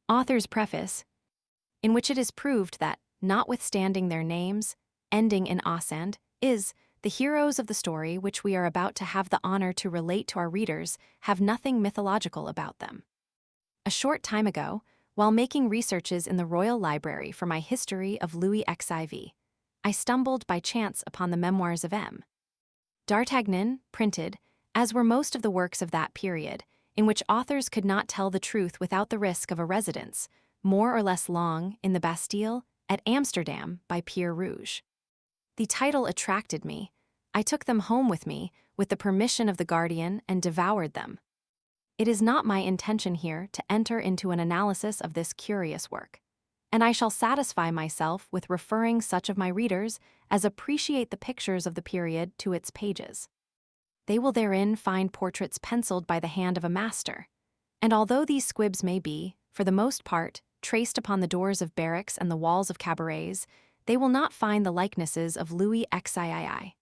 Author's Preface, in which it is proved that, notwithstanding their names, ending in ascend, the heroes of the story which we are about to have the honor to relate to our readers have nothing mythological about them. A short time ago, while making researches in the Royal Library for my history of Louis XIV, I stumbled by chance upon the memoirs of M. D'Artagnan, printed, as were most of the works of that period, in which authors could not tell the truth without the risk of a residence, more or less long, in the Bastille, at Amsterdam, by Pierre Rouge. The title attracted me. I took them home with me, with the permission of the guardian, and devoured them. It is not my intention here to enter into an analysis of this curious work, and I shall satisfy myself with referring such of my readers as appreciate the pictures of the period to its pages. They will therein find portraits penciled by the hand of a master, and although these squibs may be, for the most part, traced upon the doors of barracks and the walls of cabarets, they will not find the likenesses of Louis XIV,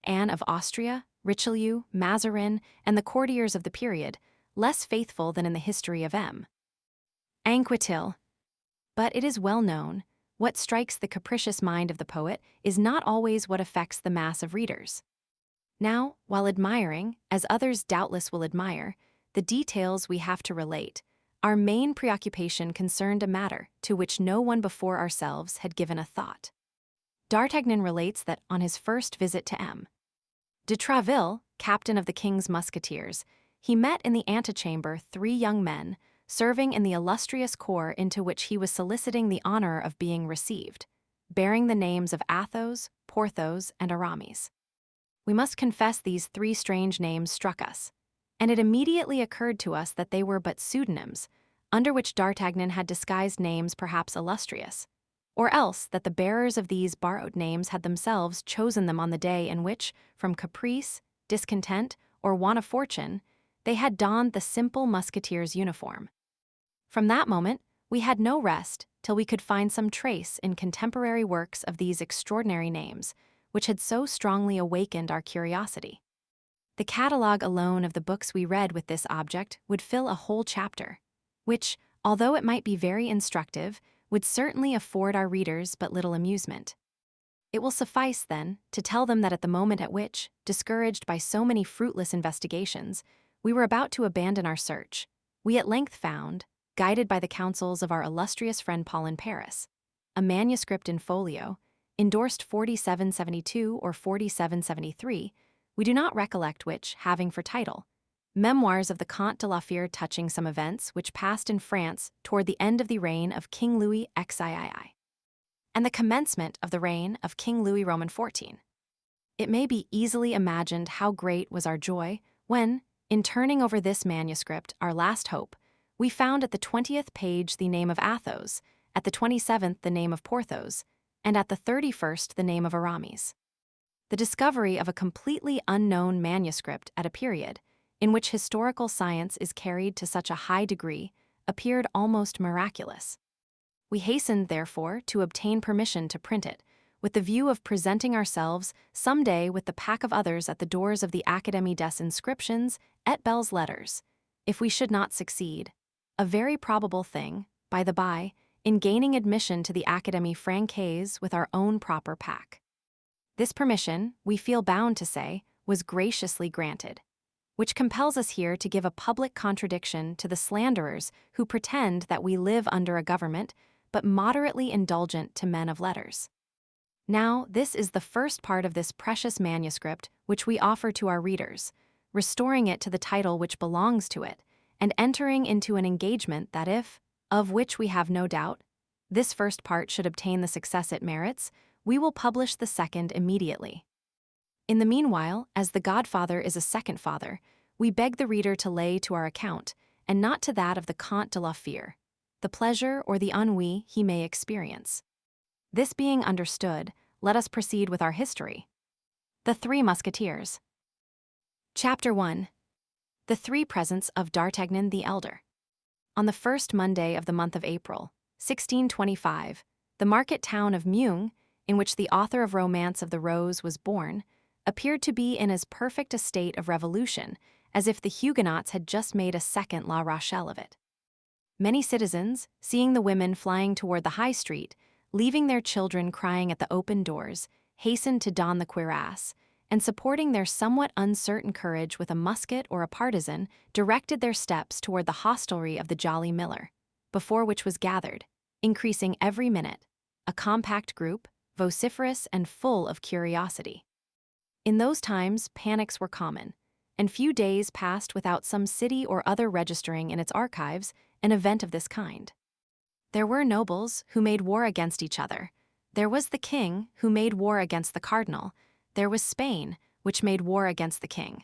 Anne of Austria, Richelieu, Mazarin, and the courtiers of the period, less faithful than in the history of M. Anquetil. But it is well known, what strikes the capricious mind of the poet is not always what affects the mass of readers. Now, while admiring, as others doubtless will admire, the details we have to relate, our main preoccupation concerned a matter to which no one before ourselves had given a thought. D'Artagnan relates that on his first visit to M. de Traville, captain of the King's Musketeers, he met in the antechamber 3 young men, serving in the illustrious corps into which he was soliciting the honor of being received, bearing the names of Athos, Porthos, and Aramis. We must confess these 3 strange names struck us, and it immediately occurred to us that they were but pseudonyms, under which D'Artagnan had disguised names perhaps illustrious, or else that the bearers of these borrowed names had themselves chosen them on the day in which, from caprice, discontent, or want of fortune, they had donned the simple musketeer's uniform. From that moment, we had no rest till we could find some trace in contemporary works of these extraordinary names, which had so strongly awakened our curiosity. The catalogue alone of the books we read with this object would fill a whole chapter, which, although it might be very instructive, would certainly afford our readers but little amusement. It will suffice, then, to tell them that at the moment at which, discouraged by so many fruitless investigations, we were about to abandon our search, we at length found, guided by the counsels of our illustrious friend Paul in Paris, a manuscript in folio, endorsed 4772 or 4773, we do not recollect which, having for title, Memoirs of the Comte de la Fere touching some events which passed in France toward the end of the reign of King Louis XIV, and the commencement of the reign of King Louis Roman XIV. It may be easily imagined how great was our joy when, in turning over this manuscript, our last hope, we found at the 20th page the name of Athos, at the 27th the name of Porthos, and at the 31st the name of Aramis. The discovery of a completely unknown manuscript at a period in which historical science is carried to such a high degree appeared almost miraculous. We hastened, therefore, to obtain permission to print it, with the view of presenting ourselves some day with the pack of others at the doors of the Académie des Inscriptions et Belles Lettres, if we should not succeed, a very probable thing, by the by, in gaining admission to the Académie Française with our own proper pack. This permission, we feel bound to say, was graciously granted, which compels us here to give a public contradiction to the slanderers who pretend that we live under a government but moderately indulgent to men of letters. Now, this is the first part of this precious manuscript which we offer to our readers, restoring it to the title which belongs to it, and entering into an engagement that if, of which we have no doubt, this first part should obtain the success it merits, we will publish the second immediately. In the meanwhile, as the godfather is a second father, we beg the reader to lay to our account, and not to that of the Comte de la Fere, the pleasure or the ennui he may experience. This being understood, let us proceed with our history. The Three Musketeers. Chapter 1. The Three Presents of D'Artagnan the Elder. On the first Monday of the month of April, 1625, the market town of Meung, in which the author of Romance of the Rose was born, appeared to be in as perfect a state of revolution as if the Huguenots had just made a second La Rochelle of it. Many citizens, seeing the women flying toward the high street, leaving their children crying at the open doors, hastened to don the cuirass, and supporting their somewhat uncertain courage with a musket or a partisan, directed their steps toward the hostelry of the Jolly Miller, before which was gathered, increasing every minute, a compact group, vociferous and full of curiosity. In those times, panics were common, and few days passed without some city or other registering in its archives an event of this kind. There were nobles who made war against each other. There was the king who made war against the cardinal. There was Spain, which made war against the king.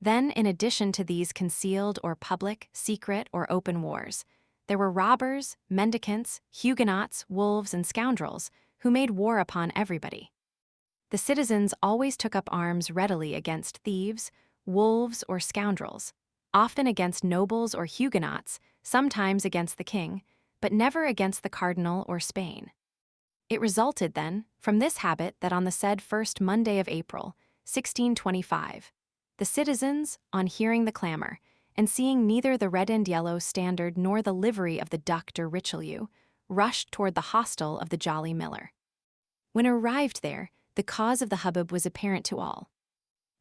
Then, in addition to these concealed or public, secret or open wars, there were robbers, mendicants, Huguenots, wolves, and scoundrels who made war upon everybody. The citizens always took up arms readily against thieves, wolves, or scoundrels, often against nobles or Huguenots, sometimes against the king, but never against the cardinal or Spain. It resulted, then, from this habit that on the said first Monday of April, 1625, the citizens, on hearing the clamor, and seeing neither the red and yellow standard nor the livery of the Duc de Richelieu, rushed toward the hostel of the Jolly Miller. When arrived there, the cause of the hubbub was apparent to all.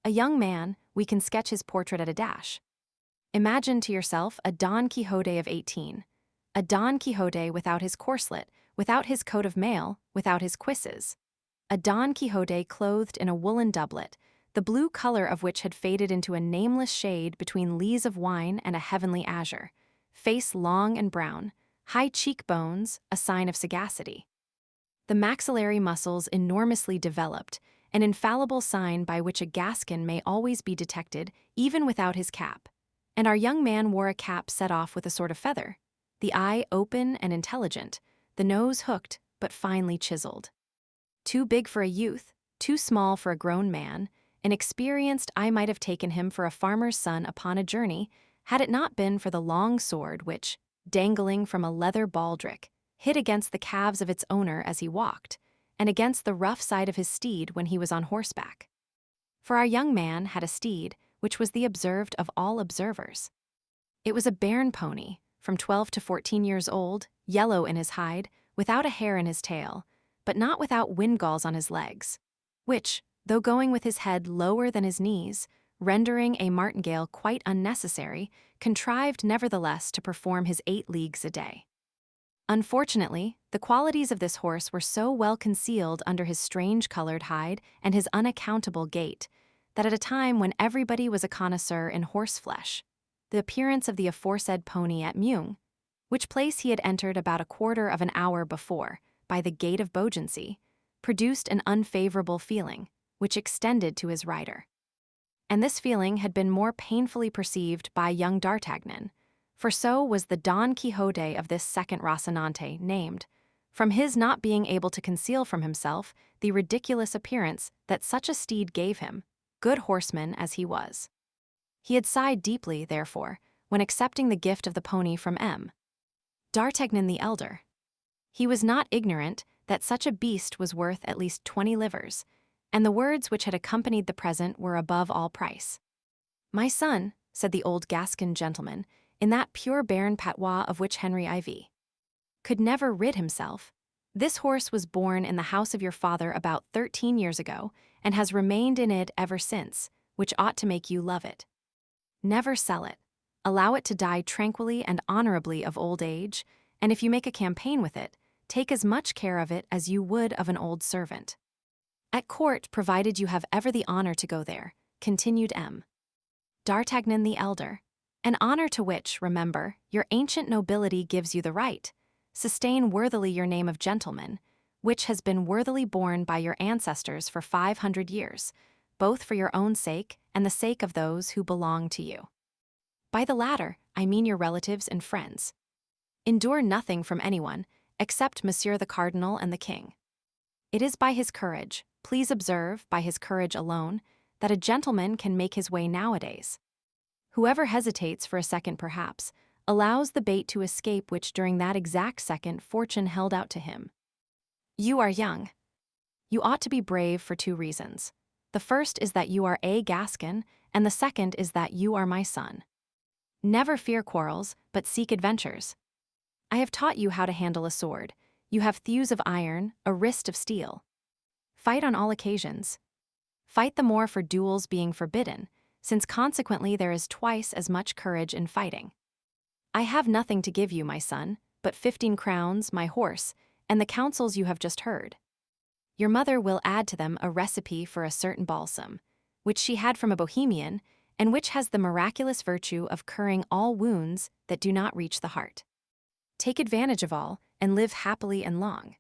A young man, we can sketch his portrait at a dash. Imagine to yourself a Don Quixote of 18, a Don Quixote without his corselet, without his coat of mail, without his cuisses. A Don Quixote clothed in a woolen doublet, the blue color of which had faded into a nameless shade between lees of wine and a heavenly azure, face long and brown, high cheekbones, a sign of sagacity. The maxillary muscles enormously developed, an infallible sign by which a Gascon may always be detected, even without his cap. And our young man wore a cap set off with a sort of feather, the eye open and intelligent, the nose hooked but finely chiseled. Too big for a youth, too small for a grown man, inexperienced, I might have taken him for a farmer's son upon a journey, had it not been for the long sword which, dangling from a leather baldric, hit against the calves of its owner as he walked, and against the rough side of his steed when he was on horseback. For our young man had a steed which was the observed of all observers. It was a bairn pony, from 12 to 14 years old, yellow in his hide, without a hair in his tail, but not without windgalls on his legs, which, though going with his head lower than his knees, rendering a martingale quite unnecessary, contrived nevertheless to perform his 8 leagues a day. Unfortunately, the qualities of this horse were so well concealed under his strange-colored hide and his unaccountable gait, that at a time when everybody was a connoisseur in horseflesh, the appearance of the aforesaid pony at Meung, which place he had entered about a quarter of an hour before, by the gate of Beaugency, produced an unfavorable feeling, which extended to his rider. And this feeling had been more painfully perceived by young D'Artagnan, for so was the Don Quixote of this second Rocinante named, from his not being able to conceal from himself the ridiculous appearance that such a steed gave him, good horseman as he was. He had sighed deeply, therefore, when accepting the gift of the pony from M. D'Artagnan the elder. He was not ignorant that such a beast was worth at least 20 livres, and the words which had accompanied the present were above all price. "My son," said the old Gascon gentleman, in that pure Baron patois of which Henry IV. could never rid himself, "this horse was born in the house of your father about 13 years ago, and has remained in it ever since, which ought to make you love it. Never sell it. Allow it to die tranquilly and honorably of old age, and if you make a campaign with it, take as much care of it as you would of an old servant. At court, provided you have ever the honor to go there," continued M. D'Artagnan the elder, "an honor to which, remember, your ancient nobility gives you the right, sustain worthily your name of gentleman, which has been worthily borne by your ancestors for 500 years, both for your own sake and the sake of those who belong to you. By the latter, I mean your relatives and friends. Endure nothing from anyone, except Monsieur the Cardinal and the King. It is by his courage, please observe, by his courage alone, that a gentleman can make his way nowadays. Whoever hesitates for a second perhaps, allows the bait to escape which during that exact second fortune held out to him. You are young. You ought to be brave for 2 reasons. The first is that you are a Gascon, and the second is that you are my son. Never fear quarrels, but seek adventures. I have taught you how to handle a sword. You have thews of iron, a wrist of steel. Fight on all occasions. Fight the more for duels being forbidden, since consequently there is twice as much courage in fighting. I have nothing to give you, my son, but 15 crowns, my horse, and the counsels you have just heard. Your mother will add to them a recipe for a certain balsam, which she had from a Bohemian, and which has the miraculous virtue of curing all wounds that do not reach the heart. Take advantage of all, and live happily and long.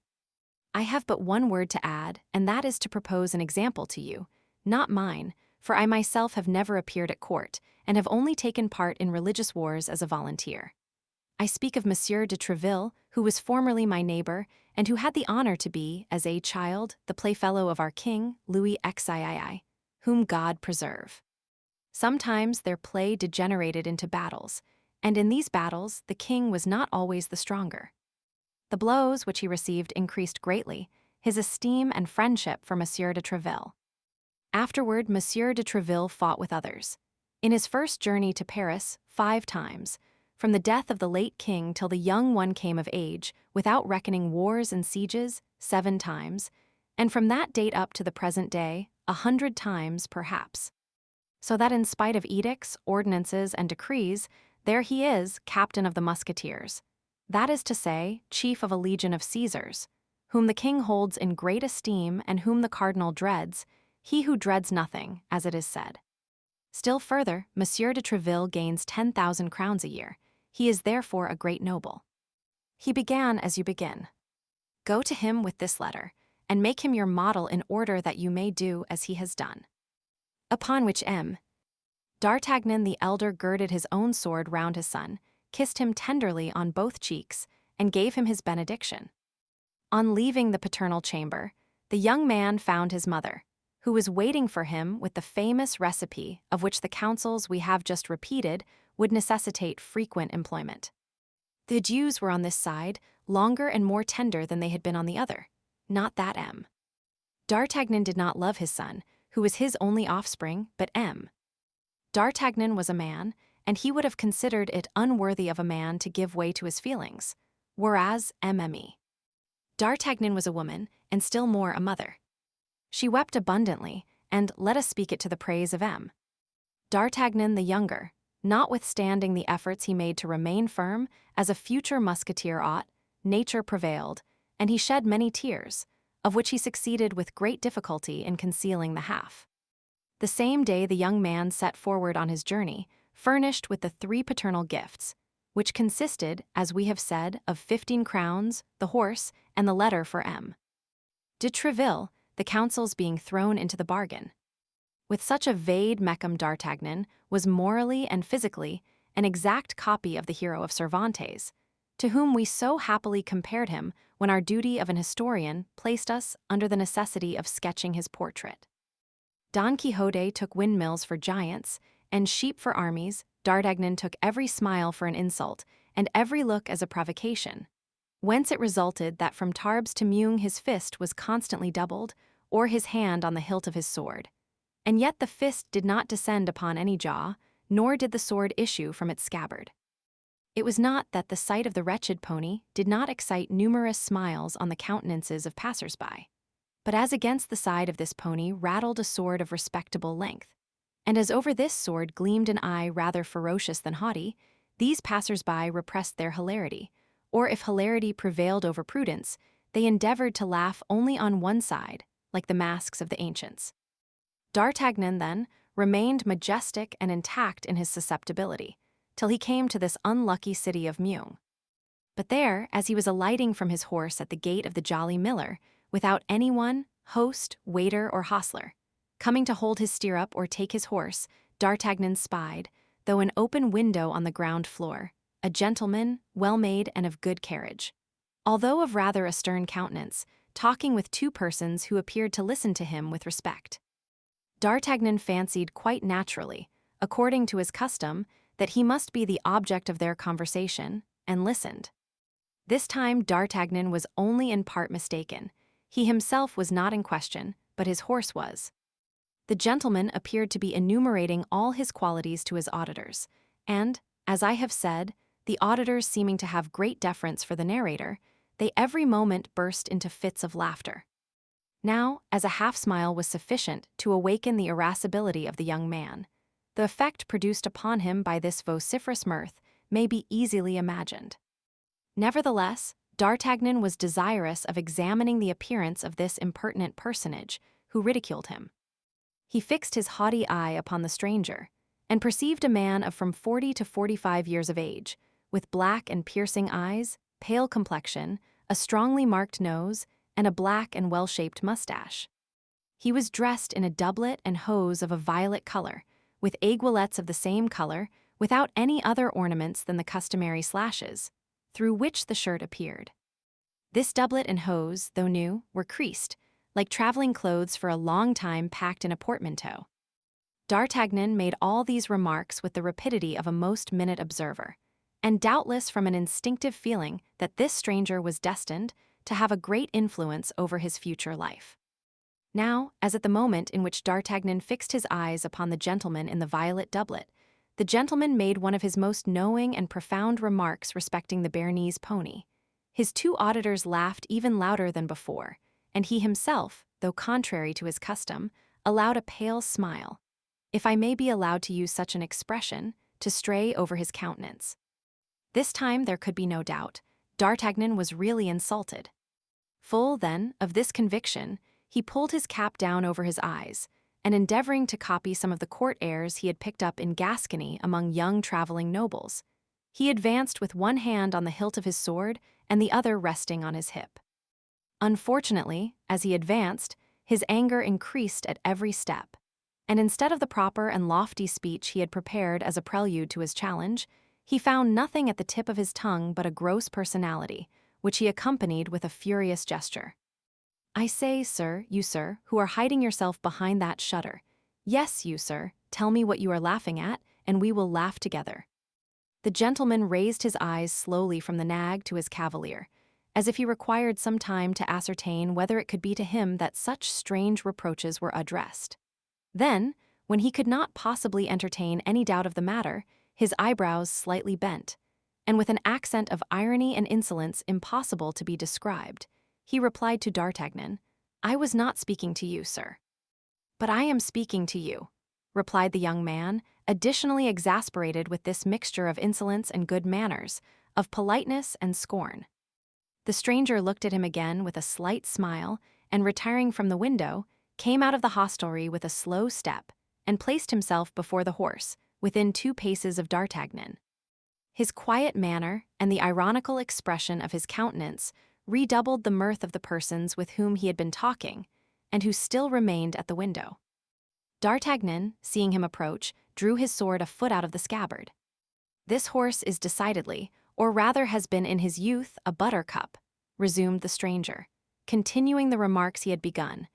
I have but one word to add, and that is to propose an example to you, not mine, for I myself have never appeared at court, and have only taken part in religious wars as a volunteer. I speak of Monsieur de Treville, who was formerly my neighbor, and who had the honor to be, as a child, the playfellow of our king, Louis XIII, whom God preserve. Sometimes their play degenerated into battles, and in these battles the king was not always the stronger. The blows which he received increased greatly his esteem and friendship for Monsieur de Treville. Afterward, Monsieur de Treville fought with others. In his first journey to Paris, 5 times, from the death of the late king till the young one came of age, without reckoning wars and sieges, 7 times, and from that date up to the present day, 100 times perhaps. So that in spite of edicts, ordinances, and decrees, there he is, captain of the Musketeers. That is to say, chief of a legion of Caesars, whom the king holds in great esteem and whom the cardinal dreads, he who dreads nothing, as it is said. Still further, Monsieur de Treville gains 10,000 crowns a year. He is therefore a great noble. He began as you begin. Go to him with this letter, and make him your model in order that you may do as he has done. Upon which D'Artagnan the elder girded his own sword round his son, kissed him tenderly on both cheeks, and gave him his benediction. On leaving the paternal chamber, the young man found his mother, who was waiting for him with the famous recipe of which the counsels we have just repeated would necessitate frequent employment. The adieus were on this side longer and more tender than they had been on the other, not that D'Artagnan did not love his son, who was his only offspring, but D'Artagnan was a man, and he would have considered it unworthy of a man to give way to his feelings, whereas D'Artagnan was a woman, and still more a mother. She wept abundantly, and let us speak it to the praise of D'Artagnan the younger, notwithstanding the efforts he made to remain firm, as a future musketeer ought, nature prevailed, and he shed many tears, of which he succeeded with great difficulty in concealing the half. The same day the young man set forward on his journey, furnished with the 3 paternal gifts, which consisted, as we have said, of 15 crowns, the horse, and the letter for de Treville, the counsels being thrown into the bargain. With such a vade mecum D'Artagnan was morally and physically an exact copy of the hero of Cervantes, to whom we so happily compared him when our duty of an historian placed us under the necessity of sketching his portrait. Don Quixote took windmills for giants, and sheep for armies. D'Artagnan took every smile for an insult, and every look as a provocation, whence it resulted that from Tarbes to Meung his fist was constantly doubled, or his hand on the hilt of his sword. And yet the fist did not descend upon any jaw, nor did the sword issue from its scabbard. It was not that the sight of the wretched pony did not excite numerous smiles on the countenances of passers-by, but as against the side of this pony rattled a sword of respectable length, and as over this sword gleamed an eye rather ferocious than haughty, these passers-by repressed their hilarity, or if hilarity prevailed over prudence, they endeavored to laugh only on one side, like the masks of the ancients. D'Artagnan, then, remained majestic and intact in his susceptibility, till he came to this unlucky city of Meung. But there, as he was alighting from his horse at the gate of the Jolly Miller, without anyone, host, waiter, or hostler, coming to hold his stirrup or take his horse, D'Artagnan spied, though an open window on the ground floor, a gentleman, well-made and of good carriage, although of rather a stern countenance, talking with 2 persons who appeared to listen to him with respect. D'Artagnan fancied quite naturally, according to his custom, that he must be the object of their conversation, and listened. This time D'Artagnan was only in part mistaken. He himself was not in question, but his horse was. The gentleman appeared to be enumerating all his qualities to his auditors, and, as I have said, the auditors seeming to have great deference for the narrator, they every moment burst into fits of laughter. Now, as a half-smile was sufficient to awaken the irascibility of the young man, the effect produced upon him by this vociferous mirth may be easily imagined. Nevertheless, D'Artagnan was desirous of examining the appearance of this impertinent personage, who ridiculed him. He fixed his haughty eye upon the stranger, and perceived a man of from 40 to 45 years of age, with black and piercing eyes, pale complexion, a strongly marked nose, and a black and well-shaped mustache. He was dressed in a doublet and hose of a violet color, with aiguillettes of the same color, without any other ornaments than the customary slashes, through which the shirt appeared. This doublet and hose, though new, were creased, like traveling clothes for a long time packed in a portmanteau. D'Artagnan made all these remarks with the rapidity of a most minute observer, and doubtless from an instinctive feeling that this stranger was destined to have a great influence over his future life. Now, as at the moment in which D'Artagnan fixed his eyes upon the gentleman in the violet doublet, the gentleman made one of his most knowing and profound remarks respecting the Béarnese pony. His two auditors laughed even louder than before, and he himself, though contrary to his custom, allowed a pale smile, if I may be allowed to use such an expression, to stray over his countenance. This time there could be no doubt. D'Artagnan was really insulted. Full, then, of this conviction, he pulled his cap down over his eyes, and endeavoring to copy some of the court airs he had picked up in Gascony among young traveling nobles, he advanced with one hand on the hilt of his sword and the other resting on his hip. Unfortunately, as he advanced, his anger increased at every step, and instead of the proper and lofty speech he had prepared as a prelude to his challenge, he found nothing at the tip of his tongue but a gross personality, which he accompanied with a furious gesture. I say, sir, you, sir, who are hiding yourself behind that shutter. Yes, you, sir, tell me what you are laughing at, and we will laugh together. The gentleman raised his eyes slowly from the nag to his cavalier, as if he required some time to ascertain whether it could be to him that such strange reproaches were addressed. Then, when he could not possibly entertain any doubt of the matter, his eyebrows slightly bent, and with an accent of irony and insolence impossible to be described, he replied to D'Artagnan, I was not speaking to you, sir. But I am speaking to you, replied the young man, additionally exasperated with this mixture of insolence and good manners, of politeness and scorn. The stranger looked at him again with a slight smile, and retiring from the window, came out of the hostelry with a slow step, and placed himself before the horse, within 2 paces of D'Artagnan. His quiet manner and the ironical expression of his countenance redoubled the mirth of the persons with whom he had been talking, and who still remained at the window. D'Artagnan, seeing him approach, drew his sword a foot out of the scabbard. This horse is decidedly, or rather has been in his youth, a buttercup, resumed the stranger, continuing the remarks he had begun,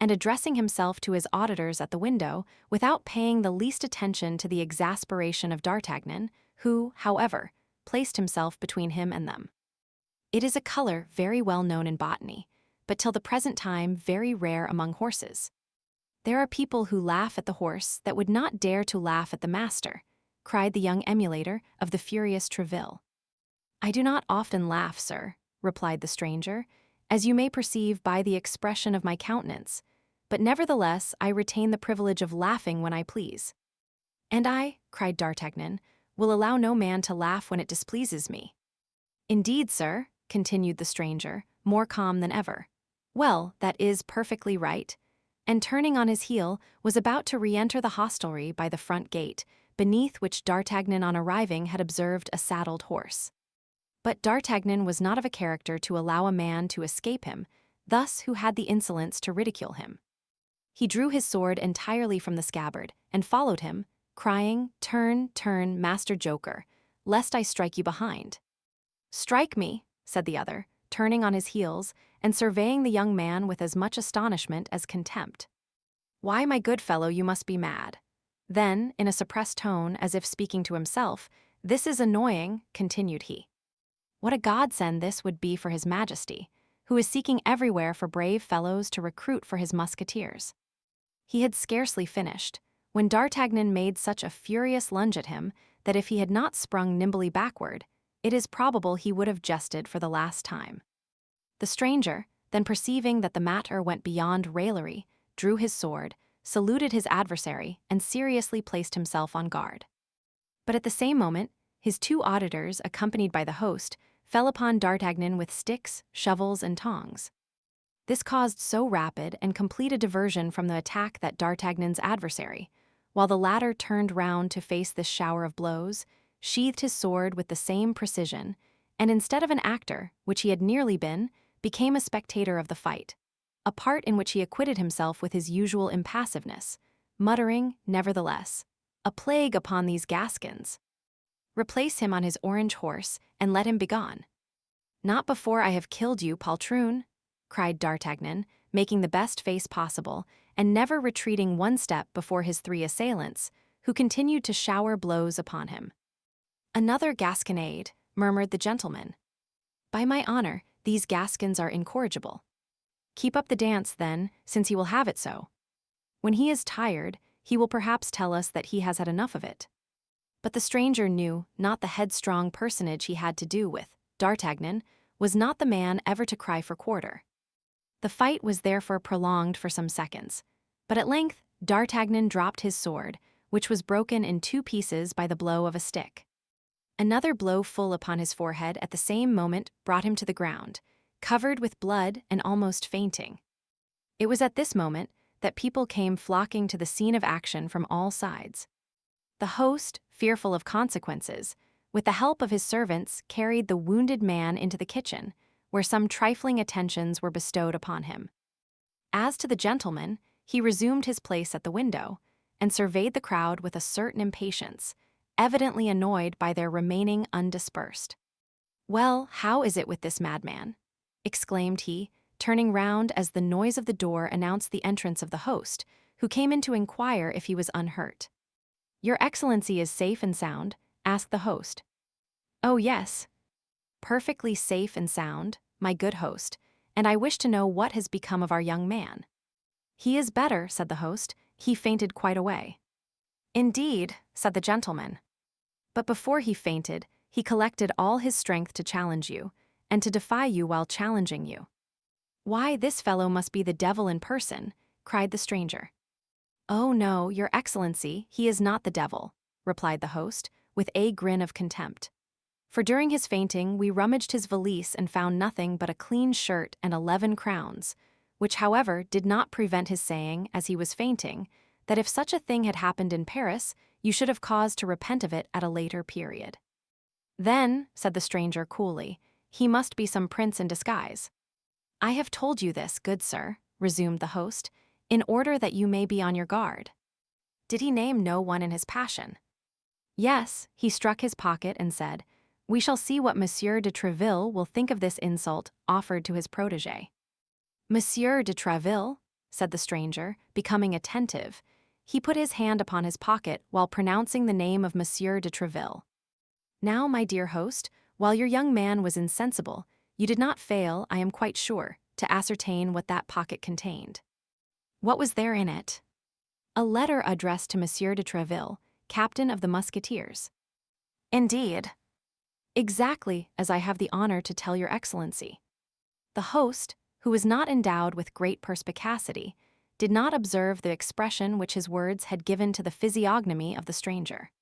and addressing himself to his auditors at the window without paying the least attention to the exasperation of D'Artagnan, who, however, placed himself between him and them. It is a color very well known in botany, but till the present time very rare among horses. There are people who laugh at the horse that would not dare to laugh at the master, cried the young emulator of the furious Treville. I do not often laugh, sir, replied the stranger, as you may perceive by the expression of my countenance, but nevertheless I retain the privilege of laughing when I please. And I, cried D'Artagnan, will allow no man to laugh when it displeases me. Indeed, sir, continued the stranger, more calm than ever. Well, that is perfectly right, and turning on his heel, was about to re-enter the hostelry by the front gate, beneath which D'Artagnan on arriving had observed a saddled horse. But D'Artagnan was not of a character to allow a man to escape him, thus who had the insolence to ridicule him. He drew his sword entirely from the scabbard, and followed him, crying, Turn, turn, master joker, lest I strike you behind. Strike me, said the other, turning on his heels, and surveying the young man with as much astonishment as contempt. Why, my good fellow, you must be mad. Then, in a suppressed tone, as if speaking to himself, This is annoying, continued he. What a godsend this would be for his majesty, who is seeking everywhere for brave fellows to recruit for his musketeers. He had scarcely finished, when D'Artagnan made such a furious lunge at him that if he had not sprung nimbly backward, it is probable he would have jested for the last time. The stranger, then perceiving that the matter went beyond raillery, drew his sword, saluted his adversary, and seriously placed himself on guard. But at the same moment, his two auditors, accompanied by the host, fell upon D'Artagnan with sticks, shovels, and tongs. This caused so rapid and complete a diversion from the attack that D'Artagnan's adversary, while the latter turned round to face this shower of blows, sheathed his sword with the same precision, and instead of an actor, which he had nearly been, became a spectator of the fight, a part in which he acquitted himself with his usual impassiveness, muttering, nevertheless, "A plague upon these Gascons! Replace him on his orange horse, and let him begone." "Not before I have killed you, poltroon!" cried D'Artagnan, making the best face possible, and never retreating one step before his three assailants, who continued to shower blows upon him. "Another gasconade," murmured the gentleman. "By my honor, these Gascons are incorrigible. Keep up the dance, then, since he will have it so. When he is tired, he will perhaps tell us that he has had enough of it." But the stranger knew not the headstrong personage he had to do with. D'Artagnan was not the man ever to cry for quarter. The fight was therefore prolonged for some seconds, but at length D'Artagnan dropped his sword, which was broken in two pieces by the blow of a stick. Another blow full upon his forehead at the same moment brought him to the ground, covered with blood and almost fainting. It was at this moment that people came flocking to the scene of action from all sides. The host, fearful of consequences, with the help of his servants, carried the wounded man into the kitchen, where some trifling attentions were bestowed upon him. As to the gentleman, he resumed his place at the window, and surveyed the crowd with a certain impatience, evidently annoyed by their remaining undispersed. "Well, how is it with this madman?" exclaimed he, turning round as the noise of the door announced the entrance of the host, who came in to inquire if he was unhurt. "Your Excellency is safe and sound?" asked the host. "Oh, yes. Perfectly safe and sound, my good host, and I wish to know what has become of our young man." "He is better," said the host. "He fainted quite away." "Indeed," said the gentleman. "But before he fainted, he collected all his strength to challenge you, and to defy you while challenging you." "Why, this fellow must be the devil in person," cried the stranger. "Oh no, your Excellency, he is not the devil," replied the host, with a grin of contempt. "For during his fainting we rummaged his valise and found nothing but a clean shirt and 11 crowns, which, however, did not prevent his saying, as he was fainting, that if such a thing had happened in Paris, you should have cause to repent of it at a later period." "Then," said the stranger coolly, "he must be some prince in disguise." "I have told you this, good sir," resumed the host, "in order that you may be on your guard." "Did he name no one in his passion?" "Yes, he struck his pocket and said, 'We shall see what Monsieur de Tréville will think of this insult offered to his protégé.'" "Monsieur de Tréville?" said the stranger, becoming attentive. He put his hand upon his pocket while pronouncing the name of Monsieur de Tréville. "Now, my dear host, while your young man was insensible, you did not fail, I am quite sure, to ascertain what that pocket contained." "What was there in it?" "A letter addressed to Monsieur de Tréville, captain of the Musketeers." "Indeed?" "Exactly as I have the honor to tell your Excellency." The host, who was not endowed with great perspicacity, did not observe the expression which his words had given to the physiognomy of the stranger.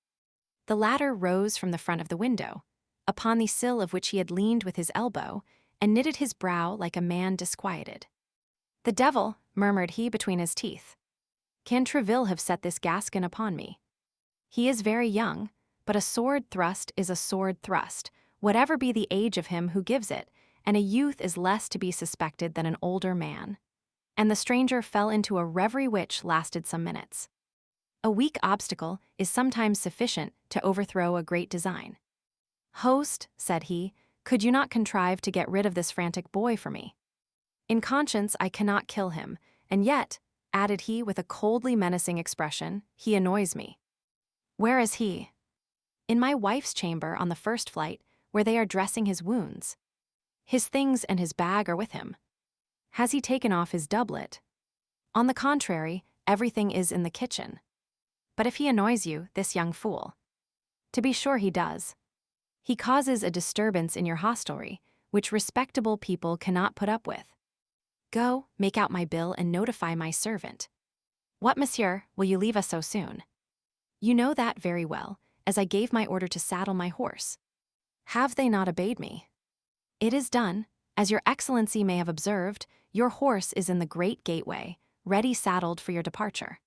The latter rose from the front of the window, upon the sill of which he had leaned with his elbow, and knitted his brow like a man disquieted. "The devil," murmured he between his teeth. "Can Tréville have set this Gascon upon me? He is very young, but a sword thrust is a sword thrust, whatever be the age of him who gives it, and a youth is less to be suspected than an older man." And the stranger fell into a reverie which lasted some minutes. A weak obstacle is sometimes sufficient to overthrow a great design. "Host," said he, "could you not contrive to get rid of this frantic boy for me? In conscience I cannot kill him, and yet," added he with a coldly menacing expression, "he annoys me." "Where is he?" "In my wife's chamber on the first flight, where they are dressing his wounds. His things and his bag are with him." "Has he taken off his doublet?" "On the contrary, everything is in the kitchen." "But if he annoys you, this young fool?" "To be sure he does." He causes a disturbance in your hostelry, which respectable people cannot put up with. Go, make out my bill and notify my servant. What, monsieur, will you leave us so soon? You know that very well, as I gave my order to saddle my horse. Have they not obeyed me? It is done. As your excellency may have observed, your horse is in the great gateway, ready saddled for your departure.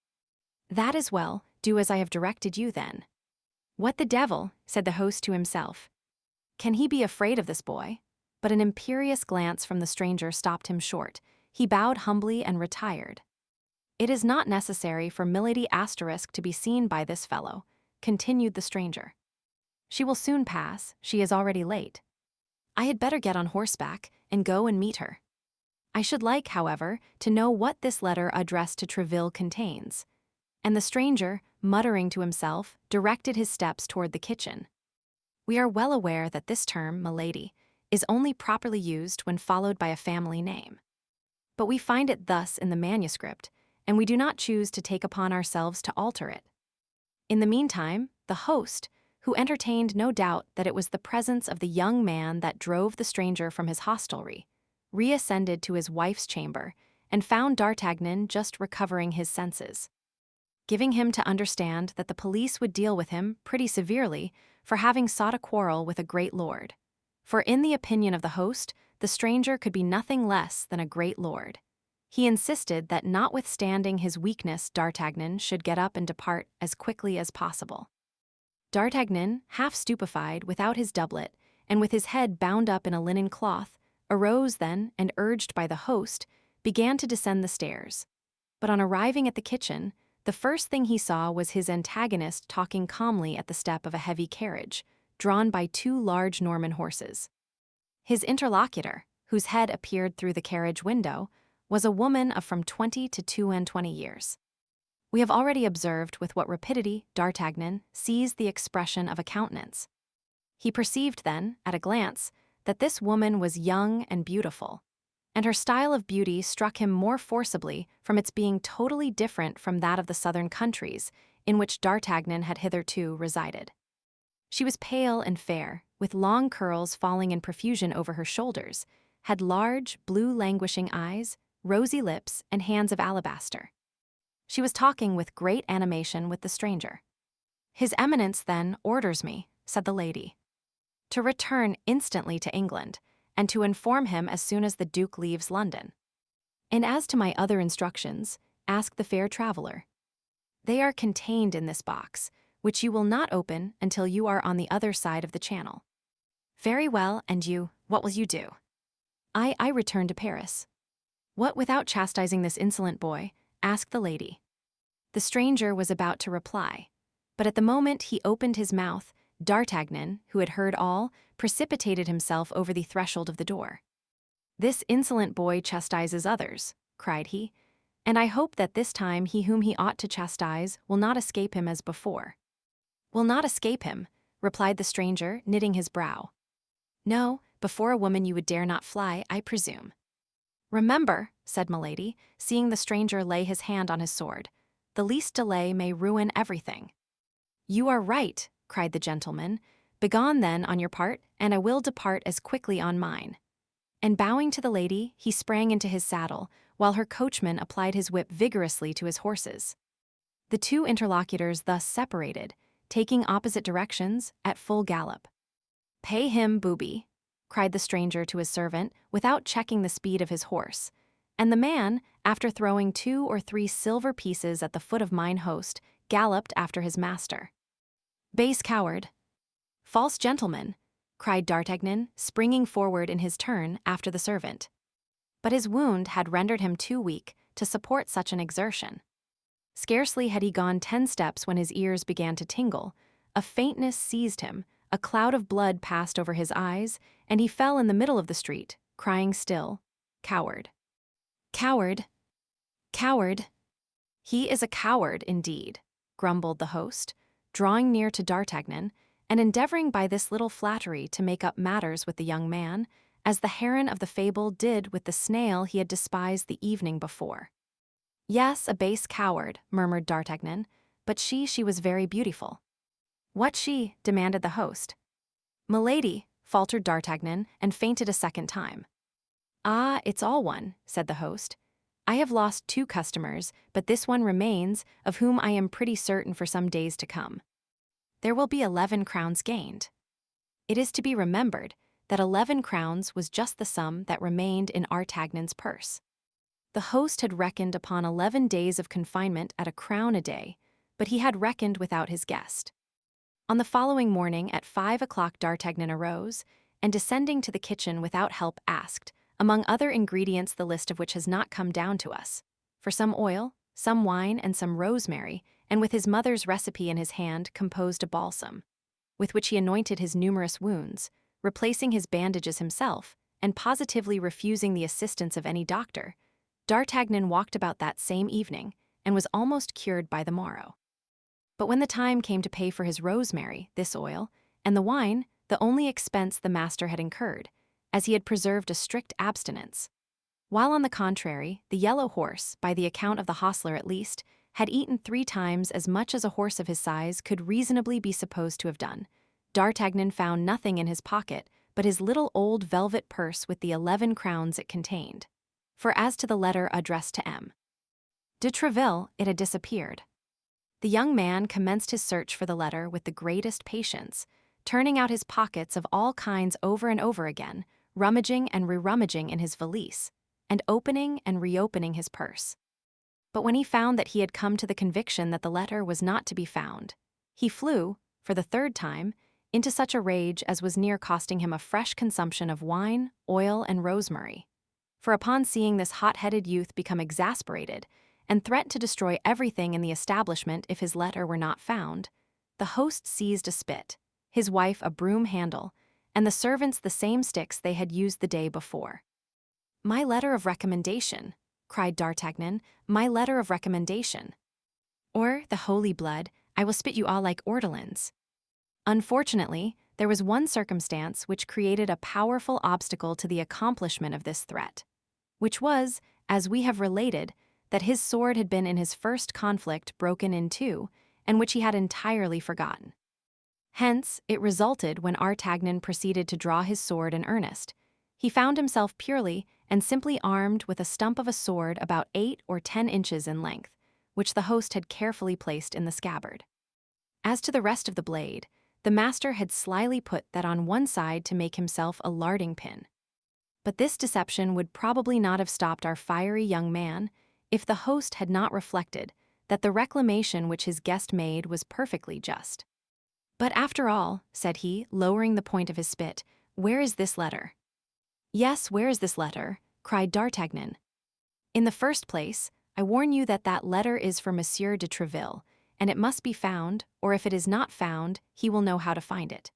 That is well, do as I have directed you then. What the devil, said the host to himself. Can he be afraid of this boy? But an imperious glance from the stranger stopped him short. He bowed humbly and retired. It is not necessary for Milady Asterisk to be seen by this fellow, continued the stranger. She will soon pass, she is already late. I had better get on horseback and go and meet her. I should like, however, to know what this letter addressed to Tréville contains. And the stranger, muttering to himself, directed his steps toward the kitchen. We are well aware that this term, milady, is only properly used when followed by a family name. But we find it thus in the manuscript, and we do not choose to take upon ourselves to alter it. In the meantime, the host, who entertained no doubt that it was the presence of the young man that drove the stranger from his hostelry, reascended to his wife's chamber and found D'Artagnan just recovering his senses, giving him to understand that the police would deal with him pretty severely for having sought a quarrel with a great lord. For in the opinion of the host, the stranger could be nothing less than a great lord. He insisted that notwithstanding his weakness, D'Artagnan should get up and depart as quickly as possible. D'Artagnan, half stupefied, without his doublet, and with his head bound up in a linen cloth, arose then, and urged by the host, began to descend the stairs. But on arriving at the kitchen, the first thing he saw was his antagonist talking calmly at the step of a heavy carriage, drawn by two large Norman horses. His interlocutor, whose head appeared through the carriage window, was a woman of from 20 to 22 years. We have already observed with what rapidity D'Artagnan seized the expression of a countenance. He perceived then, at a glance, that this woman was young and beautiful, and her style of beauty struck him more forcibly from its being totally different from that of the southern countries in which D'Artagnan had hitherto resided. She was pale and fair, with long curls falling in profusion over her shoulders, had large, blue languishing eyes, rosy lips, and hands of alabaster. She was talking with great animation with the stranger. His Eminence, then, orders me, said the lady, to return instantly to England, and to inform him as soon as the Duke leaves London. And as to my other instructions, ask the fair traveler. They are contained in this box, which you will not open until you are on the other side of the channel. Very well, and you, what will you do? I return to Paris. What, without chastising this insolent boy? Asked the lady. The stranger was about to reply, but at the moment he opened his mouth, D'Artagnan, who had heard all, precipitated himself over the threshold of the door. This insolent boy chastises others, cried he, and I hope that this time he whom he ought to chastise will not escape him as before. Will not escape him, replied the stranger, knitting his brow. No, before a woman you would dare not fly, I presume. Remember, said Milady, seeing the stranger lay his hand on his sword, the least delay may ruin everything. You are right, cried the gentleman. Begone then on your part, and I will depart as quickly on mine. And bowing to the lady, he sprang into his saddle, while her coachman applied his whip vigorously to his horses. The two interlocutors thus separated, taking opposite directions, at full gallop. Pay him, booby, cried the stranger to his servant, without checking the speed of his horse, and the man, after throwing 2 or 3 silver pieces at the foot of mine host, galloped after his master. Base coward! False gentleman! Cried D'Artagnan, springing forward in his turn after the servant. But his wound had rendered him too weak to support such an exertion. Scarcely had he gone 10 steps when his ears began to tingle, a faintness seized him, a cloud of blood passed over his eyes, and he fell in the middle of the street, crying still, "Coward! Coward! Coward!" He is a coward, indeed, grumbled the host, drawing near to D'Artagnan, and endeavoring by this little flattery to make up matters with the young man, as the heron of the fable did with the snail he had despised the evening before. Yes, a base coward, murmured D'Artagnan, but she was very beautiful. What she? Demanded the host. "Milady," faltered D'Artagnan, and fainted a second time. "Ah, it's all one," said the host. "I have lost 2 customers, but this one remains, of whom I am pretty certain for some days to come. There will be 11 crowns gained." It is to be remembered that 11 crowns was just the sum that remained in D'Artagnan's purse. The host had reckoned upon 11 days of confinement at a crown a day, but he had reckoned without his guest. On the following morning at 5 o'clock D'Artagnan arose, and descending to the kitchen without help asked, among other ingredients the list of which has not come down to us, for some oil, some wine, and some rosemary, and with his mother's recipe in his hand composed a balsam, with which he anointed his numerous wounds, replacing his bandages himself, and positively refusing the assistance of any doctor. D'Artagnan walked about that same evening, and was almost cured by the morrow. But when the time came to pay for his rosemary, this oil, and the wine, the only expense the master had incurred, as he had preserved a strict abstinence. While on the contrary, the yellow horse, by the account of the hostler at least, had eaten 3 times as much as a horse of his size could reasonably be supposed to have done. D'Artagnan found nothing in his pocket but his little old velvet purse with the 11 crowns it contained. For as to the letter addressed to M. de Treville, it had disappeared. The young man commenced his search for the letter with the greatest patience, turning out his pockets of all kinds over and over again, rummaging and re-rummaging in his valise, and opening and reopening his purse. But when he found that he had come to the conviction that the letter was not to be found, he flew, for the 3rd time, into such a rage as was near costing him a fresh consumption of wine, oil, and rosemary. For upon seeing this hot-headed youth become exasperated, and threaten to destroy everything in the establishment if his letter were not found, the host seized a spit, his wife a broom handle, and the servants the same sticks they had used the day before. "My letter of recommendation," cried D'Artagnan, "my letter of recommendation. Or, the holy blood, I will spit you all like ortolans." Unfortunately, there was one circumstance which created a powerful obstacle to the accomplishment of this threat, which was, as we have related, that his sword had been in his first conflict broken in 2, and which he had entirely forgotten. Hence, it resulted when D'Artagnan proceeded to draw his sword in earnest, he found himself purely and simply armed with a stump of a sword about 8 or 10 inches in length, which the host had carefully placed in the scabbard. As to the rest of the blade, the master had slyly put that on one side to make himself a larding pin. But this deception would probably not have stopped our fiery young man, if the host had not reflected that the reclamation which his guest made was perfectly just. "But after all," said he, lowering the point of his spit, "where is this letter?" "Yes, where is this letter?" cried D'Artagnan. "In the first place, I warn you that that letter is for Monsieur de Treville, and it must be found, or if it is not found, he will know how to find it."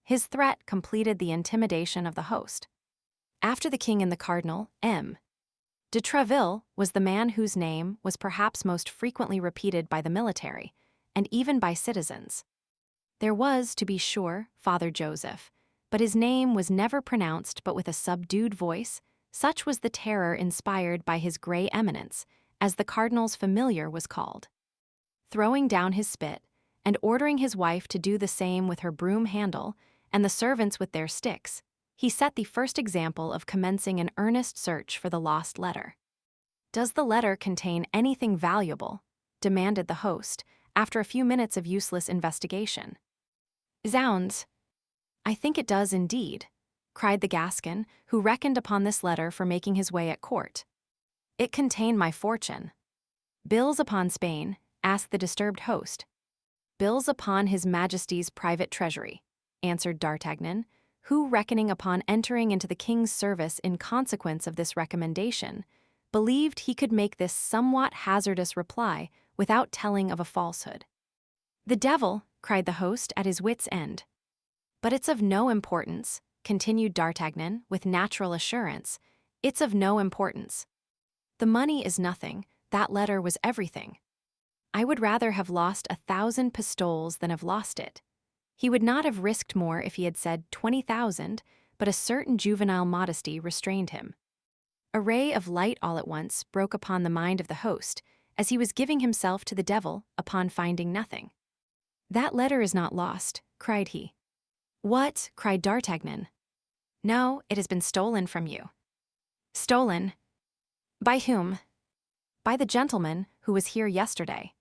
His threat completed the intimidation of the host. After the king and the cardinal, M. de Treville was the man whose name was perhaps most frequently repeated by the military, and even by citizens. There was, to be sure, Father Joseph, but his name was never pronounced but with a subdued voice, such was the terror inspired by his grey eminence, as the cardinal's familiar was called. Throwing down his spit, and ordering his wife to do the same with her broom handle, and the servants with their sticks, he set the first example of commencing an earnest search for the lost letter. "Does the letter contain anything valuable?" demanded the host, after a few minutes of useless investigation. "Zounds! I think it does indeed," cried the Gascon, who reckoned upon this letter for making his way at court. "It contained my fortune." "Bills upon Spain?" asked the disturbed host. "Bills upon His Majesty's private treasury," answered D'Artagnan, who, reckoning upon entering into the king's service in consequence of this recommendation, believed he could make this somewhat hazardous reply without telling of a falsehood. "The devil!" cried the host at his wit's end. "But it's of no importance," continued D'Artagnan with natural assurance, "it's of no importance. The money is nothing, that letter was everything. I would rather have lost 1,000 pistoles than have lost it." He would not have risked more if he had said 20,000, but a certain juvenile modesty restrained him. A ray of light all at once broke upon the mind of the host, as he was giving himself to the devil upon finding nothing. "That letter is not lost," cried he. "What?" cried D'Artagnan. "No, it has been stolen from you." "Stolen? By whom?" "By the gentleman who was here yesterday.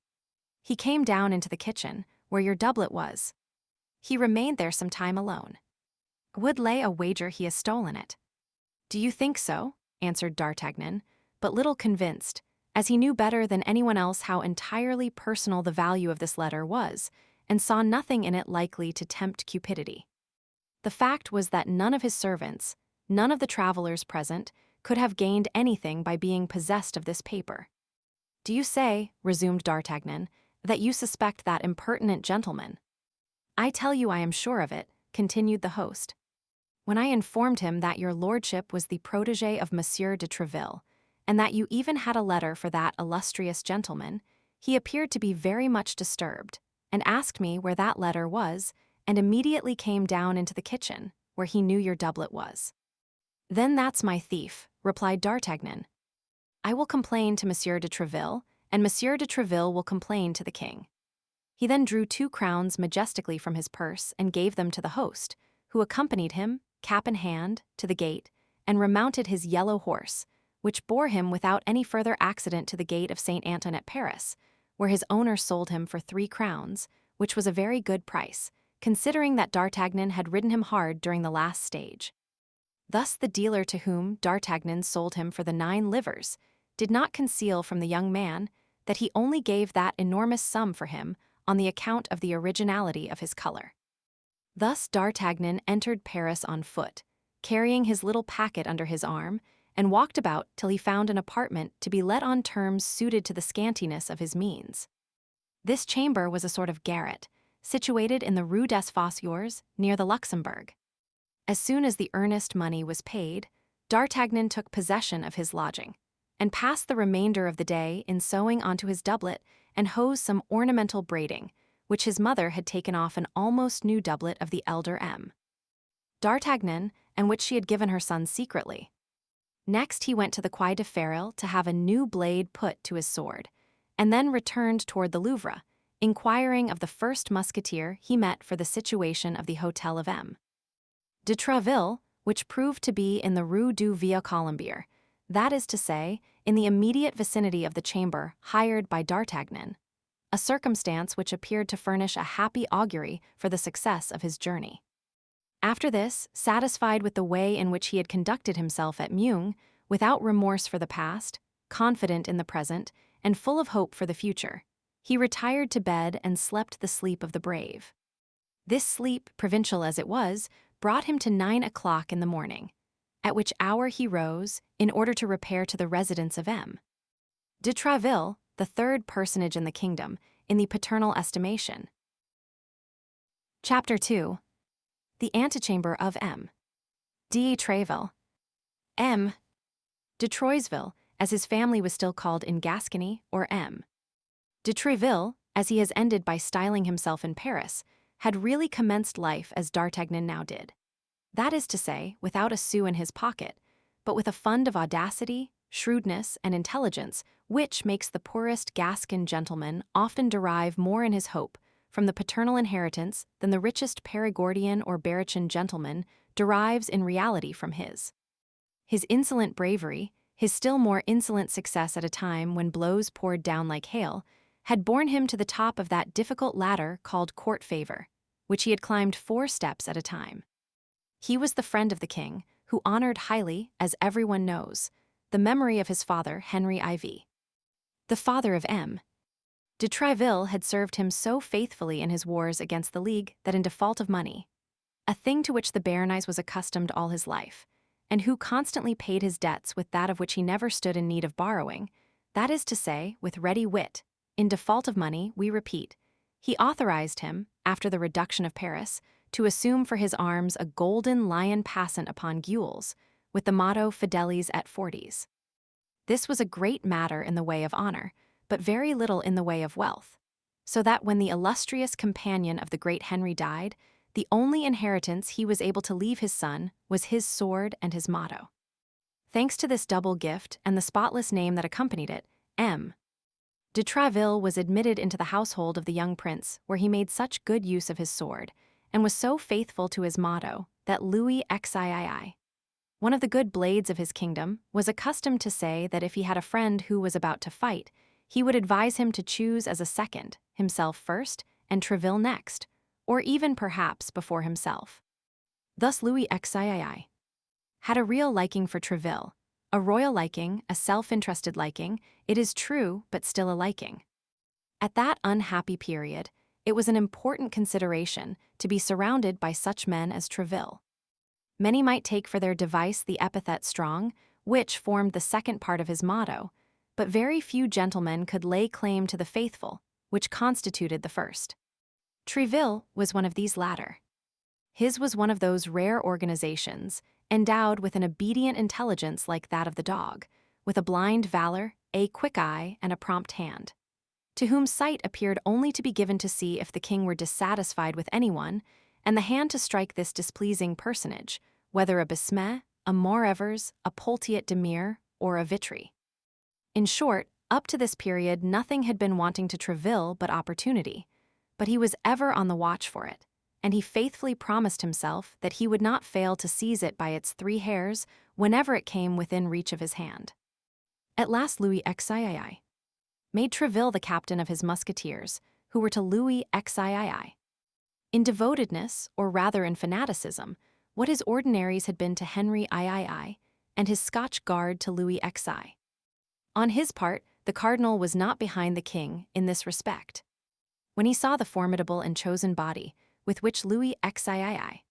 He came down into the kitchen, where your doublet was. He remained there some time alone. Would lay a wager he has stolen it." "Do you think so?" answered D'Artagnan, but little convinced, as he knew better than anyone else how entirely personal the value of this letter was, and saw nothing in it likely to tempt cupidity. The fact was that none of his servants, none of the travelers present, could have gained anything by being possessed of this paper. "Do you say," resumed D'Artagnan, "that you suspect that impertinent gentleman?" "I tell you I am sure of it," continued the host. "When I informed him that your lordship was the protégé of Monsieur de Tréville, and that you even had a letter for that illustrious gentleman, he appeared to be very much disturbed, and asked me where that letter was, and immediately came down into the kitchen, where he knew your doublet was." "Then that's my thief," replied D'Artagnan. "I will complain to Monsieur de Tréville, and Monsieur de Tréville will complain to the king." He then drew 2 crowns majestically from his purse and gave them to the host, who accompanied him, cap in hand, to the gate, and remounted his yellow horse, which bore him without any further accident to the gate of St. Anton at Paris, where his owner sold him for 3 crowns, which was a very good price, considering that D'Artagnan had ridden him hard during the last stage. Thus the dealer to whom D'Artagnan sold him for the 9 livres did not conceal from the young man that he only gave that enormous sum for him on the account of the originality of his color. Thus D'Artagnan entered Paris on foot, carrying his little packet under his arm, and walked about till he found an apartment to be let on terms suited to the scantiness of his means. This chamber was a sort of garret, situated in the Rue des Fossoyeurs, near the Luxembourg. As soon as the earnest money was paid, D'Artagnan took possession of his lodging, and passed the remainder of the day in sewing onto his doublet and hose some ornamental braiding, which his mother had taken off an almost new doublet of the elder D'Artagnan, and which she had given her son secretly. Next he went to the Quai de Ferril to have a new blade put to his sword, and then returned toward the Louvre, inquiring of the first musketeer he met for the situation of the Hotel of de Tréville, which proved to be in the Rue du Vieux Colombier, that is to say, in the immediate vicinity of the chamber hired by D'Artagnan, a circumstance which appeared to furnish a happy augury for the success of his journey. After this, satisfied with the way in which he had conducted himself at Meung, without remorse for the past, confident in the present, and full of hope for the future, he retired to bed and slept the sleep of the brave. This sleep, provincial as it was, brought him to 9 o'clock in the morning, at which hour he rose in order to repair to the residence of de Tréville, the 3rd personage in the kingdom, in the paternal estimation. Chapter 2. The antechamber of de Tréville. De Troisville, as his family was still called in Gascony, or de Tréville, as he has ended by styling himself in Paris, had really commenced life as D'Artagnan now did. That is to say, without a sou in his pocket, but with a fund of audacity, shrewdness, and intelligence, which makes the poorest Gascon gentleman often derive more in his hope from the paternal inheritance than the richest Perigordian or Berrichan gentleman derives in reality from his. His insolent bravery, his still more insolent success at a time when blows poured down like hail, had borne him to the top of that difficult ladder called court favor, which he had climbed 4 steps at a time. He was the friend of the king, who honored highly, as everyone knows, the memory of his father, Henry IV. The father of de Tréville had served him so faithfully in his wars against the League that in default of money, a thing to which the Béarnais was accustomed all his life, and who constantly paid his debts with that of which he never stood in need of borrowing, that is to say, with ready wit, in default of money, we repeat, he authorized him, after the reduction of Paris, to assume for his arms a golden lion passant upon gules, with the motto Fidelis et Fortis. This was a great matter in the way of honor, but very little in the way of wealth, so that when the illustrious companion of the great Henry died, the only inheritance he was able to leave his son was his sword and his motto. Thanks to this double gift and the spotless name that accompanied it, de Tréville was admitted into the household of the young prince, where he made such good use of his sword, and was so faithful to his motto that Louis XIII, one of the good blades of his kingdom, was accustomed to say that if he had a friend who was about to fight, he would advise him to choose as a second, himself first, and Tréville next, or even perhaps before himself. Thus Louis XIII had a real liking for Tréville, a royal liking, a self-interested liking, it is true, but still a liking. At that unhappy period, it was an important consideration to be surrounded by such men as Tréville. Many might take for their device the epithet strong, which formed the second part of his motto, but very few gentlemen could lay claim to the faithful, which constituted the first. Tréville was one of these latter. His was one of those rare organizations, endowed with an obedient intelligence like that of the dog, with a blind valor, a quick eye, and a prompt hand, to whom sight appeared only to be given to see if the king were dissatisfied with anyone, and the hand to strike this displeasing personage, whether a Besme, a Moreovers, a Poultier de Mere, or a Vitry. In short, up to this period nothing had been wanting to Tréville but opportunity, but he was ever on the watch for it, and he faithfully promised himself that he would not fail to seize it by its 3 hairs whenever it came within reach of his hand. At last Louis XIII made Tréville the captain of his musketeers, who were to Louis XIII. In devotedness, or rather in fanaticism, what his ordinaries had been to Henry III, and his Scotch guard to Louis XI. On his part, the cardinal was not behind the king in this respect. When he saw the formidable and chosen body with which Louis XIII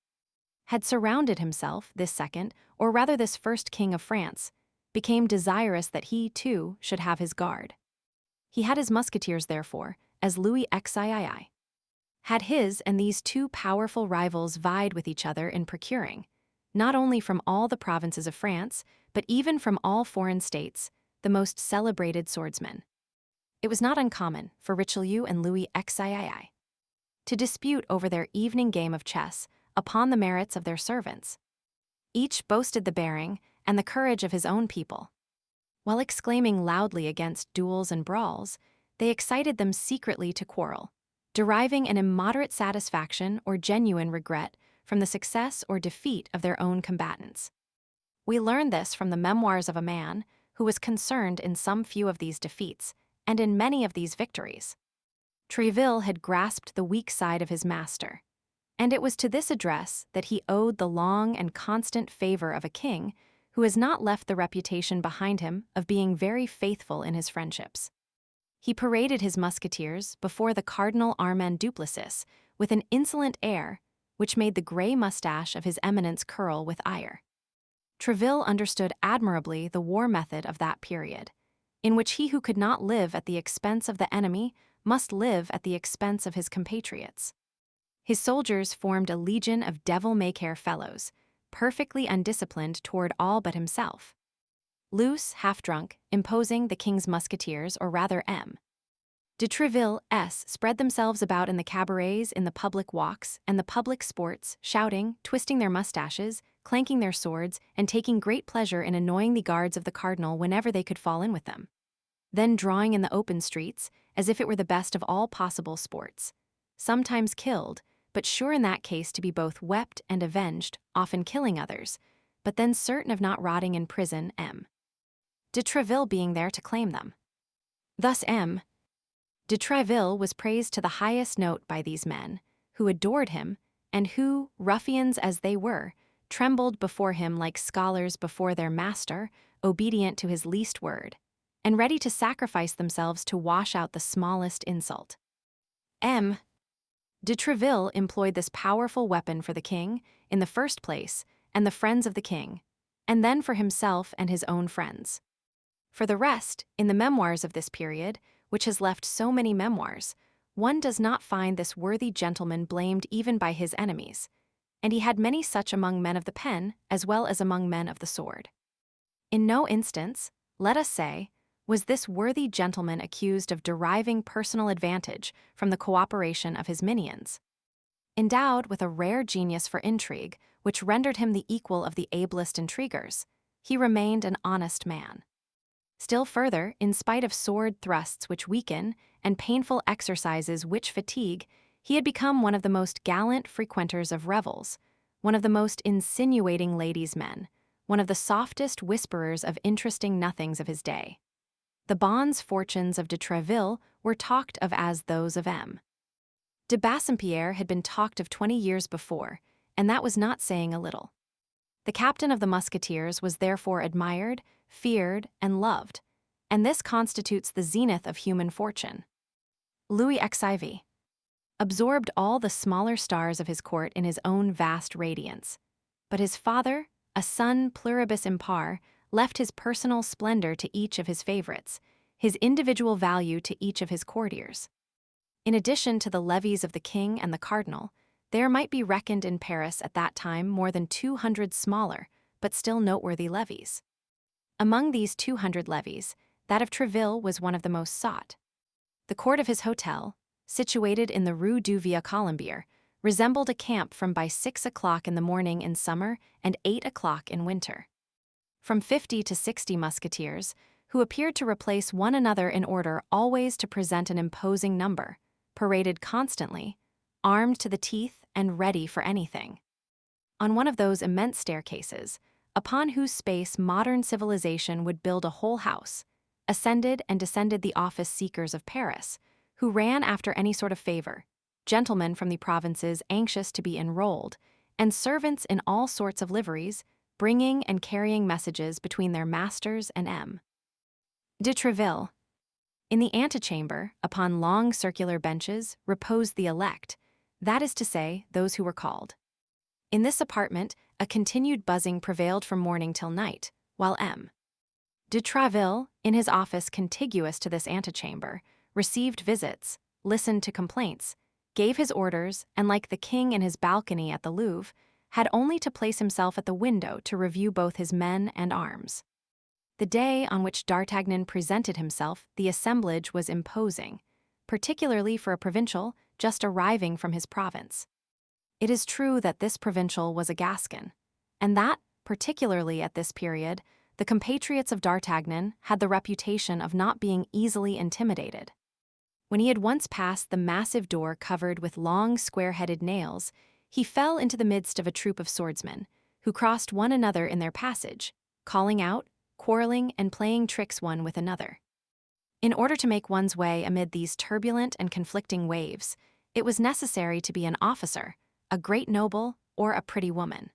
had surrounded himself, this second, or rather this first king of France, became desirous that he, too, should have his guard. He had his musketeers, therefore, as Louis XIII had his, and these two powerful rivals vied with each other in procuring, not only from all the provinces of France, but even from all foreign states, the most celebrated swordsmen. It was not uncommon for Richelieu and Louis XIII to dispute over their evening game of chess upon the merits of their servants. Each boasted the bearing and the courage of his own people. While exclaiming loudly against duels and brawls, they excited them secretly to quarrel, deriving an immoderate satisfaction or genuine regret from the success or defeat of their own combatants. We learn this from the memoirs of a man who was concerned in some few of these defeats and in many of these victories. Tréville had grasped the weak side of his master, and it was to this address that he owed the long and constant favor of a king who has not left the reputation behind him of being very faithful in his friendships. He paraded his musketeers before the Cardinal Armand Duplessis with an insolent air which made the gray mustache of his eminence curl with ire. Tréville understood admirably the war method of that period, in which he who could not live at the expense of the enemy must live at the expense of his compatriots. His soldiers formed a legion of devil-may-care fellows, perfectly undisciplined toward all but himself. Loose, half-drunk, imposing, the king's musketeers, or rather de Tréville spread themselves about in the cabarets, in the public walks, and the public sports, shouting, twisting their mustaches, clanking their swords, and taking great pleasure in annoying the guards of the cardinal whenever they could fall in with them. Then drawing in the open streets, as if it were the best of all possible sports. Sometimes killed, but sure in that case to be both wept and avenged, often killing others, but then certain of not rotting in prison, de Tréville being there to claim them. Thus de Tréville was praised to the highest note by these men, who adored him, and who, ruffians as they were, trembled before him like scholars before their master, obedient to his least word, and ready to sacrifice themselves to wash out the smallest insult. De Tréville employed this powerful weapon for the king, in the first place, and the friends of the king, and then for himself and his own friends. For the rest, in the memoirs of this period, which has left so many memoirs, one does not find this worthy gentleman blamed even by his enemies, and he had many such among men of the pen as well as among men of the sword. In no instance, let us say, was this worthy gentleman accused of deriving personal advantage from the cooperation of his minions. Endowed with a rare genius for intrigue, which rendered him the equal of the ablest intriguers, he remained an honest man. Still further, in spite of sword thrusts which weaken and painful exercises which fatigue, He had become one of the most gallant frequenters of revels, one of the most insinuating ladies' men, one of the softest whisperers of interesting nothings of his day. The bonds fortunes of de Treville were talked of as those of M. de Bassompierre had been talked of 20 years before, and that was not saying a little. The captain of the Musketeers was therefore admired, feared, and loved, and this constitutes the zenith of human fortune. Louis XIV absorbed all the smaller stars of his court in his own vast radiance, but his father, a son pluribus impar, left his personal splendor to each of his favorites, his individual value to each of his courtiers. In addition to the levees of the king and the cardinal, there might be reckoned in Paris at that time more than 200 smaller, but still noteworthy levees. Among these 200 levees, that of Treville was one of the most sought. The court of his hotel, situated in the Rue du Vieux Colombier, resembled a camp from by 6 o'clock in the morning in summer and 8 o'clock in winter. From 50 to 60 musketeers, who appeared to replace one another in order always to present an imposing number, paraded constantly, armed to the teeth and ready for anything. On one of those immense staircases, upon whose space modern civilization would build a whole house, ascended and descended the office-seekers of Paris, who ran after any sort of favor, gentlemen from the provinces anxious to be enrolled, and servants in all sorts of liveries, bringing and carrying messages between their masters and M. de Treville. In the antechamber, upon long circular benches, reposed the elect, that is to say, those who were called. In this apartment, a continued buzzing prevailed from morning till night, while M. de Treville, in his office contiguous to this antechamber, received visits, listened to complaints, gave his orders, and like the king in his balcony at the Louvre, had only to place himself at the window to review both his men and arms. The day on which D'Artagnan presented himself, the assemblage was imposing, particularly for a provincial just arriving from his province. It is true that this provincial was a Gascon, and that, particularly at this period, the compatriots of D'Artagnan had the reputation of not being easily intimidated. When he had once passed the massive door covered with long square-headed nails, he fell into the midst of a troop of swordsmen, who crossed one another in their passage, calling out, quarreling, and playing tricks one with another. In order to make one's way amid these turbulent and conflicting waves, it was necessary to be an officer, a great noble, or a pretty woman.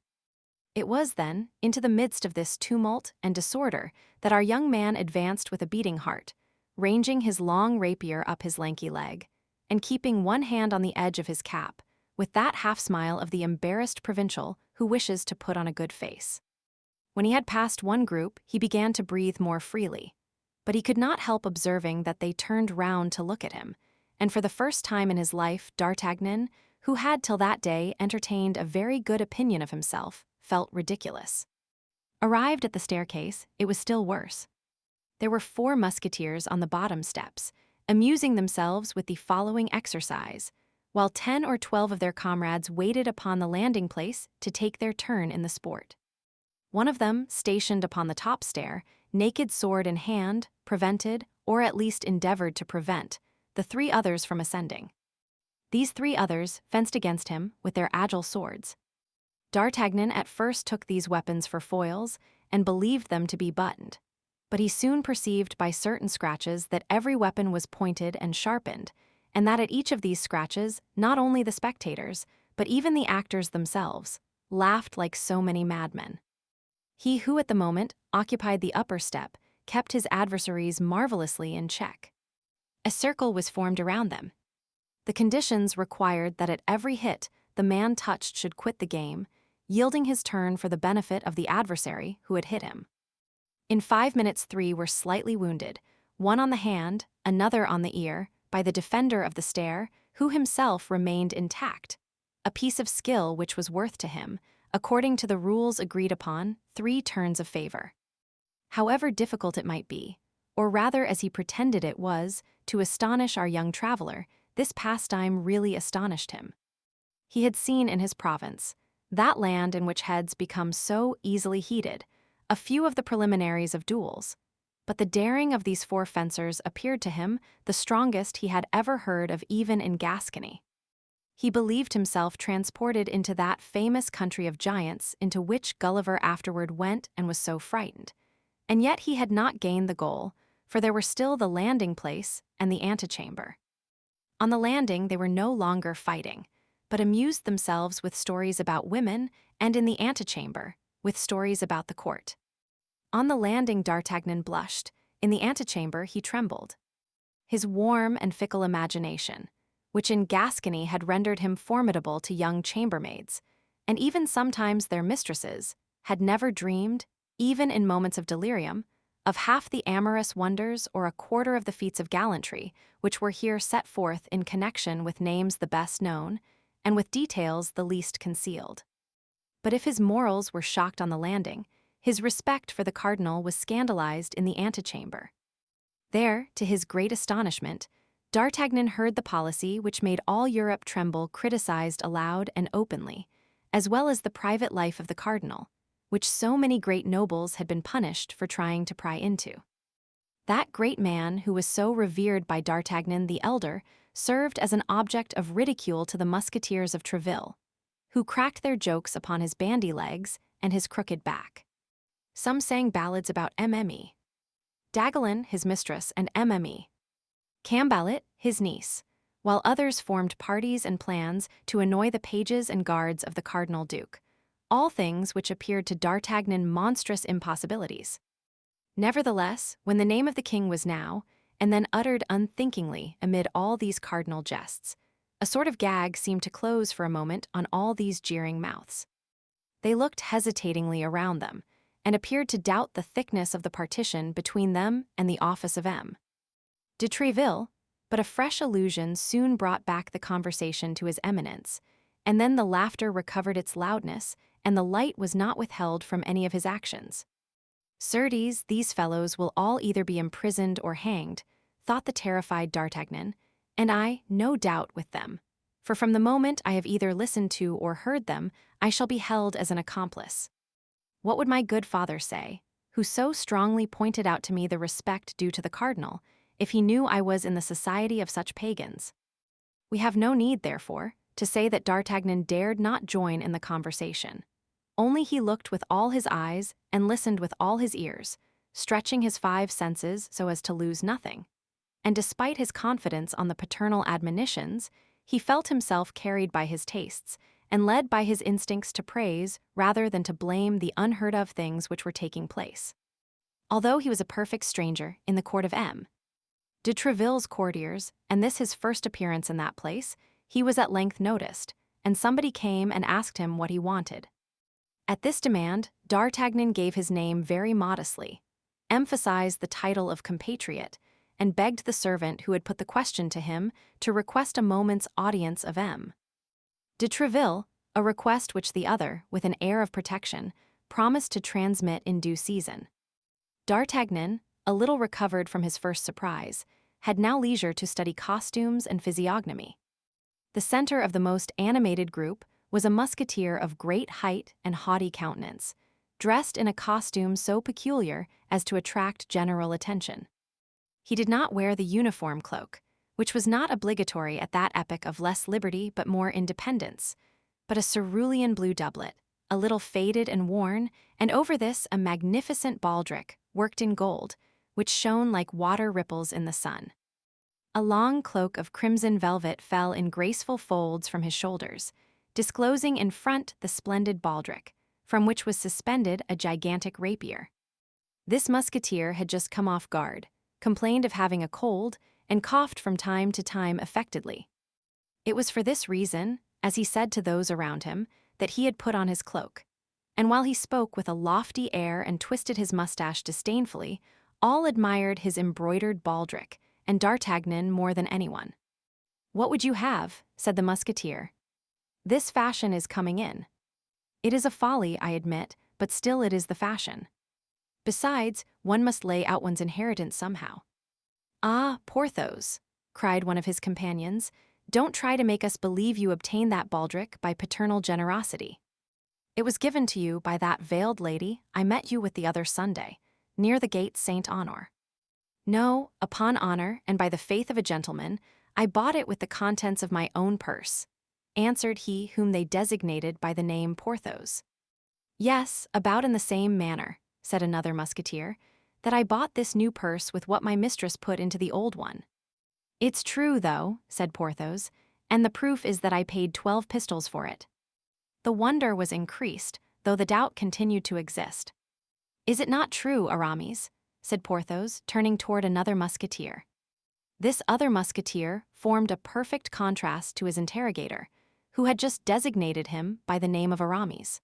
It was, then, into the midst of this tumult and disorder that our young man advanced with a beating heart, ranging his long rapier up his lanky leg, and keeping one hand on the edge of his cap, with that half-smile of the embarrassed provincial who wishes to put on a good face. When he had passed one group, he began to breathe more freely, but he could not help observing that they turned round to look at him, and for the first time in his life D'Artagnan, who had till that day entertained a very good opinion of himself, felt ridiculous. Arrived at the staircase, it was still worse. There were 4 musketeers on the bottom steps, amusing themselves with the following exercise, while 10 or 12 of their comrades waited upon the landing place to take their turn in the sport. One of them, stationed upon the top stair, naked sword in hand, prevented, or at least endeavored to prevent, the 3 others from ascending. These 3 others fenced against him with their agile swords. D'Artagnan at first took these weapons for foils and believed them to be buttoned, but he soon perceived by certain scratches that every weapon was pointed and sharpened, and that at each of these scratches, not only the spectators, but even the actors themselves, laughed like so many madmen. He who at the moment occupied the upper step kept his adversaries marvelously in check. A circle was formed around them. The conditions required that at every hit the man touched should quit the game, yielding his turn for the benefit of the adversary who had hit him. In 5 minutes 3 were slightly wounded, one on the hand, another on the ear, by the defender of the stair, who himself remained intact, a piece of skill which was worth to him, according to the rules agreed upon, 3 turns of favor. However difficult it might be, or rather as he pretended it was, to astonish our young traveler, this pastime really astonished him. He had seen in his province, that land in which heads become so easily heated, a few of the preliminaries of duels, but the daring of these 4 fencers appeared to him the strongest he had ever heard of even in Gascony. He believed himself transported into that famous country of giants into which Gulliver afterward went and was so frightened. And yet he had not gained the goal, for there were still the landing place and the antechamber. On the landing they were no longer fighting, but amused themselves with stories about women, and in the antechamber, with stories about the court. On the landing D'Artagnan blushed, in the antechamber he trembled. His warm and fickle imagination, which in Gascony had rendered him formidable to young chambermaids, and even sometimes their mistresses, had never dreamed, even in moments of delirium, of half the amorous wonders or a quarter of the feats of gallantry which were here set forth in connection with names the best known, and with details the least concealed. But if his morals were shocked on the landing, his respect for the cardinal was scandalized in the antechamber. There, to his great astonishment, D'Artagnan heard the policy which made all Europe tremble criticized aloud and openly, as well as the private life of the cardinal, which so many great nobles had been punished for trying to pry into. That great man who was so revered by D'Artagnan the elder served as an object of ridicule to the Musketeers of Tréville, who cracked their jokes upon his bandy legs and his crooked back. Some sang ballads about Mme. Dagueline, his mistress, and Mme. Cambalet, his niece, while others formed parties and plans to annoy the pages and guards of the Cardinal Duke, all things which appeared to D'Artagnan monstrous impossibilities. Nevertheless, when the name of the king was now, and then uttered unthinkingly amid all these cardinal jests, a sort of gag seemed to close for a moment on all these jeering mouths. They looked hesitatingly around them, and appeared to doubt the thickness of the partition between them and the office of M. de Tréville, but a fresh allusion soon brought back the conversation to his eminence, and then the laughter recovered its loudness, and the light was not withheld from any of his actions. Certes, these fellows will all either be imprisoned or hanged, thought the terrified D'Artagnan, and I, no doubt, with them. For from the moment I have either listened to or heard them, I shall be held as an accomplice. What would my good father say, who so strongly pointed out to me the respect due to the cardinal, if he knew I was in the society of such pagans? We have no need, therefore, to say that D'Artagnan dared not join in the conversation. Only he looked with all his eyes and listened with all his ears, stretching his 5 senses so as to lose nothing. And despite his confidence on the paternal admonitions, he felt himself carried by his tastes, and led by his instincts to praise rather than to blame the unheard-of things which were taking place. Although he was a perfect stranger in the court of M. de Tréville's courtiers, and this his first appearance in that place, he was at length noticed, and somebody came and asked him what he wanted. At this demand, D'Artagnan gave his name very modestly, emphasized the title of compatriot, and begged the servant who had put the question to him to request a moment's audience of M. de Tréville, a request which the other, with an air of protection, promised to transmit in due season. D'Artagnan, a little recovered from his first surprise, had now leisure to study costumes and physiognomy. The center of the most animated group was a musketeer of great height and haughty countenance, dressed in a costume so peculiar as to attract general attention. He did not wear the uniform cloak, which was not obligatory at that epoch of less liberty but more independence, but a cerulean blue doublet, a little faded and worn, and over this a magnificent baldric, worked in gold, which shone like water ripples in the sun. A long cloak of crimson velvet fell in graceful folds from his shoulders, disclosing in front the splendid baldric, from which was suspended a gigantic rapier. This musketeer had just come off guard, complained of having a cold, and coughed from time to time affectedly. It was for this reason, as he said to those around him, that he had put on his cloak, and while he spoke with a lofty air and twisted his mustache disdainfully, all admired his embroidered baldric, and D'Artagnan more than anyone. "What would you have?" said the musketeer. "This fashion is coming in. It is a folly, I admit, but still it is the fashion. Besides, one must lay out one's inheritance somehow." "Ah, Porthos," cried one of his companions, "don't try to make us believe you obtained that baldric by paternal generosity. It was given to you by that veiled lady I met you with the other Sunday, near the gate Saint Honor. No, upon honor, and by the faith of a gentleman, I bought it with the contents of my own purse. answered he whom they designated by the name Porthos. Yes, about in the same manner, said another musketeer, that I bought this new purse with what my mistress put into the old one. It's true, though, said Porthos, and the proof is that I paid 12 pistoles for it. The wonder was increased, though the doubt continued to exist. Is it not true, Aramis? Said Porthos, turning toward another musketeer. This other musketeer formed a perfect contrast to his interrogator, who had just designated him by the name of Aramis.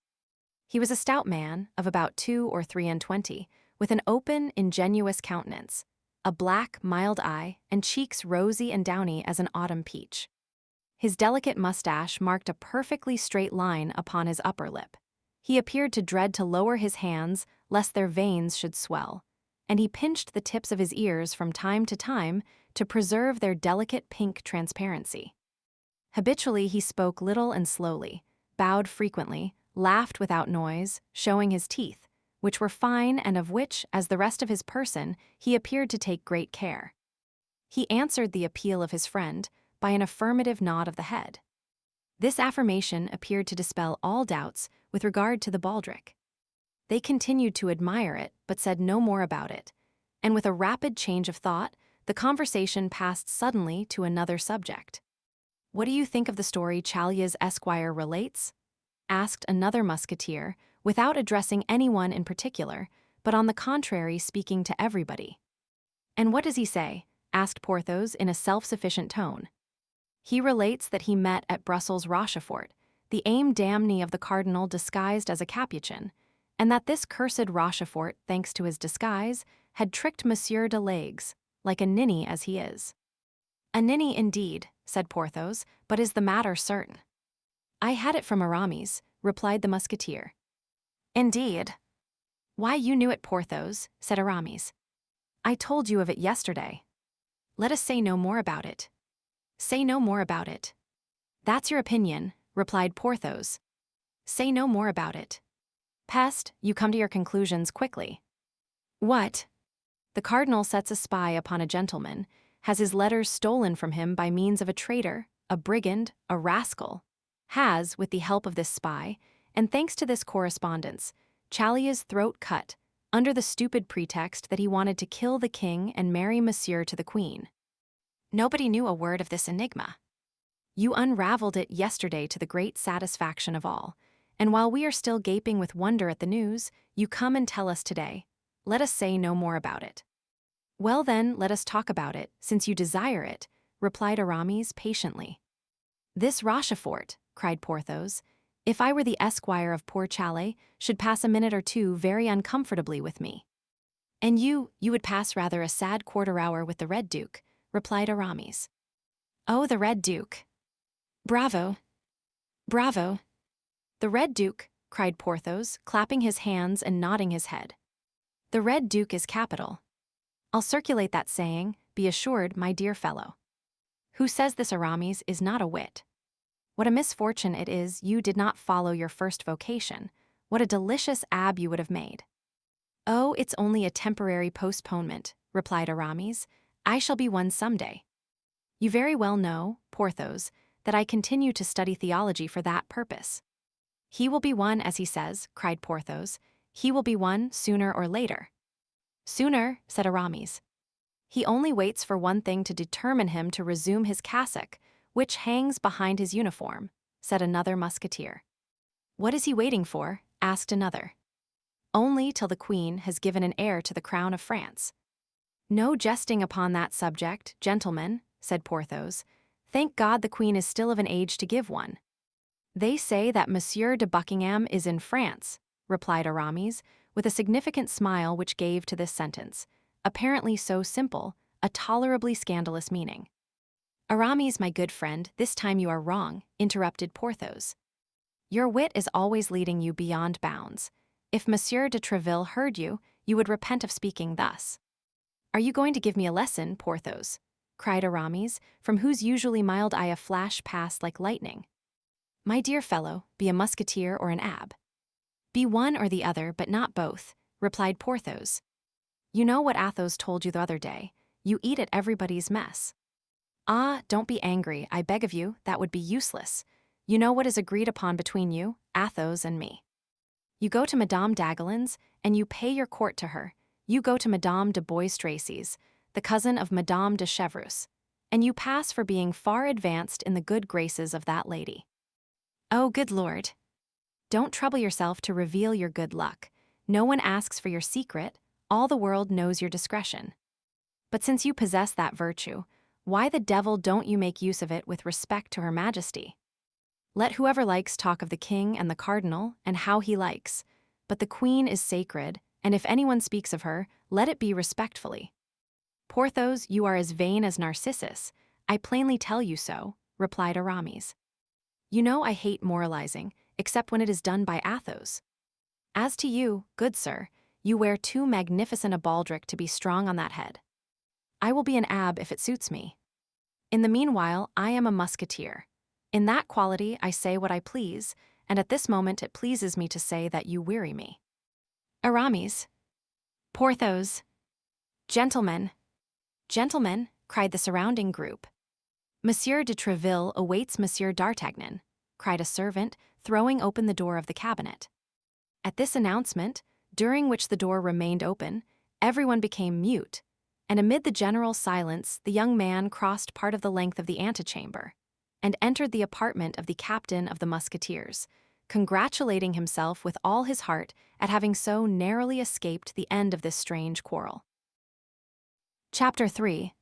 He was a stout man of about 2 or 23, with an open, ingenuous countenance, a black, mild eye, and cheeks rosy and downy as an autumn peach. His delicate mustache marked a perfectly straight line upon his upper lip. He appeared to dread to lower his hands lest their veins should swell, and he pinched the tips of his ears from time to time to preserve their delicate pink transparency. Habitually he spoke little and slowly, bowed frequently, laughed without noise, showing his teeth, which were fine and of which, as the rest of his person, he appeared to take great care. He answered the appeal of his friend by an affirmative nod of the head. This affirmation appeared to dispel all doubts with regard to the baldric. They continued to admire it, but said no more about it, and with a rapid change of thought, the conversation passed suddenly to another subject. What do you think of the story Chalia's esquire relates? Asked another musketeer, without addressing anyone in particular, but on the contrary speaking to everybody. And what does he say? Asked Porthos in a self-sufficient tone. He relates that he met at Brussels Rochefort, the ame damnée of the cardinal disguised as a Capuchin, and that this cursed Rochefort, thanks to his disguise, had tricked Monsieur de Legs, like a ninny as he is. A ninny indeed, said Porthos, but is the matter certain? I had it from Aramis, replied the musketeer. Indeed. Why, you knew it, Porthos, said Aramis. I told you of it yesterday. Let us say no more about it. Say no more about it. That's your opinion, replied Porthos. Say no more about it. Peste, you come to your conclusions quickly. What? The cardinal sets a spy upon a gentleman, has his letters stolen from him by means of a traitor, a brigand, a rascal, has, with the help of this spy, and thanks to this correspondence, Chalia's throat cut, under the stupid pretext that he wanted to kill the king and marry Monsieur to the queen. Nobody knew a word of this enigma. You unraveled it yesterday to the great satisfaction of all, and while we are still gaping with wonder at the news, you come and tell us today. Let us say no more about it. Well then, let us talk about it, since you desire it, replied Aramis patiently. This Rochefort, cried Porthos, if I were the esquire of poor Chalais, should pass a minute or two very uncomfortably with me. And you would pass rather a sad quarter-hour with the Red Duke, replied Aramis. Oh, the Red Duke. Bravo. Bravo. The Red Duke, cried Porthos, clapping his hands and nodding his head. The Red Duke is capital. I'll circulate that saying, be assured, my dear fellow. Who says this, Aramis, is not a wit. What a misfortune it is you did not follow your first vocation. What a delicious ab you would have made. Oh, it's only a temporary postponement, replied Aramis. I shall be one some day. You very well know, Porthos, that I continue to study theology for that purpose. He will be one, as he says, cried Porthos. He will be one sooner or later. Sooner, said Aramis. He only waits for one thing to determine him to resume his cassock, which hangs behind his uniform, said another musketeer. What is he waiting for? Asked another. Only till the queen has given an heir to the crown of France. No jesting upon that subject, gentlemen, said Porthos. Thank God the queen is still of an age to give one. They say that Monsieur de Buckingham is in France, replied Aramis, with a significant smile which gave to this sentence, apparently so simple, a tolerably scandalous meaning. Aramis, my good friend, this time you are wrong, interrupted Porthos. Your wit is always leading you beyond bounds. If Monsieur de Treville heard you, you would repent of speaking thus. Are you going to give me a lesson, Porthos? Cried Aramis, from whose usually mild eye a flash passed like lightning. My dear fellow, be a musketeer or an ab. Be one or the other, but not both, replied Porthos. You know what Athos told you the other day. You eat at everybody's mess. Ah, don't be angry, I beg of you, that would be useless. You know what is agreed upon between you, Athos and me. You go to Madame d'Aguilin's, and you pay your court to her. You go to Madame de Bois-Tracy's, the cousin of Madame de Chevreuse, and you pass for being far advanced in the good graces of that lady. Oh, good Lord! Don't trouble yourself to reveal your good luck. No one asks for your secret, all the world knows your discretion. But since you possess that virtue, why the devil don't you make use of it with respect to Her Majesty? Let whoever likes talk of the king and the cardinal and how he likes, but the queen is sacred, and if anyone speaks of her, let it be respectfully. Porthos, you are as vain as Narcissus. I plainly tell you so, replied Aramis. You know I hate moralizing, except when it is done by Athos. As to you, good sir, you wear too magnificent a baldric to be strong on that head. I will be an abbe if it suits me. In the meanwhile, I am a musketeer. In that quality I say what I please, and at this moment it pleases me to say that you weary me. Aramis. Porthos. Gentlemen. Gentlemen, cried the surrounding group. Monsieur de Treville awaits Monsieur d'Artagnan, cried a servant, throwing open the door of the cabinet. At this announcement, during which the door remained open, everyone became mute, and amid the general silence the young man crossed part of the length of the antechamber, and entered the apartment of the captain of the Musketeers, congratulating himself with all his heart at having so narrowly escaped the end of this strange quarrel. Chapter 3.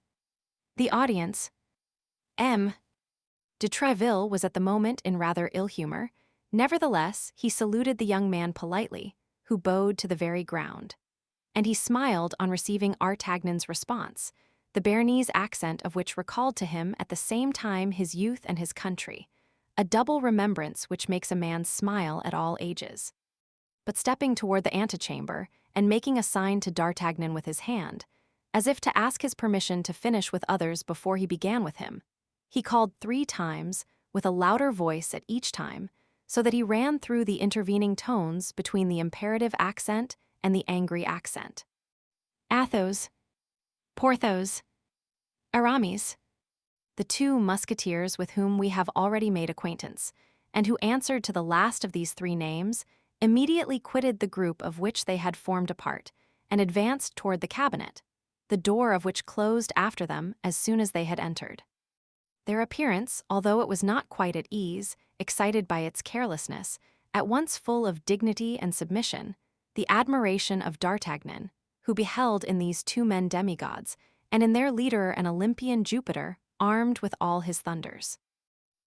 The audience. M. de Treville was at the moment in rather ill humor. Nevertheless, he saluted the young man politely, who bowed to the very ground. And he smiled on receiving Artagnan's response, the Béarnese accent of which recalled to him at the same time his youth and his country, a double remembrance which makes a man smile at all ages. But stepping toward the antechamber, and making a sign to D'Artagnan with his hand, as if to ask his permission to finish with others before he began with him, he called 3 times, with a louder voice at each time, so that he ran through the intervening tones between the imperative accent and the angry accent. Athos. Porthos. Aramis. The 2 musketeers with whom we have already made acquaintance, and who answered to the last of these 3 names, immediately quitted the group of which they had formed a part, and advanced toward the cabinet, the door of which closed after them as soon as they had entered. Their appearance, although it was not quite at ease, excited by its carelessness, at once full of dignity and submission, the admiration of D'Artagnan, who beheld in these 2 men demigods, and in their leader an Olympian Jupiter, armed with all his thunders.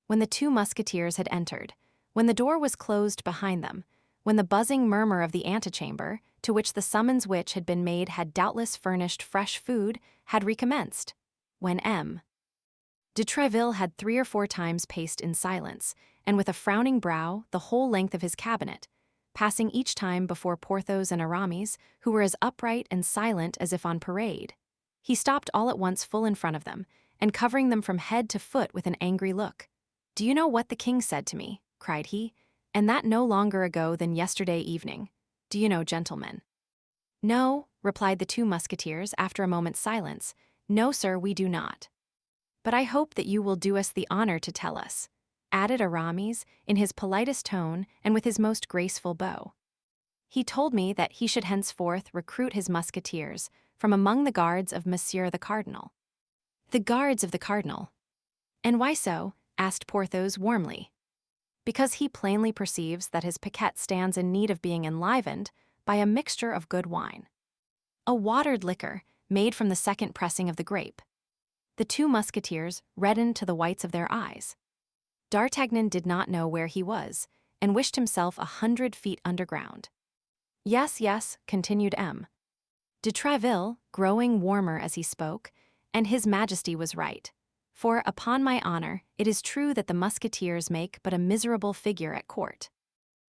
When the 2 musketeers had entered, when the door was closed behind them, when the buzzing murmur of the antechamber, to which the summons which had been made had doubtless furnished fresh food, had recommenced, when M. de Treville had 3 or 4 times paced in silence, and with a frowning brow, the whole length of his cabinet, passing each time before Porthos and Aramis, who were as upright and silent as if on parade, he stopped all at once full in front of them, and covering them from head to foot with an angry look. "Do you know what the king said to me?" cried he, "and that no longer ago than yesterday evening. Do you know, gentlemen?" "No," replied the 2 musketeers after a moment's silence. "No, sir, we do not." "But I hope that you will do us the honor to tell us," added Aramis in his politest tone and with his most graceful bow. "He told me that he should henceforth recruit his musketeers from among the guards of Monsieur the Cardinal." "The guards of the Cardinal? And why so?" asked Porthos warmly. "Because he plainly perceives that his piquet stands in need of being enlivened by a mixture of good wine. A watered liquor, made from the second pressing of the grape." The 2 musketeers reddened to the whites of their eyes. D'Artagnan did not know where he was, and wished himself 100 feet underground. "Yes, yes," continued M. de Treville, growing warmer as he spoke, and His Majesty was right. For, upon my honor, it is true that the musketeers make but a miserable figure at court.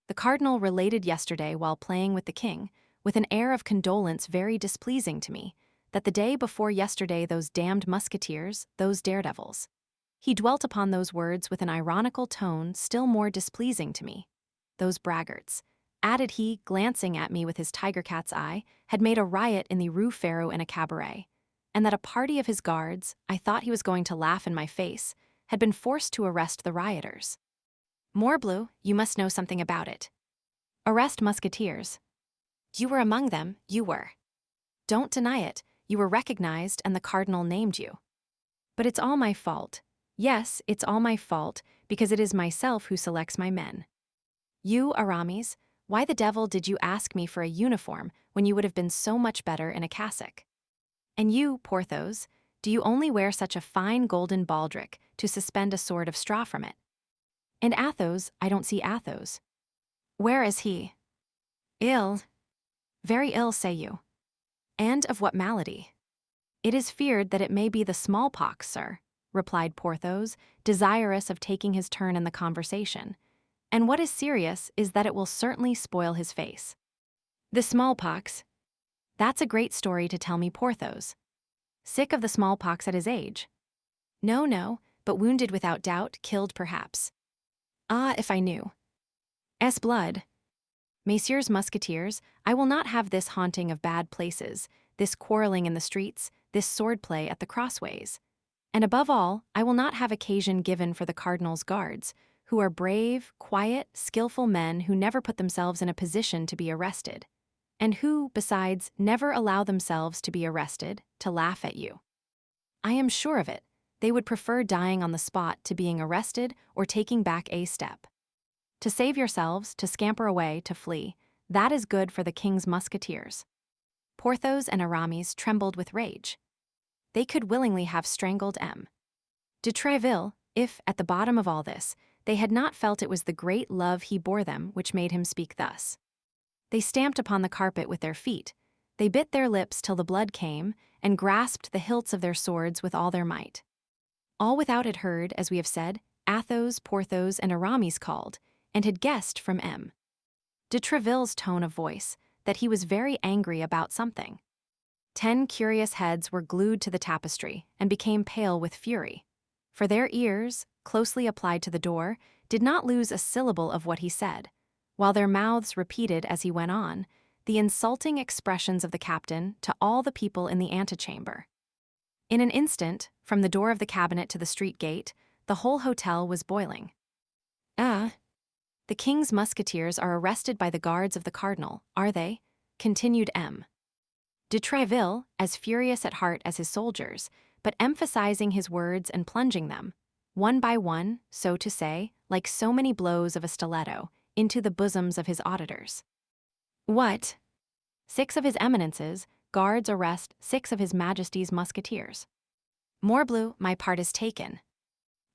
The cardinal related yesterday while playing with the king, with an air of condolence very displeasing to me, that the day before yesterday those damned musketeers, those daredevils. He dwelt upon those words with an ironical tone still more displeasing to me. Those braggarts, added he, glancing at me with his tiger-cat's eye, had made a riot in the Rue Férou in a cabaret, and that a party of his guards, I thought he was going to laugh in my face, had been forced to arrest the rioters. Morbleu, you must know something about it. Arrest musketeers. You were among them, you were. Don't deny it, you were recognized and the cardinal named you. But it's all my fault. Yes, it's all my fault, because it is myself who selects my men. You, Aramis, why the devil did you ask me for a uniform when you would have been so much better in a cassock? And you, Porthos, do you only wear such a fine golden baldric to suspend a sword of straw from it? And Athos, I don't see Athos. Where is he? Ill. Very ill, say you. And of what malady? It is feared that it may be the smallpox, sir, replied Porthos, desirous of taking his turn in the conversation. And what is serious is that it will certainly spoil his face. The smallpox? That's a great story to tell me, Porthos. Sick of the smallpox at his age? No, but wounded without doubt, killed perhaps. Ah, if I knew. S blood. Messieurs Musketeers, I will not have this haunting of bad places, this quarreling in the streets, this swordplay at the crossways. And above all, I will not have occasion given for the cardinal's guards, who are brave, quiet, skillful men who never put themselves in a position to be arrested, and who, besides, never allow themselves to be arrested, to laugh at you. I am sure of it. They would prefer dying on the spot to being arrested or taking back a step. To save yourselves, to scamper away, to flee, that is good for the king's musketeers. Porthos and Aramis trembled with rage. They could willingly have strangled M. de Treville, if, at the bottom of all this, they had not felt it was the great love he bore them which made him speak thus. They stamped upon the carpet with their feet, they bit their lips till the blood came, and grasped the hilts of their swords with all their might. All without had heard, as we have said, Athos, Porthos, and Aramis called, and had guessed from M. de Treville's tone of voice that he was very angry about something. 10 curious heads were glued to the tapestry and became pale with fury, for their ears, closely applied to the door, did not lose a syllable of what he said, while their mouths repeated as he went on the insulting expressions of the captain to all the people in the antechamber. In an instant, from the door of the cabinet to the street gate, the whole hotel was boiling. The king's musketeers are arrested by the guards of the cardinal, are they? Continued M. de Treville, as furious at heart as his soldiers, but emphasizing his words and plunging them, one by one, so to say, like so many blows of a stiletto, into the bosoms of his auditors. What? 6 of his eminences, guards arrest 6 of his majesty's musketeers. Morbleu, my part is taken.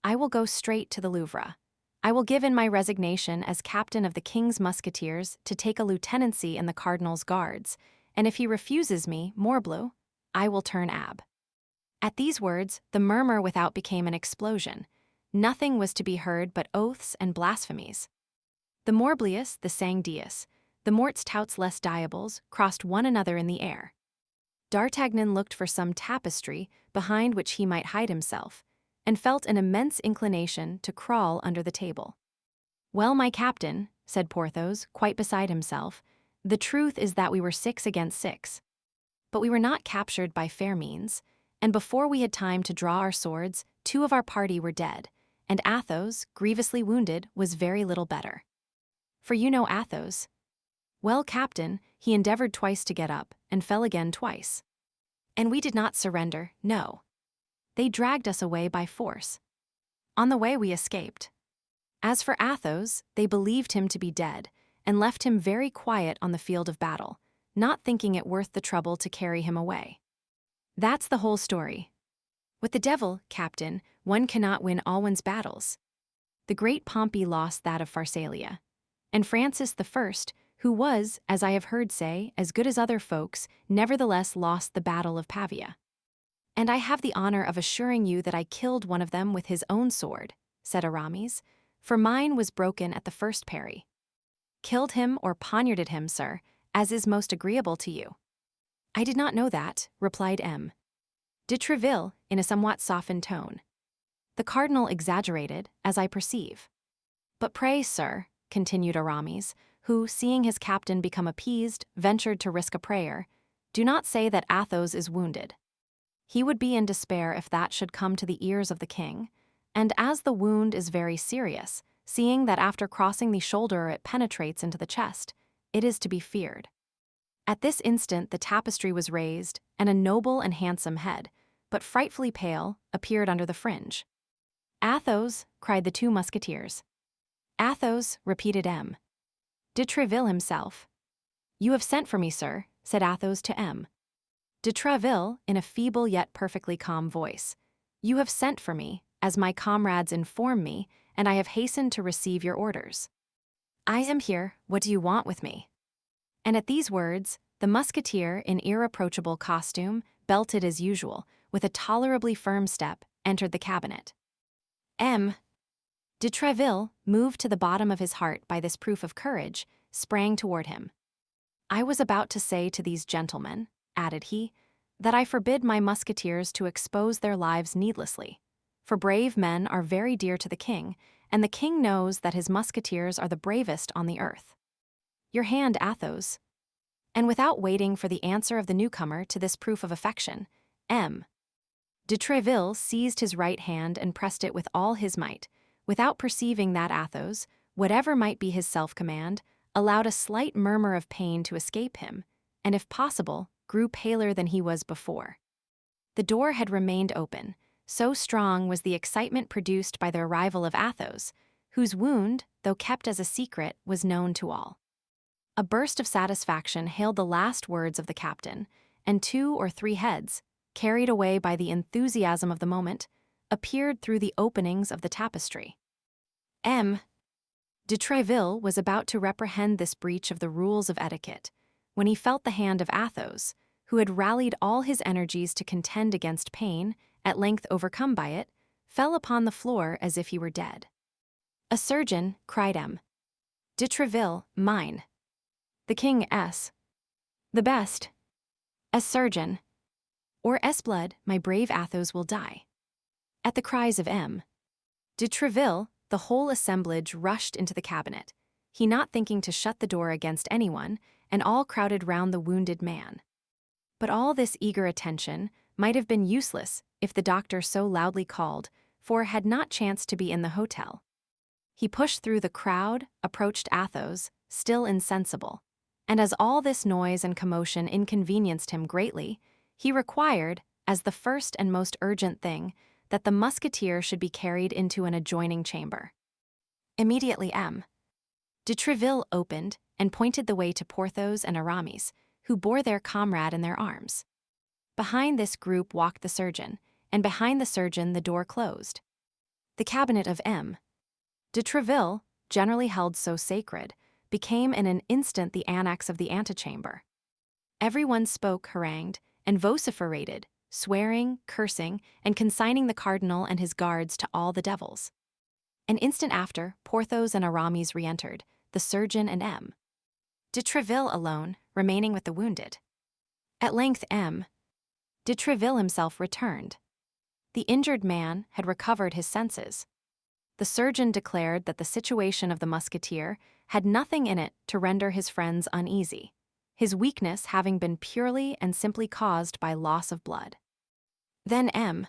I will go straight to the Louvre. I will give in my resignation as captain of the king's musketeers to take a lieutenancy in the cardinal's guards, and if he refuses me, morbleu, I will turn ab. At these words, the murmur without became an explosion. Nothing was to be heard but oaths and blasphemies. The morblius, the sang dies, the morts touts les diables, crossed one another in the air. D'Artagnan looked for some tapestry behind which he might hide himself, and felt an immense inclination to crawl under the table. Well, my captain, said Porthos, quite beside himself, the truth is that we were 6 against 6. But we were not captured by fair means, and before we had time to draw our swords, 2 of our party were dead, and Athos, grievously wounded, was very little better. For you know Athos. Well, captain, he endeavored twice to get up, and fell again twice. And we did not surrender, no. They dragged us away by force. On the way we escaped. As for Athos, they believed him to be dead, and left him very quiet on the field of battle, not thinking it worth the trouble to carry him away. That's the whole story. With the devil, captain, one cannot win all one's battles. The great Pompey lost that of Pharsalia, and Francis I, who was, as I have heard say, as good as other folks, nevertheless lost the battle of Pavia. And I have the honor of assuring you that I killed one of them with his own sword, said Aramis, for mine was broken at the first parry. Killed him or poniarded him, sir, as is most agreeable to you. I did not know that, replied M. de Treville, in a somewhat softened tone. The cardinal exaggerated, as I perceive. But pray, sir, continued Aramis, who, seeing his captain become appeased, ventured to risk a prayer, do not say that Athos is wounded. He would be in despair if that should come to the ears of the king, and as the wound is very serious, seeing that after crossing the shoulder it penetrates into the chest, it is to be feared. At this instant the tapestry was raised, and a noble and handsome head, but frightfully pale, appeared under the fringe. "Athos!" cried the two musketeers. "Athos!" repeated M. de Tréville himself. "You have sent for me, sir," said Athos to M. de Tréville, in a feeble yet perfectly calm voice. "You have sent for me, as my comrades inform me, and I have hastened to receive your orders." "I am here, what do you want with me?" And at these words, the musketeer, in irreproachable costume, belted as usual, with a tolerably firm step, entered the cabinet. M. de Tréville, moved to the bottom of his heart by this proof of courage, sprang toward him. "I was about to say to these gentlemen," added he, "that I forbid my musketeers to expose their lives needlessly, for brave men are very dear to the king, and the king knows that his musketeers are the bravest on the earth. Your hand, Athos." And without waiting for the answer of the newcomer to this proof of affection, M. de Tréville seized his right hand and pressed it with all his might, without perceiving that Athos, whatever might be his self-command, allowed a slight murmur of pain to escape him, and if possible, grew paler than he was before. The door had remained open, so strong was the excitement produced by the arrival of Athos, whose wound, though kept as a secret, was known to all. A burst of satisfaction hailed the last words of the captain, and 2 or 3 heads, carried away by the enthusiasm of the moment, appeared through the openings of the tapestry. M. de Tréville was about to reprehend this breach of the rules of etiquette, when he felt the hand of Athos, who had rallied all his energies to contend against pain, at length overcome by it, fell upon the floor as if he were dead. "A surgeon," cried M. de Tréville, "mine." "The king S. the best." "A surgeon." "Or S blood, my brave Athos will die." At the cries of M. de Tréville, the whole assemblage rushed into the cabinet, he not thinking to shut the door against anyone, and all crowded round the wounded man. But all this eager attention might have been useless if the doctor so loudly called, for had not chanced to be in the hotel. He pushed through the crowd, approached Athos, still insensible, and as all this noise and commotion inconvenienced him greatly, he required, as the first and most urgent thing, that the musketeer should be carried into an adjoining chamber. Immediately M. de Tréville opened and pointed the way to Porthos and Aramis, who bore their comrade in their arms. Behind this group walked the surgeon, and behind the surgeon the door closed. The cabinet of M. de Tréville, generally held so sacred, became in an instant the annex of the antechamber. Everyone spoke, harangued, and vociferated, swearing, cursing, and consigning the cardinal and his guards to all the devils. An instant after, Porthos and Aramis re-entered, the surgeon and M. de Tréville alone, remaining with the wounded. At length M. de Tréville himself returned. The injured man had recovered his senses. The surgeon declared that the situation of the musketeer had nothing in it to render his friends uneasy, his weakness having been purely and simply caused by loss of blood. Then M.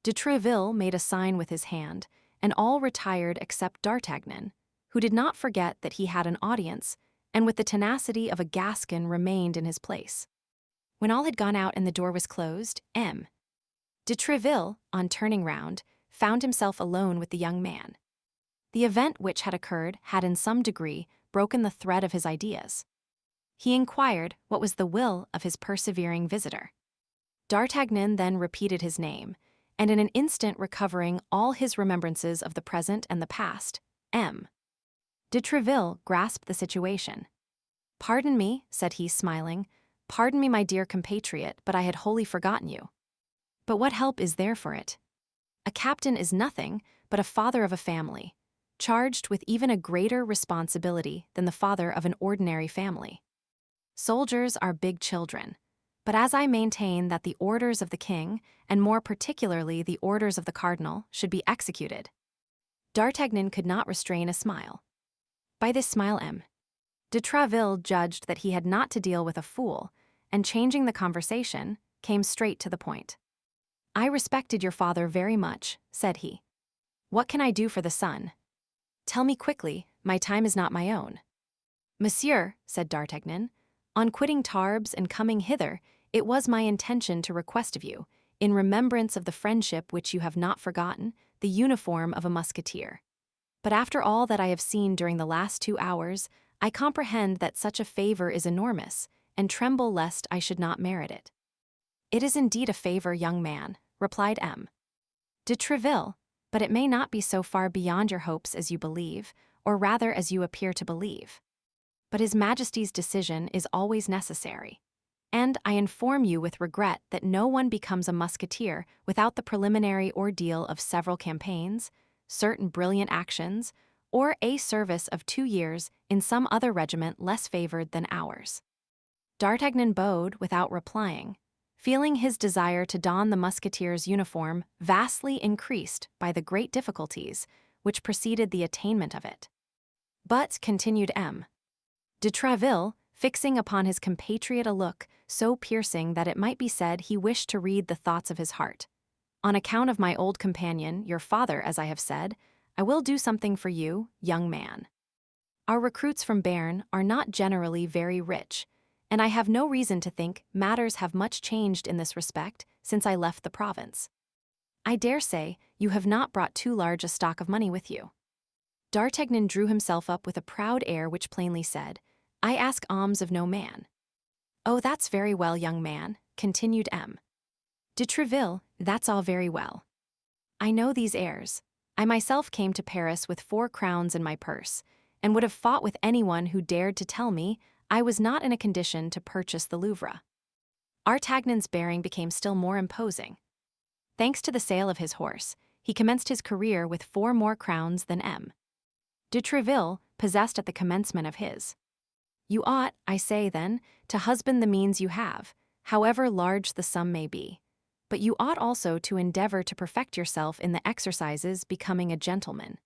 de Tréville made a sign with his hand, and all retired except D'Artagnan, who did not forget that he had an audience, and with the tenacity of a Gascon remained in his place. When all had gone out and the door was closed, M. de Tréville, on turning round, found himself alone with the young man. The event which had occurred had in some degree broken the thread of his ideas. He inquired what was the will of his persevering visitor. D'Artagnan then repeated his name, and in an instant recovering all his remembrances of the present and the past, M. de Tréville grasped the situation. "Pardon me," said he, smiling, "pardon me, my dear compatriot, but I had wholly forgotten you. But what help is there for it? A captain is nothing but a father of a family, charged with even a greater responsibility than the father of an ordinary family. Soldiers are big children, but as I maintain that the orders of the king, and more particularly the orders of the cardinal, should be executed." D'Artagnan could not restrain a smile. By this smile M. de Tréville judged that he had not to deal with a fool, and changing the conversation, came straight to the point. "I respected your father very much," said he. "What can I do for the son?" Tell me quickly, my time is not my own. Monsieur, said D'Artagnan, on quitting Tarbes and coming hither, it was my intention to request of you, in remembrance of the friendship which you have not forgotten, the uniform of a musketeer. But after all that I have seen during the last 2 hours, I comprehend that such a favor is enormous, and tremble lest I should not merit it. It is indeed a favor, young man, replied M. de Treville, but it may not be so far beyond your hopes as you believe, or rather as you appear to believe. But His Majesty's decision is always necessary. And I inform you with regret that no one becomes a musketeer without the preliminary ordeal of several campaigns, certain brilliant actions, or a service of 2 years in some other regiment less favored than ours. D'Artagnan bowed without replying, feeling his desire to don the musketeer's uniform vastly increased by the great difficulties which preceded the attainment of it. But, continued M. de Treville, fixing upon his compatriot a look so piercing that it might be said he wished to read the thoughts of his heart, on account of my old companion, your father, as I have said, I will do something for you, young man. Our recruits from Béarn are not generally very rich, and I have no reason to think matters have much changed in this respect since I left the province. I dare say you have not brought too large a stock of money with you. D'Artagnan drew himself up with a proud air which plainly said, I ask alms of no man. Oh, that's very well, young man, continued M. de Treville, that's all very well. I know these airs. I myself came to Paris with 4 crowns in my purse, and would have fought with anyone who dared to tell me I was not in a condition to purchase the Louvre. D'Artagnan's bearing became still more imposing. Thanks to the sale of his horse, he commenced his career with 4 more crowns than M. de Treville possessed at the commencement of his. You ought, I say then, to husband the means you have, however large the sum may be. But you ought also to endeavor to perfect yourself in the exercises becoming a gentleman.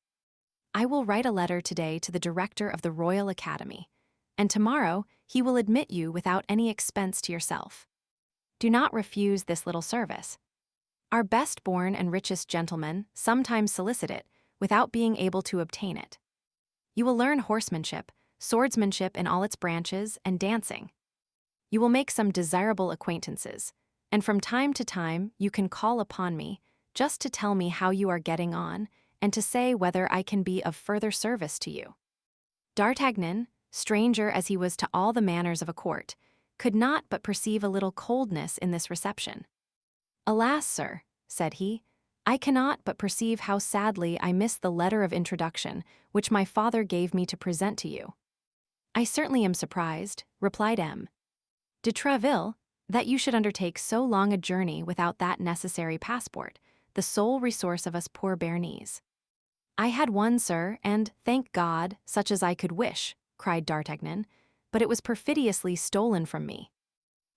I will write a letter today to the director of the Royal Academy, and tomorrow he will admit you without any expense to yourself. Do not refuse this little service. Our best-born and richest gentlemen sometimes solicit it without being able to obtain it. You will learn horsemanship, swordsmanship in all its branches, and dancing. You will make some desirable acquaintances, and from time to time you can call upon me just to tell me how you are getting on and to say whether I can be of further service to you. D'Artagnan, stranger as he was to all the manners of a court, could not but perceive a little coldness in this reception. Alas, sir, said he, I cannot but perceive how sadly I miss the letter of introduction which my father gave me to present to you. I certainly am surprised, replied M. de Treville, that you should undertake so long a journey without that necessary passport, the sole resource of us poor Béarnese. I had one, sir, and, thank God, such as I could wish, cried D'Artagnan, but it was perfidiously stolen from me.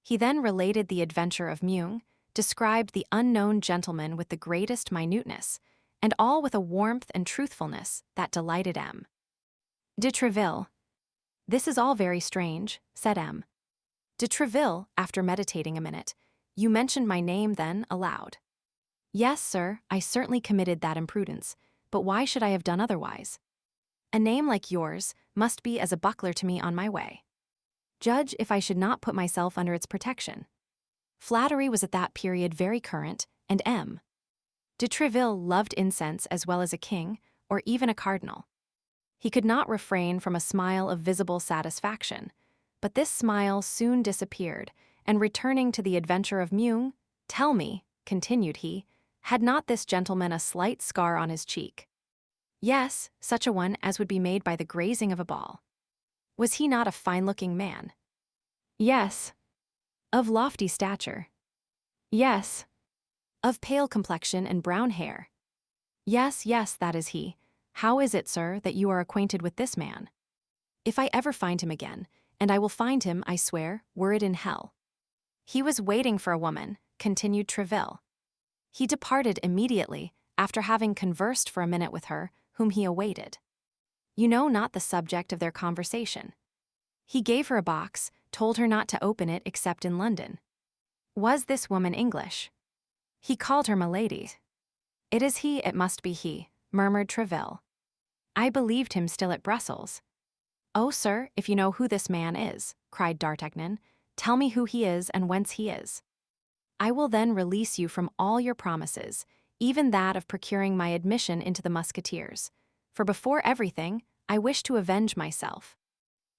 He then related the adventure of Meung, described the unknown gentleman with the greatest minuteness, and all with a warmth and truthfulness that delighted M. de Treville. This is all very strange, said M. de Treville, after meditating a minute. You mentioned my name then, aloud. Yes, sir, I certainly committed that imprudence, but why should I have done otherwise? A name like yours must be as a buckler to me on my way. Judge if I should not put myself under its protection. Flattery was at that period very current, and M. de Treville loved incense as well as a king, or even a cardinal. He could not refrain from a smile of visible satisfaction, but this smile soon disappeared, and returning to the adventure of Meung, tell me, continued he, had not this gentleman a slight scar on his cheek? Yes, such a one as would be made by the grazing of a ball. Was he not a fine-looking man? Yes. Of lofty stature? Yes. Of pale complexion and brown hair? Yes, yes, that is he. How is it, sir, that you are acquainted with this man? If I ever find him again, and I will find him, I swear, were it in hell. He was waiting for a woman, continued Treville. He departed immediately, after having conversed for a minute with her, whom he awaited. You know not the subject of their conversation. He gave her a box, told her not to open it except in London. Was this woman English? He called her milady. It is he, it must be he, murmured Treville. I believed him still at Brussels. "Oh, sir, if you know who this man is," cried D'Artagnan, "tell me who he is and whence he is. I will then release you from all your promises, even that of procuring my admission into the Musketeers. For before everything, I wish to avenge myself."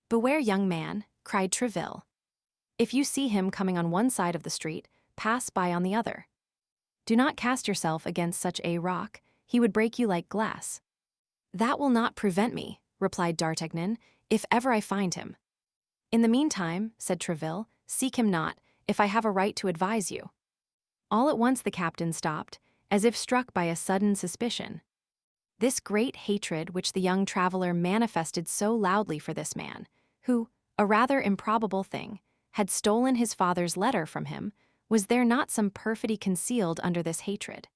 "Beware, young man," cried Tréville. "If you see him coming on one side of the street, pass by on the other. Do not cast yourself against such a rock, he would break you like glass." "That will not prevent me," replied D'Artagnan, "if ever I find him." "In the meantime," said Tréville, "seek him not, if I have a right to advise you." All at once the captain stopped, as if struck by a sudden suspicion. This great hatred which the young traveler manifested so loudly for this man, who, a rather improbable thing, had stolen his father's letter from him, was there not some perfidy concealed under this hatred?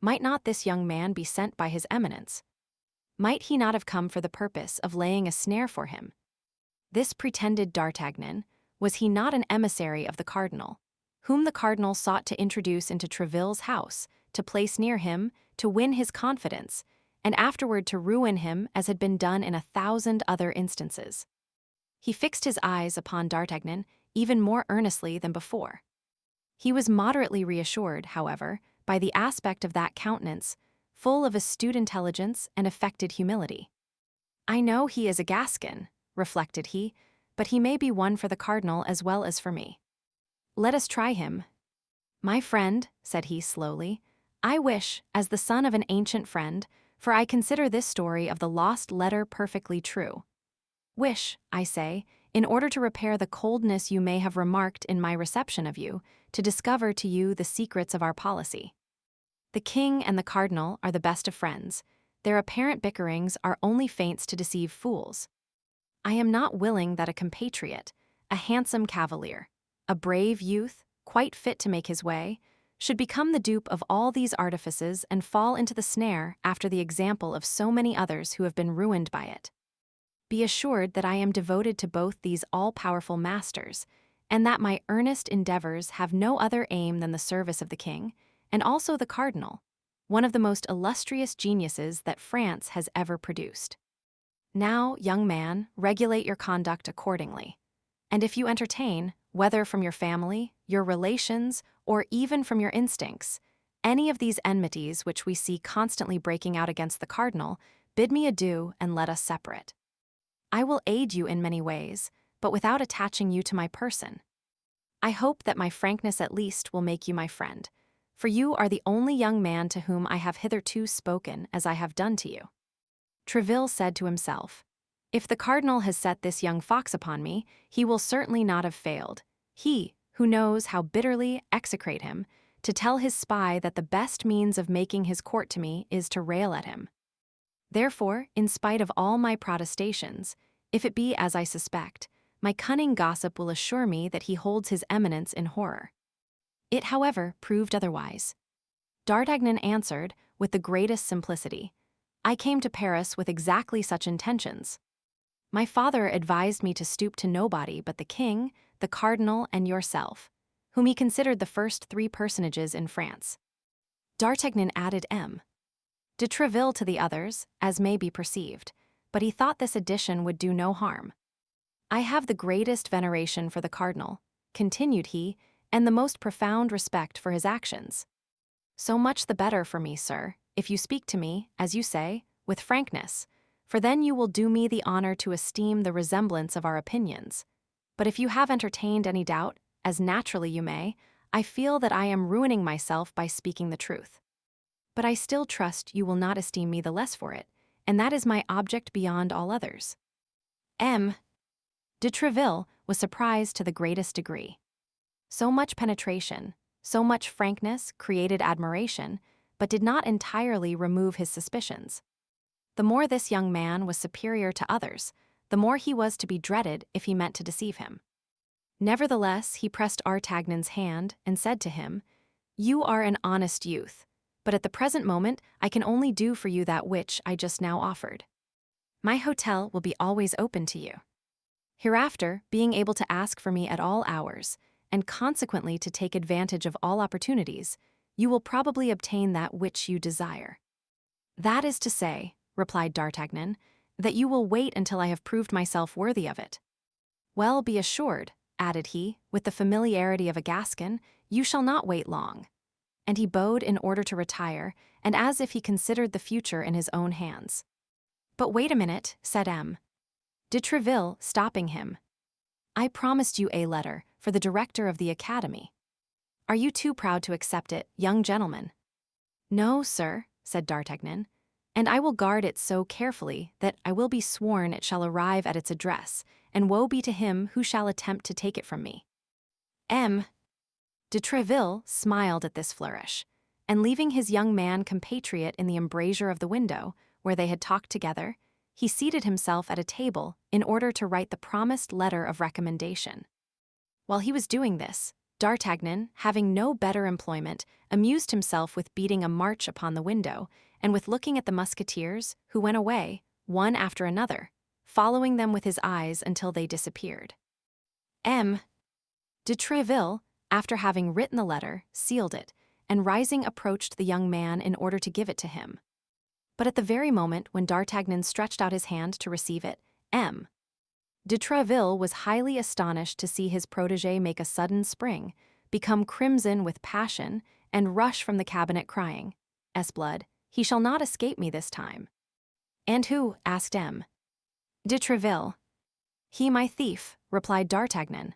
Might not this young man be sent by his eminence? Might he not have come for the purpose of laying a snare for him? This pretended D'Artagnan, was he not an emissary of the cardinal, whom the cardinal sought to introduce into Tréville's house, to place near him, to win his confidence, and afterward to ruin him as had been done in 1,000 other instances? He fixed his eyes upon D'Artagnan even more earnestly than before. He was moderately reassured, however, by the aspect of that countenance, full of astute intelligence and affected humility. "I know he is a Gascon," reflected he, "but he may be one for the cardinal as well as for me. Let us try him. My friend," said he slowly, "I wish, as the son of an ancient friend, for I consider this story of the lost letter perfectly true. Wish, I say, in order to repair the coldness you may have remarked in my reception of you, to discover to you the secrets of our policy. The king and the cardinal are the best of friends. Their apparent bickerings are only feints to deceive fools. I am not willing that a compatriot, a handsome cavalier, a brave youth, quite fit to make his way, should become the dupe of all these artifices and fall into the snare after the example of so many others who have been ruined by it. Be assured that I am devoted to both these all-powerful masters, and that my earnest endeavors have no other aim than the service of the king, and also the cardinal, one of the most illustrious geniuses that France has ever produced. Now, young man, regulate your conduct accordingly. And if you entertain, whether from your family, your relations, or even from your instincts, any of these enmities which we see constantly breaking out against the cardinal, bid me adieu and let us separate. I will aid you in many ways, but without attaching you to my person. I hope that my frankness at least will make you my friend, for you are the only young man to whom I have hitherto spoken as I have done to you." Tréville said to himself, "If the cardinal has set this young fox upon me, he will certainly not have failed, he, who knows how bitterly execrate him, to tell his spy that the best means of making his court to me is to rail at him. Therefore, in spite of all my protestations, if it be as I suspect, my cunning gossip will assure me that he holds his eminence in horror." It, however, proved otherwise. D'Artagnan answered, with the greatest simplicity, "I came to Paris with exactly such intentions. My father advised me to stoop to nobody but the king, the cardinal, and yourself, whom he considered the first 3 personages in France." D'Artagnan added M. de Tréville to the others, as may be perceived, but he thought this addition would do no harm. "I have the greatest veneration for the cardinal," continued he, "and the most profound respect for his actions. So much the better for me, sir, if you speak to me, as you say, with frankness, for then you will do me the honor to esteem the resemblance of our opinions. But if you have entertained any doubt, as naturally you may, I feel that I am ruining myself by speaking the truth. But I still trust you will not esteem me the less for it, and that is my object beyond all others." M. de Tréville was surprised to the greatest degree. So much penetration, so much frankness created admiration, but did not entirely remove his suspicions. The more this young man was superior to others, the more he was to be dreaded if he meant to deceive him. Nevertheless, he pressed D'Artagnan's hand and said to him, "You are an honest youth, but at the present moment I can only do for you that which I just now offered. My hotel will be always open to you. Hereafter, being able to ask for me at all hours, and consequently to take advantage of all opportunities, you will probably obtain that which you desire. That is to say," replied D'Artagnan, "that you will wait until I have proved myself worthy of it." "Well, be assured," added he, with the familiarity of a Gascon, "you shall not wait long." And he bowed in order to retire, and as if he considered the future in his own hands. "But wait a minute," said M. de Tréville, stopping him. "I promised you a letter for the director of the Academy. Are you too proud to accept it, young gentleman?" "No, sir," said D'Artagnan, "and I will guard it so carefully that I will be sworn it shall arrive at its address, and woe be to him who shall attempt to take it from me." M. de Tréville smiled at this flourish, and leaving his young man compatriot in the embrasure of the window, where they had talked together, he seated himself at a table in order to write the promised letter of recommendation. While he was doing this, D'Artagnan, having no better employment, amused himself with beating a march upon the window, and with looking at the Musketeers, who went away, one after another, following them with his eyes until they disappeared. M. de Tréville, after having written the letter, sealed it, and rising approached the young man in order to give it to him. But at the very moment when D'Artagnan stretched out his hand to receive it, M. de Tréville was highly astonished to see his protégé make a sudden spring, become crimson with passion, and rush from the cabinet crying, "S'blood, he shall not escape me this time." "And who?" asked M. de Tréville. "He, my thief," replied D'Artagnan.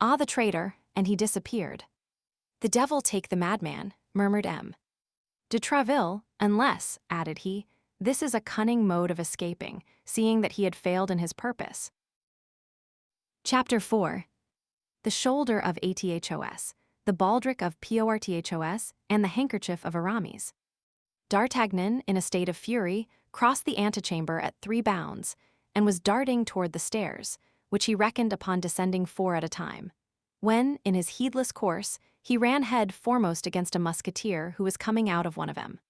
"Ah, the traitor," and he disappeared. "The devil take the madman," murmured M. de Tréville, "unless," added he, "this is a cunning mode of escaping, seeing that he had failed in his purpose." Chapter 4. The shoulder of Athos, the baldric of Porthos, and the handkerchief of Aramis. D'Artagnan, in a state of fury, crossed the antechamber at 3 bounds, and was darting toward the stairs, which he reckoned upon descending 4 at a time, when, in his heedless course, he ran head foremost against a musketeer who was coming out of one of them.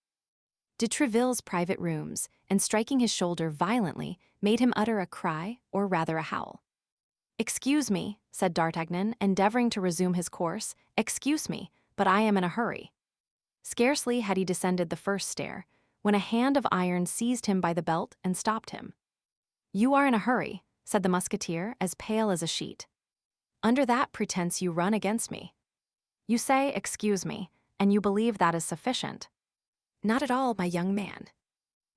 De Tréville's private rooms, and striking his shoulder violently, made him utter a cry, or rather a howl. "Excuse me," said D'Artagnan, endeavoring to resume his course, "excuse me, but I am in a hurry." Scarcely had he descended the first stair, when a hand of iron seized him by the belt and stopped him. "You are in a hurry," said the musketeer, as pale as a sheet. "Under that pretense you run against me. You say, 'Excuse me,' and you believe that is sufficient." "Not at all, my young man.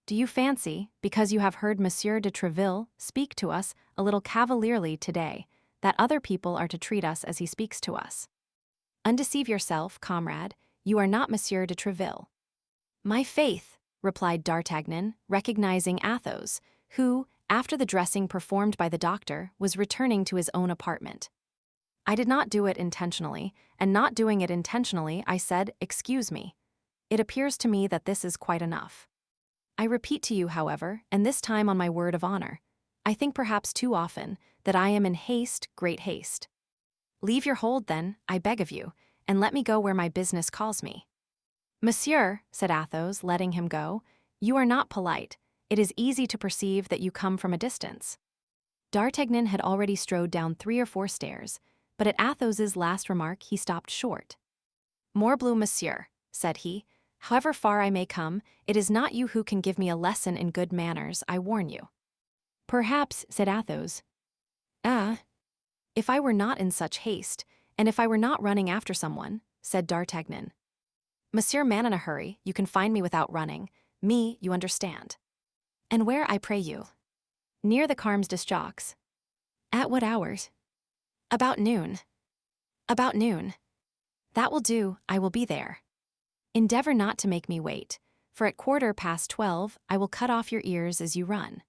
Do you fancy, because you have heard Monsieur de Tréville speak to us a little cavalierly today, that other people are to treat us as he speaks to us? Undeceive yourself, comrade, you are not Monsieur de Tréville." "My faith," replied D'Artagnan, recognizing Athos, who, after the dressing performed by the doctor, was returning to his own apartment. "I did not do it intentionally, and not doing it intentionally, I said, 'Excuse me.' It appears to me that this is quite enough. I repeat to you, however, and this time on my word of honor, I think perhaps too often, that I am in haste, great haste. Leave your hold, then, I beg of you, and let me go where my business calls me." "Monsieur," said Athos, letting him go, "you are not polite. It is easy to perceive that you come from a distance." D'Artagnan had already strode down 3 or 4 stairs, but at Athos's last remark he stopped short. "Morbleu, monsieur," said he, "however far I may come, it is not you who can give me a lesson in good manners, I warn you." "Perhaps," said Athos. "Ah, if I were not in such haste, and if I were not running after someone," said D'Artagnan. "Monsieur man in a hurry, you can find me without running. Me, you understand." "And where, I pray you?" "Near the Carmes Deschaux." "At what hours?" "About noon." "About noon. That will do, I will be there. Endeavor not to make me wait, for at 12:15 I will cut off your ears as you run."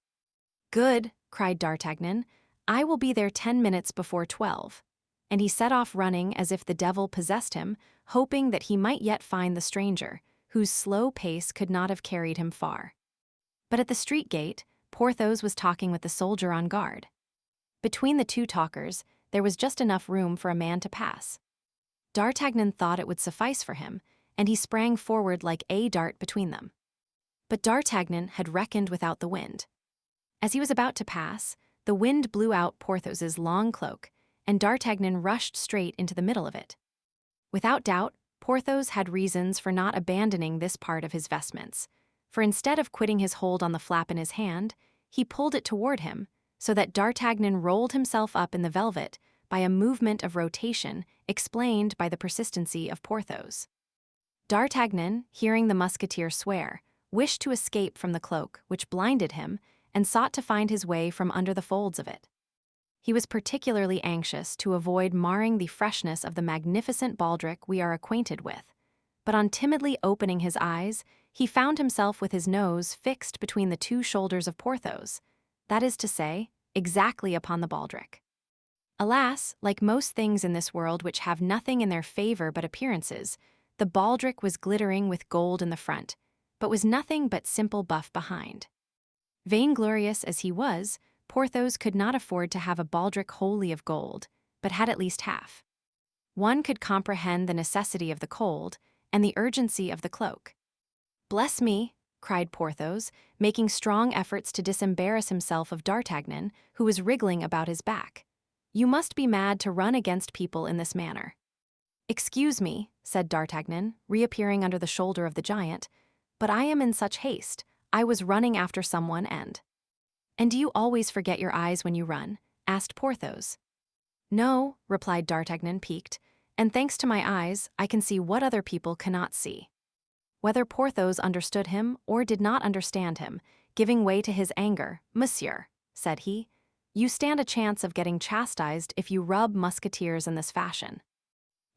"Good," cried D'Artagnan, "I will be there 10 minutes before 12." And he set off running as if the devil possessed him, hoping that he might yet find the stranger, whose slow pace could not have carried him far. But at the street gate, Porthos was talking with the soldier on guard. Between the 2 talkers, there was just enough room for a man to pass. D'Artagnan thought it would suffice for him, and he sprang forward like a dart between them. But D'Artagnan had reckoned without the wind. As he was about to pass, the wind blew out Porthos's long cloak, and D'Artagnan rushed straight into the middle of it. Without doubt, Porthos had reasons for not abandoning this part of his vestments, for instead of quitting his hold on the flap in his hand, he pulled it toward him, so that D'Artagnan rolled himself up in the velvet by a movement of rotation explained by the persistency of Porthos. D'Artagnan, hearing the musketeer swear, wished to escape from the cloak, which blinded him, and sought to find his way from under the folds of it. He was particularly anxious to avoid marring the freshness of the magnificent baldric we are acquainted with, but on timidly opening his eyes, he found himself with his nose fixed between the two shoulders of Porthos, that is to say, exactly upon the baldric. Alas, like most things in this world which have nothing in their favor but appearances, the baldric was glittering with gold in the front, but was nothing but simple buff behind. Vainglorious as he was, Porthos could not afford to have a baldric wholly of gold, but had at least half. One could comprehend the necessity of the cold and the urgency of the cloak. "Bless me," cried Porthos, making strong efforts to disembarrass himself of D'Artagnan, who was wriggling about his back. "You must be mad to run against people in this manner." "Excuse me," said D'Artagnan, reappearing under the shoulder of the giant, "but I am in such haste. I was running after someone And do you always forget your eyes when you run?" asked Porthos. "No," replied D'Artagnan, piqued, "and thanks to my eyes, I can see what other people cannot see." Whether Porthos understood him or did not understand him, giving way to his anger, "Monsieur," said he, "you stand a chance of getting chastised if you rub musketeers in this fashion."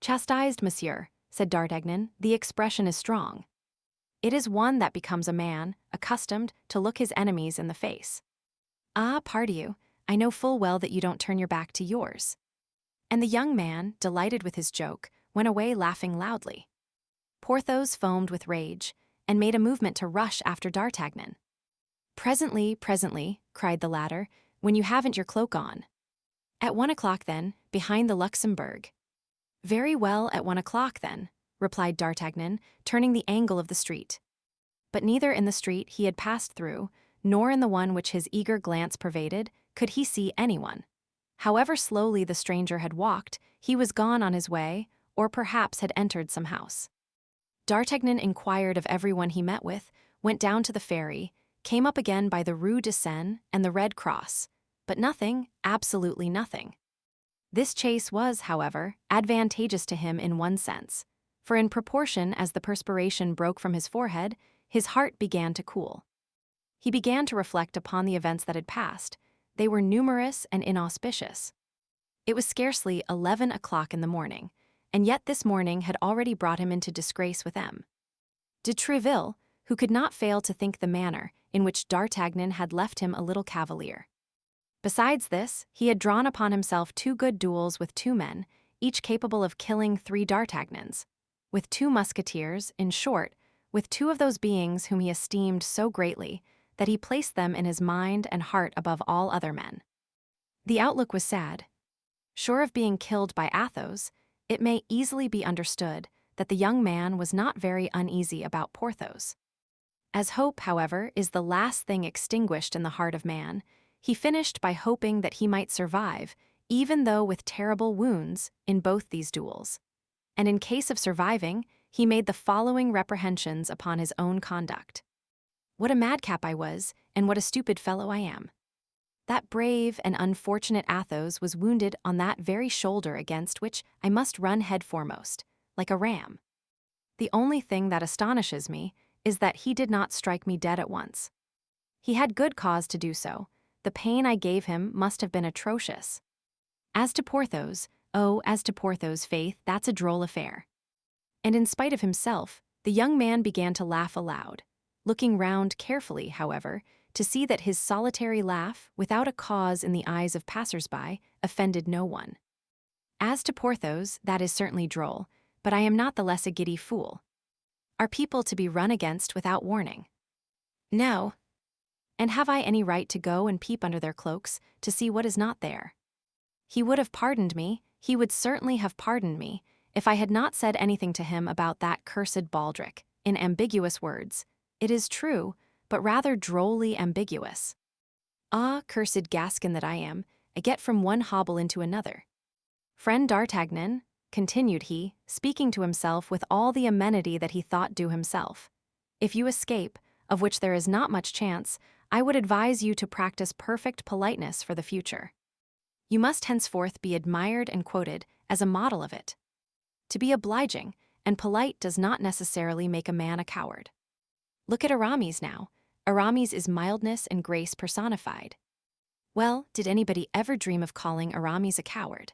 "Chastised, monsieur," said D'Artagnan, "the expression is strong. It is one that becomes a man, accustomed to look his enemies in the face." "Ah, pardieu, I know full well that you don't turn your back to yours." And the young man, delighted with his joke, went away laughing loudly. Porthos foamed with rage, and made a movement to rush after D'Artagnan. Presently," cried the latter, "when you haven't your cloak on." "At 1 o'clock, then, behind the Luxembourg." "Very well, at 1 o'clock, then," replied D'Artagnan, turning the angle of the street. But neither in the street he had passed through, nor in the one which his eager glance pervaded, could he see anyone. However slowly the stranger had walked, he was gone on his way, or perhaps had entered some house. D'Artagnan inquired of everyone he met with, went down to the ferry, came up again by the Rue de Seine and the Red Cross, but nothing, absolutely nothing. This chase was, however, advantageous to him in one sense, for in proportion as the perspiration broke from his forehead, his heart began to cool. He began to reflect upon the events that had passed. They were numerous and inauspicious. It was scarcely 11 o'clock in the morning, and yet this morning had already brought him into disgrace with de Tréville, who could not fail to think the manner in which D'Artagnan had left him a little cavalier. Besides this, he had drawn upon himself 2 good duels with 2 men, each capable of killing 3 D'Artagnans, with 2 musketeers, in short, with 2 of those beings whom he esteemed so greatly that he placed them in his mind and heart above all other men. The outlook was sad. Sure of being killed by Athos, it may easily be understood that the young man was not very uneasy about Porthos. As hope, however, is the last thing extinguished in the heart of man, he finished by hoping that he might survive, even though with terrible wounds, in both these duels. And in case of surviving, he made the following reprehensions upon his own conduct. "What a madcap I was, and what a stupid fellow I am. That brave and unfortunate Athos was wounded on that very shoulder against which I must run head foremost, like a ram. The only thing that astonishes me is that he did not strike me dead at once. He had good cause to do so. The pain I gave him must have been atrocious. As to Porthos, faith, that's a droll affair." And in spite of himself, the young man began to laugh aloud, looking round carefully, however, to see that his solitary laugh, without a cause in the eyes of passers-by, offended no one. "As to Porthos, that is certainly droll, but I am not the less a giddy fool. Are people to be run against without warning? No. And have I any right to go and peep under their cloaks to see what is not there? He would have pardoned me, he would certainly have pardoned me, if I had not said anything to him about that cursed baldric, in ambiguous words. It is true, but rather drolly ambiguous. Ah, cursed Gascon that I am, I get from one hobble into another. Friend D'Artagnan," continued he, speaking to himself with all the amenity that he thought due himself, "if you escape, of which there is not much chance, I would advise you to practice perfect politeness for the future. You must henceforth be admired and quoted as a model of it. To be obliging and polite does not necessarily make a man a coward. Look at Aramis now. Aramis is mildness and grace personified. Well, did anybody ever dream of calling Aramis a coward?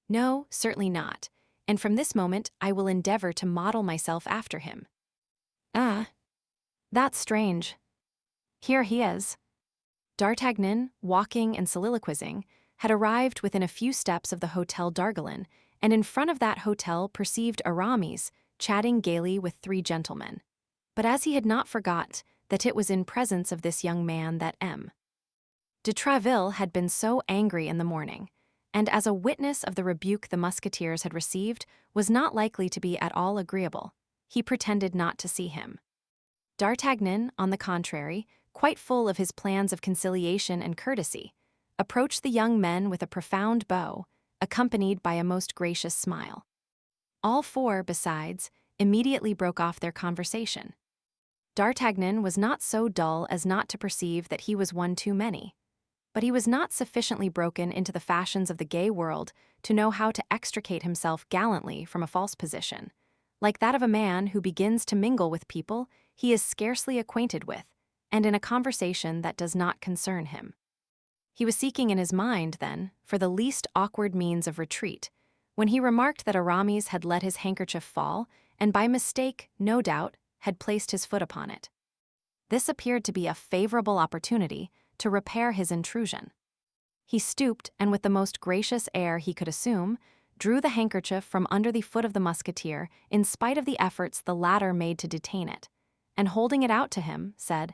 No, certainly not, and from this moment I will endeavor to model myself after him. Ah, that's strange. Here he is. D'Artagnan, walking and soliloquizing, had arrived within a few steps of the Hotel d'Argelon, and in front of that hotel perceived Aramis chatting gaily with three gentlemen. But as he had not forgot that it was in presence of this young man that M. de Tréville had been so angry in the morning, and as a witness of the rebuke the Musketeers had received was not likely to be at all agreeable, he pretended not to see him. D'Artagnan, on the contrary, quite full of his plans of conciliation and courtesy, approached the young men with a profound bow, accompanied by a most gracious smile. All four, besides, immediately broke off their conversation. D'Artagnan was not so dull as not to perceive that he was one too many, but he was not sufficiently broken into the fashions of the gay world to know how to extricate himself gallantly from a false position, like that of a man who begins to mingle with people he is scarcely acquainted with, and in a conversation that does not concern him. He was seeking in his mind, then, for the least awkward means of retreat, when he remarked that Aramis had let his handkerchief fall, and by mistake, no doubt, had placed his foot upon it. This appeared to be a favorable opportunity to repair his intrusion. He stooped, and with the most gracious air he could assume, drew the handkerchief from under the foot of the musketeer in spite of the efforts the latter made to detain it, and holding it out to him, said,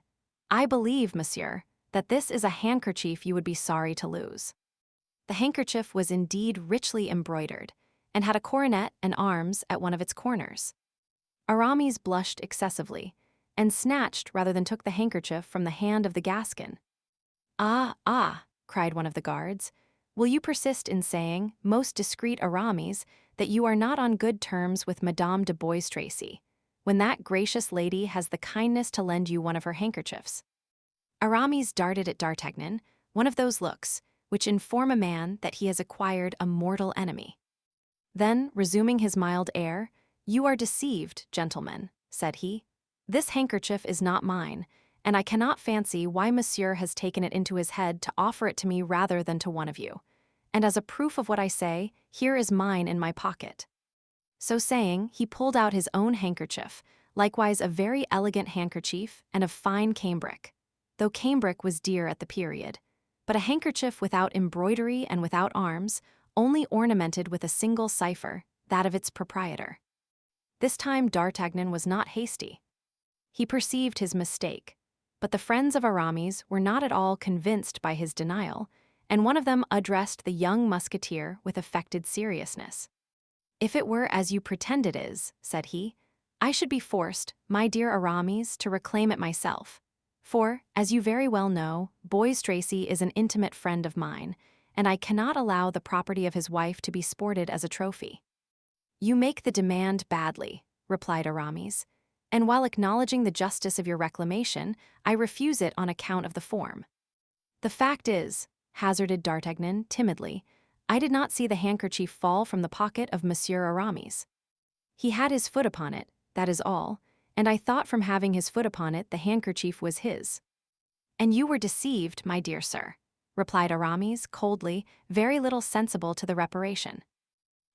"I believe, monsieur, that this is a handkerchief you would be sorry to lose." The handkerchief was indeed richly embroidered, and had a coronet and arms at one of its corners. Aramis blushed excessively, and snatched rather than took the handkerchief from the hand of the Gascon. Ah, cried one of the guards, will you persist in saying, most discreet Aramis, that you are not on good terms with Madame de Bois Tracy, when that gracious lady has the kindness to lend you one of her handkerchiefs? Aramis darted at D'Artagnan one of those looks which inform a man that he has acquired a mortal enemy. Then, resuming his mild air, "You are deceived, gentlemen," said he. "This handkerchief is not mine, and I cannot fancy why monsieur has taken it into his head to offer it to me rather than to one of you. And as a proof of what I say, here is mine in my pocket." So saying, he pulled out his own handkerchief, likewise a very elegant handkerchief and of fine cambric, though cambric was dear at the period, but a handkerchief without embroidery and without arms, only ornamented with a single cipher, that of its proprietor. This time D'Artagnan was not hasty. He perceived his mistake, but the friends of Aramis were not at all convinced by his denial, and one of them addressed the young musketeer with affected seriousness. "If it were as you pretend it is," said he, "I should be forced, my dear Aramis, to reclaim it myself. For, as you very well know, Bois Tracy is an intimate friend of mine, and I cannot allow the property of his wife to be sported as a trophy." "You make the demand badly," replied Aramis, "and while acknowledging the justice of your reclamation, I refuse it on account of the form." "The fact is," hazarded D'Artagnan timidly, "I did not see the handkerchief fall from the pocket of Monsieur Aramis. He had his foot upon it, that is all, and I thought from having his foot upon it the handkerchief was his." "And you were deceived, my dear sir," replied Aramis coldly, very little sensible to the reparation.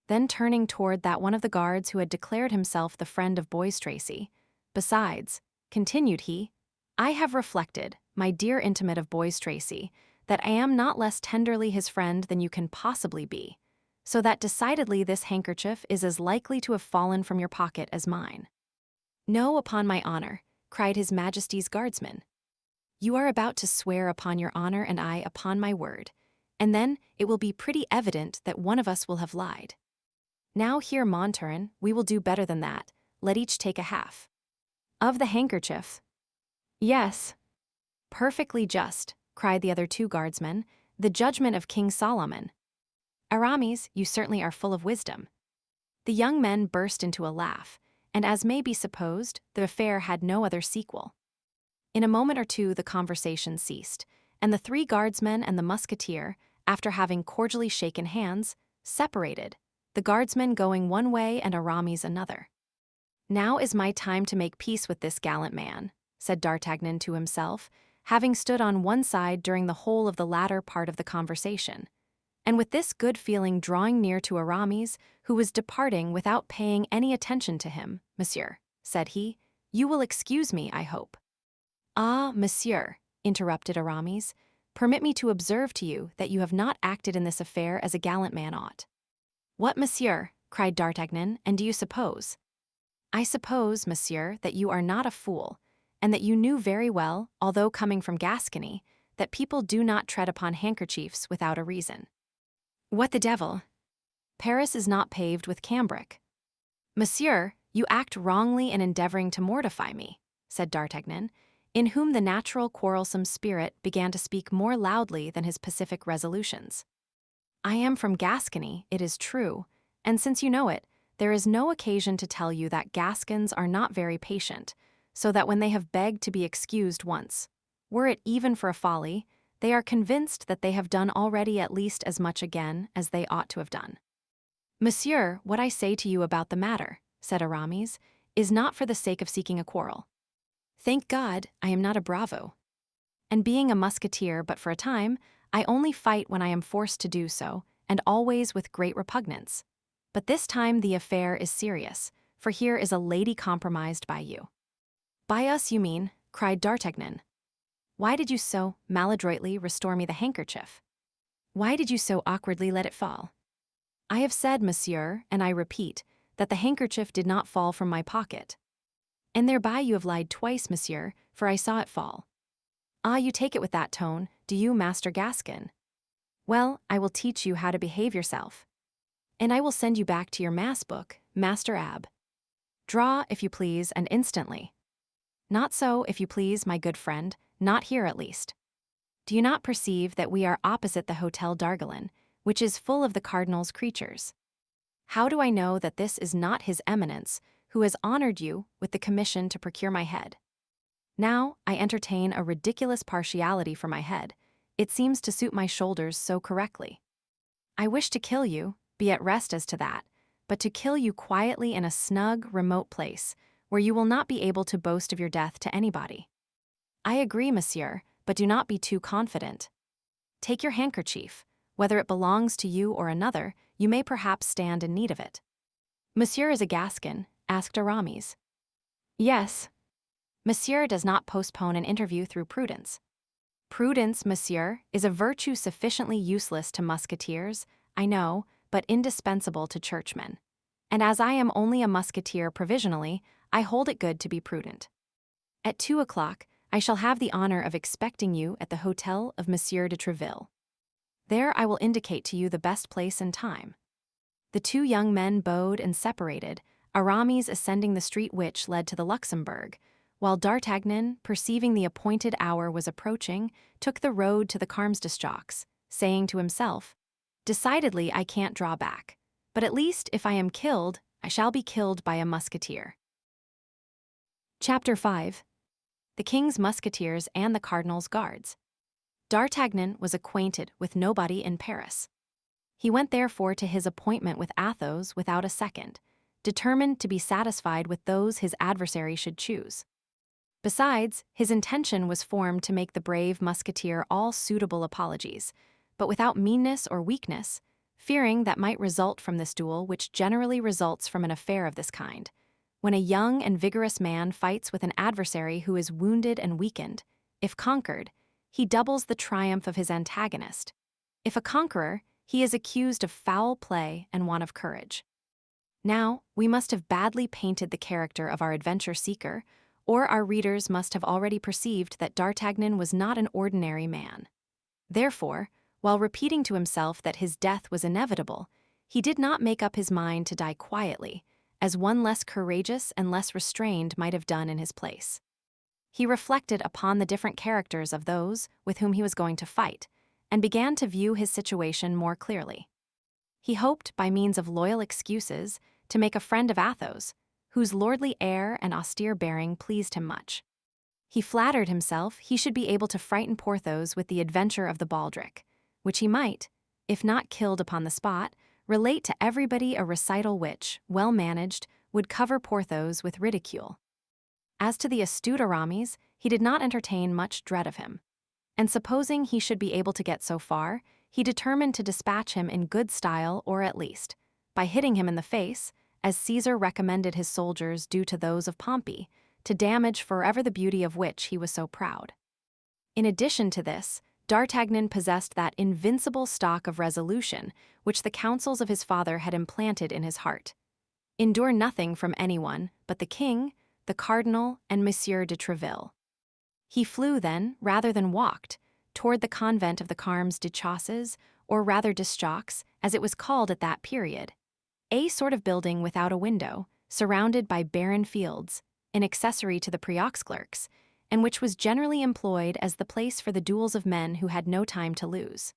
Then turning toward that one of the guards who had declared himself the friend of Bois Tracy, "Besides," continued he, "I have reflected, my dear intimate of Bois Tracy, that I am not less tenderly his friend than you can possibly be, so that decidedly this handkerchief is as likely to have fallen from your pocket as mine." "No, upon my honor," cried His Majesty's guardsman. "You are about to swear upon your honor and I upon my word, and then it will be pretty evident that one of us will have lied. Now here, Monturin, we will do better than that, let each take a half." "Of the handkerchief?" "Yes." "Perfectly just," cried the other two guardsmen, "the judgment of King Solomon." "Aramis, you certainly are full of wisdom." The young men burst into a laugh, and as may be supposed, the affair had no other sequel. In a moment or two, the conversation ceased, and the three guardsmen and the musketeer, after having cordially shaken hands, separated, the guardsmen going one way and Aramis another. "Now is my time to make peace with this gallant man," said D'Artagnan to himself, having stood on one side during the whole of the latter part of the conversation, and with this good feeling drawing near to Aramis, who was departing without paying any attention to him. "Monsieur," said he, "you will excuse me, I hope." "Ah, monsieur," interrupted Aramis, "permit me to observe to you that you have not acted in this affair as a gallant man ought." "What, monsieur?" cried D'Artagnan, "and do you suppose?" "I suppose, monsieur, that you are not a fool, and that you knew very well, although coming from Gascony, that people do not tread upon handkerchiefs without a reason." "What the devil? Paris is not paved with cambric." "Monsieur, you act wrongly in endeavoring to mortify me," said D'Artagnan, in whom the natural quarrelsome spirit began to speak more loudly than his pacific resolutions. "I am from Gascony, it is true, and since you know it, there is no occasion to tell you that Gascons are not very patient, so that when they have begged to be excused once, were it even for a folly, they are convinced that they have done already at least as much again as they ought to have done." "Monsieur, what I say to you about the matter," said Aramis, "is not for the sake of seeking a quarrel. Thank God, I am not a bravo. And being a musketeer but for a time, I only fight when I am forced to do so, and always with great repugnance. But this time the affair is serious, for here is a lady compromised by you." "By us, you mean?" cried D'Artagnan. "Why did you so maladroitly restore me the handkerchief? Why did you so awkwardly let it fall?" "I have said, monsieur, and I repeat, that the handkerchief did not fall from my pocket." "And thereby you have lied twice, monsieur, for I saw it fall." "Ah, you take it with that tone, do you, Master Gascon? Well, I will teach you how to behave yourself. And I will send you back to your mass book, Master Abb. Draw, if you please, and instantly. Not so, if you please, my good friend, not here at least. Do you not perceive that we are opposite the Hôtel d'Argelon, which is full of the cardinal's creatures? How do I know that this is not his eminence, who has honored you with the commission to procure my head? Now, I entertain a ridiculous partiality for my head. It seems to suit my shoulders so correctly. I wish to kill you, be at rest as to that, but to kill you quietly in a snug, remote place, where you will not be able to boast of your death to anybody. I agree, monsieur, but do not be too confident. Take your handkerchief. Whether it belongs to you or another, you may perhaps stand in need of it." "Monsieur is a Gascon?" asked Aramis. "Yes." "Monsieur does not postpone an interview through prudence." "Prudence, monsieur, is a virtue sufficiently useless to musketeers, I know, but indispensable to churchmen. And as I am only a musketeer provisionally, I hold it good to be prudent. At 2 o'clock, I shall have the honor of expecting you at the Hôtel of Monsieur de Treville. There I will indicate to you the best place and time." The two young men bowed and separated, Aramis ascending the street which led to the Luxembourg, while D'Artagnan, perceiving the appointed hour was approaching, took the road to the Karmsdestjocks, saying to himself, "Decidedly I can't draw back, but at least if I am killed, I shall be killed by a musketeer." Chapter 5. The King's Musketeers and the Cardinal's Guards. D'Artagnan was acquainted with nobody in Paris. He went therefore to his appointment with Athos without a second, determined to be satisfied with those his adversary should choose. Besides, his intention was formed to make the brave musketeer all suitable apologies, but without meanness or weakness, fearing that might result from this duel which generally results from an affair of this kind. When a young and vigorous man fights with an adversary who is wounded and weakened, if conquered, he doubles the triumph of his antagonist. If a conqueror, he is accused of foul play and want of courage. Now, we must have badly painted the character of our adventure-seeker, or our readers must have already perceived that D'Artagnan was not an ordinary man. Therefore, while repeating to himself that his death was inevitable, he did not make up his mind to die quietly, as one less courageous and less restrained might have done in his place. He reflected upon the different characters of those with whom he was going to fight, and began to view his situation more clearly. He hoped, by means of loyal excuses, to make a friend of Athos, whose lordly air and austere bearing pleased him much. He flattered himself he should be able to frighten Porthos with the adventure of the baldric, which he might, if not killed upon the spot, relate to everybody a recital which, well managed, would cover Porthos with ridicule. As to the astute Aramis, he did not entertain much dread of him, and supposing he should be able to get so far, he determined to dispatch him in good style, or at least, by hitting him in the face, as Caesar recommended his soldiers do to those of Pompey, to damage forever the beauty of which he was so proud. In addition to this, D'Artagnan possessed that invincible stock of resolution which the counsels of his father had implanted in his heart. Endure nothing from anyone but the king, the cardinal, and Monsieur de Tréville. He flew then, rather than walked, toward the convent of the Carmes de Chausses, or rather Deschaux, as it was called at that period, a sort of building without a window, surrounded by barren fields, an accessory to the Préaux-Clercs, and which was generally employed as the place for the duels of men who had no time to lose.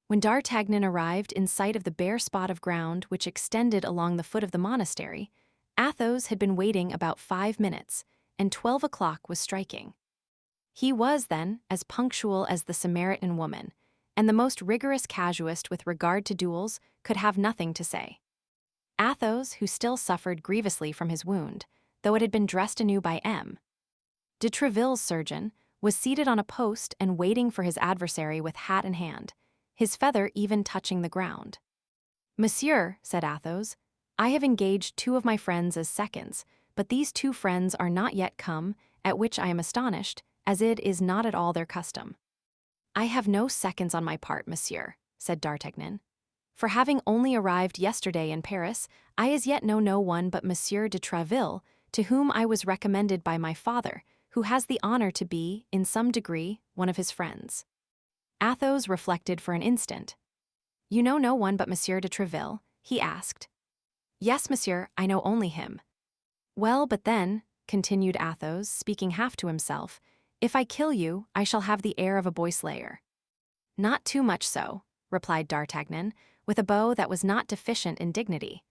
When D'Artagnan arrived in sight of the bare spot of ground which extended along the foot of the monastery, Athos had been waiting about 5 minutes, and 12 o'clock was striking. He was, then, as punctual as the Samaritan woman, and the most rigorous casuist with regard to duels could have nothing to say. Athos, who still suffered grievously from his wound, though it had been dressed anew by M. de Tréville's surgeon, was seated on a post and waiting for his adversary with hat in hand, his feather even touching the ground. "Monsieur," said Athos, "I have engaged 2 of my friends as seconds, but these 2 friends are not yet come, at which I am astonished, as it is not at all their custom." "I have no seconds on my part, monsieur," said D'Artagnan. "For having only arrived yesterday in Paris, I as yet know no one but Monsieur de Tréville, to whom I was recommended by my father, who has the honor to be, in some degree, one of his friends." Athos reflected for an instant. "You know no one but Monsieur de Tréville?" he asked. "Yes, monsieur, I know only him." "Well, but then," continued Athos, speaking half to himself, "if I kill you, I shall have the air of a boy-slayer." "Not too much so," replied D'Artagnan, with a bow that was not deficient in dignity,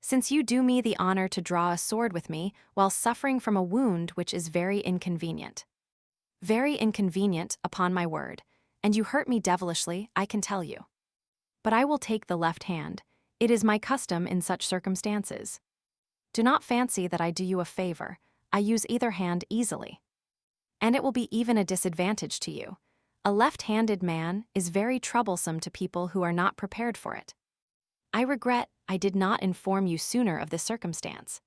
"since you do me the honor to draw a sword with me while suffering from a wound which is very inconvenient." "Very inconvenient, upon my word, and you hurt me devilishly, I can tell you. But I will take the left hand. It is my custom in such circumstances. Do not fancy that I do you a favor. I use either hand easily. And it will be even a disadvantage to you. A left-handed man is very troublesome to people who are not prepared for it. I regret I did not inform you sooner of this circumstance."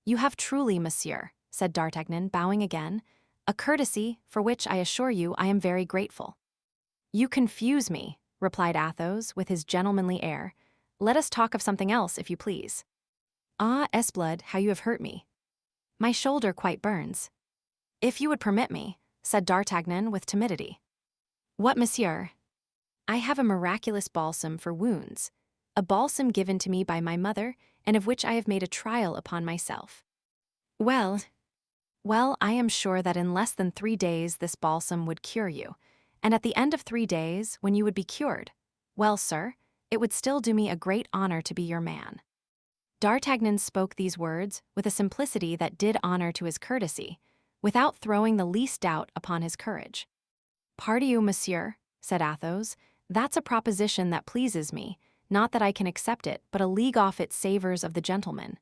"You have truly, monsieur," said D'Artagnan, bowing again, "a courtesy for which I assure you I am very grateful." "You confuse me," replied Athos, with his gentlemanly air. "Let us talk of something else, if you please." "Ah, Esblood, how you have hurt me. My shoulder quite burns." "If you would permit me," said D'Artagnan with timidity. "What, monsieur?" "I have a miraculous balsam for wounds, a balsam given to me by my mother, and of which I have made a trial upon myself." Well, I am sure that in less than 3 days this balsam would cure you, and at the end of 3 days, when you would be cured, well, sir, it would still do me a great honor to be your man." D'Artagnan spoke these words with a simplicity that did honor to his courtesy, without throwing the least doubt upon his courage. "Pardieu, monsieur," said Athos, "that's a proposition that pleases me, not that I can accept it, but a league off it savors of the gentleman."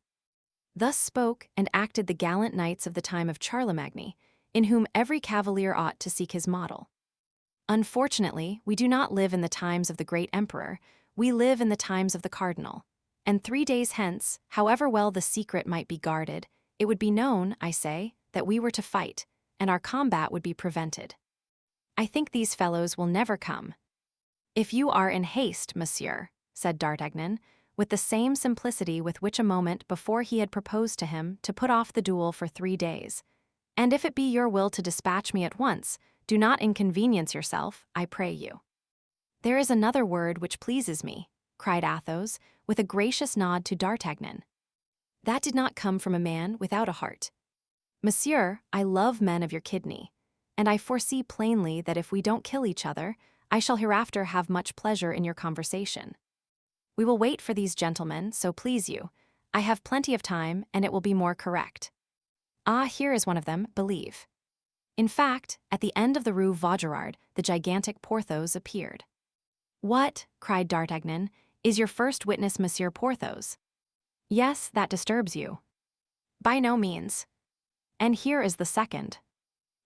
Thus spoke and acted the gallant knights of the time of Charlemagne, in whom every cavalier ought to seek his model. Unfortunately, we do not live in the times of the great emperor, we live in the times of the cardinal, and 3 days hence, however well the secret might be guarded, it would be known, I say, that we were to fight, and our combat would be prevented. I think these fellows will never come. "If you are in haste, monsieur," said D'Artagnan, with the same simplicity with which a moment before he had proposed to him to put off the duel for 3 days, "and if it be your will to dispatch me at once, do not inconvenience yourself, I pray you." "There is another word which pleases me," cried Athos, with a gracious nod to D'Artagnan. "That did not come from a man without a heart. Monsieur, I love men of your kidney, and I foresee plainly that if we don't kill each other, I shall hereafter have much pleasure in your conversation. We will wait for these gentlemen, so please you. I have plenty of time, and it will be more correct. Ah, here is one of them, believe." In fact, at the end of the Rue Vaugirard, the gigantic Porthos appeared. "What," cried D'Artagnan, "is your first witness Monsieur Porthos?" "Yes, that disturbs you." "By no means." "And here is the second."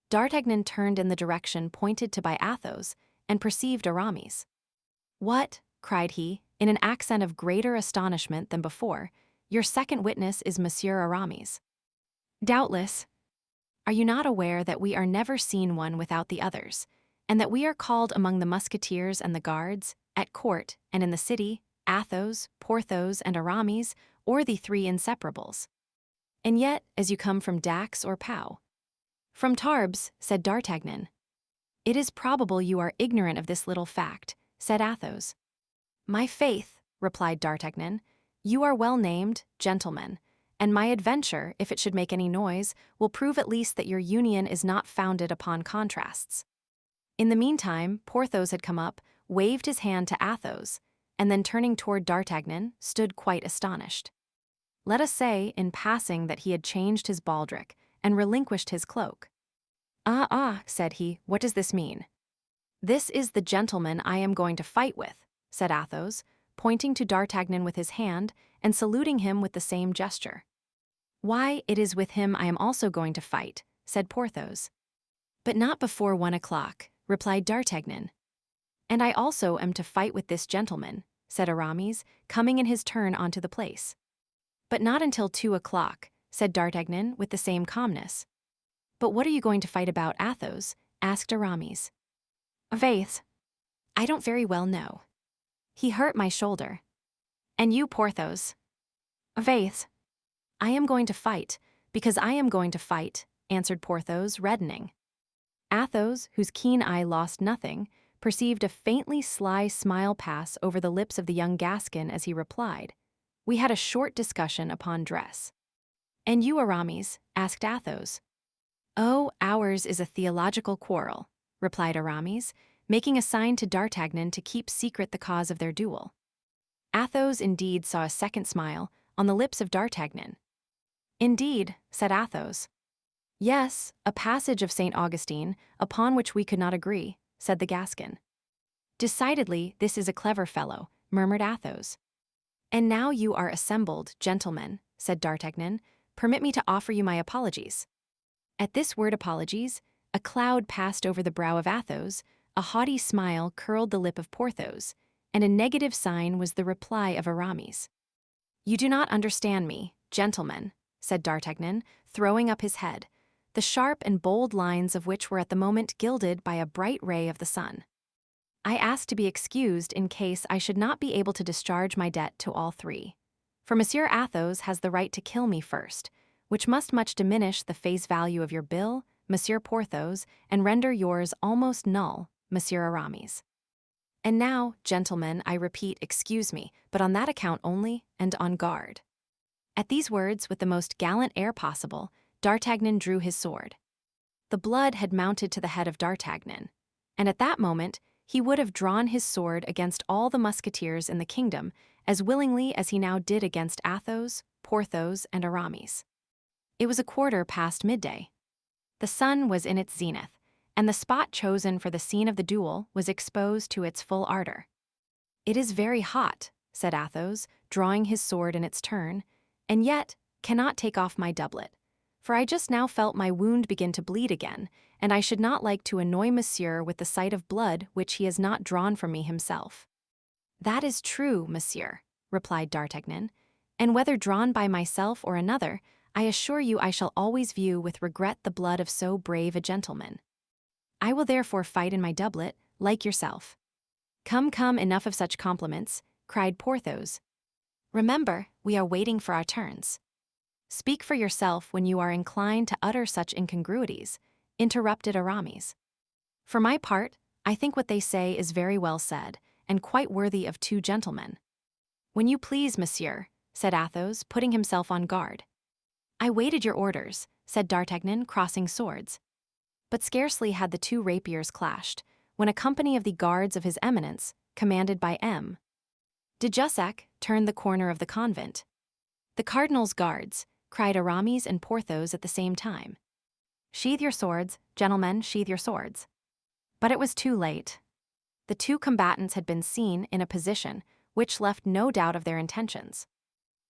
D'Artagnan turned in the direction pointed to by Athos and perceived Aramis. "What," cried he, in an accent of greater astonishment than before, "your second witness is Monsieur Aramis?" "Doubtless. Are you not aware that we are never seen one without the others, and that we are called among the musketeers and the guards, at court and in the city, Athos, Porthos, and Aramis, or the three inseparables? And yet, as you come from Dax or Pau—" "From Tarbes," said D'Artagnan. "It is probable you are ignorant of this little fact," said Athos. "My faith," replied D'Artagnan, "you are well named, gentlemen, and my adventure, if it should make any noise, will prove at least that your union is not founded upon contrasts." In the meantime, Porthos had come up, waved his hand to Athos, and then turning toward D'Artagnan, stood quite astonished. Let us say, in passing, that he had changed his baldric and relinquished his cloak. Ah, said he, "what does this mean?" "This is the gentleman I am going to fight with," said Athos, pointing to D'Artagnan with his hand and saluting him with the same gesture. "Why, it is with him I am also going to fight," said Porthos. "But not before 1 o'clock," replied D'Artagnan. "And I also am to fight with this gentleman," said Aramis, coming in his turn onto the place. "But not until 2 o'clock," said D'Artagnan with the same calmness. "But what are you going to fight about, Athos?" asked Aramis. "Faith, I don't very well know. He hurt my shoulder." "And you, Porthos?" "Faith, I am going to fight, because I am going to fight," answered Porthos, reddening. Athos, whose keen eye lost nothing, perceived a faintly sly smile pass over the lips of the young Gascon as he replied, "We had a short discussion upon dress." "And you, Aramis?" asked Athos. "Oh, ours is a theological quarrel," replied Aramis, making a sign to D'Artagnan to keep secret the cause of their duel. Athos indeed saw a second smile on the lips of D'Artagnan. "Indeed," said Athos. "Yes, a passage of St. Augustine, upon which we could not agree," said the Gascon. "Decidedly, this is a clever fellow," murmured Athos. "And now you are assembled, gentlemen," said D'Artagnan, "permit me to offer you my apologies." At this word apologies, a cloud passed over the brow of Athos, a haughty smile curled the lip of Porthos, and a negative sign was the reply of Aramis. "You do not understand me, gentlemen," said D'Artagnan, throwing up his head, the sharp and bold lines of which were at the moment gilded by a bright ray of the sun. "I ask to be excused in case I should not be able to discharge my debt to all three. For Monsieur Athos has the right to kill me first, which must much diminish the face value of your bill, Monsieur Porthos, and render yours almost null, Monsieur Aramis. And now, gentlemen, I repeat, excuse me, but on that account only, and on guard." At these words, with the most gallant air possible, D'Artagnan drew his sword. The blood had mounted to the head of D'Artagnan, and at that moment he would have drawn his sword against all the musketeers in the kingdom as willingly as he now did against Athos, Porthos, and Aramis. It was 1:15 midday. The sun was in its zenith, and the spot chosen for the scene of the duel was exposed to its full ardor. "It is very hot," said Athos, drawing his sword in its turn, "and yet cannot take off my doublet, for I just now felt my wound begin to bleed again, and I should not like to annoy Monsieur with the sight of blood which he has not drawn from me himself." "That is true, Monsieur," replied D'Artagnan, "and whether drawn by myself or another, I assure you I shall always view with regret the blood of so brave a gentleman. I will therefore fight in my doublet, like yourself." Come, enough of such compliments," cried Porthos. "Remember, we are waiting for our turns." "Speak for yourself when you are inclined to utter such incongruities," interrupted Aramis. "For my part, I think what they say is very well said, and quite worthy of two gentlemen." "When you please, monsieur," said Athos, putting himself on guard. "I waited your orders," said D'Artagnan, crossing swords. But scarcely had the two rapiers clashed, when a company of the guards of his Eminence, commanded by M. de Jussac, turned the corner of the convent. "The cardinal's guards," cried Aramis and Porthos at the same time. Sheathe your swords, gentlemen, sheathe your swords. But it was too late. The two combatants had been seen in a position which left no doubt of their intentions.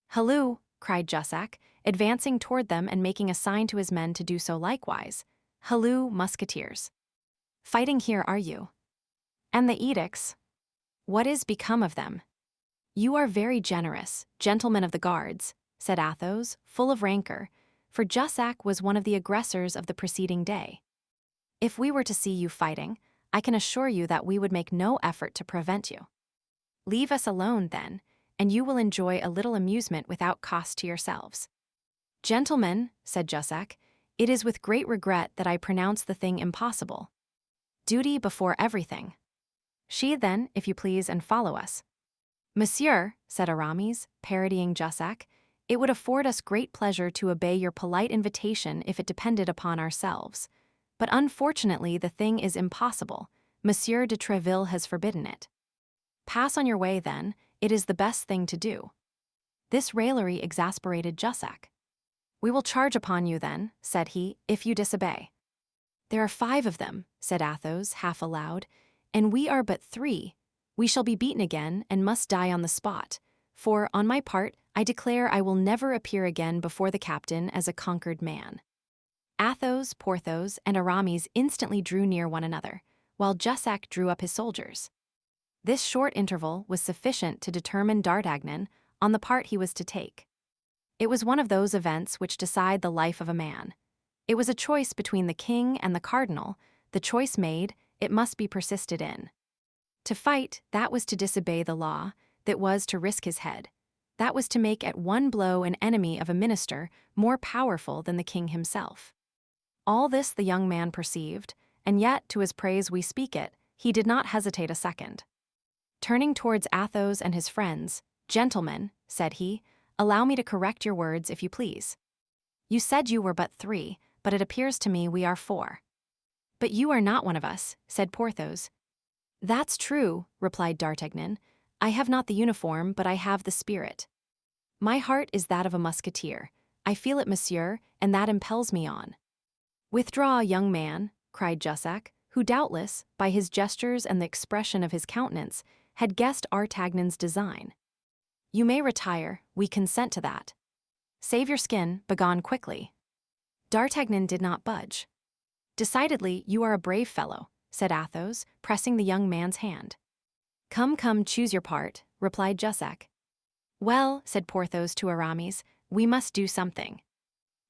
"Halloo!" cried Jussac, advancing toward them and making a sign to his men to do so likewise. "Halloo, musketeers! Fighting here, are you? And the edicts? What is become of them?" "You are very generous, gentlemen of the guards," said Athos, full of rancor, for Jussac was one of the aggressors of the preceding day. "If we were to see you fighting, I can assure you that we would make no effort to prevent you. Leave us alone, then, and you will enjoy a little amusement without cost to yourselves." "Gentlemen," said Jussac, "it is with great regret that I pronounce the thing impossible. Duty before everything. Sheathe then, if you please, and follow us." "Monsieur," said Aramis, parodying Jussac, "it would afford us great pleasure to obey your polite invitation if it depended upon ourselves. But unfortunately the thing is impossible. Monsieur de Tréville has forbidden it. Pass on your way, then, it is the best thing to do." This raillery exasperated Jussac. "We will charge upon you, then," said he, "if you disobey." "There are 5 of them," said Athos, half aloud, "and we are but 3. We shall be beaten again and must die on the spot, for, on my part, I declare I will never appear again before the captain as a conquered man." Athos, Porthos, and Aramis instantly drew near one another, while Jussac drew up his soldiers. This short interval was sufficient to determine D'Artagnan on the part he was to take. It was one of those events which decide the life of a man. It was a choice between the king and the cardinal. The choice made, it must be persisted in. To fight, that was to disobey the law, that was to risk his head. That was to make at one blow an enemy of a minister more powerful than the king himself. All this the young man perceived, and yet, to his praise we speak it, he did not hesitate a second. Turning towards Athos and his friends, "Gentlemen," said he, "allow me to correct your words, if you please. You said you were but 3, but it appears to me we are 4. "But you are not one of us," said Porthos. "That's true," replied D'Artagnan. "I have not the uniform, but I have the spirit. My heart is that of a musketeer. I feel it, monsieur, and that impels me on." "Withdraw, young man," cried Jussac, who doubtless, by his gestures and the expression of his countenance, had guessed D'Artagnan's design. "You may retire, we consent to that. Save your skin, begone quickly." D'Artagnan did not budge. "Decidedly, you are a brave fellow," said Athos, pressing the young man's hand. "Come, come, choose your part," replied Jussac. "Well," said Porthos to Aramis, "we must do something."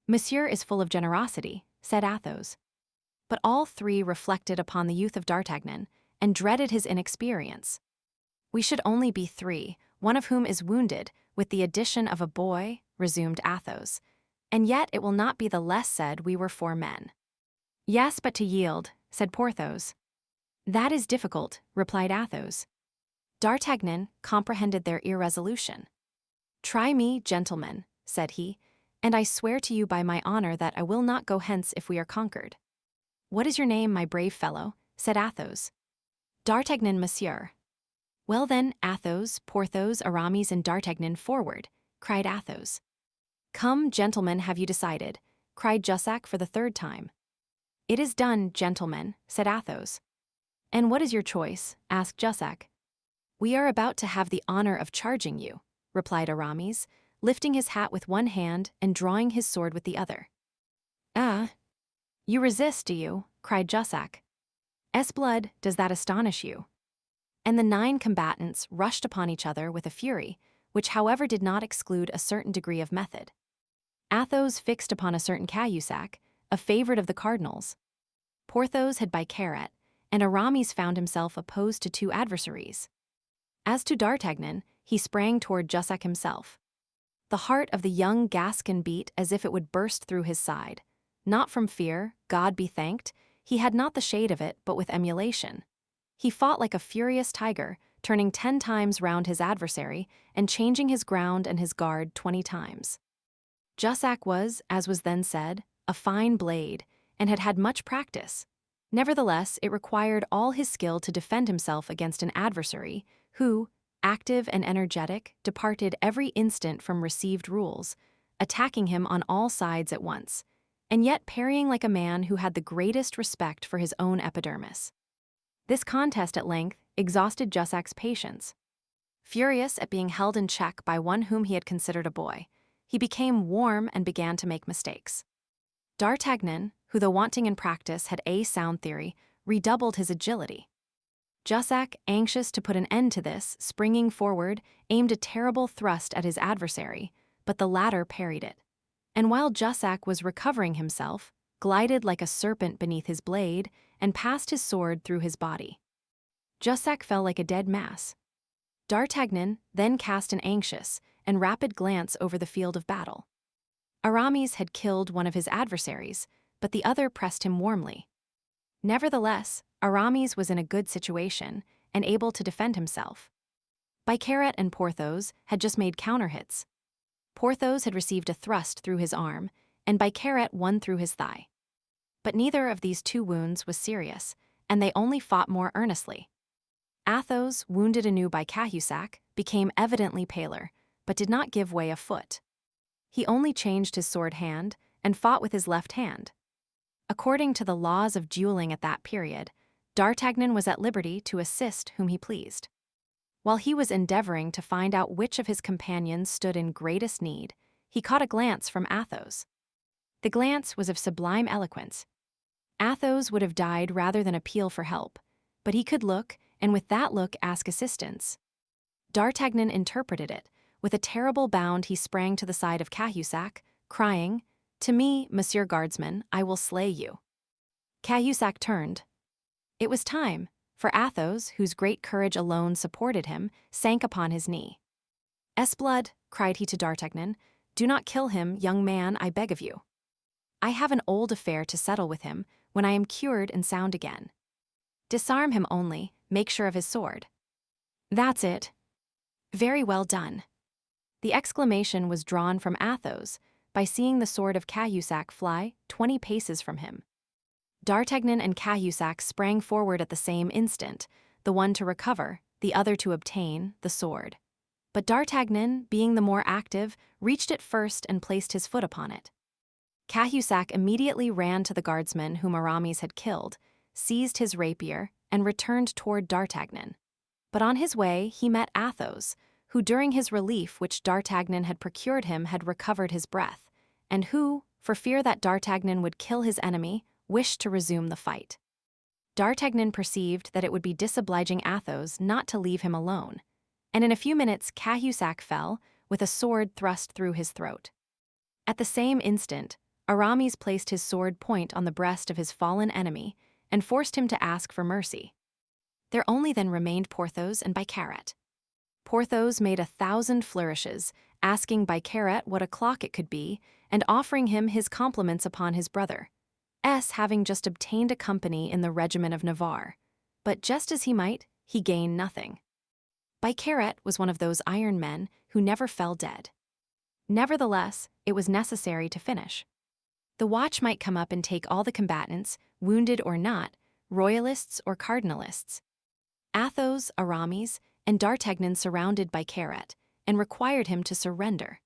"Monsieur is full of generosity," said Athos. But all 3 reflected upon the youth of D'Artagnan, and dreaded his inexperience. "We should only be 3, one of whom is wounded, with the addition of a boy," resumed Athos. "And yet it will not be the less said we were 4 men." "Yes, but to yield," said Porthos. "That is difficult," replied Athos. D'Artagnan comprehended their irresolution. "Try me, gentlemen," said he, "and I swear to you by my honor that I will not go hence if we are conquered." "What is your name, my brave fellow?" said Athos. "D'Artagnan, monsieur." "Well then, Athos, Porthos, Aramis, and D'Artagnan, forward," cried Athos. "Come, gentlemen, have you decided?" cried Jussac for the 3rd time. "It is done, gentlemen," said Athos. "And what is your choice?" asked Jussac. "We are about to have the honor of charging you," replied Aramis, lifting his hat with one hand and drawing his sword with the other. "Ah! You resist, do you?" cried Jussac. "Esblood, does that astonish you?" And the 9 combatants rushed upon each other with a fury, which however did not exclude a certain degree of method. Athos fixed upon a certain Cahusac, a favorite of the cardinal's. Porthos had Bicarat, and Aramis found himself opposed to 2 adversaries. As to D'Artagnan, he sprang toward Jussac himself. The heart of the young Gascon beat as if it would burst through his side. Not from fear, God be thanked, he had not the shade of it, but with emulation. He fought like a furious tiger, turning 10 times round his adversary and changing his ground and his guard 20 times. Jussac was, as was then said, a fine blade, and had had much practice. Nevertheless, it required all his skill to defend himself against an adversary who, active and energetic, departed every instant from received rules, attacking him on all sides at once. and yet parrying like a man who had the greatest respect for his own epidermis. This contest at length exhausted Jussac's patience. Furious at being held in check by one whom he had considered a boy, he became warm and began to make mistakes. D'Artagnan, who though wanting in practice had a sound theory, redoubled his agility. Jussac, anxious to put an end to this, springing forward, aimed a terrible thrust at his adversary, but the latter parried it. And while Jussac was recovering himself, glided like a serpent beneath his blade, and passed his sword through his body. Jussac fell like a dead mass. D'Artagnan then cast an anxious and rapid glance over the field of battle. Aramis had killed one of his adversaries, but the other pressed him warmly. Nevertheless, Aramis was in a good situation and able to defend himself. Bicarat and Porthos had just made counterhits. Porthos had received a thrust through his arm, and Bicarat one through his thigh. But neither of these two wounds was serious, and they only fought more earnestly. Athos, wounded anew by Cahusac, became evidently paler, but did not give way a foot. He only changed his sword hand and fought with his left hand. According to the laws of dueling at that period, D'Artagnan was at liberty to assist whom he pleased. While he was endeavoring to find out which of his companions stood in greatest need, he caught a glance from Athos. The glance was of sublime eloquence. Athos would have died rather than appeal for help, but he could look, and with that look ask assistance. D'Artagnan interpreted it. With a terrible bound he sprang to the side of Cahusac, crying, "To me, Monsieur Guardsman, I will slay you." Cahusac turned. It was time, for Athos, whose great courage alone supported him, sank upon his knee. "Esblood," cried he to D'Artagnan, "do not kill him, young man, I beg of you. I have an old affair to settle with him when I am cured and sound again. Disarm him only, make sure of his sword." "That's it." "Very well done." The exclamation was drawn from Athos by seeing the sword of Cahusac fly 20 paces from him. D'Artagnan and Cahusac sprang forward at the same instant, the one to recover, the other to obtain, the sword. But D'Artagnan, being the more active, reached it first and placed his foot upon it. Cahusac immediately ran to the guardsman whom Aramis had killed, seized his rapier, and returned toward D'Artagnan. But on his way he met Athos, who during his relief which D'Artagnan had procured him had recovered his breath, and who, for fear that D'Artagnan would kill his enemy, wished to resume the fight. D'Artagnan perceived that it would be disobliging Athos not to leave him alone, and in a few minutes Cahusac fell, with a sword thrust through his throat. At the same instant, Aramis placed his sword point on the breast of his fallen enemy and forced him to ask for mercy. There only then remained Porthos and Bicarat. Porthos made 1,000 flourishes, asking Bicarat what o'clock it could be, and offering him his compliments upon his brother, having just obtained a company in the regiment of Navarre. But just as he might, he gained nothing. Bicarat was one of those iron men who never fell dead. Nevertheless, it was necessary to finish. The watch might come up and take all the combatants, wounded or not, royalists or cardinalists. Athos, Aramis, and D'Artagnan surrounded Bicarat and required him to surrender.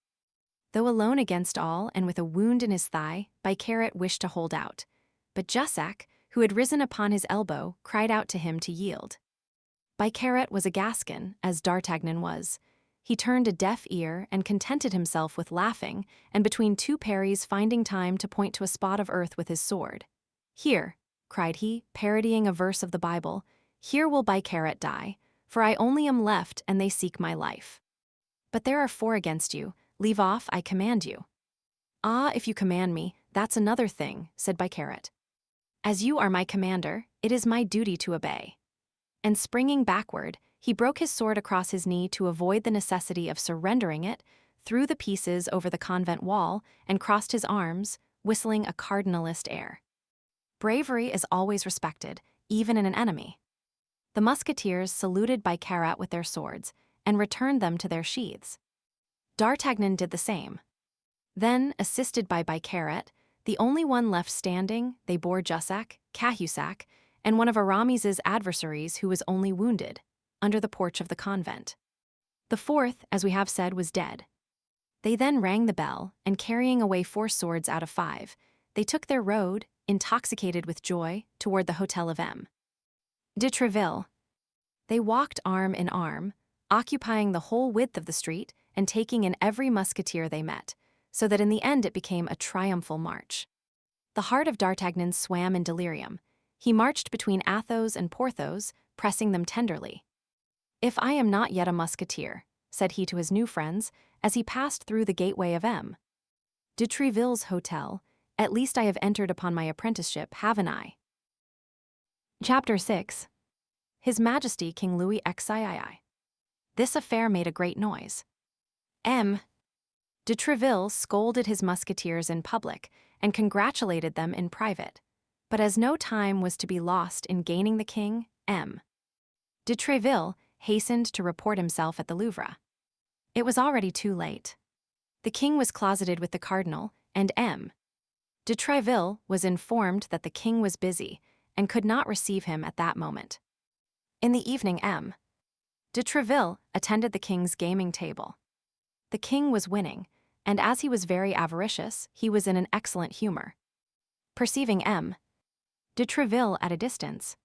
Though alone against all and with a wound in his thigh, Bicarat wished to hold out, but Jussac, who had risen upon his elbow, cried out to him to yield. Bicarat was a Gascon, as D'Artagnan was. He turned a deaf ear and contented himself with laughing, and between two parries finding time to point to a spot of earth with his sword. "Here," cried he, parodying a verse of the Bible, "here will Bicarat die, for I only am left and they seek my life. But there are 4 against you, leave off, I command you." "Ah, if you command me, that's another thing," said Bicarat. "As you are my commander, it is my duty to obey." And springing backward, he broke his sword across his knee to avoid the necessity of surrendering it, threw the pieces over the convent wall, and crossed his arms, whistling a cardinalist air. Bravery is always respected, even in an enemy. The musketeers saluted Bicarat with their swords, and returned them to their sheaths. D'Artagnan did the same. Then, assisted by Bicarat, the only one left standing, they bore Jussac, Cahusac, and one of Aramis's adversaries who was only wounded, under the porch of the convent. The 4th, as we have said, was dead. They then rang the bell, and carrying away 4 swords out of 5, They took their road, intoxicated with joy, toward the hotel of M. de Treville. They walked arm in arm, occupying the whole width of the street and taking in every musketeer they met, so that in the end it became a triumphal march. The heart of D'Artagnan swam in delirium. He marched between Athos and Porthos, pressing them tenderly. "If I am not yet a musketeer," said he to his new friends, as he passed through the gateway of M. de Treville's hotel, "at least I have entered upon my apprenticeship, haven't I?" Chapter 6. His Majesty King Louis XIII. This affair made a great noise. M. de Treville scolded his musketeers in public and congratulated them in private. But as no time was to be lost in gaining the king, M. de Treville hastened to report himself at the Louvre. It was already too late. The king was closeted with the cardinal, and M. de Treville was informed that the king was busy and could not receive him at that moment. In the evening, M. de Treville attended the king's gaming table. The king was winning, and as he was very avaricious, he was in an excellent humor. Perceiving M. de Treville at a distance,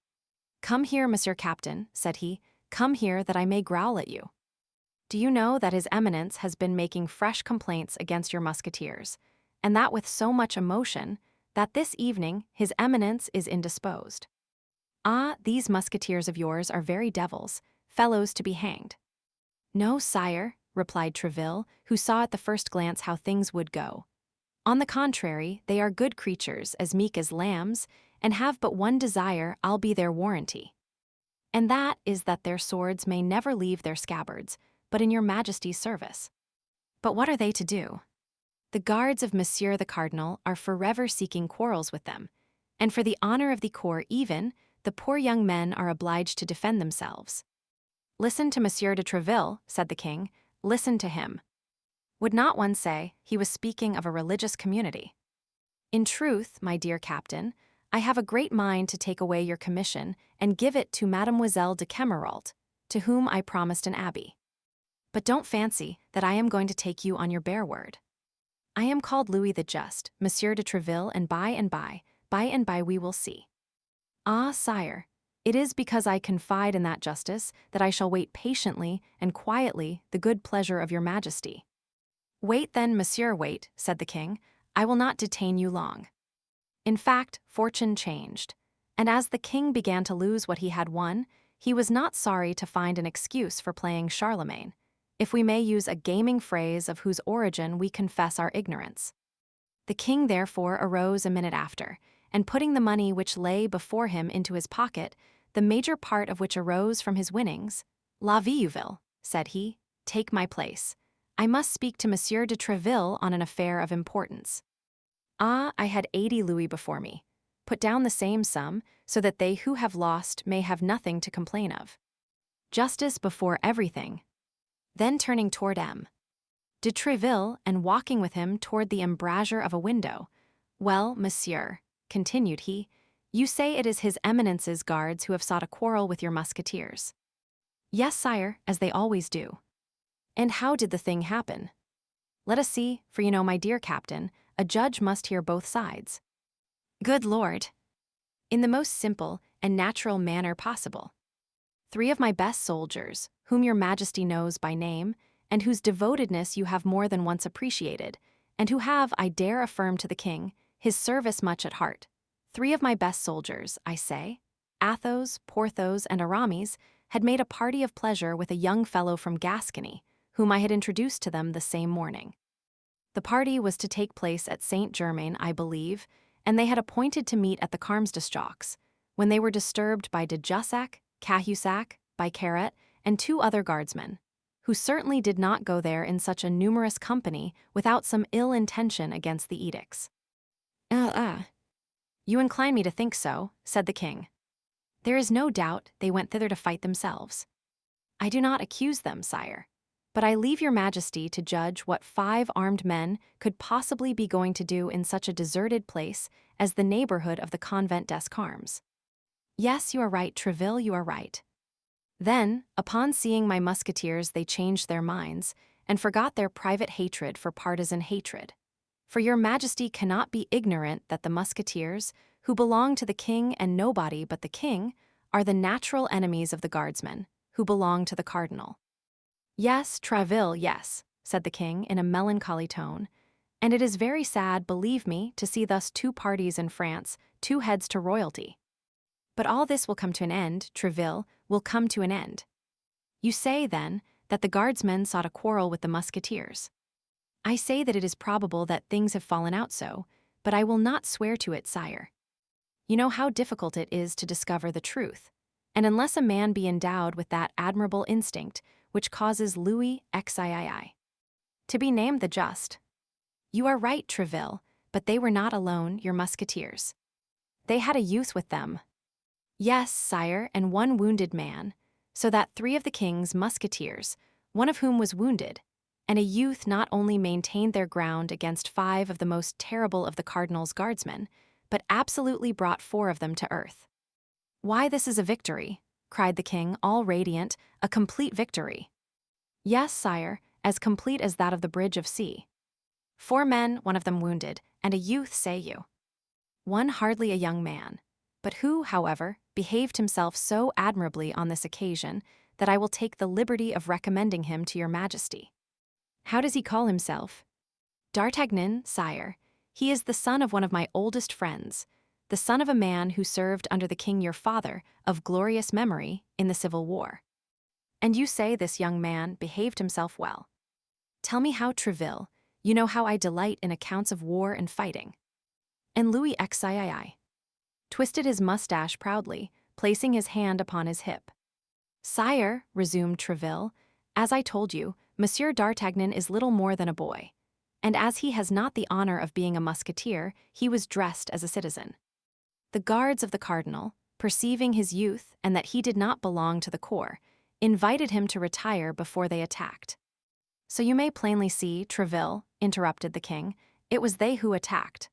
"Come here, Monsieur Captain," said he, "come here that I may growl at you. Do you know that His Eminence has been making fresh complaints against your musketeers, and that with so much emotion that this evening His Eminence is indisposed? Ah, these musketeers of yours are very devils, fellows to be hanged." "No, sire," replied Treville, who saw at the first glance how things would go. "On the contrary, they are good creatures, as meek as lambs, and have but one desire, I'll be their warranty. And that is that their swords may never leave their scabbards, but in your Majesty's service. But what are they to do? The guards of Monsieur the Cardinal are forever seeking quarrels with them, and for the honor of the court even, the poor young men are obliged to defend themselves." "Listen to Monsieur de Treville," said the king, "listen to him. Would not one say he was speaking of a religious community? In truth, my dear captain, I have a great mind to take away your commission and give it to Mademoiselle de Camaraderie, to whom I promised an abbey. But don't fancy that I am going to take you on your bare word. I am called Louis the Just, Monsieur de Treville, and by and by we will see. Ah, sire, it is because I confide in that justice that I shall wait patiently and quietly the good pleasure of your Majesty." "Wait then, monsieur, wait," said the king. "I will not detain you long." In fact, fortune changed, and as the king began to lose what he had won, he was not sorry to find an excuse for playing Charlemagne, if we may use a gaming phrase of whose origin we confess our ignorance. The king therefore arose a minute after, and putting the money which lay before him into his pocket, the major part of which arose from his winnings, "La Vieuville," said he, "take my place. I must speak to Monsieur de Treville on an affair of importance." Ah, I had 80 louis before me. Put down the same sum, so that they who have lost may have nothing to complain of. Justice before everything. Then turning toward M. de Treville and walking with him toward the embrasure of a window, "Well, monsieur," continued he, "you say it is His Eminence's guards who have sought a quarrel with your musketeers." "Yes, sire, as they always do." "And how did the thing happen? Let us see, for you know, my dear captain, a judge must hear both sides." "Good Lord." "In the most simple and natural manner possible. 3 of my best soldiers, whom your Majesty knows by name, and whose devotedness you have more than once appreciated, and who have, I dare affirm to the king, his service much at heart. 3 of my best soldiers, I say, Athos, Porthos, and Aramis, had made a party of pleasure with a young fellow from Gascony, whom I had introduced to them the same morning. The party was to take place at Saint-Germain, I believe, and they had appointed to meet at the Carmes de Stocks, when they were disturbed by de Jussac, Cahusac, Bicarat, and 2 other guardsmen, who certainly did not go there in such a numerous company without some ill intention against the edicts." "You incline me to think so," said the king. "There is no doubt they went thither to fight themselves. I do not accuse them, sire, but I leave your Majesty to judge what 5 armed men could possibly be going to do in such a deserted place as the neighborhood of the Convent des Carmes. Yes, you are right, Treville, you are right. Then, upon seeing my musketeers, they changed their minds, and forgot their private hatred for partisan hatred. For your majesty cannot be ignorant that the musketeers, who belong to the king and nobody but the king, are the natural enemies of the guardsmen, who belong to the cardinal. Yes, Tréville, yes, said the king in a melancholy tone, and it is very sad, believe me, to see thus two parties in France, two heads to royalty. But all this will come to an end, Tréville, will come to an end. You say, then, that the guardsmen sought a quarrel with the musketeers. I say that it is probable that things have fallen out so, but I will not swear to it, sire. You know how difficult it is to discover the truth, and unless a man be endowed with that admirable instinct which causes Louis XIII to be named the just. You are right, Tréville, but they were not alone, your musketeers. They had a youth with them. Yes, sire, and one wounded man, so that 3 of the king's musketeers, one of whom was wounded, and a youth not only maintained their ground against 5 of the most terrible of the cardinal's guardsmen, but absolutely brought 4 of them to earth. Why, this is a victory, cried the king, all radiant, a complete victory. Yes, sire, as complete as that of the bridge of C. 4 men, one of them wounded, and a youth, say you. One hardly a young man, but who, however, behaved himself so admirably on this occasion that I will take the liberty of recommending him to your majesty. How does he call himself? D'Artagnan, sire. He is the son of one of my oldest friends, the son of a man who served under the king your father, of glorious memory, in the Civil War. And you say this young man behaved himself well. Tell me how, Tréville, you know how I delight in accounts of war and fighting. And Louis XIII twisted his mustache proudly, placing his hand upon his hip. Sire, resumed Tréville, as I told you, Monsieur d'Artagnan is little more than a boy, and as he has not the honor of being a musketeer, he was dressed as a citizen. The guards of the cardinal, perceiving his youth and that he did not belong to the corps, invited him to retire before they attacked. So you may plainly see, Tréville, interrupted the king, it was they who attacked.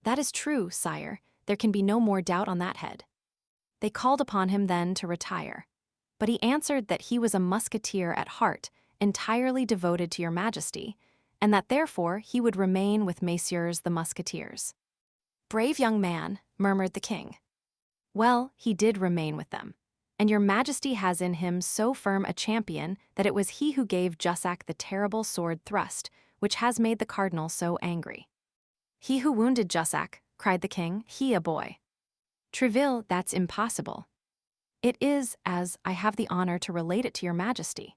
That is true, sire, there can be no more doubt on that head. They called upon him then to retire, but he answered that he was a musketeer at heart, entirely devoted to your majesty, and that therefore he would remain with messieurs the musketeers. Brave young man, murmured the king. Well, he did remain with them, and your majesty has in him so firm a champion that it was he who gave Jussac the terrible sword thrust, which has made the cardinal so angry. He who wounded Jussac, cried the king, he a boy. Tréville, that's impossible. It is, as I have the honor to relate it to your majesty.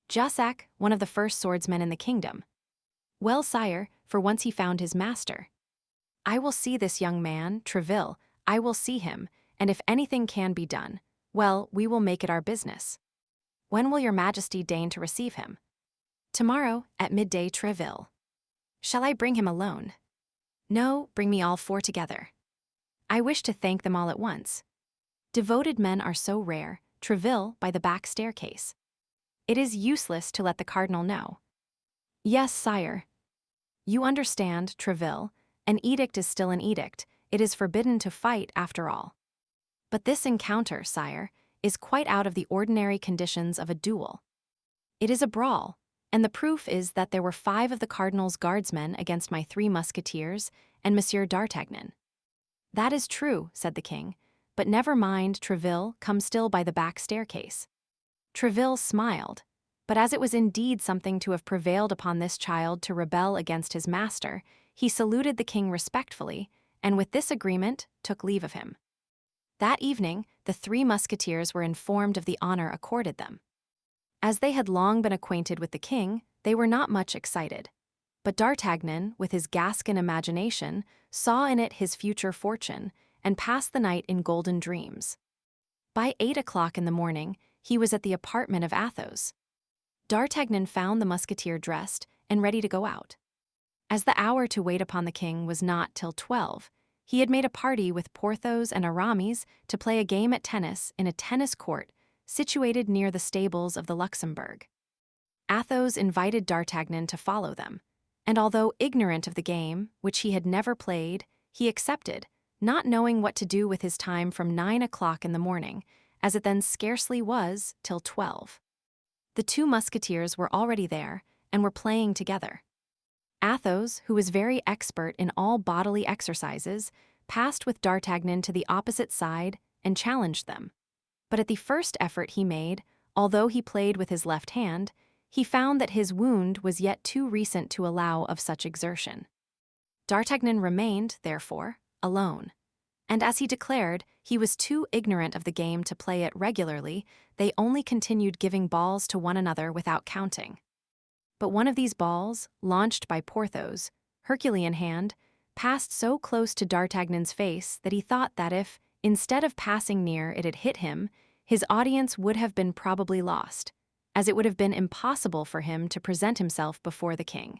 Jussac, one of the first swordsmen in the kingdom. Well, sire, for once he found his master. I will see this young man, Tréville, I will see him, and if anything can be done, well, we will make it our business. When will your majesty deign to receive him? Tomorrow, at midday, Tréville. Shall I bring him alone? No, bring me all 4 together. I wish to thank them all at once. Devoted men are so rare, Tréville by the back staircase. It is useless to let the cardinal know. Yes, sire. You understand, Tréville, an edict is still an edict, it is forbidden to fight after all. But this encounter, sire, is quite out of the ordinary conditions of a duel. It is a brawl, and the proof is that there were 5 of the cardinal's guardsmen against my 3 musketeers and Monsieur d'Artagnan. That is true, said the king, but never mind, Tréville, come still by the back staircase. Tréville smiled, but as it was indeed something to have prevailed upon this child to rebel against his master, he saluted the king respectfully, and with this agreement took leave of him. That evening, the 3 musketeers were informed of the honor accorded them. As they had long been acquainted with the king, they were not much excited. But d'Artagnan, with his Gascon imagination, saw in it his future fortune, and passed the night in golden dreams. By 8 o'clock in the morning, he was at the apartment of Athos. D'Artagnan found the musketeer dressed and ready to go out. As the hour to wait upon the king was not till 12, he had made a party with Porthos and Aramis to play a game at tennis in a tennis court situated near the stables of the Luxembourg. Athos invited d'Artagnan to follow them, and although ignorant of the game, which he had never played, he accepted, not knowing what to do with his time from 9 o'clock in the morning, as it then scarcely was till 12. The 2 musketeers were already there and were playing together. Athos, who was very expert in all bodily exercises, passed with D'Artagnan to the opposite side and challenged them. But at the first effort he made, although he played with his left hand, he found that his wound was yet too recent to allow of such exertion. D'Artagnan remained, therefore, alone. And as he declared he was too ignorant of the game to play it regularly, they only continued giving balls to one another without counting. But one of these balls, launched by Porthos, Herculean hand, passed so close to D'Artagnan's face that he thought that if, instead of passing near, it had hit him, his audience would have been probably lost, as it would have been impossible for him to present himself before the king.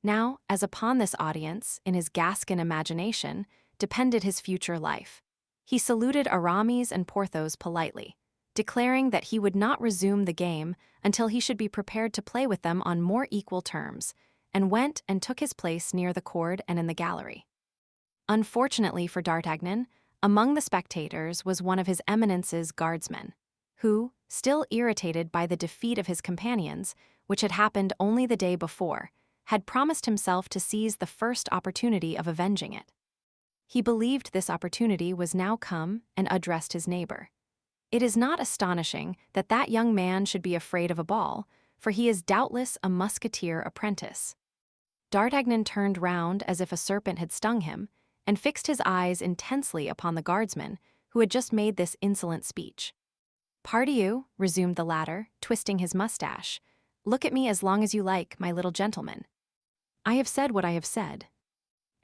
Now, as upon this audience, in his Gascon imagination, depended his future life, he saluted Aramis and Porthos politely, declaring that he would not resume the game until he should be prepared to play with them on more equal terms, and went and took his place near the cord and in the gallery. Unfortunately for D'Artagnan, among the spectators was one of his Eminence's guardsmen, who, still irritated by the defeat of his companions, which had happened only the day before, had promised himself to seize the first opportunity of avenging it. He believed this opportunity was now come and addressed his neighbor. It is not astonishing that that young man should be afraid of a ball, for he is doubtless a musketeer apprentice. D'Artagnan turned round as if a serpent had stung him, and fixed his eyes intensely upon the guardsman who had just made this insolent speech. "Pardieu," resumed the latter, twisting his mustache, "look at me as long as you like, my little gentleman. I have said what I have said.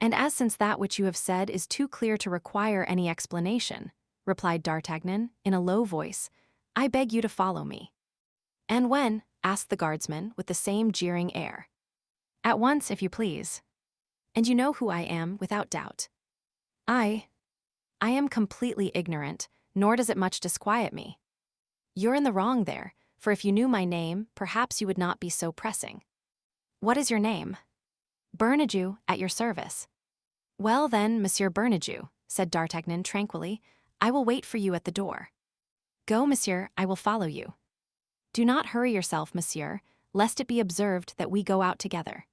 And as since that which you have said is too clear to require any explanation," replied D'Artagnan, in a low voice, "I beg you to follow me." "And when?" asked the guardsman, with the same jeering air. "At once, if you please. And you know who I am, without doubt." I am completely ignorant, nor does it much disquiet me." "You're in the wrong there, for if you knew my name, perhaps you would not be so pressing." "What is your name?" "Bernajoux, at your service." "Well then, Monsieur Bernajoux," said D'Artagnan tranquilly, "I will wait for you at the door." "Go, monsieur, I will follow you." "Do not hurry yourself, monsieur, lest it be observed that we go out together.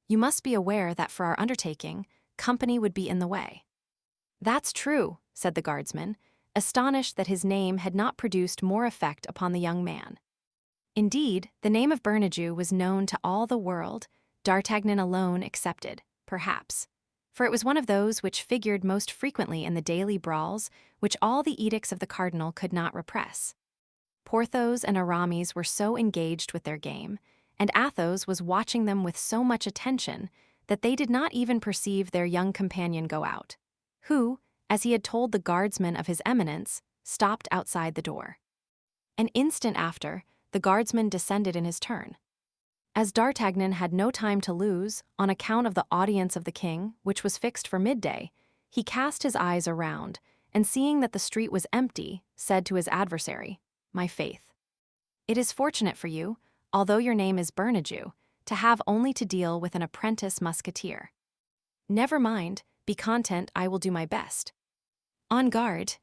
You must be aware that for our undertaking, company would be in the way." "That's true," said the guardsman, astonished that his name had not produced more effect upon the young man. Indeed, the name of Bernajoux was known to all the world, D'Artagnan alone excepted, perhaps, for it was one of those which figured most frequently in the daily brawls which all the edicts of the cardinal could not repress. Porthos and Aramis were so engaged with their game, and Athos was watching them with so much attention that they did not even perceive their young companion go out, who, as he had told the guardsman of his Eminence, stopped outside the door. An instant after, the guardsman descended in his turn. As D'Artagnan had no time to lose, on account of the audience of the king, which was fixed for midday, he cast his eyes around, and seeing that the street was empty, said to his adversary, "My faith, it is fortunate for you, although your name is Bernajoux, to have only to deal with an apprentice musketeer. Never mind, be content, I will do my best. On guard."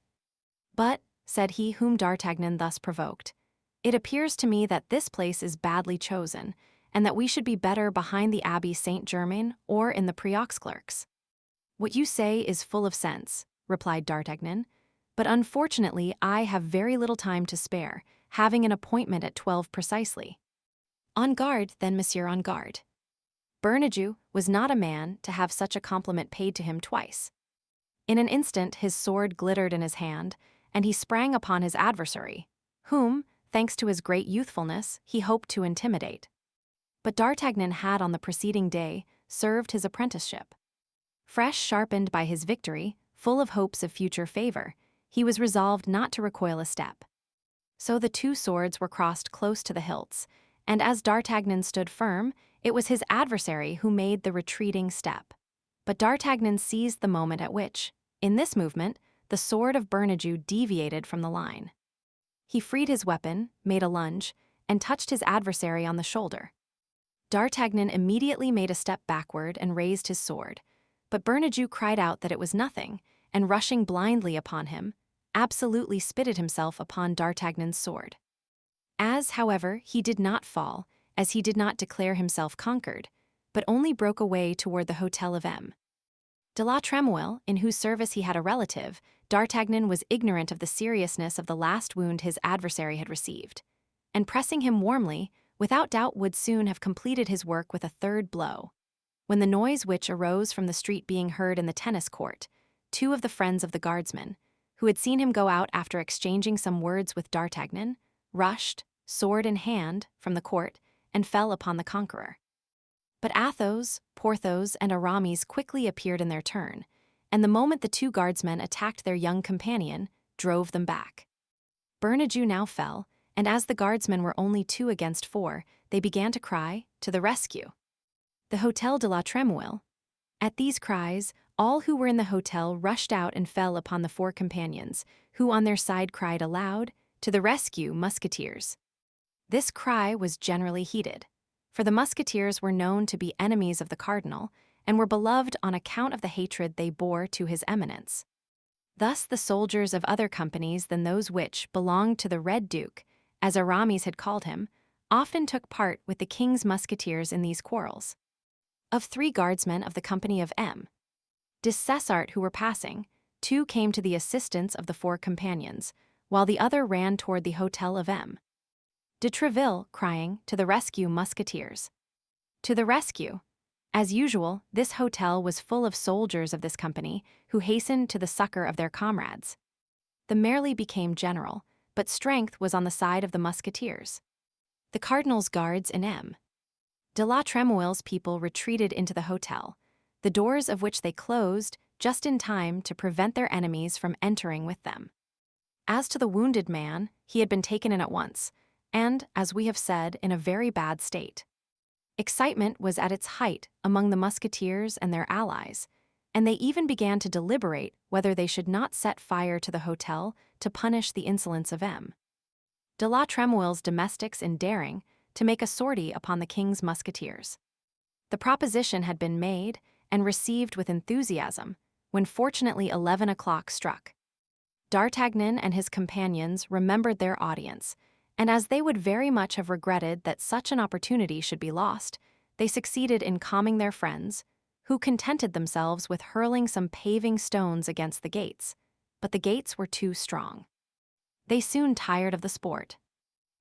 "But," said he whom D'Artagnan thus provoked, "it appears to me that this place is badly chosen, and that we should be better behind the Abbey Saint-Germain or in the Préaux-Clercs." "What you say is full of sense," replied D'Artagnan, "but unfortunately I have very little time to spare, having an appointment at 12 precisely." "On guard, then, monsieur, on guard." Bernajoux was not a man to have such a compliment paid to him twice. In an instant his sword glittered in his hand, and he sprang upon his adversary, whom, thanks to his great youthfulness, he hoped to intimidate. But D'Artagnan had on the preceding day served his apprenticeship. Fresh sharpened by his victory, full of hopes of future favor, he was resolved not to recoil a step. So the two swords were crossed close to the hilts, and as D'Artagnan stood firm, it was his adversary who made the retreating step. But D'Artagnan seized the moment at which, in this movement, the sword of Bernajoux deviated from the line. He freed his weapon, made a lunge, and touched his adversary on the shoulder. D'Artagnan immediately made a step backward and raised his sword, but Bernajoux cried out that it was nothing, and rushing blindly upon him, absolutely spitted himself upon D'Artagnan's sword. As, however, he did not fall, as he did not declare himself conquered, but only broke away toward the hotel of M. De la Tremouille, in whose service he had a relative, D'Artagnan was ignorant of the seriousness of the last wound his adversary had received, and pressing him warmly, without doubt would soon have completed his work with a third blow. When the noise which arose from the street being heard in the tennis court, two of the friends of the guardsman, who had seen him go out after exchanging some words with D'Artagnan, rushed, sword in hand, from the court, and fell upon the conqueror. But Athos, Porthos, and Aramis quickly appeared in their turn, and the moment the two guardsmen attacked their young companion, drove them back. Bernajoux now fell, and as the guardsmen were only 2 against 4, they began to cry, "To the rescue!" The Hôtel de la Tremouille. At these cries, all who were in the hotel rushed out and fell upon the 4 companions, who on their side cried aloud, "To the rescue, Musketeers!" This cry was generally heeded, for the Musketeers were known to be enemies of the cardinal, and were beloved on account of the hatred they bore to his eminence. Thus the soldiers of other companies than those which belonged to the Red Duke, as Aramis had called him, often took part with the king's musketeers in these quarrels. Of 3 guardsmen of the company of M. de Cessart who were passing, 2 came to the assistance of the 4 companions, while the other ran toward the hotel of M. de Treville, crying, "To the rescue, Musketeers!" To the rescue! As usual, this hotel was full of soldiers of this company, who hastened to the succor of their comrades. The melee became general, but strength was on the side of the Musketeers. The cardinal's guards in M. de la Tremouille's people retreated into the hotel, the doors of which they closed just in time to prevent their enemies from entering with them. As to the wounded man, he had been taken in at once, and, as we have said, in a very bad state. Excitement was at its height among the Musketeers and their allies, and they even began to deliberate whether they should not set fire to the hotel to punish the insolence of M. de la Tremouille's domestics in daring to make a sortie upon the king's Musketeers. The proposition had been made and received with enthusiasm, when fortunately 11 o'clock struck. D'Artagnan and his companions remembered their audience, and as they would very much have regretted that such an opportunity should be lost, they succeeded in calming their friends, who contented themselves with hurling some paving stones against the gates, but the gates were too strong. They soon tired of the sport.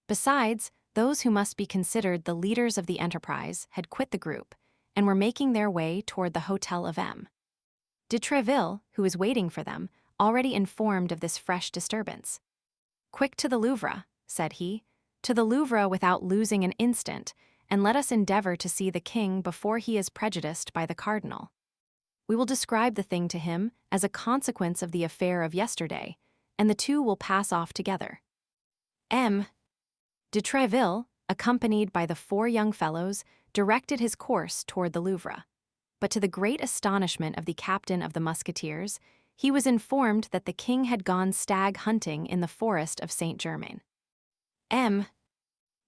Besides, those who must be considered the leaders of the enterprise had quit the group, and were making their way toward the hotel of M. de Treville, who was waiting for them, already informed of this fresh disturbance. "Quick to the Louvre," said he, "to the Louvre without losing an instant, and let us endeavor to see the king before he is prejudiced by the cardinal. We will describe the thing to him as a consequence of the affair of yesterday, and the 2 will pass off together." M. de Treville, accompanied by the 4 young fellows, directed his course toward the Louvre. But to the great astonishment of the captain of the Musketeers, he was informed that the king had gone stag hunting in the forest of Saint-Germain. M.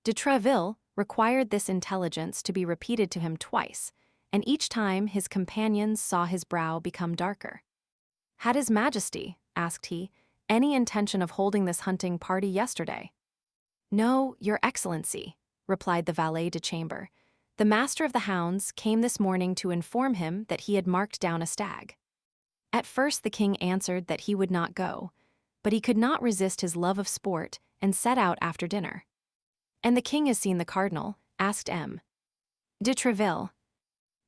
de Treville required this intelligence to be repeated to him twice, and each time his companions saw his brow become darker. "Had His Majesty," asked he, "any intention of holding this hunting party yesterday?" "No, Your Excellency," replied the valet de chambre. "The master of the hounds came this morning to inform him that he had marked down a stag." At first the king answered that he would not go, but he could not resist his love of sport and set out after dinner. "And the king has seen the cardinal?" asked M. de Treville.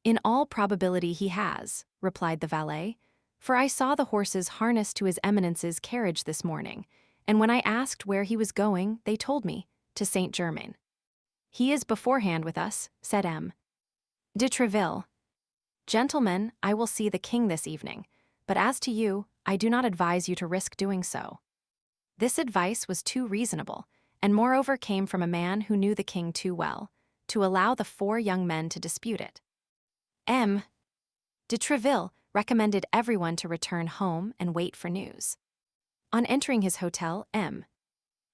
"In all probability he has," replied the valet, "for I saw the horses harnessed to his eminence's carriage this morning, and when I asked where he was going, they told me, to Saint-Germain." "He is beforehand with us," said M. de Treville. "Gentlemen, I will see the king this evening, but as to you, I do not advise you to risk doing so." This advice was too reasonable, and moreover came from a man who knew the king too well, to allow the 4 young men to dispute it. M. de Treville recommended everyone to return home and wait for news. On entering his hotel, M.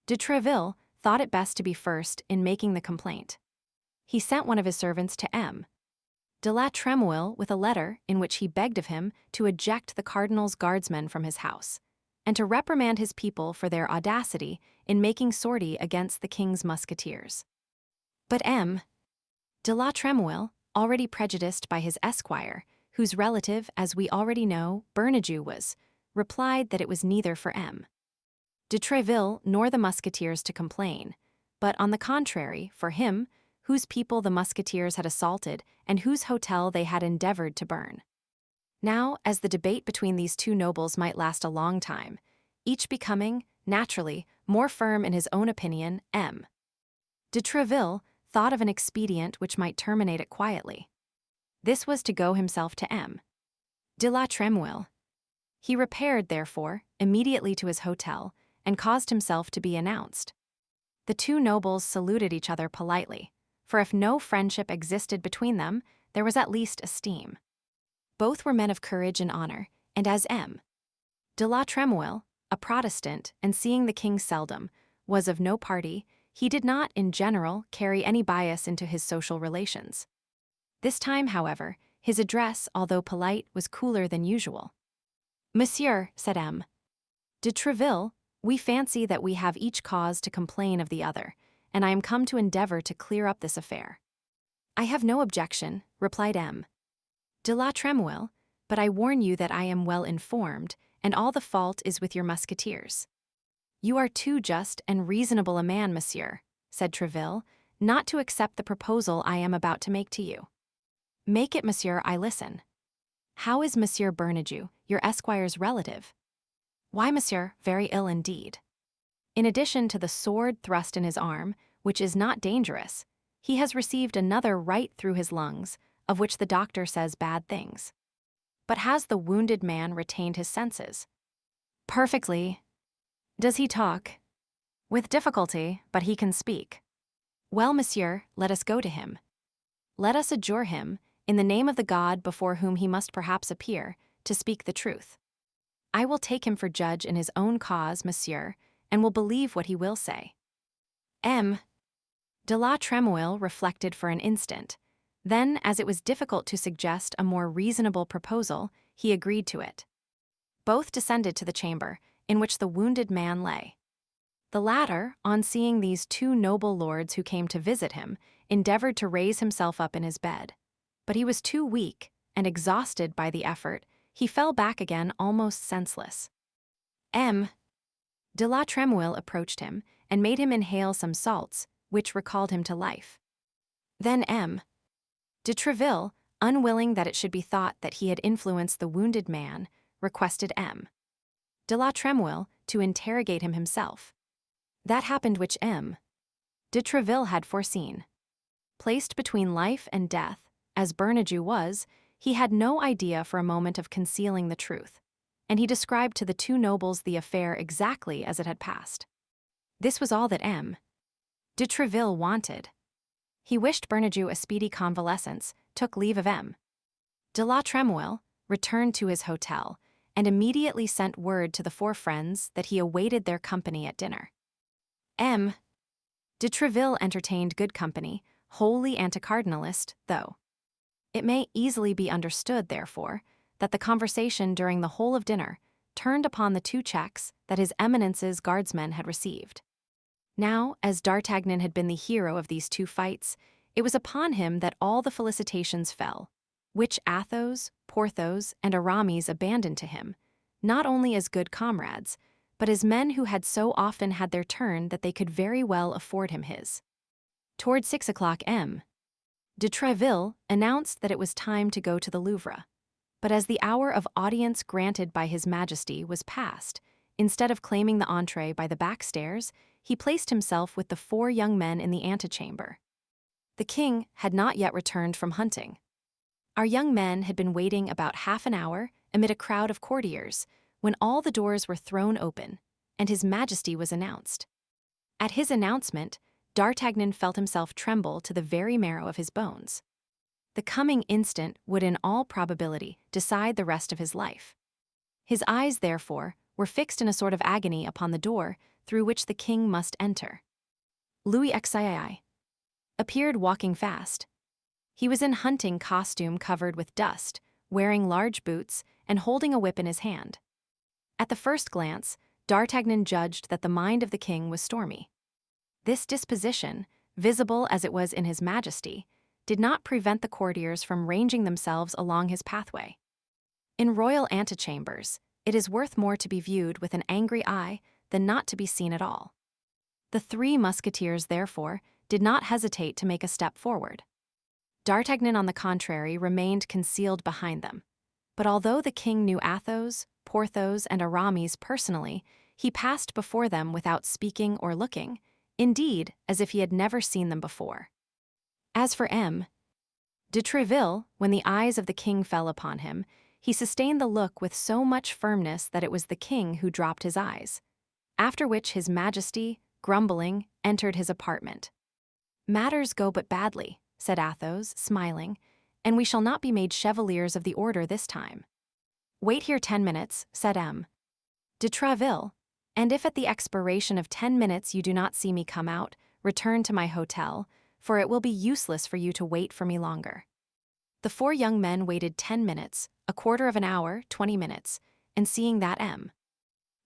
de Treville thought it best to be first in making the complaint. He sent one of his servants to M. de la Tremouille with a letter in which he begged of him to eject the cardinal's guardsmen from his house, and to reprimand his people for their audacity in making sortie against the king's musketeers. But M. de la Tremouille, already prejudiced by his esquire, whose relative, as we already know, Bernajoux was, replied that it was neither for M. de Treville nor the Musketeers to complain, but on the contrary, for him, whose people the Musketeers had assaulted and whose hotel they had endeavored to burn. Now, as the debate between these two nobles might last a long time, each becoming, naturally, more firm in his own opinion, M. de Treville thought of an expedient which might terminate it quietly. This was to go himself to M. de la Tremouille. He repaired, therefore, immediately to his hotel, and caused himself to be announced. The two nobles saluted each other politely, for if no friendship existed between them, there was at least esteem. Both were men of courage and honor, and as M. de la Tremouille, a Protestant, and seeing the king seldom, was of no party, he did not, in general, carry any bias into his social relations. This time, however, his address, although polite, was cooler than usual. "Monsieur," said M. de Treville, "we fancy that we have each cause to complain of the other, and I am come to endeavor to clear up this affair." "I have no objection," replied M. de la Tremouille, "but I warn you that I am well informed, and all the fault is with your Musketeers." "You are too just and reasonable a man, monsieur," said Treville, "not to accept the proposal I am about to make to you." "Make it, monsieur, I listen." "How is Monsieur Bernajoux, your esquire's relative?" "Why, monsieur, very ill indeed. In addition to the sword thrust in his arm, which is not dangerous, he has received another right through his lungs, of which the doctor says bad things." "But has the wounded man retained his senses?" "Perfectly." "Does he talk?" "With difficulty, but he can speak." "Well, monsieur, let us go to him. Let us adjure him, in the name of the God before whom he must perhaps appear, to speak the truth. I will take him for judge in his own cause, monsieur, and will believe what he will say." M. de la Tremouille reflected for an instant. Then, as it was difficult to suggest a more reasonable proposal, he agreed to it. Both descended to the chamber, in which the wounded man lay. The latter, on seeing these two noble lords who came to visit him, endeavored to raise himself up in his bed. But he was too weak, and exhausted by the effort, he fell back again almost senseless. M. de la Tremouille approached him, and made him inhale some salts, which recalled him to life. Then M. de Treville, unwilling that it should be thought that he had influenced the wounded man, requested M. de la Tremouille to interrogate him himself. That happened which M. de Treville had foreseen. Placed between life and death, as Bernajoux was, he had no idea for a moment of concealing the truth, and he described to the two nobles the affair exactly as it had passed. This was all that M. de Treville wanted. He wished Bernajoux a speedy convalescence, took leave of M. de la Tremouille, returned to his hotel, and immediately sent word to the four friends that he awaited their company at dinner. M. de Treville entertained good company, wholly anti-cardinalist, though. It may easily be understood, therefore, that the conversation during the whole of dinner turned upon the two checks that His Eminence's guardsmen had received. Now, as D'Artagnan had been the hero of these two fights, it was upon him that all the felicitations fell, which Athos, Porthos, and Aramis abandoned to him, not only as good comrades, but as men who had so often had their turn that they could very well afford him his. Toward 6 o'clock M. de Treville announced that it was time to go to the Louvre, but as the hour of audience granted by His Majesty was past, instead of claiming the entree by the back stairs, he placed himself with the four young men in the antechamber. The king had not yet returned from hunting. Our young men had been waiting about half an hour amid a crowd of courtiers, when all the doors were thrown open, and His Majesty was announced. At his announcement, D'Artagnan felt himself tremble to the very marrow of his bones. The coming instant would in all probability decide the rest of his life. His eyes, therefore, were fixed in a sort of agony upon the door through which the king must enter. Louis XII appeared walking fast. He was in hunting costume covered with dust, wearing large boots, and holding a whip in his hand. At the first glance, D'Artagnan judged that the mind of the king was stormy. This disposition, visible as it was in His Majesty, did not prevent the courtiers from ranging themselves along his pathway. In royal antechambers, it is worth more to be viewed with an angry eye than not to be seen at all. The Three Musketeers, therefore, did not hesitate to make a step forward. D'Artagnan, on the contrary, remained concealed behind them. But although the king knew Athos, Porthos, and Aramis personally, he passed before them without speaking or looking, indeed, as if he had never seen them before. As for M. de Tréville, when the eyes of the king fell upon him, he sustained the look with so much firmness that it was the king who dropped his eyes. After which his Majesty, grumbling, entered his apartment. "Matters go but badly," said Athos, smiling, "and we shall not be made chevaliers of the order this time." "Wait here 10 minutes," said M. de Tréville, "and if at the expiration of 10 minutes you do not see me come out, return to my hotel, for it will be useless for you to wait for me longer." The four young men waited 10 minutes, a quarter of an hour, 20 minutes, and seeing that M.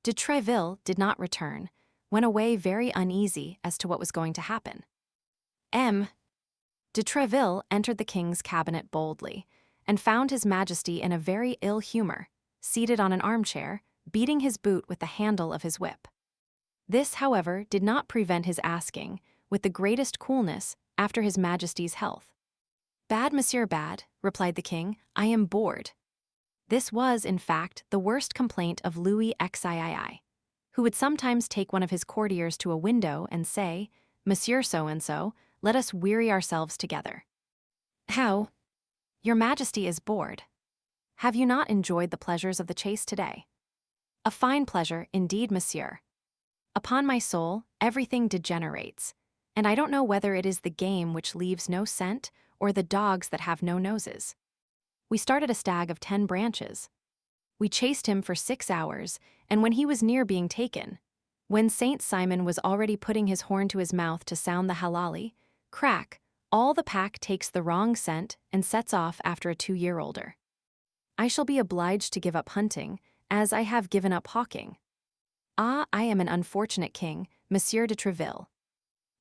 de Tréville did not return, went away very uneasy as to what was going to happen. M. de Tréville entered the king's cabinet boldly, and found his Majesty in a very ill humor, seated on an armchair, beating his boot with the handle of his whip. This, however, did not prevent his asking, with the greatest coolness, after his Majesty's health. "Bad, monsieur, bad," replied the king. "I am bored." This was, in fact, the worst complaint of Louis XIII, who would sometimes take one of his courtiers to a window and say, "Monsieur so-and-so, let us weary ourselves together." "How? Your Majesty is bored. Have you not enjoyed the pleasures of the chase today?" "A fine pleasure, indeed, monsieur. Upon my soul, everything degenerates, and I don't know whether it is the game which leaves no scent or the dogs that have no noses. We started a stag of 10 branches. We chased him for 6 hours, and when he was near being taken, when Saint Simon was already putting his horn to his mouth to sound the halali, crack, all the pack takes the wrong scent and sets off after a 2-year-older. I shall be obliged to give up hunting, as I have given up hawking. Ah, I am an unfortunate king, Monsieur de Tréville.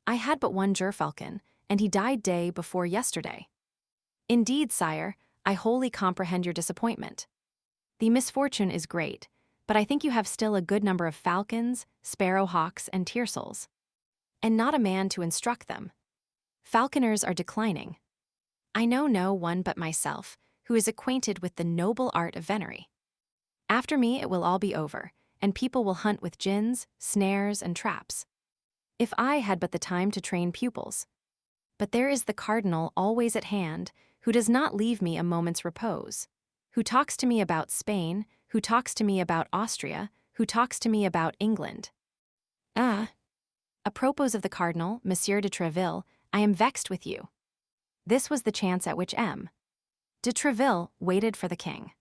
I had but one gerfalcon, and he died day before yesterday. Indeed, sire, I wholly comprehend your disappointment. The misfortune is great, but I think you have still a good number of falcons, sparrowhawks, and tiercels, and not a man to instruct them. Falconers are declining. I know no one but myself who is acquainted with the noble art of venery. After me it will all be over, and people will hunt with gins, snares, and traps. If I had but the time to train pupils. But there is the cardinal always at hand, who does not leave me a moment's repose, who talks to me about Spain, who talks to me about Austria, who talks to me about England. Ah! Apropos of the cardinal, Monsieur de Tréville, I am vexed with you." This was the chance at which M. de Tréville waited for the king.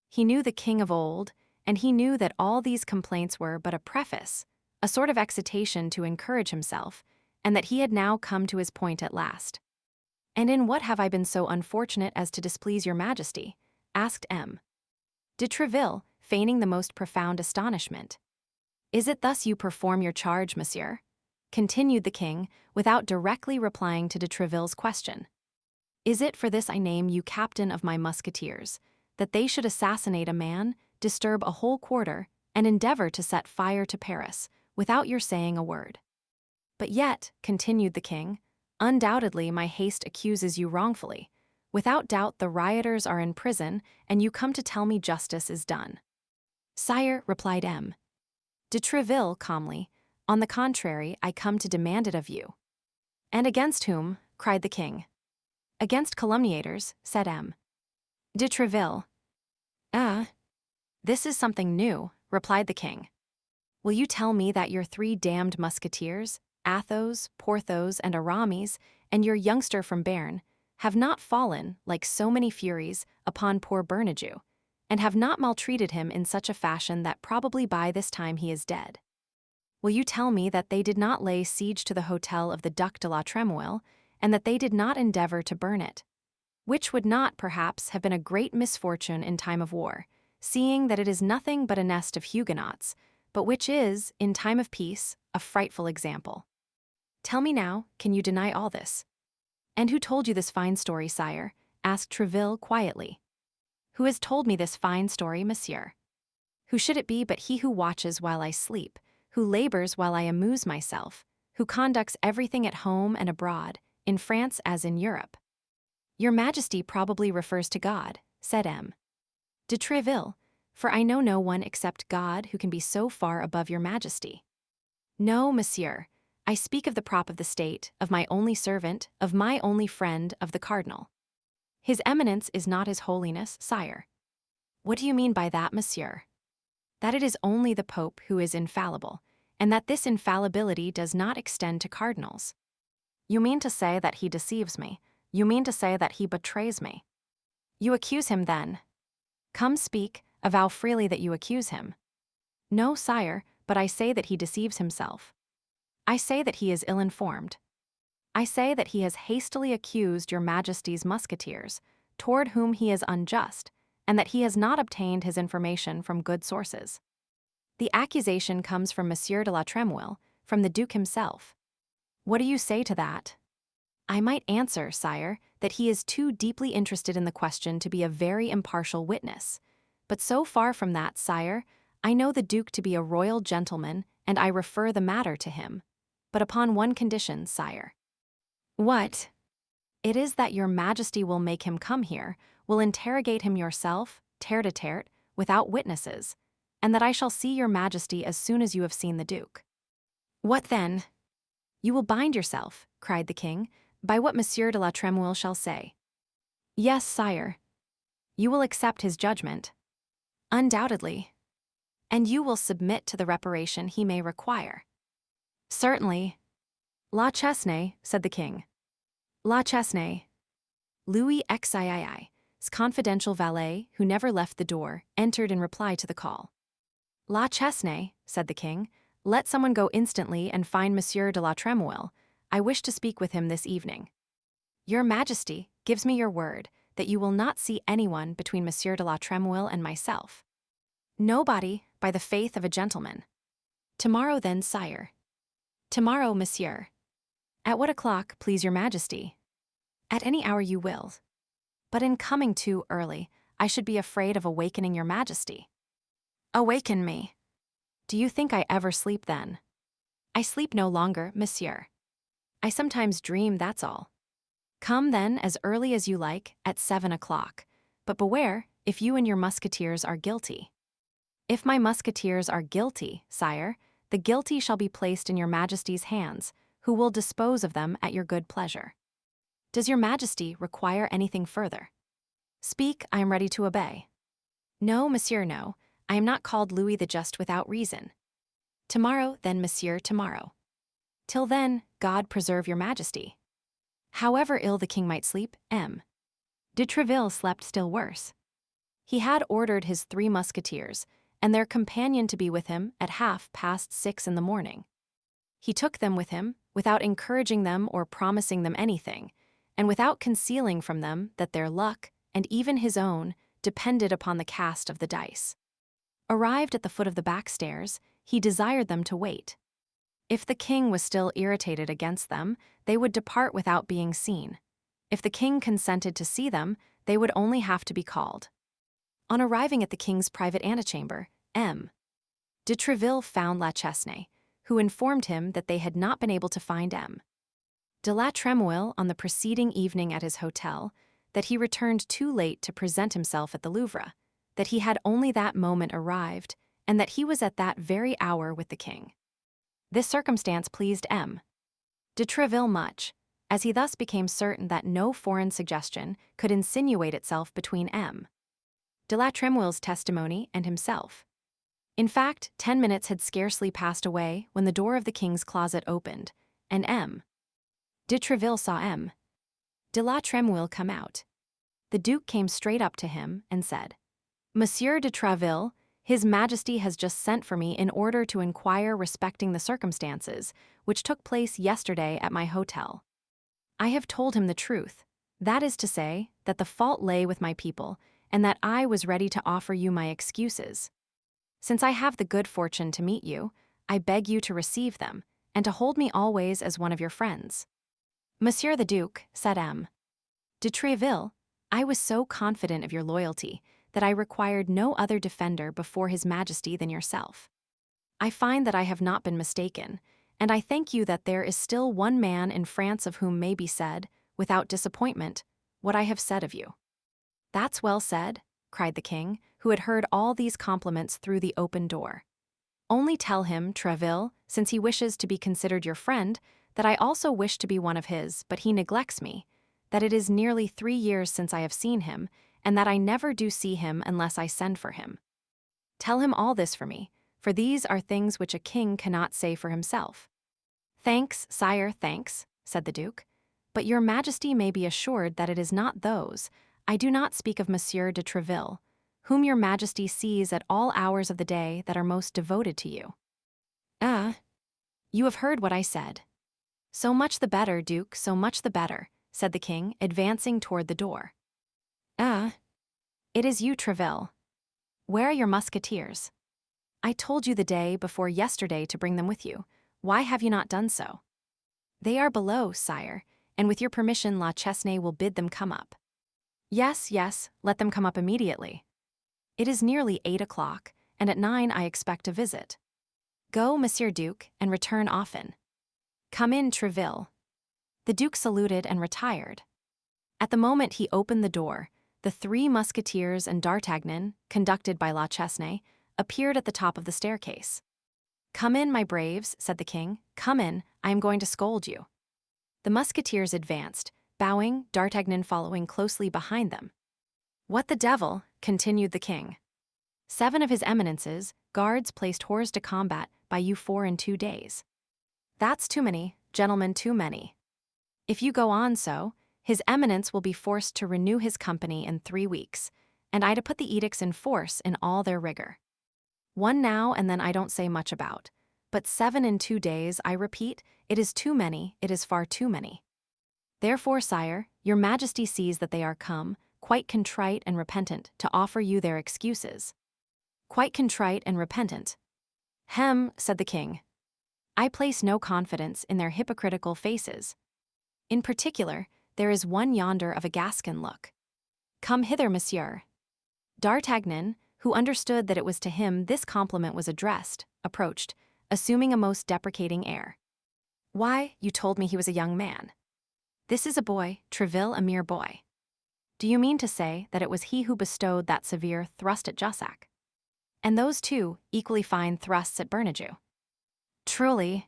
He knew the king of old, and he knew that all these complaints were but a preface, a sort of excitation to encourage himself, and that he had now come to his point at last. "And in what have I been so unfortunate as to displease your Majesty?" asked M. de Tréville, feigning the most profound astonishment. "Is it thus you perform your charge, monsieur?" continued the king, without directly replying to de Tréville's question. "Is it for this I name you captain of my musketeers, that they should assassinate a man, disturb a whole quarter, and endeavor to set fire to Paris, without your saying a word? But yet," continued the king, "undoubtedly my haste accuses you wrongfully. Without doubt the rioters are in prison, and you come to tell me justice is done." "Sire," replied M. de Tréville calmly, "on the contrary, I come to demand it of you." "And against whom?" cried the king. "Against calumniators," said M. de Tréville. "Ah, this is something new," replied the king. "Will you tell me that your 3 damned musketeers, Athos, Porthos, and Aramis, and your youngster from Béarn, have not fallen, like so many furies, upon poor Bernajoux, and have not maltreated him in such a fashion that probably by this time he is dead? Will you tell me that they did not lay siege to the hotel of the Duc de la Trémouille, and that they did not endeavor to burn it? Which would not, perhaps, have been a great misfortune in time of war, seeing that it is nothing but a nest of Huguenots, but which is, in time of peace, a frightful example. Tell me now, can you deny all this?" And who told you this fine story, sire? Asked Tréville quietly. Who has told me this fine story, monsieur? Who should it be but he who watches while I sleep, who labors while I amuse myself, who conducts everything at home and abroad, in France as in Europe? Your Majesty probably refers to God, said M. de Tréville, for I know no one except God who can be so far above your Majesty. No, monsieur, I speak of the prop of the state, of my only servant, of my only friend, of the cardinal. His Eminence is not His Holiness, sire. What do you mean by that, monsieur? That it is only the Pope who is infallible, and that this infallibility does not extend to cardinals. You mean to say that he deceives me. You mean to say that he betrays me. You accuse him then. Come speak, avow freely that you accuse him. No, sire, but I say that he deceives himself. I say that he is ill-informed. I say that he has hastily accused your Majesty's musketeers, toward whom he is unjust, and that he has not obtained his information from good sources. The accusation comes from Monsieur de la Trémouille, from the Duke himself. What do you say to that? I might answer, sire, that he is too deeply interested in the question to be a very impartial witness. But so far from that, sire, I know the Duke to be a royal gentleman, and I refer the matter to him. But upon one condition, sire. What? It is that your Majesty will make him come here, will interrogate him yourself, tête-à-tête, without witnesses, and that I shall see your Majesty as soon as you have seen the Duke. What then? You will bind yourself, cried the king, by what Monsieur de la Trémouille shall say. Yes, sire. You will accept his judgment. Undoubtedly. And you will submit to the reparation he may require. Certainly. La Chesnay, said the king. La Chesnay. Louis XII's confidential valet, who never left the door, entered in reply to the call. La Chesnay, said the king, let someone go instantly and find Monsieur de la Trémouille. I wish to speak with him this evening. Your Majesty gives me your word that you will not see anyone between Monsieur de la Trémouille and myself. Nobody, by the faith of a gentleman. Tomorrow then, sire. Tomorrow, monsieur. At what o'clock, please your Majesty? At any hour you will. But in coming too early, I should be afraid of awakening your Majesty. Awaken me. Do you think I ever sleep then? I sleep no longer, monsieur. I sometimes dream, that's all. Come then as early as you like, at 7 o'clock. But beware, if you and your musketeers are guilty. If my musketeers are guilty, sire, the guilty shall be placed in your Majesty's hands, who will dispose of them at your good pleasure. Does your Majesty require anything further? Speak, I am ready to obey. No, monsieur, no. I am not called Louis the Just without reason. Tomorrow, then, monsieur, tomorrow. Till then, God preserve your Majesty. However ill the king might sleep, M. de Tréville slept still worse. He had ordered his 3 musketeers, and their companion to be with him at 6:30 in the morning. He took them with him, without encouraging them or promising them anything, and without concealing from them that their luck, and even his own, depended upon the cast of the dice. Arrived at the foot of the back stairs, he desired them to wait. If the king was still irritated against them, they would depart without being seen. If the king consented to see them, they would only have to be called. On arriving at the king's private antechamber, M. de Tréville found La Chesnay, who informed him that they had not been able to find M. de la Trémouille on the preceding evening at his hotel, that he returned too late to present himself at the Louvre, that he had only that moment arrived, and that he was at that very hour with the king. This circumstance pleased M. de Tréville much, as he thus became certain that no foreign suggestion could insinuate itself between M. de la Trémouille's testimony and himself. In fact, 10 minutes had scarcely passed away when the door of the king's closet opened, and M. de Tréville saw M. de la Trémouille come out. The Duke came straight up to him and said, Monsieur de Tréville, His Majesty has just sent for me in order to inquire respecting the circumstances which took place yesterday at my hotel. I have told him the truth, that is to say, that the fault lay with my people, and that I was ready to offer you my excuses. Since I have the good fortune to meet you, I beg you to receive them, and to hold me always as one of your friends. Monsieur the Duke, said M. de Treville, I was so confident of your loyalty that I required no other defender before His Majesty than yourself. I find that I have not been mistaken, and I thank you that there is still one man in France of whom may be said, without disappointment, what I have said of you. That's well said, cried the king, who had heard all these compliments through the open door. Only tell him, Treville, since he wishes to be considered your friend, that I also wish to be one of his, but he neglects me, that it is nearly 3 years since I have seen him, and that I never do see him unless I send for him. Tell him all this for me, for these are things which a king cannot say for himself. Thanks, sire, thanks, said the duke, but your majesty may be assured that it is not those. I do not speak of Monsieur de Treville, whom your majesty sees at all hours of the day that are most devoted to you. You have heard what I said. So much the better, Duke, so much the better, said the king, advancing toward the door. It is you, Treville. Where are your musketeers? I told you the day before yesterday to bring them with you. Why have you not done so? They are below, sire, and with your permission La Chesnay will bid them come up. Yes, let them come up immediately. It is nearly 8 o'clock, and at 9 I expect a visit. Go, Monsieur Duke, and return often. Come in, Treville. The duke saluted and retired. At the moment he opened the door, the 3 musketeers and D'Artagnan, conducted by La Chesnay, appeared at the top of the staircase. Come in, my braves, said the king. Come in, I am going to scold you. The musketeers advanced, bowing, D'Artagnan following closely behind them. What the devil, continued the king. 7 of his eminences, guards placed hors de combat by you 4 in 2 days. That's too many, gentlemen, too many. If you go on so, his eminence will be forced to renew his company in 3 weeks, and I to put the edicts in force in all their rigor. 1 now and then I don't say much about, but 7 in 2 days, I repeat, it is too many, it is far too many. Therefore, sire, your majesty sees that they are come, quite contrite and repentant, to offer you their excuses. Quite contrite and repentant. Hem, said the king. I place no confidence in their hypocritical faces. In particular, there is one yonder of a Gascon look. Come hither, monsieur. D'Artagnan, who understood that it was to him this compliment was addressed, approached, assuming a most deprecating air. Why, you told me he was a young man. This is a boy, Treville, a mere boy. Do you mean to say that it was he who bestowed that severe thrust at Jussac? And those 2 equally fine thrusts at Bernajoux? Truly.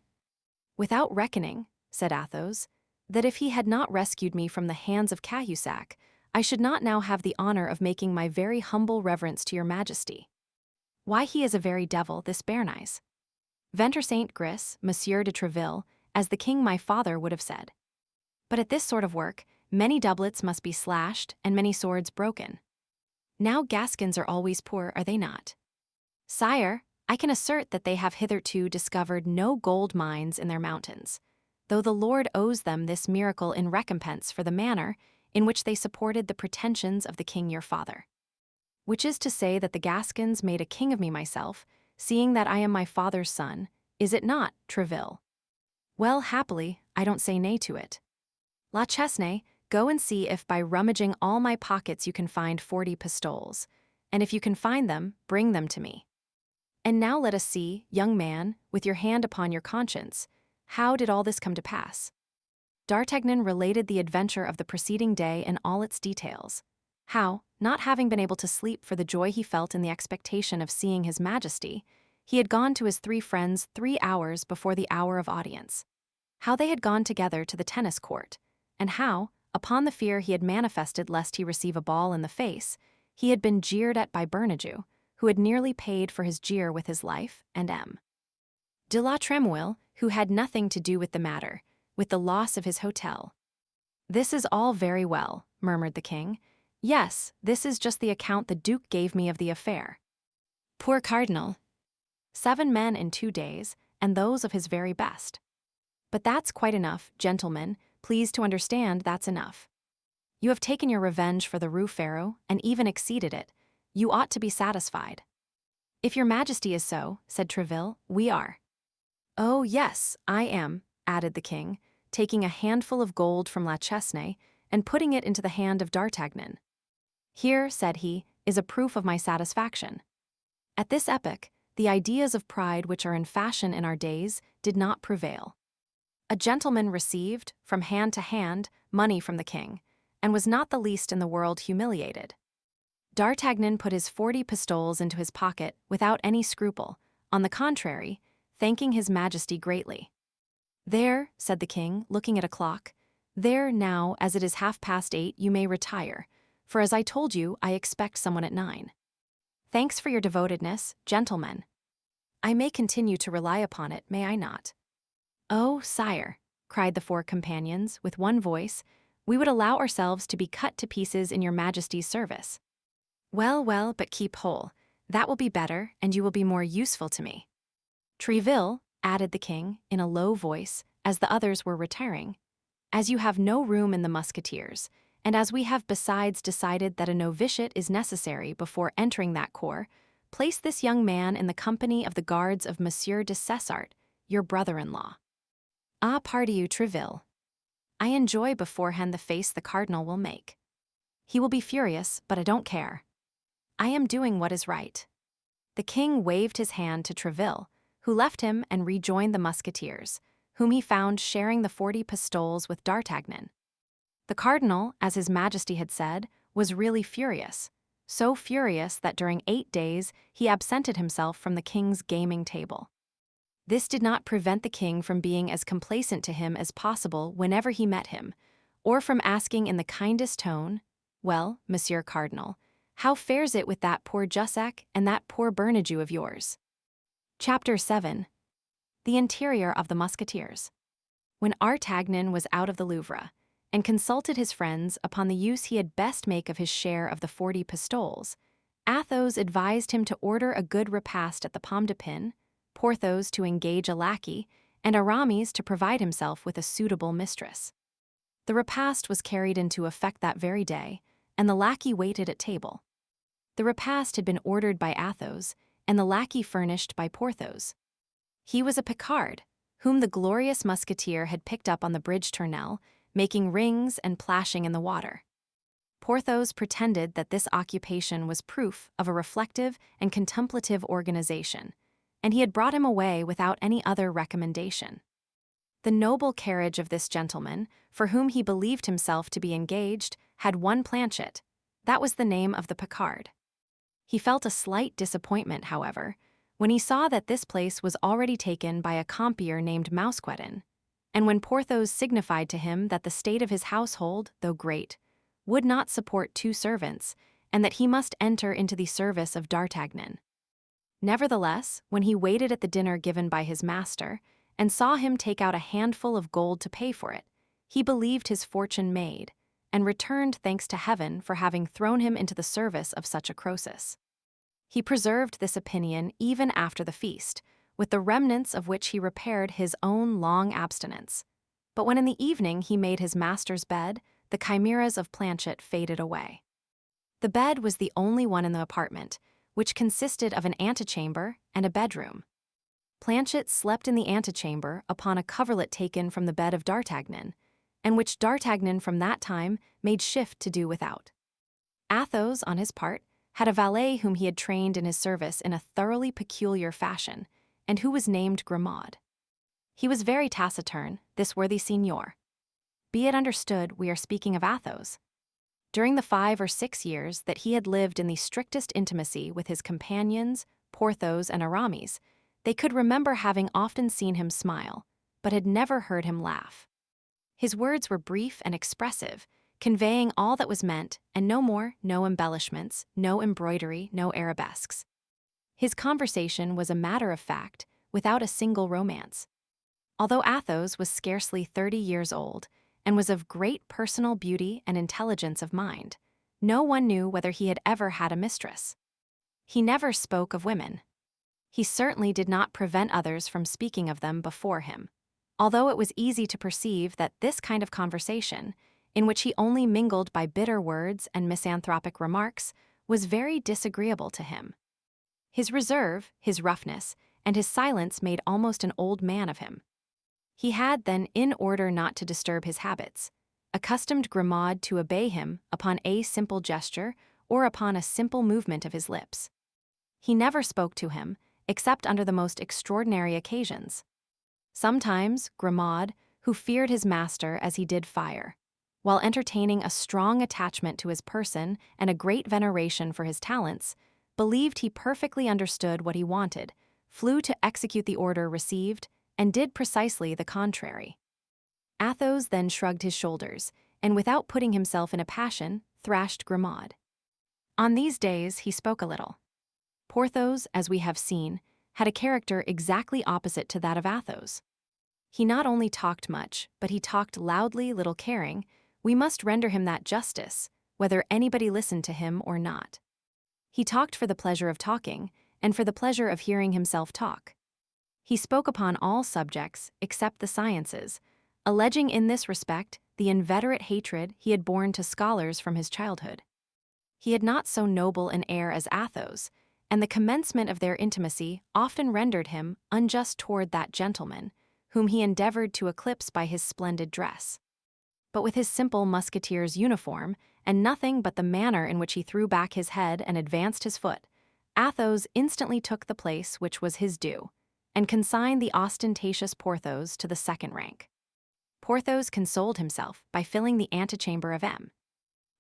Without reckoning, said Athos, that if he had not rescued me from the hands of Cahusac, I should not now have the honor of making my very humble reverence to your majesty. Why, he is a very devil, this Bernays. Ventre Saint Gris, Monsieur de Treville, as the king my father would have said. But at this sort of work, many doublets must be slashed and many swords broken. Now Gascons are always poor, are they not? Sire, I can assert that they have hitherto discovered no gold mines in their mountains, though the Lord owes them this miracle in recompense for the manner in which they supported the pretensions of the king your father. Which is to say that the Gascons made a king of me myself, seeing that I am my father's son, is it not, Treville? Well, happily, I don't say nay to it. La Chesnay, go and see if by rummaging all my pockets you can find 40 pistoles, and if you can find them, bring them to me. And now let us see, young man, with your hand upon your conscience, how did all this come to pass? D'Artagnan related the adventure of the preceding day in all its details. How, not having been able to sleep for the joy he felt in the expectation of seeing his majesty, he had gone to his 3 friends 3 hours before the hour of audience. How they had gone together to the tennis court, and how, upon the fear he had manifested lest he receive a ball in the face, he had been jeered at by Bernajoux, who had nearly paid for his jeer with his life, and M. de la Trémouille, who had nothing to do with the matter, with the loss of his hotel. This is all very well, murmured the king. Yes, this is just the account the duke gave me of the affair. Poor cardinal. 7 men in 2 days, and those of his very best. But that's quite enough, gentlemen, please to understand that's enough. You have taken your revenge for the Rue Férou, and even exceeded it. You ought to be satisfied. If your majesty is so, said Treville, we are. Oh, yes, I am, added the king, taking a handful of gold from La Chesnay and putting it into the hand of D'Artagnan. "Here," said he, "is a proof of my satisfaction." At this epoch, the ideas of pride which are in fashion in our days did not prevail. A gentleman received, from hand to hand, money from the king, and was not the least in the world humiliated. D'Artagnan put his 40 pistoles into his pocket without any scruple, on the contrary, thanking his majesty greatly. "There," said the king, looking at a clock, "there now, as it is 8:30, you may retire, for as I told you, I expect someone at 9. Thanks for your devotedness, gentlemen. I may continue to rely upon it, may I not?" "Oh, sire," cried the 4 companions, with one voice, "we would allow ourselves to be cut to pieces in your majesty's service." "Well, well, but keep whole. That will be better, and you will be more useful to me. Tréville," added the king, in a low voice, as the others were retiring, "as you have no room in the Musketeers, and as we have besides decided that a novitiate is necessary before entering that corps, place this young man in the company of the guards of Monsieur de Cessart, your brother-in-law. Ah, pardieu, Tréville. I enjoy beforehand the face the cardinal will make. He will be furious, but I don't care. I am doing what is right." The king waved his hand to Tréville, who left him and rejoined the Musketeers, whom he found sharing the 40 pistoles with D'Artagnan. The cardinal, as his majesty had said, was really furious, so furious that during 8 days he absented himself from the king's gaming table. This did not prevent the king from being as complacent to him as possible whenever he met him, or from asking in the kindest tone, "Well, Monsieur Cardinal, how fares it with that poor Jussac and that poor Bernajoux of yours?" Chapter 7. The Interior of the Musketeers. When D'Artagnan was out of the Louvre, and consulted his friends upon the use he had best make of his share of the 40 pistoles, Athos advised him to order a good repast at the Pomme de Pin, Porthos to engage a lackey, and Aramis to provide himself with a suitable mistress. The repast was carried into effect that very day, and the lackey waited at table. The repast had been ordered by Athos, and the lackey furnished by Porthos. He was a Picard, whom the glorious musketeer had picked up on the bridge Tournelle, making rings and plashing in the water. Porthos pretended that this occupation was proof of a reflective and contemplative organization, and he had brought him away without any other recommendation. The noble carriage of this gentleman, for whom he believed himself to be engaged, had one planchet. That was the name of the Picard. He felt a slight disappointment, however, when he saw that this place was already taken by a compeer named Mousqueton, and when Porthos signified to him that the state of his household, though great, would not support 2 servants, and that he must enter into the service of D'Artagnan. Nevertheless, when he waited at the dinner given by his master, and saw him take out a handful of gold to pay for it, he believed his fortune made, and returned thanks to heaven for having thrown him into the service of such a Croesus. He preserved this opinion even after the feast, with the remnants of which he repaired his own long abstinence. But when in the evening he made his master's bed, the chimeras of Planchet faded away. The bed was the only one in the apartment, which consisted of an antechamber and a bedroom. Planchet slept in the antechamber upon a coverlet taken from the bed of D'Artagnan, and which D'Artagnan from that time made shift to do without. Athos, on his part, had a valet whom he had trained in his service in a thoroughly peculiar fashion, and who was named Grimaud. He was very taciturn, this worthy signor. Be it understood, we are speaking of Athos. During the 5 or 6 years that he had lived in the strictest intimacy with his companions, Porthos and Aramis, they could remember having often seen him smile, but had never heard him laugh. His words were brief and expressive, conveying all that was meant, and no more, no embellishments, no embroidery, no arabesques. His conversation was a matter of fact, without a single romance. Although Athos was scarcely 30 years old, and was of great personal beauty and intelligence of mind, no one knew whether he had ever had a mistress. He never spoke of women. He certainly did not prevent others from speaking of them before him, although it was easy to perceive that this kind of conversation, in which he only mingled by bitter words and misanthropic remarks, was very disagreeable to him. His reserve, his roughness, and his silence made almost an old man of him. He had then, in order not to disturb his habits, accustomed Grimaud to obey him upon a simple gesture or upon a simple movement of his lips. He never spoke to him, except under the most extraordinary occasions. Sometimes Grimaud, who feared his master as he did fire, while entertaining a strong attachment to his person and a great veneration for his talents, believed he perfectly understood what he wanted, flew to execute the order received, and did precisely the contrary. Athos then shrugged his shoulders, and without putting himself in a passion, thrashed Grimaud. On these days he spoke a little. Porthos, as we have seen, had a character exactly opposite to that of Athos. He not only talked much, but he talked loudly, little caring. We must render him that justice, whether anybody listened to him or not. He talked for the pleasure of talking, and for the pleasure of hearing himself talk. He spoke upon all subjects except the sciences, alleging in this respect the inveterate hatred he had borne to scholars from his childhood. He had not so noble an air as Athos, and the commencement of their intimacy often rendered him unjust toward that gentleman, whom he endeavored to eclipse by his splendid dress. But with his simple musketeer's uniform, and nothing but the manner in which he threw back his head and advanced his foot, Athos instantly took the place which was his due, and consigned the ostentatious Porthos to the second rank. Porthos consoled himself by filling the antechamber of M.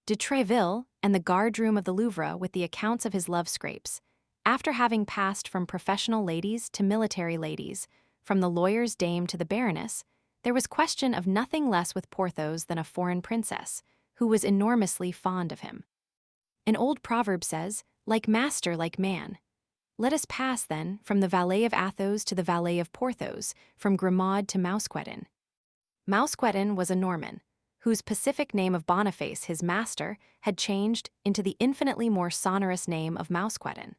de Tréville and the guard-room of the Louvre with the accounts of his love-scrapes, after having passed from professional ladies to military ladies, from the lawyer's dame to the baroness. There was question of nothing less with Porthos than a foreign princess, who was enormously fond of him. An old proverb says, "Like master, like man." Let us pass, then, from the valet of Athos to the valet of Porthos, from Grimaud to Mousqueton. Mousqueton was a Norman, whose pacific name of Boniface, his master, had changed into the infinitely more sonorous name of Mousqueton.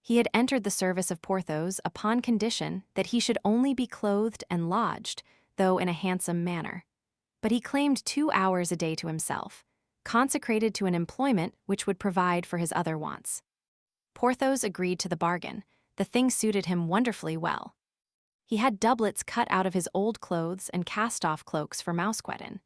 He had entered the service of Porthos upon condition that he should only be clothed and lodged, though in a handsome manner. But he claimed 2 hours a day to himself, consecrated to an employment which would provide for his other wants. Porthos agreed to the bargain. The thing suited him wonderfully well. He had doublets cut out of his old clothes and cast-off cloaks for Mousqueton,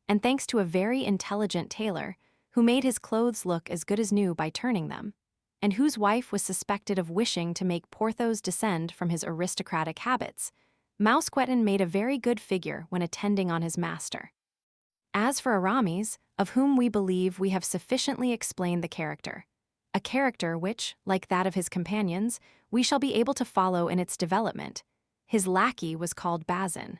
and thanks to a very intelligent tailor, who made his clothes look as good as new by turning them, and whose wife was suspected of wishing to make Porthos descend from his aristocratic habits, Mousqueton made a very good figure when attending on his master. As for Aramis, of whom we believe we have sufficiently explained the character, a character which, like that of his companions, we shall be able to follow in its development, his lackey was called Bazin.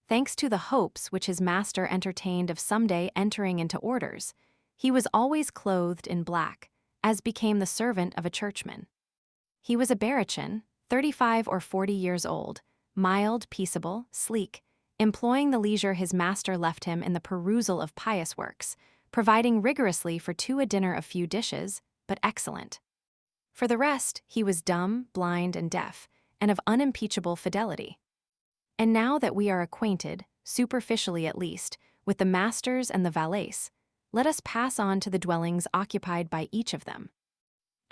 Thanks to the hopes which his master entertained of someday entering into orders, he was always clothed in black, as became the servant of a churchman. He was a Barochan, 35 or 40 years old, mild, peaceable, sleek, employing the leisure his master left him in the perusal of pious works, providing rigorously for 2 a dinner of few dishes, but excellent. For the rest, he was dumb, blind, and deaf, and of unimpeachable fidelity. And now that we are acquainted, superficially at least, with the masters and the valets, let us pass on to the dwellings occupied by each of them.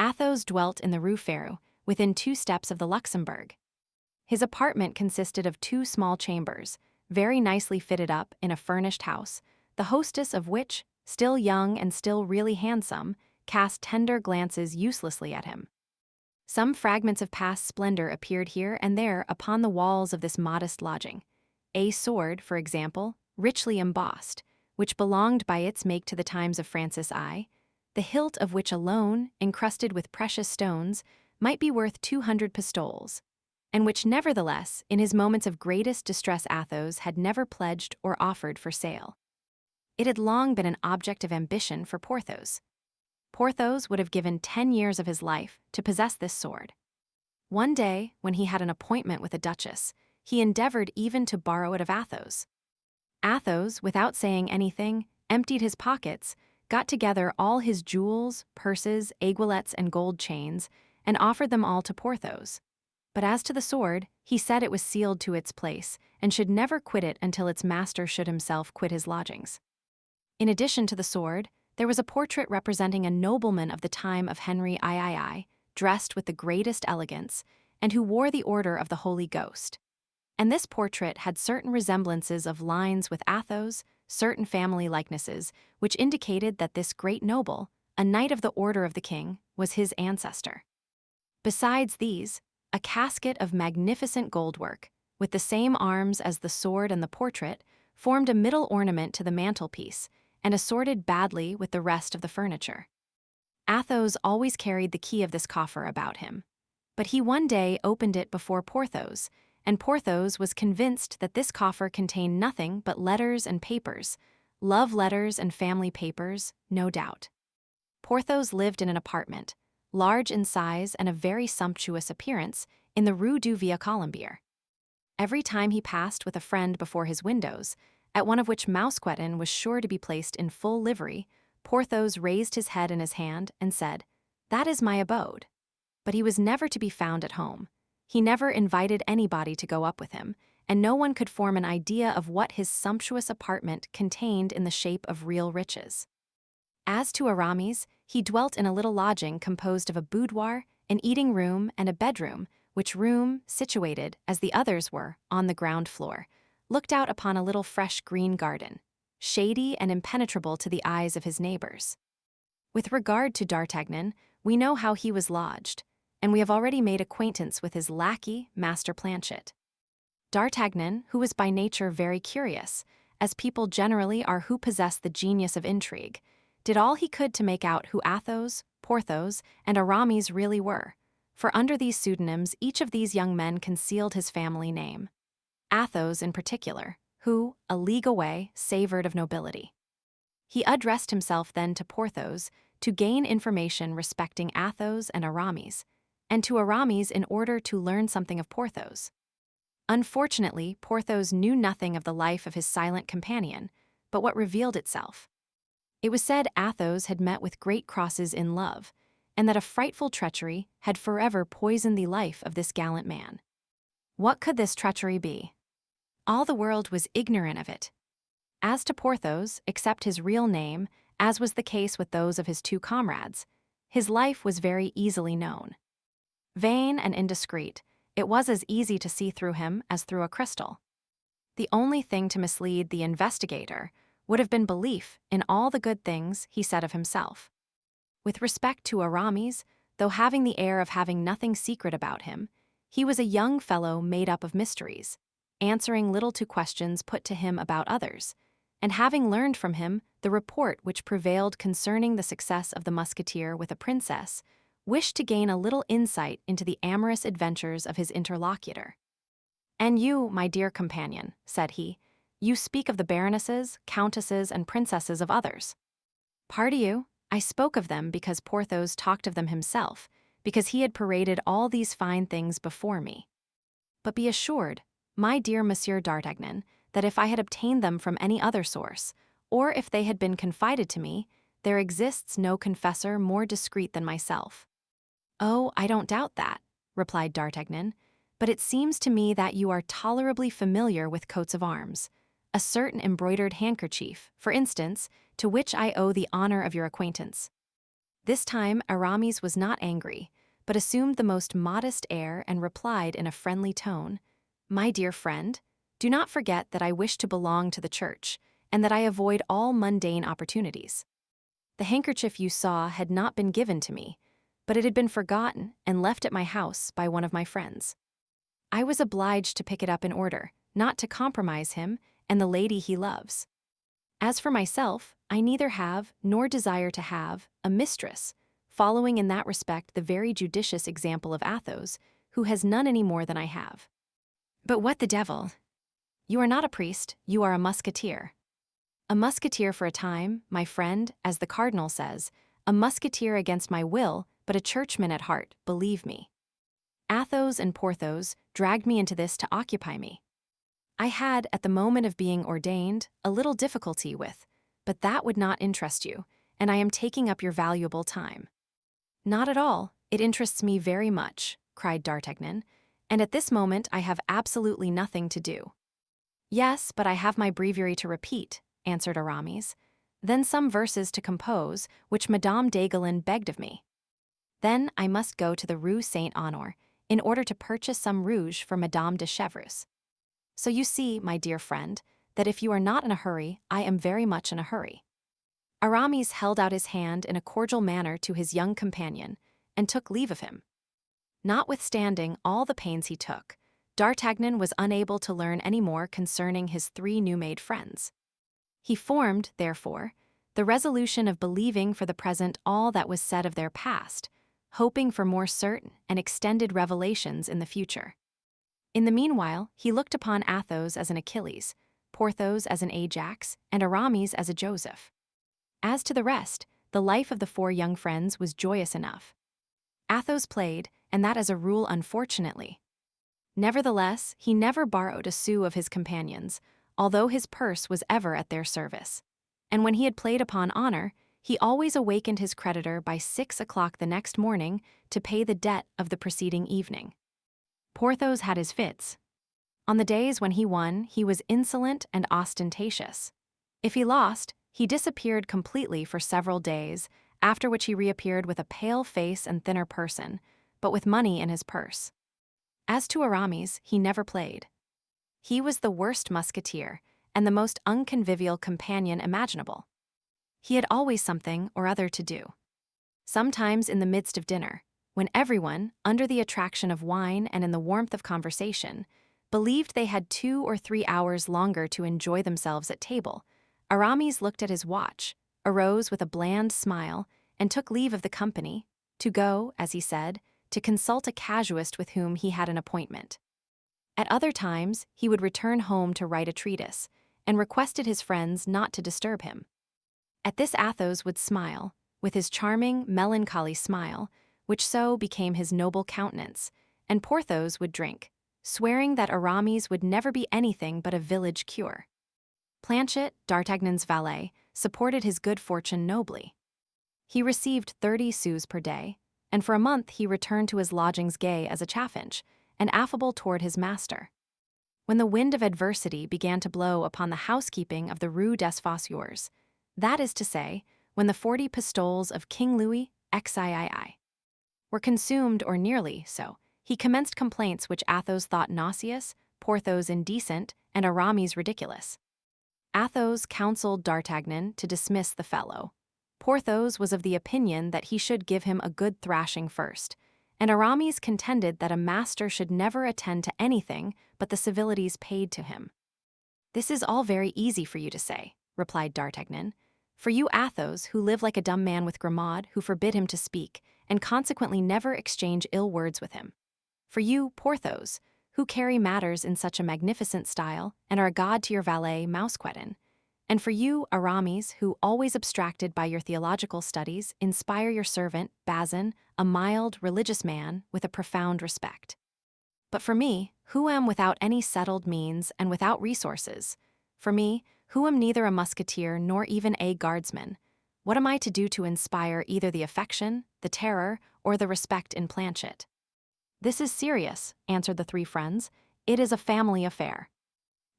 Athos dwelt in the Rue Férou, within 2 steps of the Luxembourg. His apartment consisted of 2 small chambers, very nicely fitted up in a furnished house, the hostess of which, still young and still really handsome, cast tender glances uselessly at him. Some fragments of past splendor appeared here and there upon the walls of this modest lodging. A sword, for example, richly embossed, which belonged by its make to the times of Francis I, the hilt of which alone, encrusted with precious stones, might be worth 200 pistoles, and which nevertheless, in his moments of greatest distress, Athos had never pledged or offered for sale. It had long been an object of ambition for Porthos. Porthos would have given 10 years of his life to possess this sword. One day, when he had an appointment with a duchess, he endeavored even to borrow it of Athos. Athos, without saying anything, emptied his pockets, got together all his jewels, purses, aiguillettes, and gold chains, and offered them all to Porthos. But as to the sword, he said it was sealed to its place, and should never quit it until its master should himself quit his lodgings. In addition to the sword, there was a portrait representing a nobleman of the time of Henry III, dressed with the greatest elegance, and who wore the Order of the Holy Ghost. and this portrait had certain resemblances of lines with Athos, certain family likenesses, which indicated that this great noble, a knight of the Order of the King, was his ancestor. Besides these, a casket of magnificent goldwork, with the same arms as the sword and the portrait, formed a middle ornament to the mantelpiece and assorted badly with the rest of the furniture. Athos always carried the key of this coffer about him, but he one day opened it before Porthos, and Porthos was convinced that this coffer contained nothing but letters and papers, love letters and family papers, no doubt. Porthos lived in an apartment, large in size and of very sumptuous appearance, in the Rue du Vieux Colombier. Every time he passed with a friend before his windows, at one of which Mousqueton was sure to be placed in full livery, Porthos raised his head in his hand and said, "That is my abode." But he was never to be found at home. He never invited anybody to go up with him, and no one could form an idea of what his sumptuous apartment contained in the shape of real riches. As to Aramis, he dwelt in a little lodging composed of a boudoir, an eating room, and a bedroom, which room, situated, as the others were, on the ground floor, looked out upon a little fresh green garden, shady and impenetrable to the eyes of his neighbors. With regard to D'Artagnan, we know how he was lodged, and we have already made acquaintance with his lackey, Master Planchet. D'Artagnan, who was by nature very curious, as people generally are who possess the genius of intrigue, did all he could to make out who Athos, Porthos, and Aramis really were, for under these pseudonyms each of these young men concealed his family name. Athos in particular, who, a league away, savored of nobility. He addressed himself then to Porthos to gain information respecting Athos and Aramis, and to Aramis in order to learn something of Porthos. Unfortunately, Porthos knew nothing of the life of his silent companion, but what revealed itself. It was said Athos had met with great crosses in love, and that a frightful treachery had forever poisoned the life of this gallant man. What could this treachery be? All the world was ignorant of it. As to Porthos, except his real name, as was the case with those of his two comrades, his life was very easily known. Vain and indiscreet, it was as easy to see through him as through a crystal. The only thing to mislead the investigator would have been belief in all the good things he said of himself. With respect to Aramis, though having the air of having nothing secret about him, he was a young fellow made up of mysteries, answering little to questions put to him about others, and having learned from him the report which prevailed concerning the success of the musketeer with a princess, wished to gain a little insight into the amorous adventures of his interlocutor. "And you, my dear companion," said he, "you speak of the baronesses, countesses, and princesses of others." "Pardieu, I spoke of them because Porthos talked of them himself, because he had paraded all these fine things before me. But be assured, my dear Monsieur d'Artagnan, that if I had obtained them from any other source, or if they had been confided to me, there exists no confessor more discreet than myself." "Oh, I don't doubt that," replied D'Artagnan, "but it seems to me that you are tolerably familiar with coats of arms. A certain embroidered handkerchief, for instance, to which I owe the honor of your acquaintance." This time Aramis was not angry, but assumed the most modest air and replied in a friendly tone, "My dear friend, do not forget that I wish to belong to the church, and that I avoid all mundane opportunities. The handkerchief you saw had not been given to me, but it had been forgotten and left at my house by one of my friends. I was obliged to pick it up in order, not to compromise him and the lady he loves. As for myself, I neither have, nor desire to have, a mistress, following in that respect the very judicious example of Athos, who has none any more than I have. But what the devil? You are not a priest, you are a musketeer. A musketeer for a time, my friend, as the cardinal says, a musketeer against my will, but a churchman at heart, believe me. Athos and Porthos dragged me into this to occupy me. I had, at the moment of being ordained, a little difficulty with, but that would not interest you, and I am taking up your valuable time." "Not at all, it interests me very much," cried D'Artagnan, "and at this moment I have absolutely nothing to do." "Yes, but I have my breviary to repeat," answered Aramis, "then some verses to compose, which Madame d'Aiguillon begged of me. Then I must go to the Rue Saint-Honore, in order to purchase some rouge for Madame de Chevreuse." So you see, my dear friend, that if you are not in a hurry, I am very much in a hurry." Aramis held out his hand in a cordial manner to his young companion, and took leave of him. Notwithstanding all the pains he took, D'Artagnan was unable to learn any more concerning his three new-made friends. He formed, therefore, the resolution of believing for the present all that was said of their past, hoping for more certain and extended revelations in the future. In the meanwhile, he looked upon Athos as an Achilles, Porthos as an Ajax, and Aramis as a Joseph. As to the rest, the life of the four young friends was joyous enough. Athos played, and that as a rule unfortunately. Nevertheless, he never borrowed a sou of his companions, although his purse was ever at their service. And when he had played upon honor, he always awakened his creditor by 6 o'clock the next morning to pay the debt of the preceding evening. Porthos had his fits. On the days when he won, he was insolent and ostentatious. If he lost, he disappeared completely for several days, after which he reappeared with a pale face and thinner person, but with money in his purse. As to Aramis, he never played. He was the worst musketeer and the most unconvivial companion imaginable. He had always something or other to do. Sometimes in the midst of dinner, when everyone, under the attraction of wine and in the warmth of conversation, believed they had 2 or 3 hours longer to enjoy themselves at table, Aramis looked at his watch, arose with a bland smile, and took leave of the company, to go, as he said, to consult a casuist with whom he had an appointment. At other times, he would return home to write a treatise, and requested his friends not to disturb him. At this Athos would smile, with his charming, melancholy smile, which so became his noble countenance, and Porthos would drink, swearing that Aramis would never be anything but a village cure. Planchet, D'Artagnan's valet, supported his good fortune nobly. He received 30 sous per day, and for a month he returned to his lodgings gay as a chaffinch, and affable toward his master. When the wind of adversity began to blow upon the housekeeping of the Rue des Fossoyeurs, that is to say, when the 40 pistoles of King Louis XIII were consumed or nearly so, he commenced complaints which Athos thought nauseous, Porthos indecent, and Aramis ridiculous. Athos counseled D'Artagnan to dismiss the fellow. Porthos was of the opinion that he should give him a good thrashing first, and Aramis contended that a master should never attend to anything but the civilities paid to him. "This is all very easy for you to say," replied D'Artagnan. "For you, Athos, who live like a dumb man with Grimaud, who forbid him to speak, and consequently never exchange ill words with him. For you, Porthos, who carry matters in such a magnificent style, and are a god to your valet, Mousqueton. And for you, Aramis, who, always abstracted by your theological studies, inspire your servant, Bazin, a mild, religious man, with a profound respect. But for me, who am without any settled means and without resources, for me, who am neither a musketeer nor even a guardsman, what am I to do to inspire either the affection, the terror, or the respect in Planchet?" "This is serious," answered the three friends. "It is a family affair.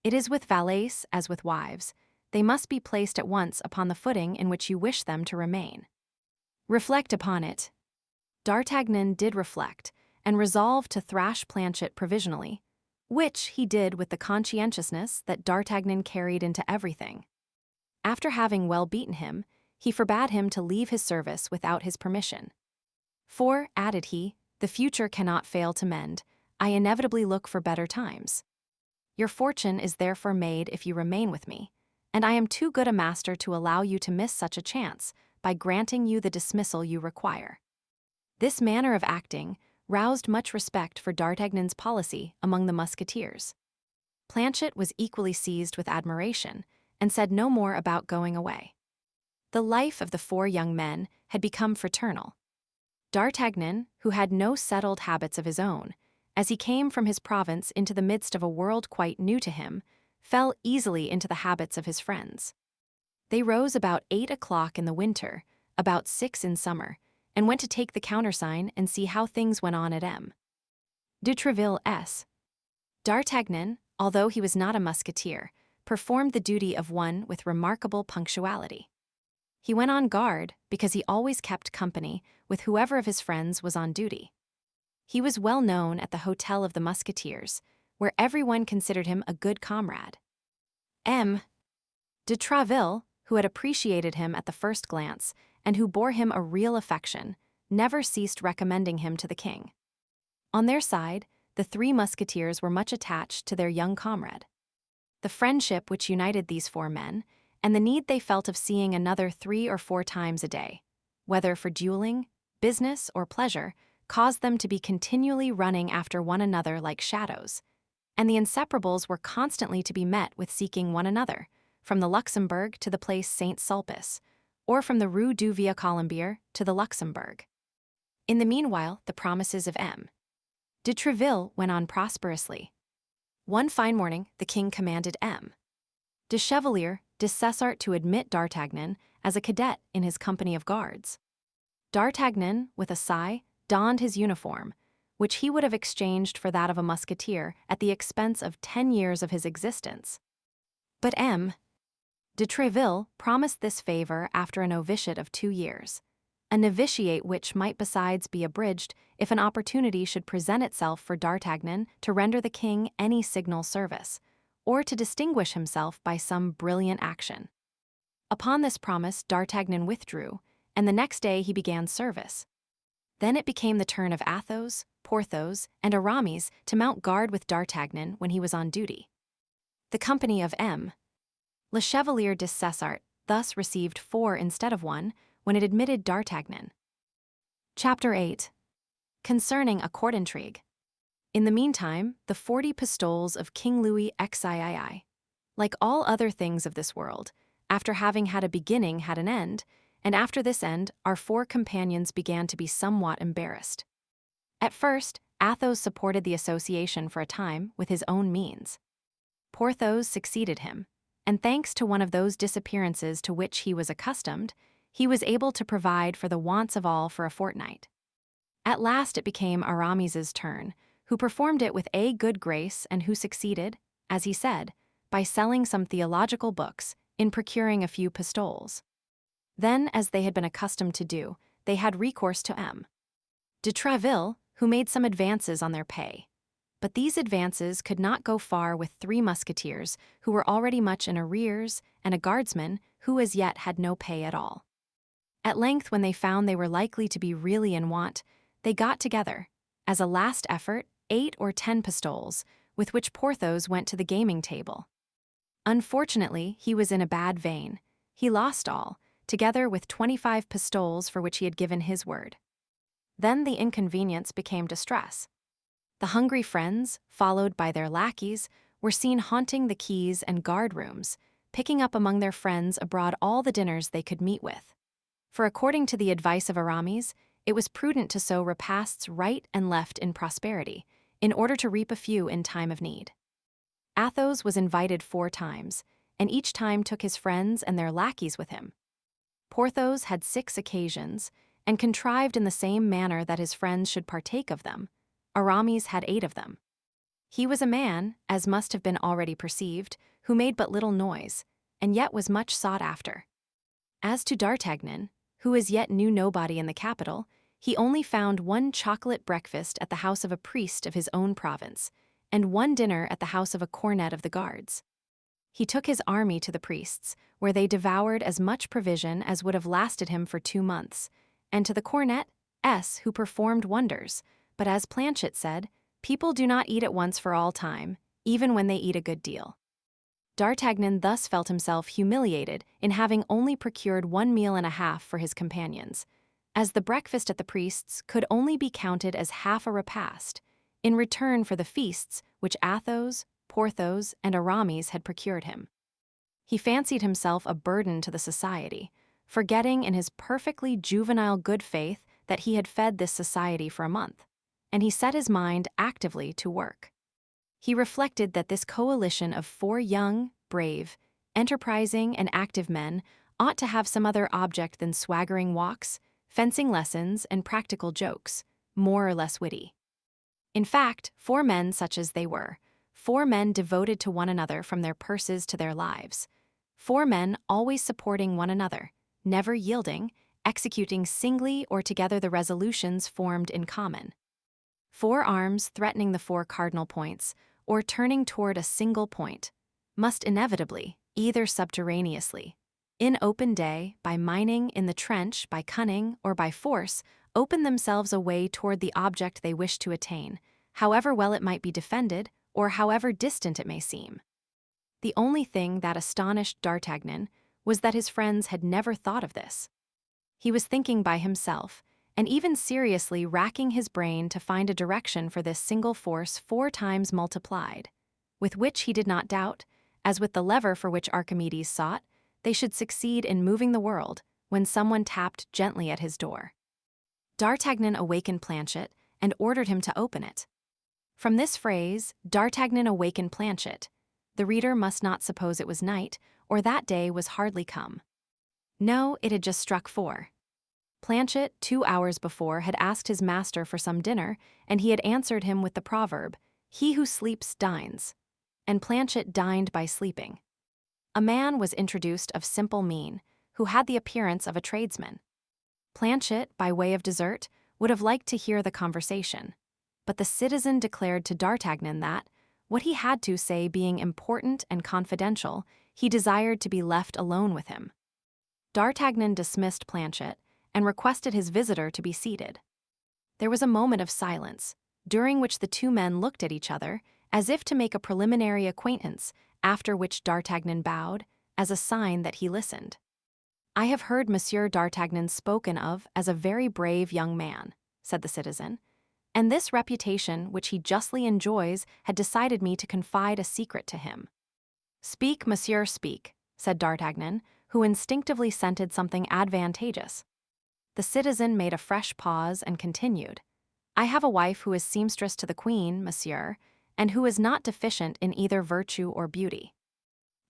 It is with valets as with wives. They must be placed at once upon the footing in which you wish them to remain. Reflect upon it." D'Artagnan did reflect, and resolved to thrash Planchet provisionally, which he did with the conscientiousness that D'Artagnan carried into everything. After having well beaten him, he forbade him to leave his service without his permission. "For," added he, "the future cannot fail to mend. I inevitably look for better times. Your fortune is therefore made if you remain with me, and I am too good a master to allow you to miss such a chance by granting you the dismissal you require." This manner of acting roused much respect for D'Artagnan's policy among the musketeers. Planchet was equally seized with admiration, and said no more about going away. The life of the four young men had become fraternal. D'Artagnan, who had no settled habits of his own, as he came from his province into the midst of a world quite new to him, fell easily into the habits of his friends. They rose about 8 o'clock in the winter, about 6 in summer, and went to take the countersign and see how things went on at M. de Treville-s. D'Artagnan, although he was not a musketeer, performed the duty of one with remarkable punctuality. He went on guard because he always kept company with whoever of his friends was on duty. He was well known at the Hotel of the Musketeers, where everyone considered him a good comrade. M. de Traville, who had appreciated him at the first glance, and who bore him a real affection, never ceased recommending him to the king. On their side, the Three Musketeers were much attached to their young comrade. The friendship which united these four men, and the need they felt of seeing another 3 or 4 times a day, whether for dueling, business, or pleasure, caused them to be continually running after one another like shadows, and the inseparables were constantly to be met with seeking one another, from the Luxembourg to the place Saint-Sulpice, or from the Rue du Vieux Colombier to the Luxembourg. In the meanwhile, the promises of M. de Treville went on prosperously. One fine morning, the king commanded M. de Chevalier de Cessart to admit D'Artagnan as a cadet in his company of guards. D'Artagnan, with a sigh, donned his uniform, which he would have exchanged for that of a musketeer at the expense of 10 years of his existence. But M. de Treville promised this favor after a novitiate of 2 years, a novitiate which might besides be abridged if an opportunity should present itself for D'Artagnan to render the king any signal service, or to distinguish himself by some brilliant action. Upon this promise D'Artagnan withdrew, and the next day he began service. Then it became the turn of Athos, Porthos, and Aramis to mount guard with D'Artagnan when he was on duty. The company of M. Le Chevalier de Cessart thus received 4 instead of 1 when it admitted D'Artagnan. Chapter 8. Concerning a court intrigue. In the meantime, the 40 pistoles of King Louis XIII, like all other things of this world, after having had a beginning had an end, and after this end our 4 companions began to be somewhat embarrassed. At first, Athos supported the association for a time with his own means. Porthos succeeded him, and thanks to one of those disappearances to which he was accustomed, he was able to provide for the wants of all for a fortnight. At last it became Aramis's turn, who performed it with a good grace and who succeeded, as he said, by selling some theological books, in procuring a few pistoles. Then, as they had been accustomed to do, they had recourse to M. de Treville, who made some advances on their pay. But these advances could not go far with 3 musketeers who were already much in arrears, and a guardsman who as yet had no pay at all. At length, when they found they were likely to be really in want, they got together, as a last effort, 8 or 10 pistoles, with which Porthos went to the gaming table. Unfortunately, he was in a bad vein. He lost all, together with 25 pistoles for which he had given his word. Then the inconvenience became distress. The hungry friends, followed by their lackeys, were seen haunting the quays and guard-rooms, picking up among their friends abroad all the dinners they could meet with. For according to the advice of Aramis, it was prudent to sow repasts right and left in prosperity, in order to reap a few in time of need. Athos was invited 4 times, and each time took his friends and their lackeys with him. Porthos had 6 occasions, and contrived in the same manner that his friends should partake of them. Aramis had 8 of them. He was a man, as must have been already perceived, who made but little noise, and yet was much sought after. As to D'Artagnan, who as yet knew nobody in the capital, he only found 1 chocolate breakfast at the house of a priest of his own province, and 1 dinner at the house of a cornet of the guards. He took his army to the priests, where they devoured as much provision as would have lasted him for 2 months, and to the cornet, who performed wonders, but as Planchet said, people do not eat at once for all time, even when they eat a good deal. D'Artagnan thus felt himself humiliated in having only procured 1 meal and a half for his companions, as the breakfast at the priest's could only be counted as half a repast, in return for the feasts which Athos, Porthos, and Aramis had procured him. He fancied himself a burden to the society, forgetting in his perfectly juvenile good faith that he had fed this society for a month, and he set his mind actively to work. He reflected that this coalition of 4 young, brave, enterprising, and active men ought to have some other object than swaggering walks, fencing lessons, and practical jokes, more or less witty. In fact, 4 men such as they were, 4 men devoted to one another from their purses to their lives, 4 men always supporting one another, never yielding, executing singly or together the resolutions formed in common. 4 arms threatening the 4 cardinal points, or turning toward a single point, must inevitably, either subterraneously, in open day, by mining in the trench, by cunning, or by force, open themselves a way toward the object they wish to attain, however well it might be defended, or however distant it may seem. The only thing that astonished D'Artagnan was that his friends had never thought of this. He was thinking by himself, and even seriously racking his brain to find a direction for this single force 4 times multiplied, with which he did not doubt, as with the lever for which Archimedes sought, they should succeed in moving the world, when someone tapped gently at his door. D'Artagnan awakened Planchet and ordered him to open it. From this phrase, D'Artagnan awakened Planchet, the reader must not suppose it was night, or that day was hardly come. No, it had just struck 4. Planchet, 2 hours before, had asked his master for some dinner, and he had answered him with the proverb, "He who sleeps dines." And Planchet dined by sleeping. A man was introduced of simple mien, who had the appearance of a tradesman. Planchet, by way of dessert, would have liked to hear the conversation, but the citizen declared to D'Artagnan that, what he had to say being important and confidential, he desired to be left alone with him. D'Artagnan dismissed Planchet and requested his visitor to be seated. There was a moment of silence, during which the 2 men looked at each other, as if to make a preliminary acquaintance, after which D'Artagnan bowed, as a sign that he listened. "I have heard Monsieur D'Artagnan spoken of as a very brave young man," said the citizen, "and this reputation which he justly enjoys had decided me to confide a secret to him." "Speak, monsieur, speak," said D'Artagnan, who instinctively scented something advantageous. The citizen made a fresh pause and continued, "I have a wife who is seamstress to the queen, monsieur, and who is not deficient in either virtue or beauty.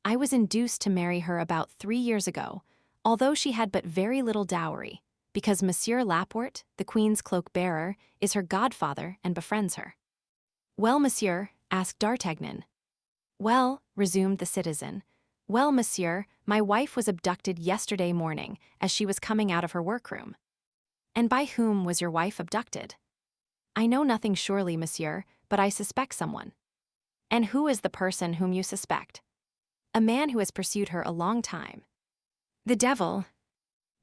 I was induced to marry her about 3 years ago, although she had but very little dowry, because Monsieur Laporte, the queen's cloak-bearer, is her godfather and befriends her." "Well, monsieur?" asked D'Artagnan. "Well," resumed the citizen, "well, monsieur, my wife was abducted yesterday morning as she was coming out of her workroom." "And by whom was your wife abducted?" "I know nothing surely, monsieur, but I suspect someone." "And who is the person whom you suspect?" "A man who has pursued her a long time." "The devil!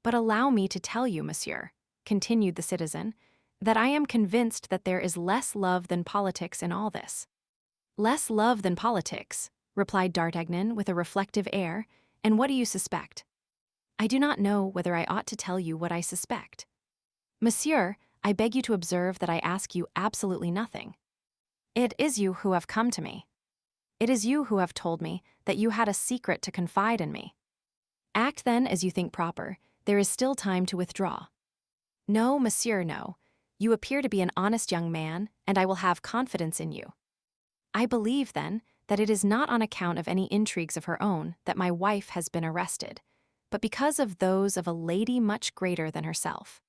But allow me to tell you, monsieur," continued the citizen, "that I am convinced that there is less love than politics in all this." "Less love than politics," replied D'Artagnan with a reflective air, "and what do you suspect?" "I do not know whether I ought to tell you what I suspect." "Monsieur, I beg you to observe that I ask you absolutely nothing. It is you who have come to me. It is you who have told me that you had a secret to confide in me. Act then as you think proper, there is still time to withdraw." "No, monsieur, no. You appear to be an honest young man, and I will have confidence in you. I believe, then, that it is not on account of any intrigues of her own that my wife has been arrested, but because of those of a lady much greater than herself."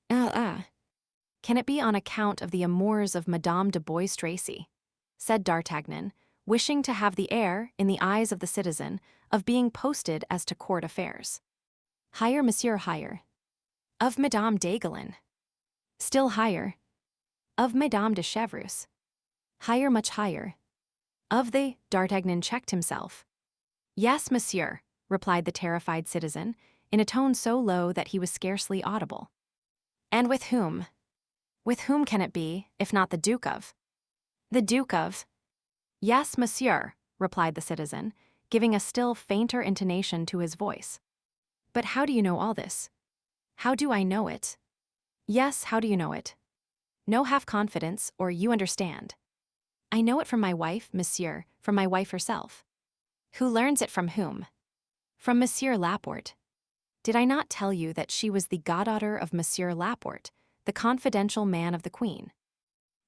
"Can it be on account of the amours of Madame de Bois-Tracy?" said D'Artagnan, wishing to have the air, in the eyes of the citizen, of being posted as to court affairs. "Higher, monsieur, higher." "Of Madame d'Aiguillon." "Still higher." "Of Madame de Chevreuse." "Higher, much higher." "Of the—" D'Artagnan checked himself. "Yes, monsieur," replied the terrified citizen, in a tone so low that he was scarcely audible. "And with whom? With whom can it be, if not the Duke of—" "The Duke of—" "Yes, monsieur," replied the citizen, giving a still fainter intonation to his voice. "But how do you know all this?" "How do I know it?" "Yes, how do you know it? No half-confidence, or you understand." "I know it from my wife, monsieur, from my wife herself." "Who learns it from whom?" "From Monsieur Laporte." "Did I not tell you that she was the goddaughter of Monsieur Laporte, the confidential man of the queen?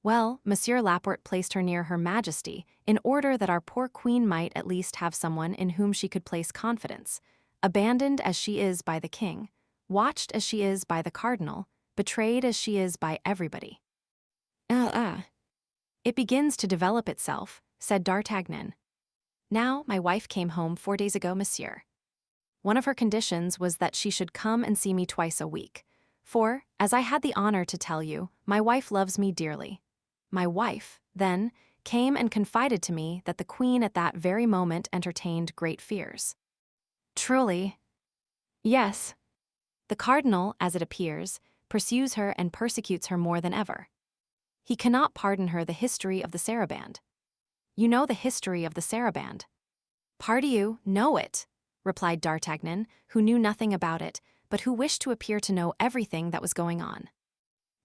Well, Monsieur Laporte placed her near Her Majesty in order that our poor queen might at least have someone in whom she could place confidence, abandoned as she is by the king, watched as she is by the cardinal, betrayed as she is by everybody." "It begins to develop itself," said D'Artagnan. "Now, my wife came home 4 days ago, monsieur. One of her conditions was that she should come and see me twice a week, for, as I had the honor to tell you, my wife loves me dearly. My wife, then, came and confided to me that the queen at that very moment entertained great fears. Truly? Yes. The cardinal, as it appears, pursues her and persecutes her more than ever. He cannot pardon her the history of the saraband. You know the history of the saraband. Pardieu, know it, replied D'Artagnan, who knew nothing about it, but who wished to appear to know everything that was going on.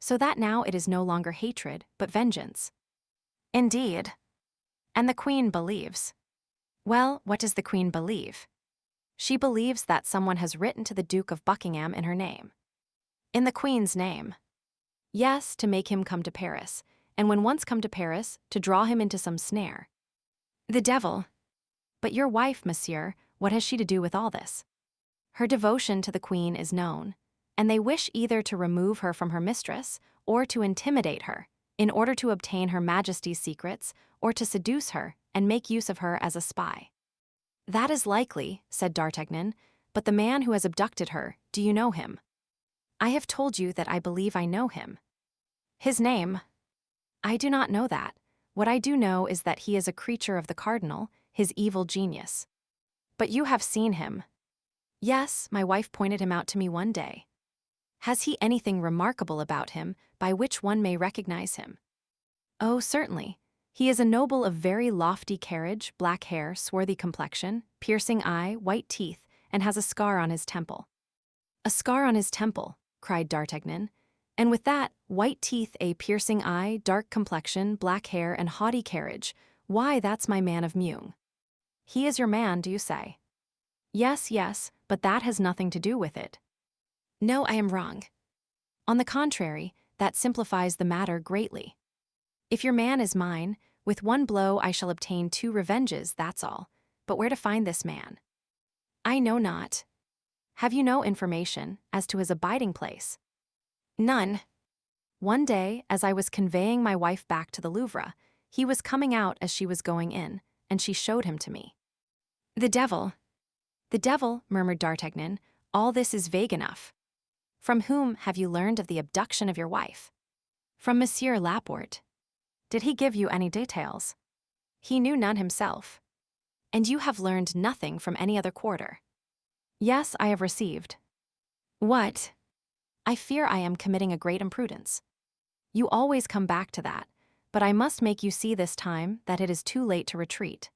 So that now it is no longer hatred, but vengeance. Indeed. And the queen believes. Well, what does the queen believe? She believes that someone has written to the Duke of Buckingham in her name. In the queen's name. Yes, to make him come to Paris, and when once come to Paris, to draw him into some snare. The devil. But your wife, monsieur, what has she to do with all this? Her devotion to the queen is known, and they wish either to remove her from her mistress or to intimidate her, in order to obtain her majesty's secrets, or to seduce her and make use of her as a spy. That is likely, said D'Artagnan, but the man who has abducted her, do you know him? I have told you that I believe I know him. His name? I do not know that. What I do know is that he is a creature of the cardinal, his evil genius. But you have seen him. Yes, my wife pointed him out to me one day. Has he anything remarkable about him by which one may recognize him? Oh, certainly. He is a noble of very lofty carriage, black hair, swarthy complexion, piercing eye, white teeth, and has a scar on his temple. A scar on his temple, cried D'Artagnan. And with that, white teeth, a piercing eye, dark complexion, black hair, and haughty carriage, why, that's my man of Meung. He is your man, do you say? Yes, yes, but that has nothing to do with it. No, I am wrong. On the contrary, that simplifies the matter greatly. If your man is mine, with one blow I shall obtain 2 revenges, that's all. But where to find this man? I know not. Have you no information as to his abiding place? None. One day, as I was conveying my wife back to the Louvre, he was coming out as she was going in, and she showed him to me. The devil. The devil, murmured D'Artagnan, all this is vague enough. From whom have you learned of the abduction of your wife? From Monsieur Laporte. Did he give you any details? He knew none himself. And you have learned nothing from any other quarter? Yes, I have received. What? I fear I am committing a great imprudence. You always come back to that, but I must make you see this time that it is too late to retreat.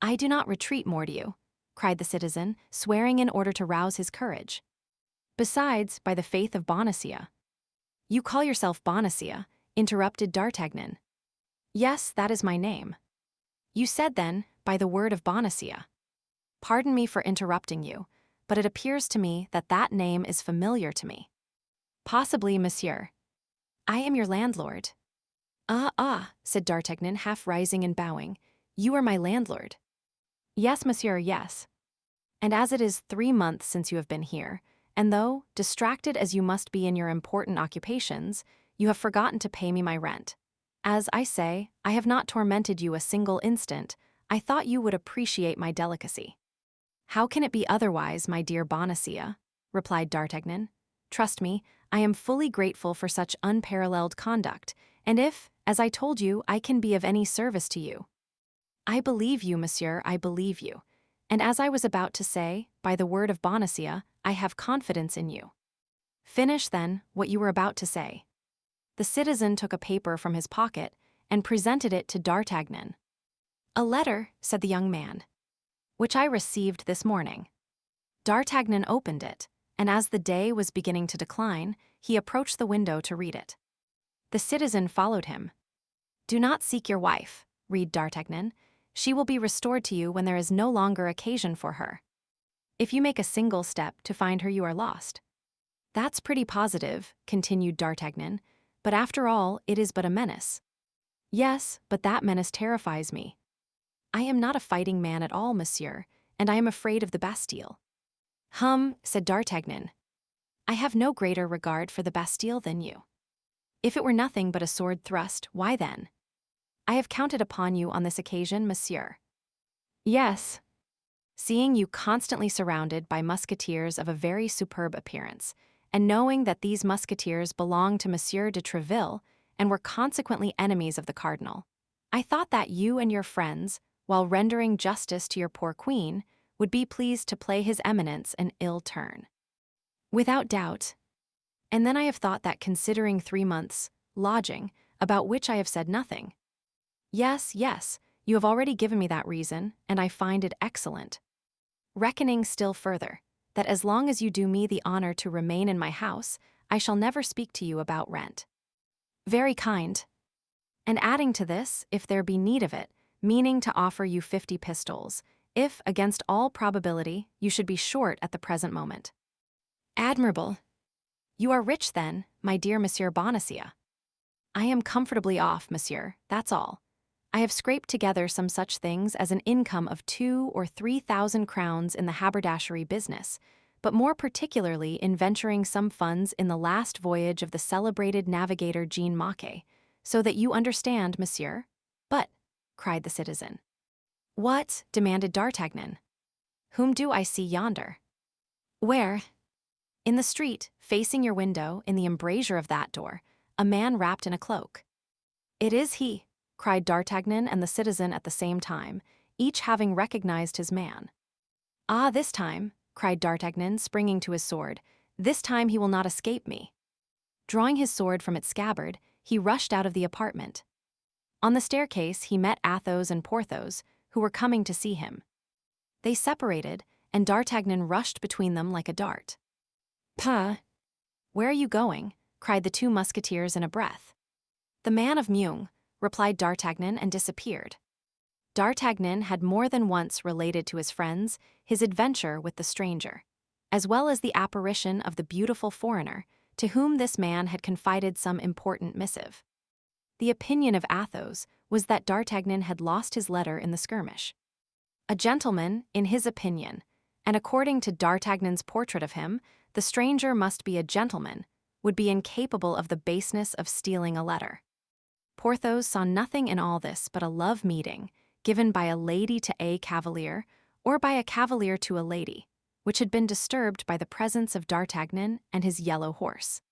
I do not retreat, Mordieu, cried the citizen, swearing in order to rouse his courage. Besides, by the faith of Bonacieux. You call yourself Bonacieux, interrupted D'Artagnan. Yes, that is my name. You said then, by the word of Bonacieux. Pardon me for interrupting you, but it appears to me that that name is familiar to me. Possibly, monsieur. I am your landlord. Ah, said D'Artagnan, half rising and bowing. You are my landlord. Yes, monsieur, yes. And as it is 3 months since you have been here, and though, distracted as you must be in your important occupations, you have forgotten to pay me my rent. As I say, I have not tormented you a single instant. I thought you would appreciate my delicacy. How can it be otherwise, my dear Bonacieux? Replied D'Artagnan. Trust me, I am fully grateful for such unparalleled conduct, and if, as I told you, I can be of any service to you. I believe you, monsieur, I believe you. And as I was about to say, by the word of Bonacieux, I have confidence in you. Finish, then, what you were about to say. The citizen took a paper from his pocket and presented it to D'Artagnan. A letter, said the young man, which I received this morning. D'Artagnan opened it, and as the day was beginning to decline, he approached the window to read it. The citizen followed him. Do not seek your wife, read D'Artagnan. She will be restored to you when there is no longer occasion for her. If you make a single step to find her, you are lost. That's pretty positive, continued D'Artagnan, but after all, it is but a menace. Yes, but that menace terrifies me. I am not a fighting man at all, monsieur, and I am afraid of the Bastille. Said D'Artagnan. I have no greater regard for the Bastille than you. If it were nothing but a sword thrust, why then? I have counted upon you on this occasion, monsieur. Yes. Seeing you constantly surrounded by musketeers of a very superb appearance, and knowing that these musketeers belonged to Monsieur de Tréville and were consequently enemies of the cardinal, I thought that you and your friends, while rendering justice to your poor queen, would be pleased to play his eminence an ill turn. Without doubt. And then I have thought that considering 3 months' lodging, about which I have said nothing. Yes, yes, you have already given me that reason, and I find it excellent. Reckoning still further, that as long as you do me the honor to remain in my house, I shall never speak to you about rent. Very kind. And adding to this, if there be need of it, meaning to offer you 50 pistoles, if, against all probability, you should be short at the present moment. Admirable. You are rich then, my dear Monsieur Bonacieux. I am comfortably off, monsieur, that's all. I have scraped together some such things as an income of 2,000 or 3,000 crowns in the haberdashery business, but more particularly in venturing some funds in the last voyage of the celebrated navigator Jean Macquet, so that you understand, monsieur. But, cried the citizen. What? Demanded D'Artagnan. Whom do I see yonder? Where? In the street, facing your window, in the embrasure of that door, a man wrapped in a cloak. It is he, cried D'Artagnan and the citizen at the same time, each having recognized his man. Ah, this time, cried D'Artagnan, springing to his sword, this time he will not escape me. Drawing his sword from its scabbard, he rushed out of the apartment. On the staircase he met Athos and Porthos, who were coming to see him. They separated, and D'Artagnan rushed between them like a dart. Pah! Where are you going? Cried the 2 musketeers in a breath. The man of Meung, replied D'Artagnan, and disappeared. D'Artagnan had more than once related to his friends his adventure with the stranger, as well as the apparition of the beautiful foreigner, to whom this man had confided some important missive. The opinion of Athos was that D'Artagnan had lost his letter in the skirmish. A gentleman, in his opinion, and according to D'Artagnan's portrait of him, the stranger must be a gentleman, would be incapable of the baseness of stealing a letter. Porthos saw nothing in all this but a love meeting, given by a lady to a cavalier, or by a cavalier to a lady, which had been disturbed by the presence of D'Artagnan and his yellow horse.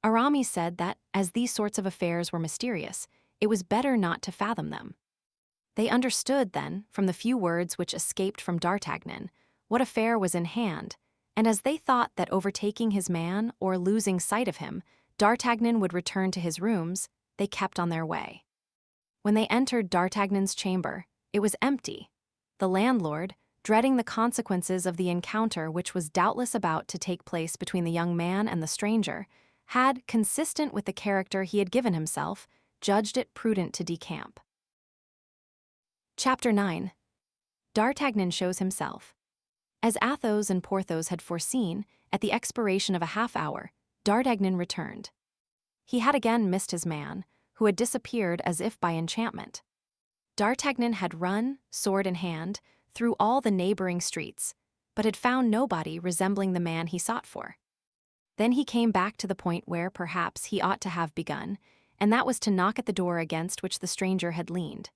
Aramis said that, as these sorts of affairs were mysterious, it was better not to fathom them. They understood, then, from the few words which escaped from D'Artagnan, what affair was in hand, and as they thought that overtaking his man or losing sight of him, D'Artagnan would return to his rooms, they kept on their way. When they entered D'Artagnan's chamber, it was empty. The landlord, dreading the consequences of the encounter which was doubtless about to take place between the young man and the stranger, had, consistent with the character he had given himself, judged it prudent to decamp. Chapter 9. D'Artagnan shows himself. As Athos and Porthos had foreseen, at the expiration of a half-hour, D'Artagnan returned. He had again missed his man, who had disappeared as if by enchantment. D'Artagnan had run, sword in hand, through all the neighboring streets, but had found nobody resembling the man he sought for. Then he came back to the point where, perhaps, he ought to have begun, and that was to knock at the door against which the stranger had leaned.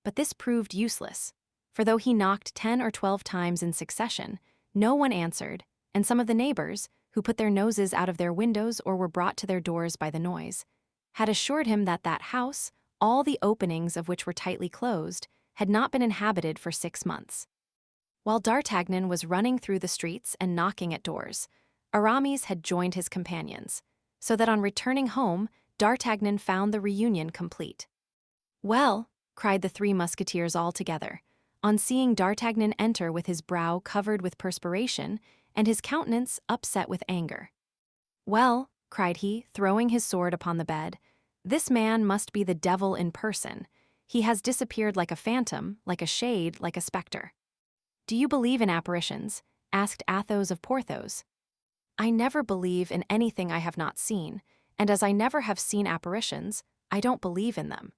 But this proved useless, for though he knocked 10 or 12 times in succession, no one answered, and some of the neighbors, who put their noses out of their windows or were brought to their doors by the noise, had assured him that that house, all the openings of which were tightly closed, had not been inhabited for 6 months. While D'Artagnan was running through the streets and knocking at doors, Aramis had joined his companions, so that on returning home, D'Artagnan found the reunion complete. Well, cried the 3 musketeers all together, on seeing D'Artagnan enter with his brow covered with perspiration and his countenance upset with anger. Well, cried he, throwing his sword upon the bed, this man must be the devil in person. He has disappeared like a phantom, like a shade, like a spectre. Do you believe in apparitions? Asked Athos of Porthos. I never believe in anything I have not seen, and as I never have seen apparitions, I don't believe in them.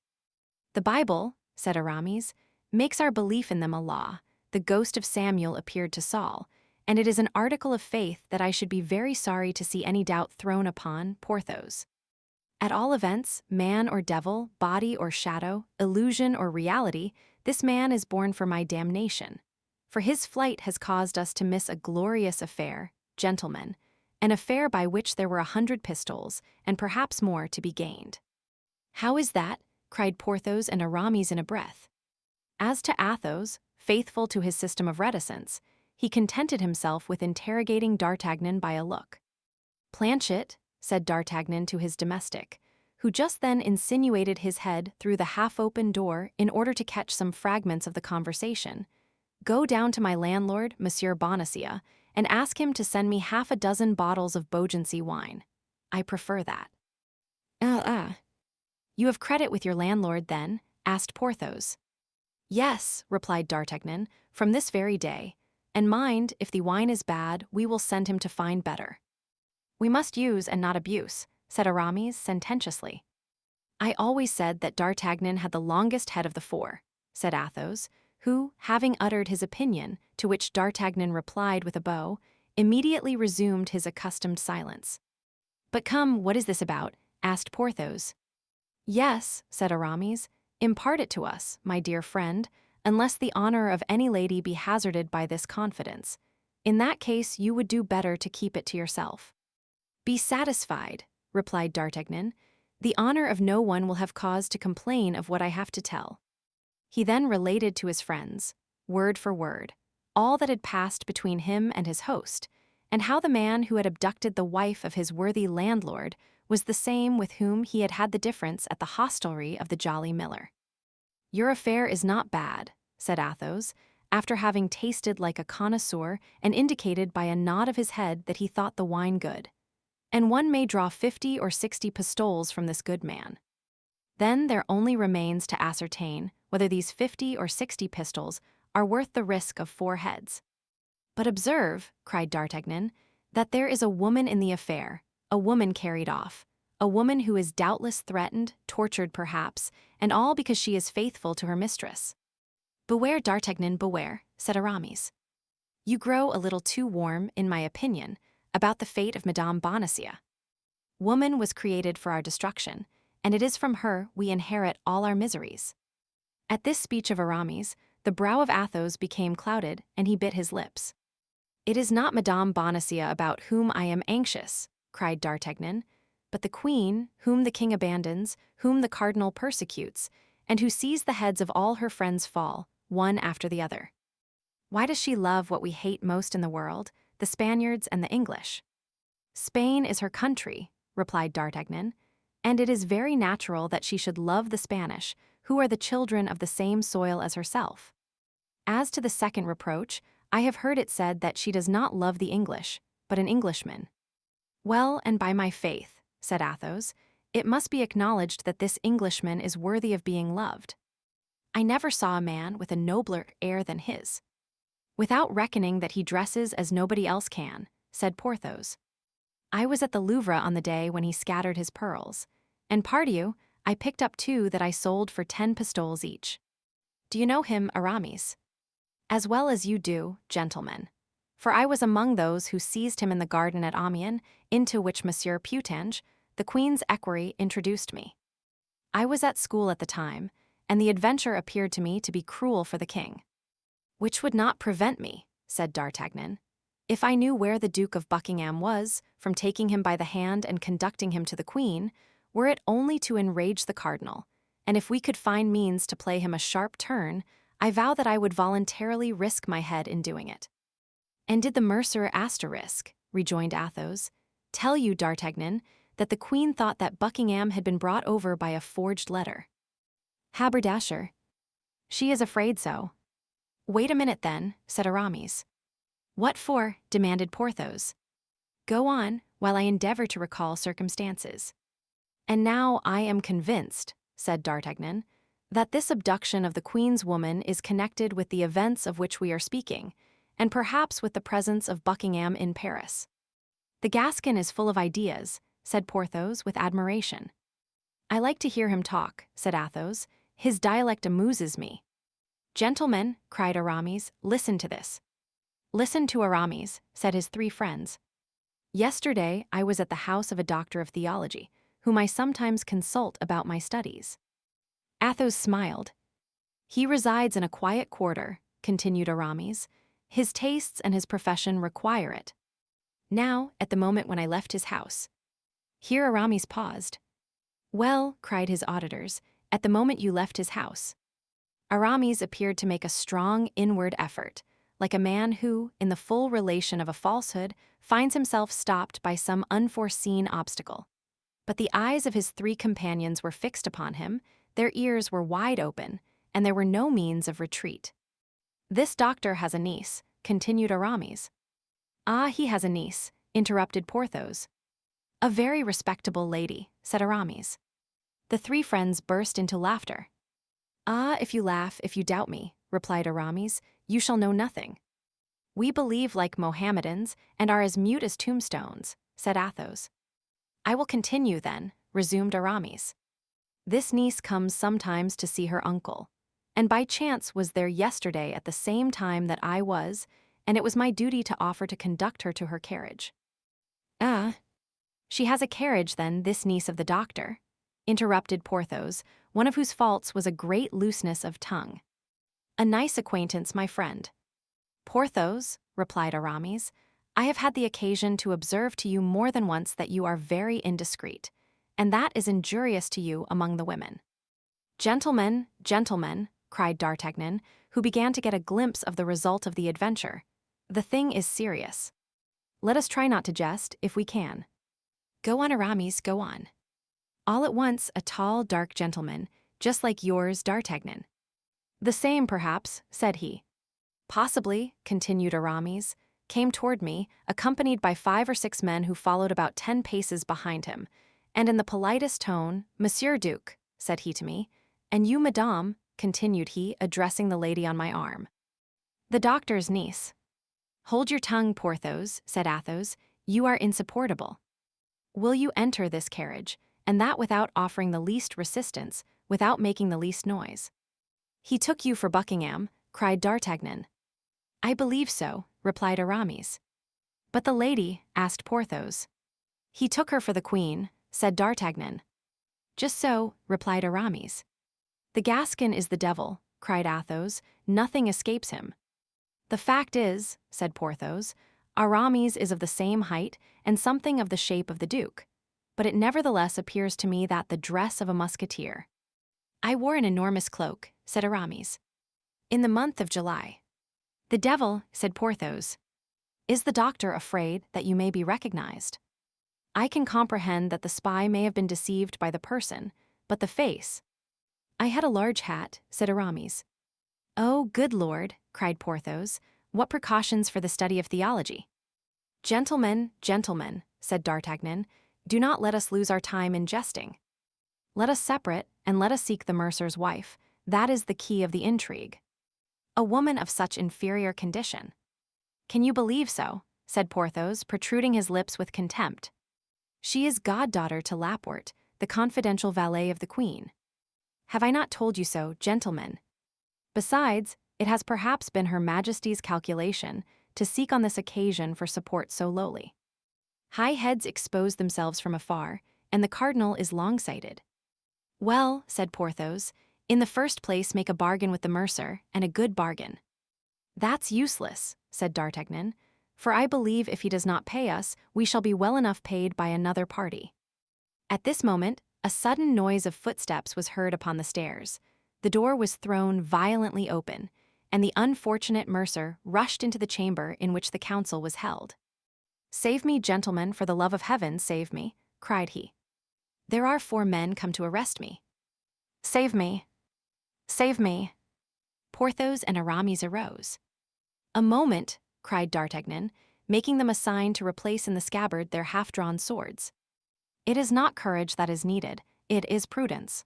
The Bible, said Aramis, makes our belief in them a law. The ghost of Samuel appeared to Saul, and it is an article of faith that I should be very sorry to see any doubt thrown upon Porthos. At all events, man or devil, body or shadow, illusion or reality, this man is born for my damnation. For his flight has caused us to miss a glorious affair, gentlemen, an affair by which there were 100 pistoles, and perhaps more, to be gained. How is that? cried Porthos and Aramis in a breath. As to Athos, faithful to his system of reticence, he contented himself with interrogating D'Artagnan by a look. "Planchet," said D'Artagnan to his domestic, who just then insinuated his head through the half-open door in order to catch some fragments of the conversation, "go down to my landlord, Monsieur Bonacieux, and ask him to send me 6 bottles of Beaugency wine. I prefer that." You have credit with your landlord, then?" asked Porthos. "Yes," replied D'Artagnan, "from this very day. And mind, if the wine is bad, we will send him to find better." "We must use and not abuse," said Aramis sententiously. "I always said that D'Artagnan had the longest head of the four," said Athos, who, having uttered his opinion, to which D'Artagnan replied with a bow, immediately resumed his accustomed silence. "But come, what is this about?" asked Porthos. "Yes," said Aramis, "impart it to us, my dear friend, unless the honor of any lady be hazarded by this confidence. In that case you would do better to keep it to yourself." "Be satisfied," replied D'Artagnan. "The honor of no one will have cause to complain of what I have to tell." He then related to his friends, word for word, all that had passed between him and his host, and how the man who had abducted the wife of his worthy landlord was the same with whom he had had the difference at the hostelry of the Jolly Miller. "Your affair is not bad," said Athos, after having tasted like a connoisseur and indicated by a nod of his head that he thought the wine good. "And one may draw 50 or 60 pistoles from this good man. Then there only remains to ascertain whether these 50 or 60 pistols are worth the risk of 4 heads. "But observe," cried D'Artagnan, "that there is a woman in the affair, a woman carried off, a woman who is doubtless threatened, tortured perhaps, and all because she is faithful to her mistress." "Beware, D'Artagnan, beware," said Aramis. "You grow a little too warm, in my opinion, about the fate of Madame Bonacieux. Woman was created for our destruction, and it is from her we inherit all our miseries." At this speech of Aramis, the brow of Athos became clouded, and he bit his lips. "It is not Madame Bonacieux about whom I am anxious," cried D'Artagnan, "but the queen, whom the king abandons, whom the cardinal persecutes, and who sees the heads of all her friends fall, one after the other. Why does she love what we hate most in the world, the Spaniards and the English?" "Spain is her country," replied D'Artagnan, "and it is very natural that she should love the Spanish, who are the children of the same soil as herself. As to the second reproach, I have heard it said that she does not love the English, but an Englishman." "Well, and by my faith," said Athos, "it must be acknowledged that this Englishman is worthy of being loved. I never saw a man with a nobler air than his." "Without reckoning that he dresses as nobody else can," said Porthos. "I was at the Louvre on the day when he scattered his pearls, and pardieu, I picked up 2 that I sold for 10 pistoles each. Do you know him, Aramis?" "As well as you do, gentlemen, for I was among those who seized him in the garden at Amiens, into which Monsieur Putange, the Queen's equerry, introduced me. I was at school at the time, and the adventure appeared to me to be cruel for the king." "Which would not prevent me," said D'Artagnan, "if I knew where the Duke of Buckingham was, from taking him by the hand and conducting him to the Queen, were it only to enrage the cardinal, and if we could find means to play him a sharp turn, I vow that I would voluntarily risk my head in doing it." "And did the mercer Asterisk," rejoined Athos, "tell you, D'Artagnan, that the Queen thought that Buckingham had been brought over by a forged letter?" "Haberdasher." "She is afraid so." "Wait a minute, then," said Aramis. "What for?" demanded Porthos. "Go on, while I endeavor to recall circumstances." "And now I am convinced," said D'Artagnan, "that this abduction of the Queen's woman is connected with the events of which we are speaking, and perhaps with the presence of Buckingham in Paris." "The Gascon is full of ideas," said Porthos with admiration. "I like to hear him talk," said Athos. "His dialect amuses me." "Gentlemen," cried Aramis, "listen to this." "Listen to Aramis," said his 3 friends. "Yesterday I was at the house of a doctor of theology, whom I sometimes consult about my studies." Athos smiled. "He resides in a quiet quarter," continued Aramis. "His tastes and his profession require it. Now, at the moment when I left his house—" Here Aramis paused. "Well," cried his auditors, at the moment you left his house. Aramis appeared to make a strong inward effort, like a man who, in the full relation of a falsehood, finds himself stopped by some unforeseen obstacle. But the eyes of his three companions were fixed upon him, their ears were wide open, and there were no means of retreat. "This doctor has a niece," continued Aramis. "Ah, he has a niece," interrupted Porthos. "A very respectable lady," said Aramis. The three friends burst into laughter. "Ah, if you laugh, if you doubt me," replied Aramis, "you shall know nothing." "We believe like Mohammedans and are as mute as tombstones," said Athos. "I will continue then," resumed Aramis. "This niece comes sometimes to see her uncle, and by chance was there yesterday at the same time that I was, and it was my duty to offer to conduct her to her carriage." "Ah, she has a carriage then, this niece of the doctor?" interrupted Porthos, one of whose faults was a great looseness of tongue. "A nice acquaintance, my friend." "Porthos," replied Aramis, "I have had the occasion to observe to you more than once that you are very indiscreet, and that is injurious to you among the women." "Gentlemen, gentlemen," cried D'Artagnan, who began to get a glimpse of the result of the adventure, "the thing is serious. Let us try not to jest, if we can." "Go on, Aramis, go on." "All at once, a tall, dark gentleman, just like yours, D'Artagnan." "The same, perhaps," said he. "Possibly," continued Aramis, "came toward me, accompanied by 5 or 6 men who followed about 10 paces behind him, and in the politest tone, 'Monsieur Duke,' said he to me, 'and you, madame,' continued he, addressing the lady on my arm. The doctor's niece." "Hold your tongue, Porthos," said Athos, "you are insupportable. Will you enter this carriage, and that without offering the least resistance, without making the least noise?" "He took you for Buckingham," cried D'Artagnan. "I believe so," replied Aramis. "But the lady?" asked Porthos. "He took her for the queen," said D'Artagnan. "Just so," replied Aramis. "The Gascon is the devil," cried Athos, "nothing escapes him." "The fact is," said Porthos, "Aramis is of the same height and something of the shape of the Duke, but it nevertheless appears to me that the dress of a musketeer—" "I wore an enormous cloak," said Aramis. "In the month of July." "The devil," said Porthos. "Is the doctor afraid that you may be recognized?" "I can comprehend that the spy may have been deceived by the person, but the face—" "I had a large hat," said Aramis. "Oh, good Lord," cried Porthos, "what precautions for the study of theology!" "Gentlemen, gentlemen," said D'Artagnan, "do not let us lose our time in jesting. Let us separate, and let us seek the mercer's wife. That is the key of the intrigue. A woman of such inferior condition." "Can you believe so?" said Porthos, protruding his lips with contempt. "She is goddaughter to Lapwort, the confidential valet of the queen. Have I not told you so, gentlemen? Besides, it has perhaps been Her Majesty's calculation to seek on this occasion for support so lowly. High heads expose themselves from afar, and the cardinal is long-sighted." "Well," said Porthos, "in the first place make a bargain with the mercer, and a good bargain." "That's useless," said D'Artagnan, "for I believe if he does not pay us, we shall be well enough paid by another party." At this moment, a sudden noise of footsteps was heard upon the stairs. The door was thrown violently open, and the unfortunate mercer rushed into the chamber in which the council was held. "Save me, gentlemen, for the love of heaven, save me," cried he. "There are 4 men come to arrest me. Save me! Save me!" Porthos and Aramis arose. "A moment," cried D'Artagnan, making them a sign to replace in the scabbard their half-drawn swords. "It is not courage that is needed, it is prudence."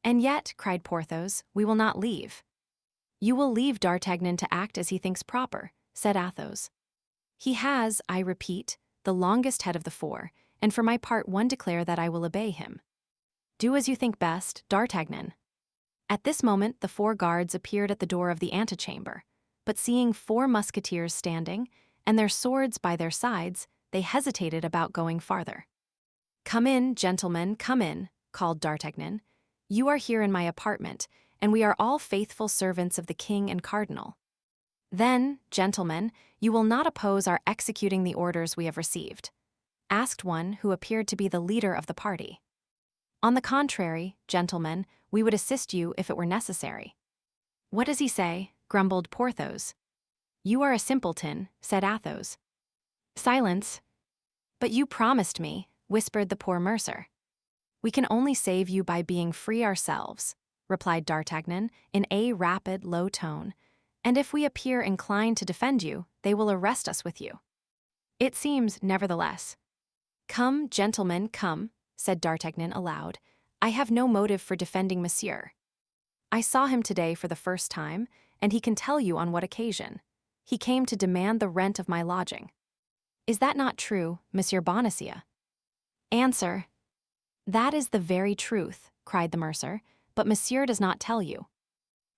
"And yet," cried Porthos, "we will not leave." "You will leave D'Artagnan to act as he thinks proper," said Athos. "He has, I repeat, the longest head of the 4, and for my part one declare that I will obey him." "Do as you think best, D'Artagnan." At this moment the 4 guards appeared at the door of the antechamber, but seeing 4 musketeers standing, and their swords by their sides, they hesitated about going farther. "Come in, gentlemen, come in," called D'Artagnan. "You are here in my apartment, and we are all faithful servants of the king and cardinal. Then, gentlemen, you will not oppose our executing the orders we have received?" asked one who appeared to be the leader of the party. "On the contrary, gentlemen, we would assist you if it were necessary." "What does he say?" grumbled Porthos. "You are a simpleton," said Athos. "Silence." "But you promised me," whispered the poor mercer. "We can only save you by being free ourselves," replied D'Artagnan in a rapid, low tone, "and if we appear inclined to defend you, they will arrest us with you. It seems, nevertheless." "Come, gentlemen, come," said D'Artagnan aloud. "I have no motive for defending Monsieur. I saw him today for the first time, and he can tell you on what occasion. He came to demand the rent of my lodging. Is that not true, Monsieur Bonacieux? Answer." "That is the very truth," cried the mercer, "but Monsieur does not tell you.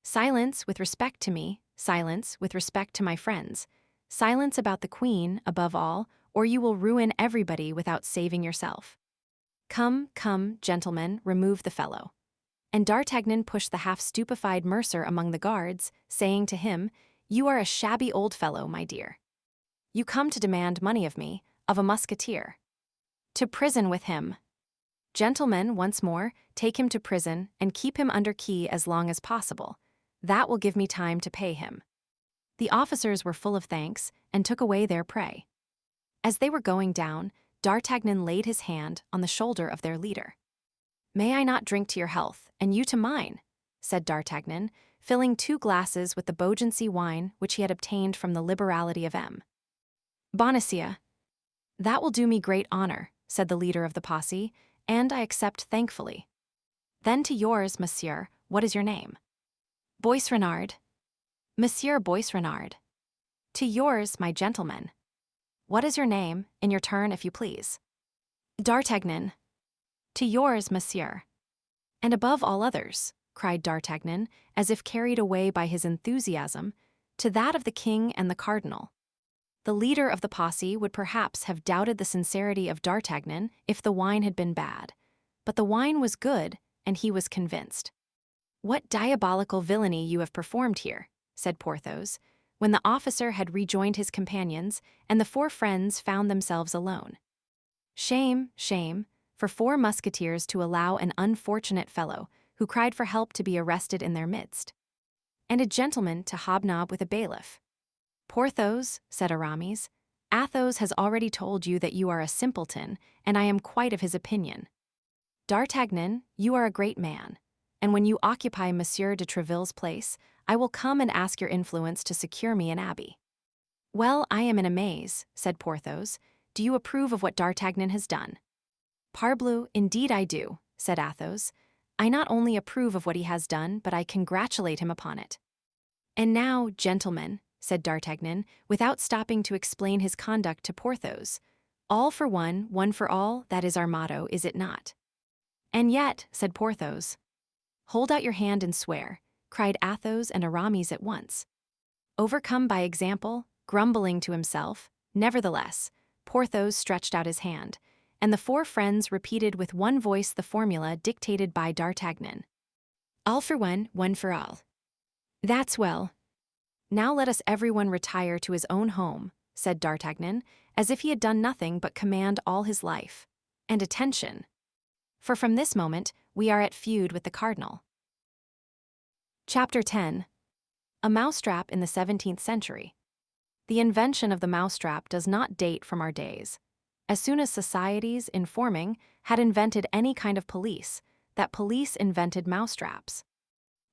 Silence with respect to me, silence with respect to my friends, silence about the Queen, above all, or you will ruin everybody without saving yourself. Come, come, gentlemen, remove the fellow." And D'Artagnan pushed the half-stupefied mercer among the guards, saying to him, "You are a shabby old fellow, my dear. You come to demand money of me, of a musketeer. To prison with him. Gentlemen, once more, take him to prison and keep him under key as long as possible. That will give me time to pay him." The officers were full of thanks and took away their prey. As they were going down, D'Artagnan laid his hand on the shoulder of their leader. "May I not drink to your health, and you to mine?" said D'Artagnan, filling 2 glasses with the Beaugency wine which he had obtained from the liberality of M. Bonacieux. "That will do me great honor," said the leader of the posse, "and I accept thankfully." "Then to yours, monsieur, what is your name?" "Boisrenard." "Monsieur Boisrenard." "To yours, my gentleman. What is your name, in your turn, if you please?" "D'Artagnan." "To yours, monsieur." "And above all others," cried D'Artagnan, as if carried away by his enthusiasm, "to that of the king and the cardinal." The leader of the posse would perhaps have doubted the sincerity of D'Artagnan if the wine had been bad, but the wine was good, and he was convinced. "What diabolical villainy you have performed here," said Porthos, when the officer had rejoined his companions and the 4 friends found themselves alone. "Shame, shame, for 4 musketeers to allow an unfortunate fellow who cried for help to be arrested in their midst, and a gentleman to hobnob with a bailiff." "Porthos," said Aramis, "Athos has already told you that you are a simpleton, and I am quite of his opinion. D'Artagnan, you are a great man, and when you occupy Monsieur de Tréville's place, I will come and ask your influence to secure me an abbey." "Well, I am in a maze," said Porthos. "Do you approve of what D'Artagnan has done?" "Parbleu, indeed I do," said Athos. "I not only approve of what he has done, but I congratulate him upon it." "And now, gentlemen," said D'Artagnan, without stopping to explain his conduct to Porthos, "all for one for all, that is our motto, is it not?" "And yet," said Porthos. "Hold out your hand and swear," cried Athos and Aramis at once. Overcome by example, grumbling to himself, nevertheless, Porthos stretched out his hand, and the 4 friends repeated with one voice the formula dictated by D'Artagnan. "All for one for all." "That's well. Now let us everyone retire to his own home," said D'Artagnan, as if he had done nothing but command all his life. "And attention! For from this moment we are at feud with the cardinal." Chapter 10. A Mousetrap in the 17th Century. The invention of the mousetrap does not date from our days. As soon as societies, in forming, had invented any kind of police, that police invented mousetraps.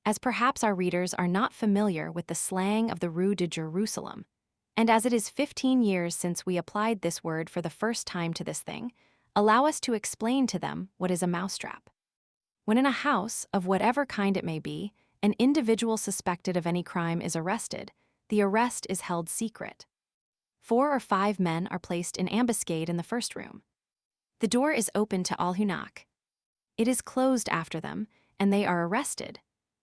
As perhaps our readers are not familiar with the slang of the Rue de Jerusalem, and as it is 15 years since we applied this word for the first time to this thing, allow us to explain to them what is a mousetrap. When in a house, of whatever kind it may be, an individual suspected of any crime is arrested, the arrest is held secret. 4 or 5 men are placed in ambuscade in the first room. The door is open to all who knock. It is closed after them, and they are arrested,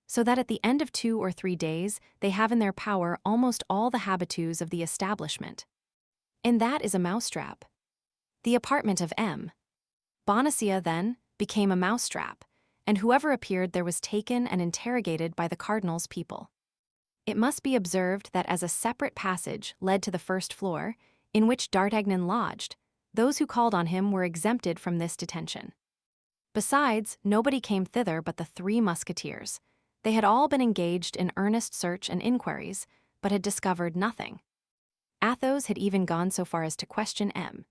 so that at the end of 2 or 3 days they have in their power almost all the habitués of the establishment. And that is a mousetrap. The apartment of M. Bonacieux, then, became a mousetrap, and whoever appeared there was taken and interrogated by the cardinal's people. It must be observed that as a separate passage led to the first floor, in which D'Artagnan lodged, those who called on him were exempted from this detention. Besides, nobody came thither but the Three Musketeers. They had all been engaged in earnest search and inquiries, but had discovered nothing. Athos had even gone so far as to question M.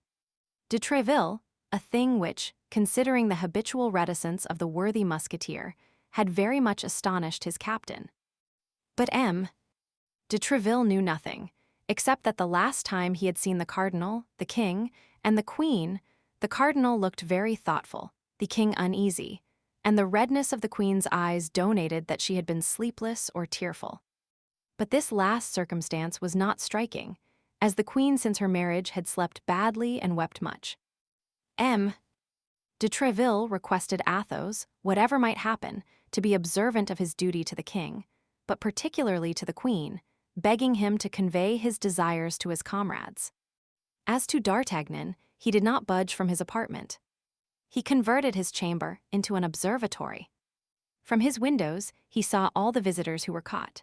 de Treville, a thing which, considering the habitual reticence of the worthy musketeer, had very much astonished his captain. But M. de Treville knew nothing, except that the last time he had seen the cardinal, the king, and the queen, the cardinal looked very thoughtful, the king uneasy, and the redness of the queen's eyes donated that she had been sleepless or tearful. But this last circumstance was not striking, as the queen since her marriage had slept badly and wept much. M. de Treville requested Athos, whatever might happen, to be observant of his duty to the king, but particularly to the queen, begging him to convey his desires to his comrades. As to D'Artagnan, he did not budge from his apartment. He converted his chamber into an observatory. From his windows, he saw all the visitors who were caught.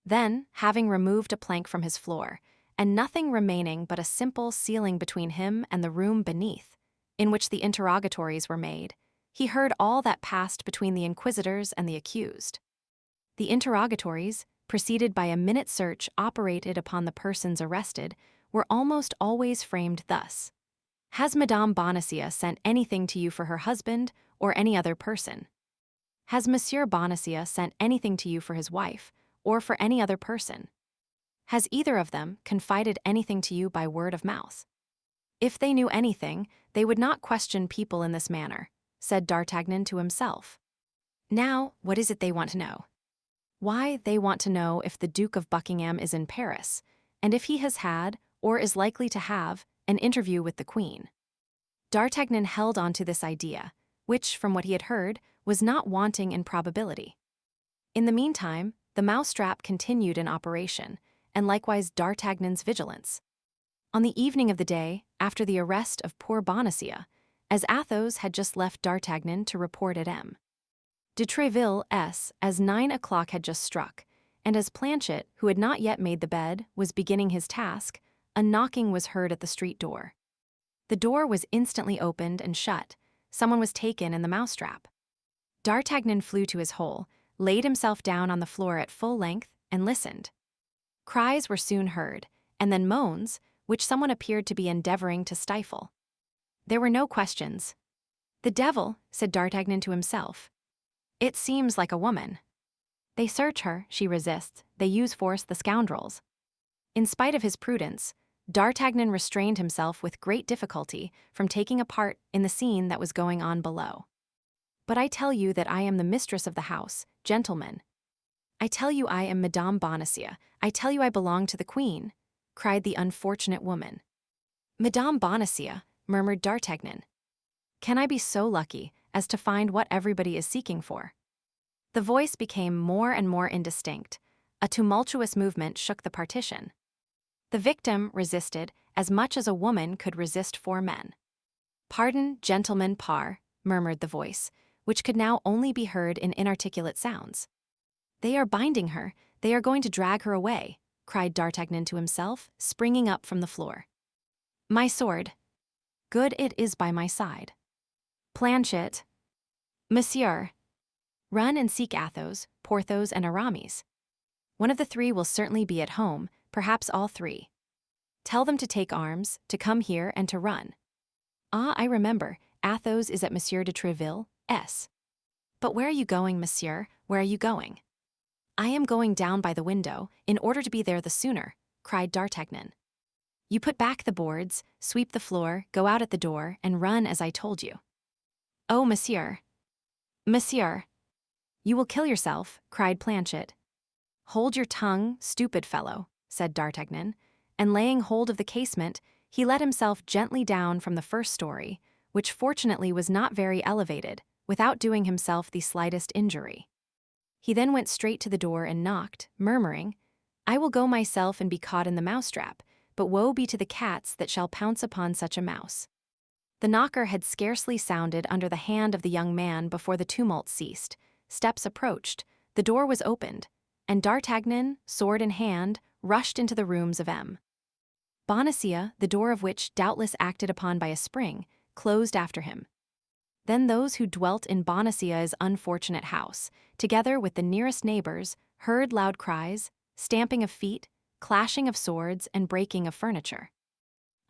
Then, having removed a plank from his floor, and nothing remaining but a simple ceiling between him and the room beneath, in which the interrogatories were made, he heard all that passed between the inquisitors and the accused. The interrogatories, preceded by a minute search operated upon the persons arrested, were almost always framed thus: "Has Madame Bonacieux sent anything to you for her husband or any other person? Has Monsieur Bonacieux sent anything to you for his wife or for any other person? Has either of them confided anything to you by word of mouth?" If they knew anything, they would not question people in this manner, said D'Artagnan to himself. Now, what is it they want to know? Why, they want to know if the Duke of Buckingham is in Paris, and if he has had, or is likely to have, an interview with the Queen. D'Artagnan held on to this idea, which, from what he had heard, was not wanting in probability. In the meantime, the mousetrap continued in operation, and likewise D'Artagnan's vigilance. On the evening of the day, after the arrest of poor Bonacieux, as Athos had just left D'Artagnan to report at M. de Treville's, as 9 o'clock had just struck, and as Planchet, who had not yet made the bed, was beginning his task, a knocking was heard at the street door. The door was instantly opened and shut. Someone was taken in the mousetrap. D'Artagnan flew to his hole, laid himself down on the floor at full length, and listened. Cries were soon heard, and then moans, which someone appeared to be endeavoring to stifle. There were no questions. "The devil," said D'Artagnan to himself. "It seems like a woman. They search her, she resists, they use force, the scoundrels." In spite of his prudence, D'Artagnan restrained himself with great difficulty from taking a part in the scene that was going on below. "But I tell you that I am the mistress of the house, gentlemen. I tell you I am Madame Bonacieux. I tell you I belong to the Queen," cried the unfortunate woman. "Madame Bonacieux," murmured D'Artagnan. "Can I be so lucky as to find what everybody is seeking for?" The voice became more and more indistinct. A tumultuous movement shook the partition. The victim resisted as much as a woman could resist 4 men. "Pardon, gentlemen, murmured the voice, which could now only be heard in inarticulate sounds. "They are binding her, they are going to drag her away," cried D'Artagnan to himself, springing up from the floor. "My sword. Good, it is by my side. Planchet. Monsieur. Run and seek Athos, Porthos, and Aramis. One of the 3 will certainly be at home, perhaps all 3. Tell them to take arms, to come here, and to run. Ah, I remember, Athos is at Monsieur de Treville's. But where are you going, monsieur, where are you going?" "I am going down by the window, in order to be there the sooner," cried D'Artagnan. "You put back the boards, sweep the floor, go out at the door, and run as I told you." "Oh, monsieur. Monsieur. You will kill yourself," cried Planchet. "Hold your tongue, stupid fellow," said D'Artagnan, and laying hold of the casement, he let himself gently down from the first story, which fortunately was not very elevated, without doing himself the slightest injury. He then went straight to the door and knocked, murmuring, "I will go myself and be caught in the mousetrap, but woe be to the cats that shall pounce upon such a mouse." The knocker had scarcely sounded under the hand of the young man before the tumult ceased. Steps approached, the door was opened, and D'Artagnan, sword in hand, rushed into the rooms of M. Bonacieux, the door of which, doubtless acted upon by a spring, closed after him. Then those who dwelt in Bonicia's unfortunate house, together with the nearest neighbors, heard loud cries, stamping of feet, clashing of swords, and breaking of furniture.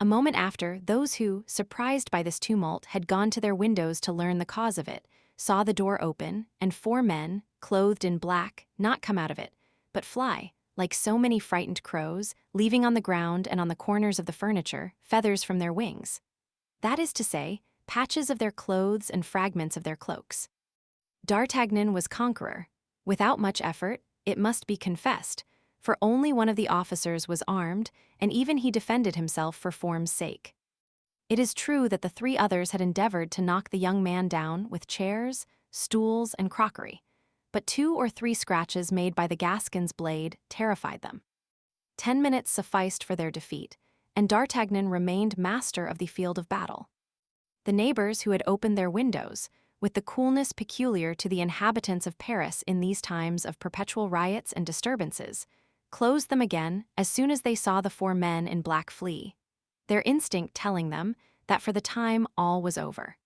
A moment after, those who, surprised by this tumult, had gone to their windows to learn the cause of it, saw the door open, and 4 men, clothed in black, not come out of it, but fly, like so many frightened crows, leaving on the ground and on the corners of the furniture feathers from their wings. That is to say, patches of their clothes and fragments of their cloaks. D'Artagnan was conqueror. Without much effort, it must be confessed, for only one of the officers was armed, and even he defended himself for form's sake. It is true that the 3 others had endeavored to knock the young man down with chairs, stools, and crockery, but 2 or 3 scratches made by the Gascon's blade terrified them. 10 minutes sufficed for their defeat, and D'Artagnan remained master of the field of battle. The neighbors who had opened their windows, with the coolness peculiar to the inhabitants of Paris in these times of perpetual riots and disturbances, closed them again as soon as they saw the 4 men in black flee, their instinct telling them that for the time all was over.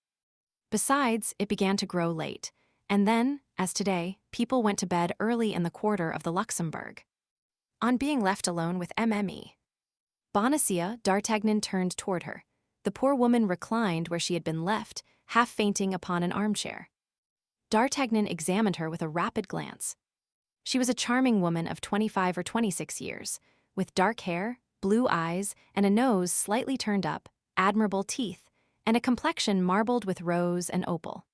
Besides, it began to grow late, and then, as today, people went to bed early in the quarter of the Luxembourg. On being left alone with Mme. Bonacieux, D'Artagnan turned toward her. The poor woman reclined where she had been left, half fainting upon an armchair. D'Artagnan examined her with a rapid glance. She was a charming woman of 25 or 26 years, with dark hair, blue eyes, and a nose slightly turned up, admirable teeth, and a complexion marbled with rose and opal.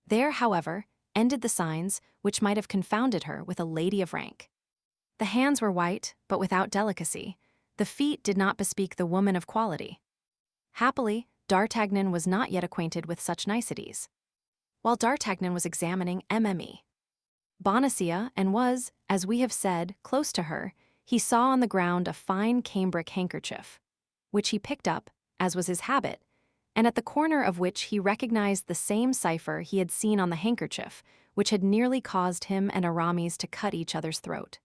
There, however, ended the signs which might have confounded her with a lady of rank. The hands were white, but without delicacy. The feet did not bespeak the woman of quality. Happily, D'Artagnan was not yet acquainted with such niceties. While D'Artagnan was examining Mme. Bonacieux and was, as we have said, close to her, he saw on the ground a fine cambric handkerchief, which he picked up, as was his habit, and at the corner of which he recognized the same cipher he had seen on the handkerchief, which had nearly caused him and Aramis to cut each other's throat.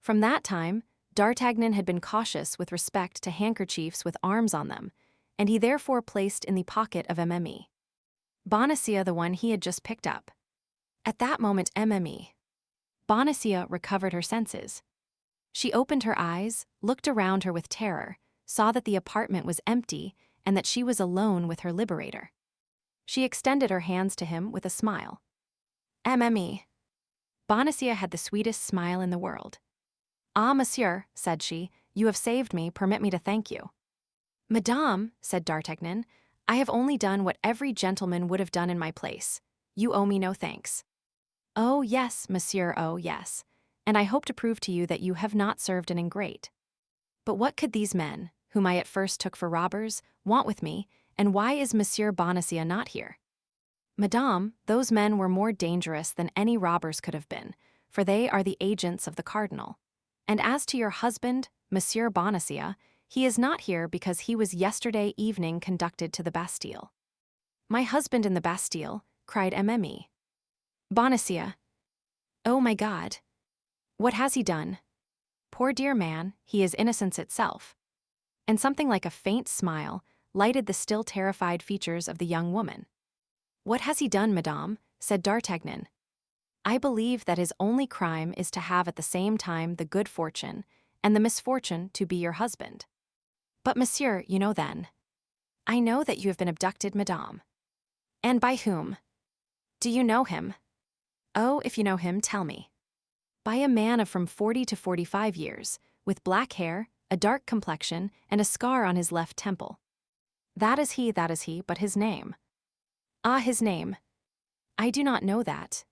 From that time, D'Artagnan had been cautious with respect to handkerchiefs with arms on them, and he therefore placed in the pocket of Mme. Bonacieux the one he had just picked up. At that moment Mme. Bonacieux recovered her senses. She opened her eyes, looked around her with terror, saw that the apartment was empty, and that she was alone with her liberator. She extended her hands to him with a smile. Mme. Bonacieux had the sweetest smile in the world. "Ah, monsieur," said she, "you have saved me, permit me to thank you." "Madame," said D'Artagnan, "I have only done what every gentleman would have done in my place. You owe me no thanks." "Oh, yes, monsieur, oh, yes. And I hope to prove to you that you have not served an ingrate. But what could these men, whom I at first took for robbers, want with me, and why is Monsieur Bonacieux not here?" "Madame, those men were more dangerous than any robbers could have been, for they are the agents of the cardinal. And as to your husband, Monsieur Bonacieux, he is not here because he was yesterday evening conducted to the Bastille." "My husband in the Bastille," cried Mme. Bonacieux. "Oh, my God! What has he done?" "Poor dear man, he is innocence itself." And something like a faint smile lighted the still terrified features of the young woman. "What has he done, madame?" said D'Artagnan. "I believe that his only crime is to have at the same time the good fortune and the misfortune to be your husband." "But monsieur, you know then." "I know that you have been abducted, madame." "And by whom?" "Do you know him?" "Oh, if you know him, tell me." "By a man of from 40 to 45 years, with black hair, a dark complexion, and a scar on his left temple." That is he, but his name?" "Ah, his name? I do not know that."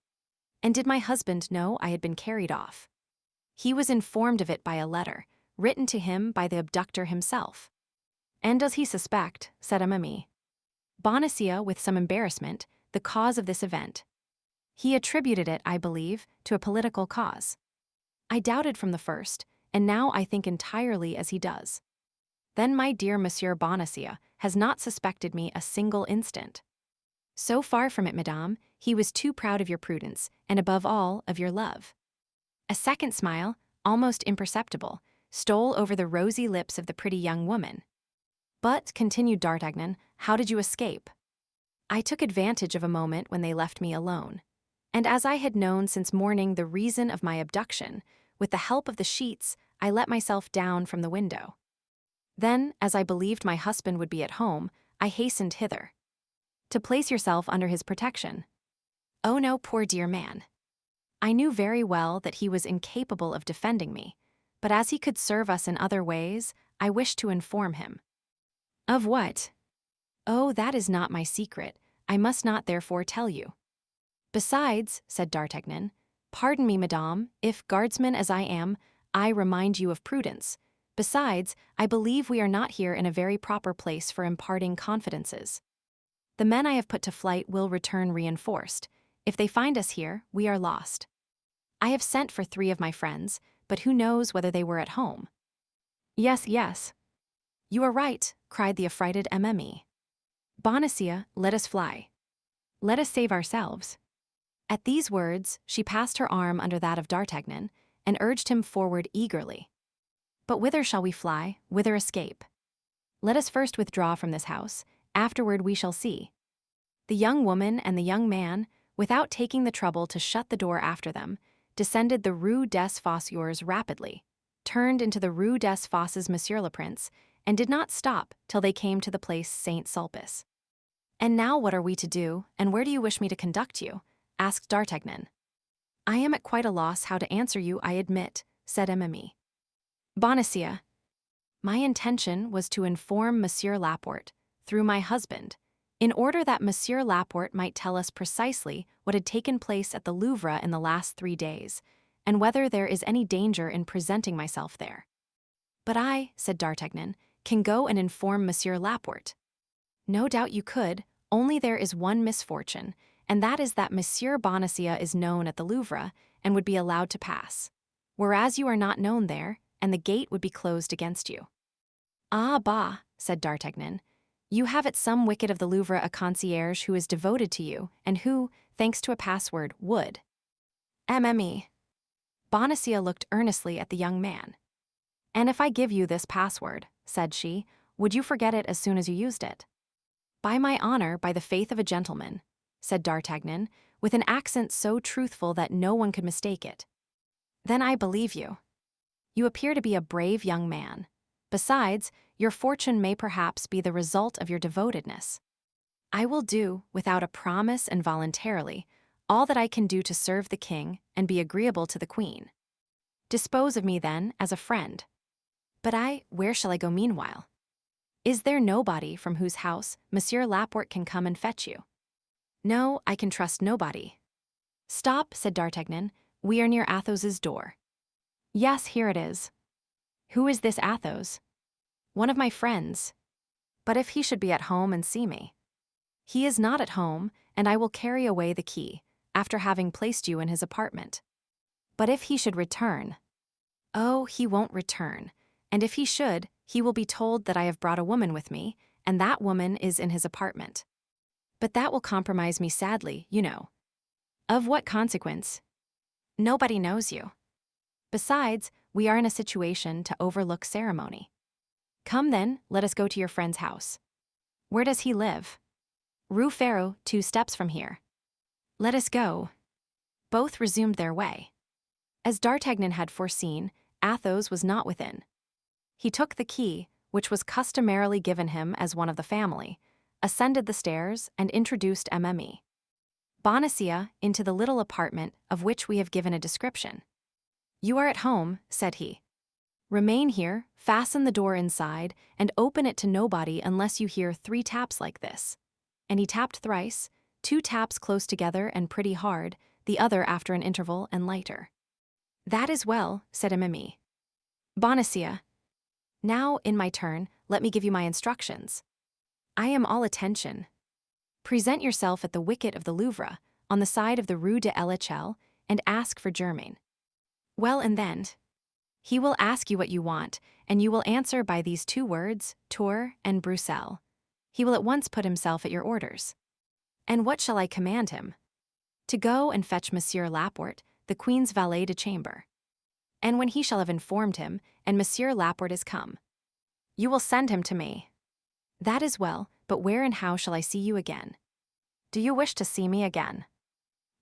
"And did my husband know I had been carried off?" "He was informed of it by a letter, written to him by the abductor himself." "And does he suspect," said Mme. Bonacieux, with some embarrassment, the cause of this event? "He attributed it, I believe, to a political cause." "I doubted from the first, and now I think entirely as he does." "Then my dear Monsieur Bonacieux has not suspected me a single instant." "So far from it, madame, he was too proud of your prudence, and above all, of your love." A second smile, almost imperceptible, stole over the rosy lips of the pretty young woman. "But," continued D'Artagnan, "how did you escape?" I took advantage of a moment when they left me alone. And as I had known since morning the reason of my abduction, with the help of the sheets, I let myself down from the window. Then, as I believed my husband would be at home, I hastened hither. To place yourself under his protection. Oh no, poor dear man. I knew very well that he was incapable of defending me, but as he could serve us in other ways, I wished to inform him. Of what? Oh, that is not my secret. I must not therefore tell you. Besides, said D'Artagnan, pardon me, madame, if, guardsman as I am, I remind you of prudence. Besides, I believe we are not here in a very proper place for imparting confidences. The men I have put to flight will return reinforced. If they find us here, we are lost. I have sent for 3 of my friends, but who knows whether they were at home? Yes, yes. You are right, cried the affrighted MME. Bonacia, let us fly. Let us save ourselves. At these words, she passed her arm under that of D'Artagnan and urged him forward eagerly. But whither shall we fly, whither escape? Let us first withdraw from this house, afterward we shall see. The young woman and the young man, without taking the trouble to shut the door after them, descended the Rue des Fossoyeurs rapidly, turned into the Rue des Fosses, Monsieur le Prince, and did not stop till they came to the place Saint-Sulpice. And now what are we to do, and where do you wish me to conduct you? Asked D'Artagnan. I am at quite a loss how to answer you, I admit, said MME. Bonacia. My intention was to inform Monsieur Laporte, through my husband, in order that Monsieur Laporte might tell us precisely what had taken place at the Louvre in the last 3 days, and whether there is any danger in presenting myself there. But I, said D'Artagnan, can go and inform Monsieur Laporte. No doubt you could, only there is one misfortune, and that is that Monsieur Bonacia is known at the Louvre and would be allowed to pass, whereas you are not known there, and the gate would be closed against you. Ah, bah, said D'Artagnan. You have at some wicket of the Louvre a concierge who is devoted to you, and who, thanks to a password, would. MME. Bonacia looked earnestly at the young man. And if I give you this password, said she, would you forget it as soon as you used it? By my honor, by the faith of a gentleman, said D'Artagnan, with an accent so truthful that no one could mistake it. Then I believe you. You appear to be a brave young man. Besides, your fortune may perhaps be the result of your devotedness. I will do, without a promise and voluntarily, all that I can do to serve the king and be agreeable to the queen. Dispose of me, then, as a friend. But where shall I go meanwhile? Is there nobody from whose house Monsieur Laporte can come and fetch you? No, I can trust nobody. Stop, said D'Artagnan. We are near Athos's door. Yes, here it is. Who is this Athos? One of my friends. But if he should be at home and see me? He is not at home, and I will carry away the key, after having placed you in his apartment. But if he should return? Oh, he won't return, and if he should, he will be told that I have brought a woman with me, and that woman is in his apartment. But that will compromise me sadly, you know. Of what consequence? Nobody knows you. Besides, we are in a situation to overlook ceremony. Come then, let us go to your friend's house. Where does he live? Rue Férou, 2 steps from here. Let us go. Both resumed their way. As D'Artagnan had foreseen, Athos was not within. He took the key, which was customarily given him as one of the family, ascended the stairs, and introduced MME. Bonacia into the little apartment of which we have given a description. You are at home, said he. Remain here, fasten the door inside, and open it to nobody unless you hear 3 taps like this. And he tapped thrice, 2 taps close together and pretty hard, the other after an interval and lighter. That is well, said MME. Bonacia. Now, in my turn, let me give you my instructions. I am all attention. Present yourself at the wicket of the Louvre, on the side of the Rue de l'Echelle, and ask for Germain. Well, and then? He will ask you what you want, and you will answer by these 2 words, Tours and Bruxelles. He will at once put himself at your orders. And what shall I command him? To go and fetch Monsieur Laporte, the Queen's valet de chambre. And when he shall have informed him, and Monsieur Laporte is come, you will send him to me. That is well, but where and how shall I see you again? Do you wish to see me again?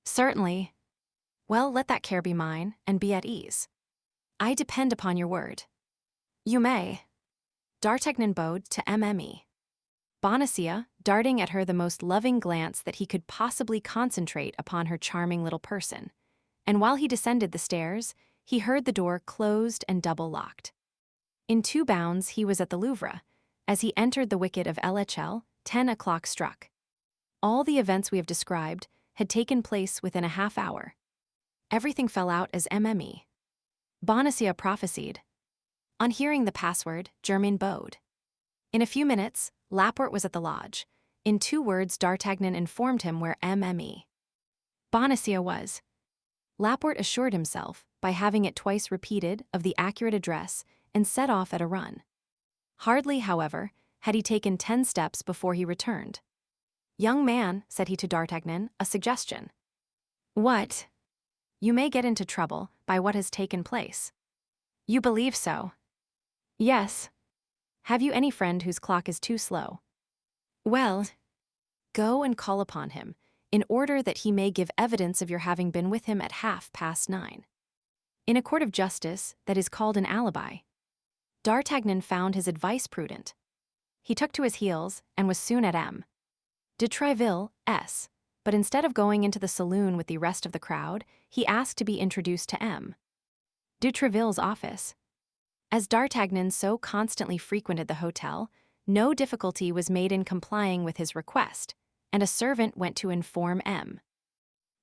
Certainly. Well, let that care be mine, and be at ease. I depend upon your word. You may. D'Artagnan bowed to Mme. Bonacieux, darting at her the most loving glance that he could possibly concentrate upon her charming little person, and while he descended the stairs, he heard the door closed and double-locked. In 2 bounds he was at the Louvre. As he entered the wicket of l'Echelle, 10 o'clock struck. All the events we have described had taken place within a half-hour. Everything fell out as Mme. Bonacieux prophesied. On hearing the password, Germain bowed. In a few minutes, Laporte was at the lodge. In 2 words, D'Artagnan informed him where Mme. Bonacieux was. Laporte assured himself, by having it twice repeated, of the accurate address, and set off at a run. Hardly, however, had he taken 10 steps before he returned. Young man, said he to D'Artagnan, a suggestion. What? You may get into trouble by what has taken place. You believe so? Yes. Have you any friend whose clock is too slow? Well, go and call upon him, in order that he may give evidence of your having been with him at 9:30. In a court of justice, that is called an alibi. D'Artagnan found his advice prudent. He took to his heels, and was soon at M. de Treville's, but instead of going into the saloon with the rest of the crowd, he asked to be introduced to M. de Treville's office. As D'Artagnan so constantly frequented the hotel, no difficulty was made in complying with his request, and a servant went to inform M.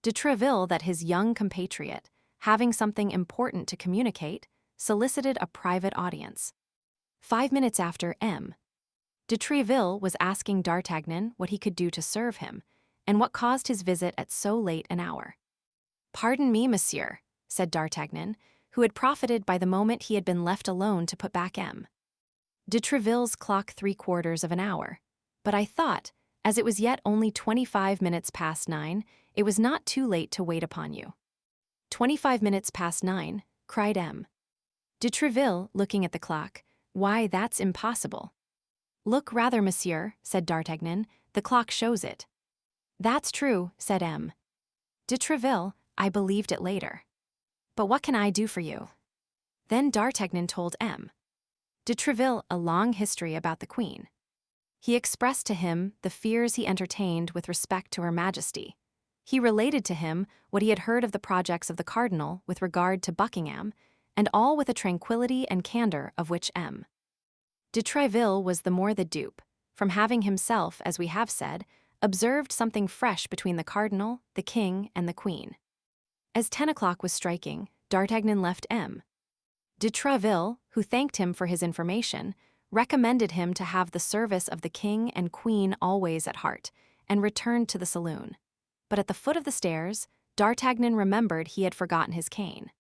de Treville that his young compatriot, having something important to communicate, solicited a private audience. 5 minutes after, M. de Treville was asking D'Artagnan what he could do to serve him, and what caused his visit at so late an hour. Pardon me, monsieur, said D'Artagnan, who had profited by the moment he had been left alone to put back M. de Treville's clock 3/4 of an hour, but I thought, as it was yet only 25 minutes past 9, it was not too late to wait upon you. 25 minutes past 9, cried M. de Treville, looking at the clock. Why, that's impossible. Look rather, monsieur, said D'Artagnan, the clock shows it. That's true, said M. de Treville, I believed it later. But what can I do for you? Then D'Artagnan told M. de Treville a long history about the queen. He expressed to him the fears he entertained with respect to her majesty. He related to him what he had heard of the projects of the cardinal with regard to Buckingham, and all with a tranquillity and candor of which M. de Treville was the more the dupe, from having himself, as we have said, observed something fresh between the cardinal, the king, and the queen. As 10 o'clock was striking, D'Artagnan left M. de Treville, who thanked him for his information, recommended him to have the service of the king and queen always at heart, and returned to the saloon. But at the foot of the stairs, D'Artagnan remembered he had forgotten his cane.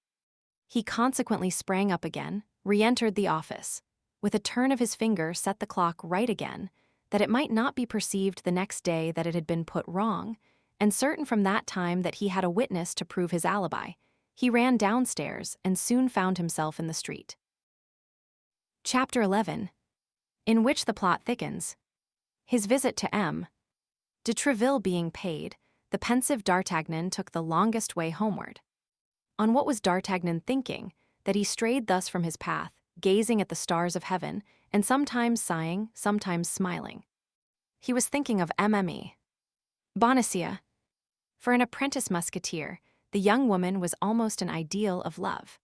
He consequently sprang up again, re-entered the office, with a turn of his finger set the clock right again, that it might not be perceived the next day that it had been put wrong, and certain from that time that he had a witness to prove his alibi, he ran downstairs and soon found himself in the street. Chapter 11, in which the plot thickens. His visit to M. de Treville being paid, the pensive D'Artagnan took the longest way homeward. On what was D'Artagnan thinking, that he strayed thus from his path, gazing at the stars of heaven, and sometimes sighing, sometimes smiling? He was thinking of Mme. Bonacieux. For an apprentice musketeer, the young woman was almost an ideal of love.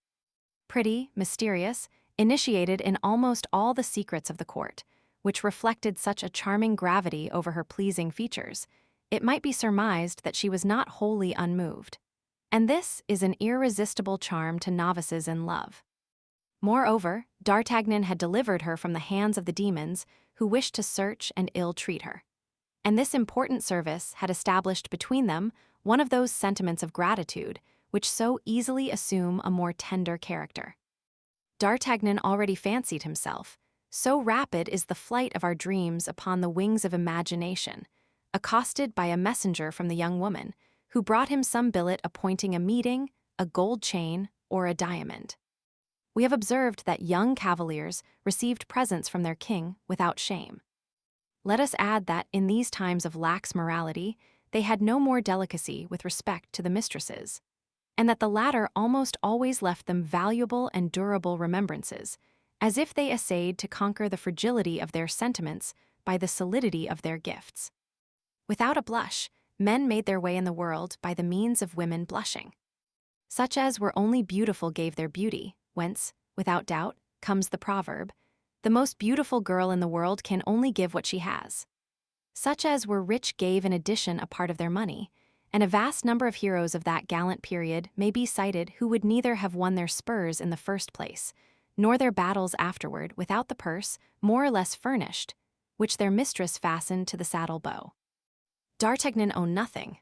Pretty, mysterious, initiated in almost all the secrets of the court, which reflected such a charming gravity over her pleasing features, it might be surmised that she was not wholly unmoved. And this is an irresistible charm to novices in love. Moreover, D'Artagnan had delivered her from the hands of the demons who wished to search and ill-treat her. And this important service had established between them one of those sentiments of gratitude which so easily assume a more tender character. D'Artagnan already fancied himself, so rapid is the flight of our dreams upon the wings of imagination, accosted by a messenger from the young woman, who brought him some billet appointing a meeting, a gold chain, or a diamond. We have observed that young cavaliers received presents from their king without shame. Let us add that, in these times of lax morality, they had no more delicacy with respect to the mistresses, and that the latter almost always left them valuable and durable remembrances, as if they essayed to conquer the fragility of their sentiments by the solidity of their gifts. Without a blush, men made their way in the world by the means of women blushing. Such as were only beautiful gave their beauty, whence, without doubt, comes the proverb, "The most beautiful girl in the world can only give what she has." Such as were rich gave in addition a part of their money, and a vast number of heroes of that gallant period may be cited who would neither have won their spurs in the first place, nor their battles afterward without the purse, more or less furnished, which their mistress fastened to the saddle bow. D'Artagnan owned nothing.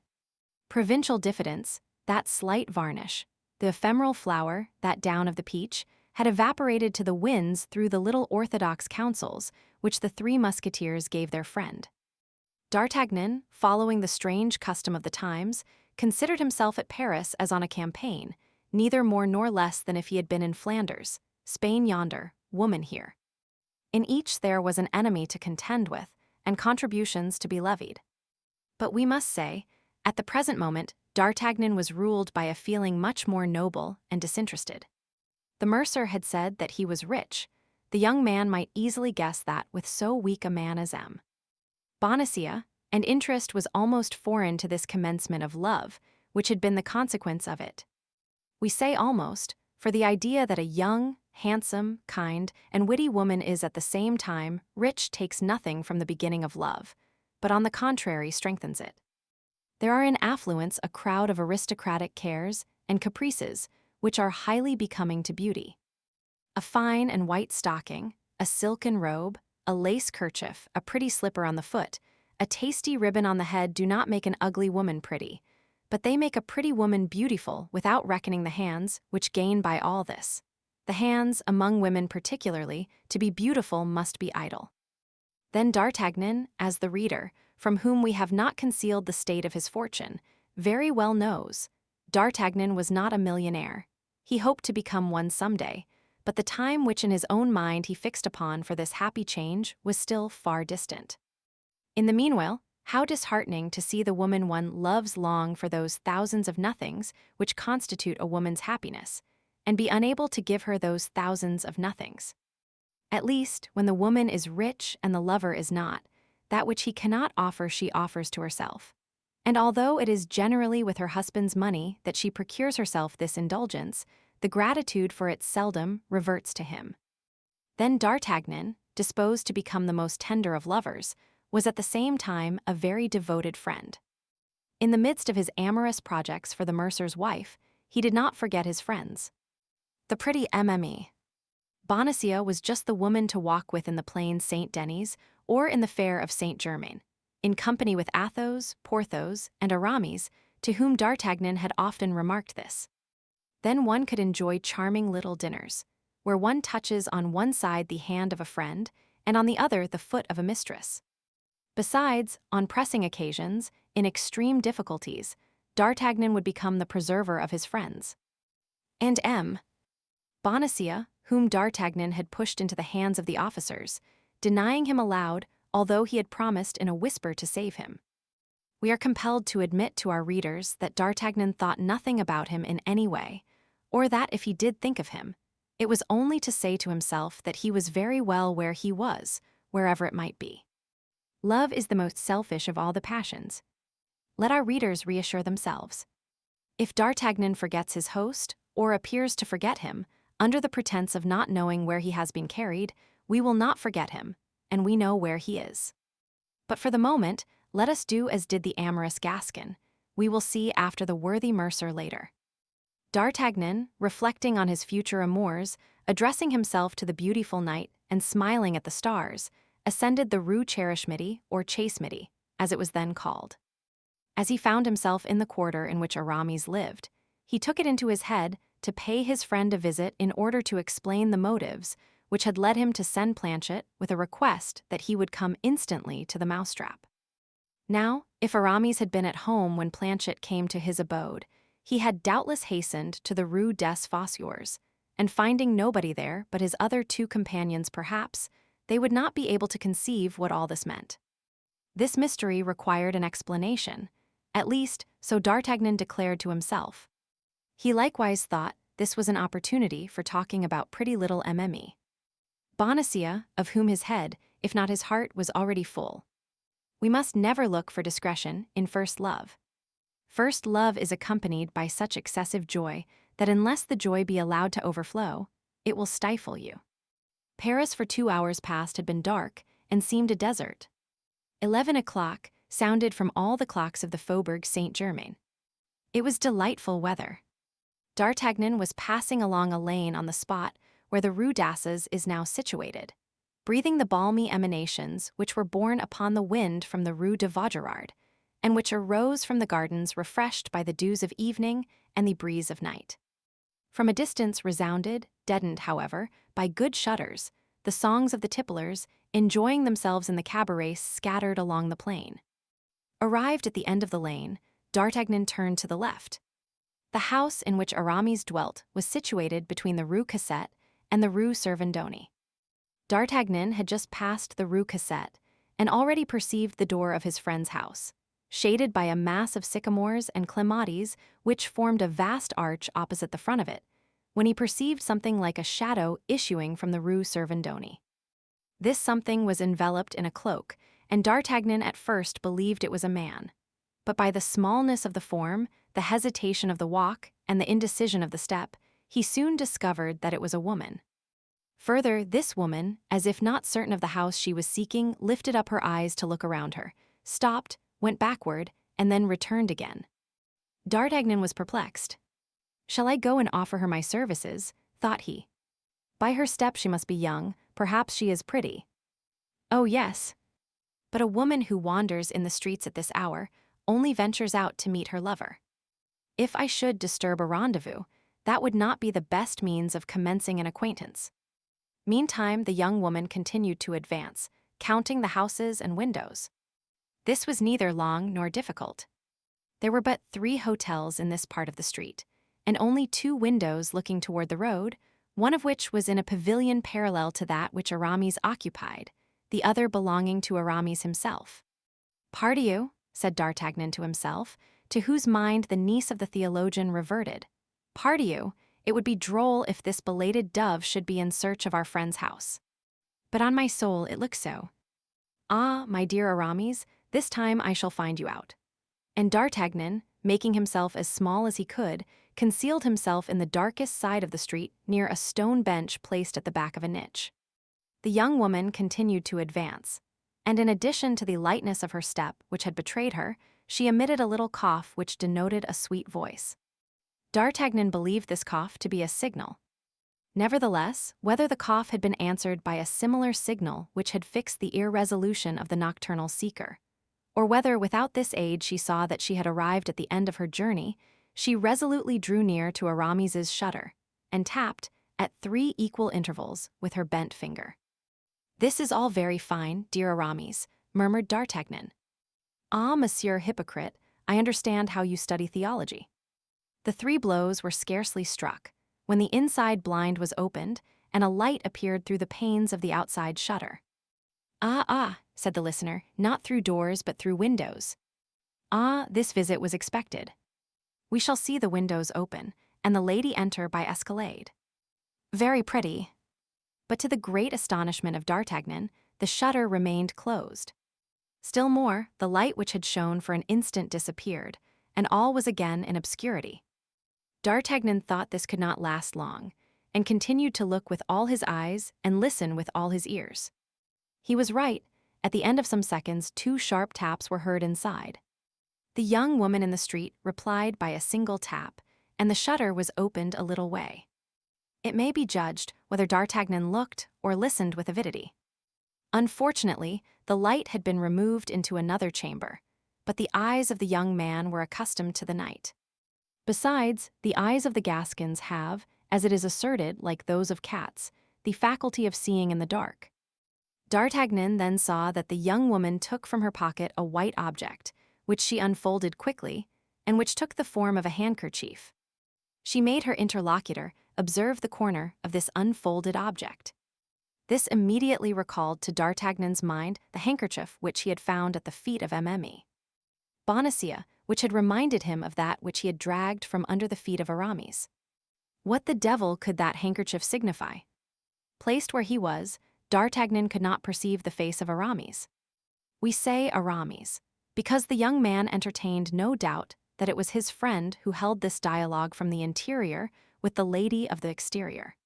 Provincial diffidence, that slight varnish, the ephemeral flower, that down of the peach, had evaporated to the winds through the little orthodox counsels which the Three Musketeers gave their friend. D'Artagnan, following the strange custom of the times, considered himself at Paris as on a campaign, neither more nor less than if he had been in Flanders, Spain yonder, woman here. In each there was an enemy to contend with, and contributions to be levied. But we must say, at the present moment, D'Artagnan was ruled by a feeling much more noble and disinterested. The mercer had said that he was rich. The young man might easily guess that with so weak a man as M. Bonacia, and interest was almost foreign to this commencement of love, which had been the consequence of it. We say almost, for the idea that a young, handsome, kind, and witty woman is at the same time rich takes nothing from the beginning of love, but on the contrary strengthens it. There are in affluence a crowd of aristocratic cares and caprices which are highly becoming to beauty. A fine and white stocking, a silken robe, a lace kerchief, a pretty slipper on the foot, a tasty ribbon on the head do not make an ugly woman pretty, but they make a pretty woman beautiful without reckoning the hands, which gain by all this. The hands, among women particularly, to be beautiful must be idle. Then D'Artagnan, as the reader, from whom we have not concealed the state of his fortune, very well knows, D'Artagnan was not a millionaire. He hoped to become one some day, but the time which in his own mind he fixed upon for this happy change was still far distant. In the meanwhile, how disheartening to see the woman one loves long for those thousands of nothings which constitute a woman's happiness, and be unable to give her those thousands of nothings. At least, when the woman is rich and the lover is not, that which he cannot offer she offers to herself. And although it is generally with her husband's money that she procures herself this indulgence, the gratitude for it seldom reverts to him. Then D'Artagnan, disposed to become the most tender of lovers, was at the same time a very devoted friend. In the midst of his amorous projects for the mercer's wife, he did not forget his friends. The pretty Mme. Bonacia was just the woman to walk with in the plain Saint Denis or in the fair of Saint Germain, in company with Athos, Porthos, and Aramis, to whom D'Artagnan had often remarked this. Then one could enjoy charming little dinners, where one touches on one side the hand of a friend and on the other the foot of a mistress. Besides, on pressing occasions, in extreme difficulties, D'Artagnan would become the preserver of his friends. And M. Bonacia, whom D'Artagnan had pushed into the hands of the officers, denying him aloud, although he had promised in a whisper to save him. We are compelled to admit to our readers that D'Artagnan thought nothing about him in any way, or that if he did think of him, it was only to say to himself that he was very well where he was, wherever it might be. Love is the most selfish of all the passions. Let our readers reassure themselves. If D'Artagnan forgets his host, or appears to forget him, under the pretense of not knowing where he has been carried, we will not forget him, and we know where he is. But for the moment, let us do as did the amorous Gascon. We will see after the worthy mercer later. D'Artagnan, reflecting on his future amours, addressing himself to the beautiful night and smiling at the stars, ascended the Rue Cherishmity, or Chasemity, as it was then called. As he found himself in the quarter in which Aramis lived, he took it into his head to pay his friend a visit in order to explain the motives which had led him to send Planchet with a request that he would come instantly to the mousetrap. Now, if Aramis had been at home when Planchet came to his abode, he had doubtless hastened to the Rue des Fossoyeurs, and finding nobody there but his other two companions perhaps, they would not be able to conceive what all this meant. This mystery required an explanation, At least, so D'Artagnan declared to himself. He likewise thought this was an opportunity for talking about pretty little Mme. Bonacieux, of whom his head, if not his heart, was already full. We must never look for discretion in first love. First love is accompanied by such excessive joy that unless the joy be allowed to overflow, it will stifle you. Paris for 2 hours past had been dark and seemed a desert. 11 o'clock sounded from all the clocks of the Faubourg Saint-Germain. It was delightful weather. D'Artagnan was passing along a lane on the spot where the Rue d'Assas is now situated, breathing the balmy emanations which were borne upon the wind from the Rue de Vaugirard, and which arose from the gardens refreshed by the dews of evening and the breeze of night. From a distance resounded, deadened, however, by good shutters, the songs of the tipplers, enjoying themselves in the cabarets scattered along the plain. Arrived at the end of the lane, D'Artagnan turned to the left. The house in which Aramis dwelt was situated between the Rue Cassette and the Rue Servandoni. D'Artagnan had just passed the Rue Cassette and already perceived the door of his friend's house, shaded by a mass of sycamores and clematis which formed a vast arch opposite the front of it, when he perceived something like a shadow issuing from the Rue Servandoni. This something was enveloped in a cloak, and D'Artagnan at first believed it was a man. But by the smallness of the form, the hesitation of the walk, and the indecision of the step, he soon discovered that it was a woman. Further, this woman, as if not certain of the house she was seeking, lifted up her eyes to look around her, stopped, went backward, and then returned again. D'Artagnan was perplexed. "Shall I go and offer her my services?" thought he. "By her step she must be young, perhaps she is pretty. Oh yes. But a woman who wanders in the streets at this hour only ventures out to meet her lover. If I should disturb a rendezvous, that would not be the best means of commencing an acquaintance." Meantime, the young woman continued to advance, counting the houses and windows. This was neither long nor difficult. There were but 3 hotels in this part of the street, and only 2 windows looking toward the road, one of which was in a pavilion parallel to that which Aramis occupied, the other belonging to Aramis himself. "Pardieu," said D'Artagnan to himself, to whose mind the niece of the theologian reverted. "Pardieu, it would be droll if this belated dove should be in search of our friend's house. But on my soul it looks so. Ah, my dear Aramis, this time I shall find you out." And D'Artagnan, making himself as small as he could, concealed himself in the darkest side of the street near a stone bench placed at the back of a niche. The young woman continued to advance, and in addition to the lightness of her step which had betrayed her, she emitted a little cough which denoted a sweet voice. D'Artagnan believed this cough to be a signal. Nevertheless, whether the cough had been answered by a similar signal which had fixed the irresolution of the nocturnal seeker, or whether without this aid she saw that she had arrived at the end of her journey, she resolutely drew near to Aramis's shutter, and tapped, at 3 equal intervals, with her bent finger. "This is all very fine, dear Aramis," murmured D'Artagnan. "Ah, monsieur hypocrite, I understand how you study theology." The 3 blows were scarcely struck, when the inside blind was opened, and a light appeared through the panes of the outside shutter. Ah, said the listener, not through doors but through windows. Ah, this visit was expected. We shall see the windows open, and the lady enter by escalade. Very pretty. But to the great astonishment of D'Artagnan, the shutter remained closed. Still more, the light which had shone for an instant disappeared, and all was again in obscurity. D'Artagnan thought this could not last long, and continued to look with all his eyes and listen with all his ears. He was right. At the end of some seconds, 2 sharp taps were heard inside. The young woman in the street replied by a single tap, and the shutter was opened a little way. It may be judged whether D'Artagnan looked or listened with avidity. Unfortunately, the light had been removed into another chamber, but the eyes of the young man were accustomed to the night. Besides, the eyes of the Gascons have, as it is asserted, like those of cats, the faculty of seeing in the dark. D'Artagnan then saw that the young woman took from her pocket a white object, which she unfolded quickly, and which took the form of a handkerchief. She made her interlocutor observe the corner of this unfolded object. This immediately recalled to D'Artagnan's mind the handkerchief which he had found at the feet of Mme. Bonacieux, which had reminded him of that which he had dragged from under the feet of Aramis. What the devil could that handkerchief signify? Placed where he was, D'Artagnan could not perceive the face of Aramis. We say Aramis, because the young man entertained no doubt that it was his friend who held this dialogue from the interior with the lady of the exterior.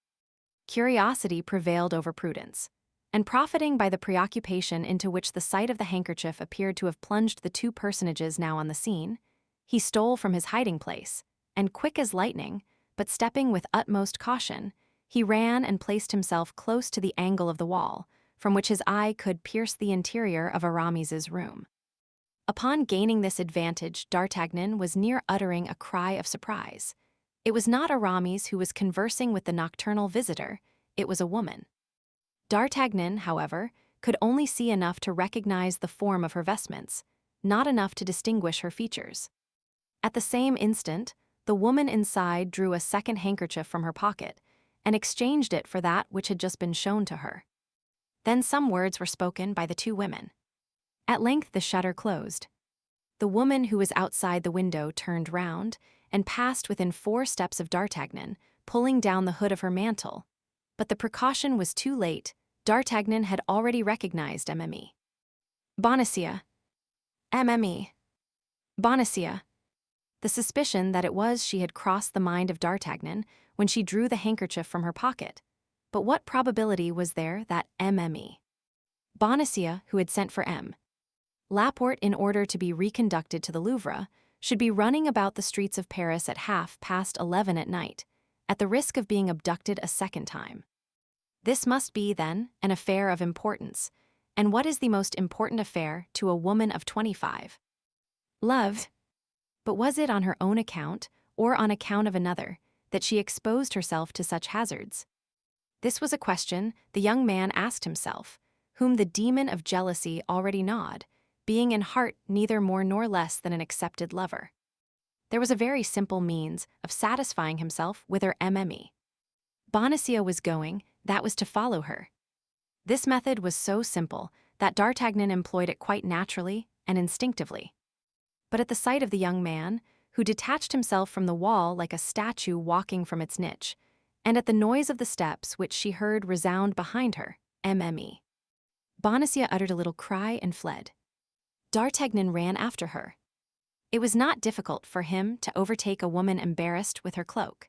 Curiosity prevailed over prudence, and profiting by the preoccupation into which the sight of the handkerchief appeared to have plunged the two personages now on the scene, he stole from his hiding place, and quick as lightning, but stepping with utmost caution, he ran and placed himself close to the angle of the wall, from which his eye could pierce the interior of Aramis's room. Upon gaining this advantage, D'Artagnan was near uttering a cry of surprise. It was not Aramis who was conversing with the nocturnal visitor, it was a woman. D'Artagnan, however, could only see enough to recognize the form of her vestments, not enough to distinguish her features. At the same instant, the woman inside drew a second handkerchief from her pocket and exchanged it for that which had just been shown to her. Then some words were spoken by the two women. At length the shutter closed. The woman who was outside the window turned round and passed within 4 steps of D'Artagnan, pulling down the hood of her mantle. But the precaution was too late. D'Artagnan had already recognized Mme. Bonacieux. Mme. Bonacieux. The suspicion that it was she had crossed the mind of D'Artagnan when she drew the handkerchief from her pocket. But what probability was there that Mme. Bonacieux, who had sent for M. Laporte in order to be reconducted to the Louvre, should be running about the streets of Paris at 11:30 at night, at the risk of being abducted a second time? This must be, then, an affair of importance. And what is the most important affair to a woman of 25? Love. But was it on her own account, or on account of another, that she exposed herself to such hazards? This was a question the young man asked himself, whom the demon of jealousy already gnawed, being in heart neither more nor less than an accepted lover. There was a very simple means of satisfying himself whither Mme. Bonacieux was going, that was to follow her. This method was so simple that D'Artagnan employed it quite naturally and instinctively. But at the sight of the young man, who detached himself from the wall like a statue walking from its niche, and at the noise of the steps which she heard resound behind her, Mme. Bonacieux uttered a little cry and fled. D'Artagnan ran after her. It was not difficult for him to overtake a woman embarrassed with her cloak.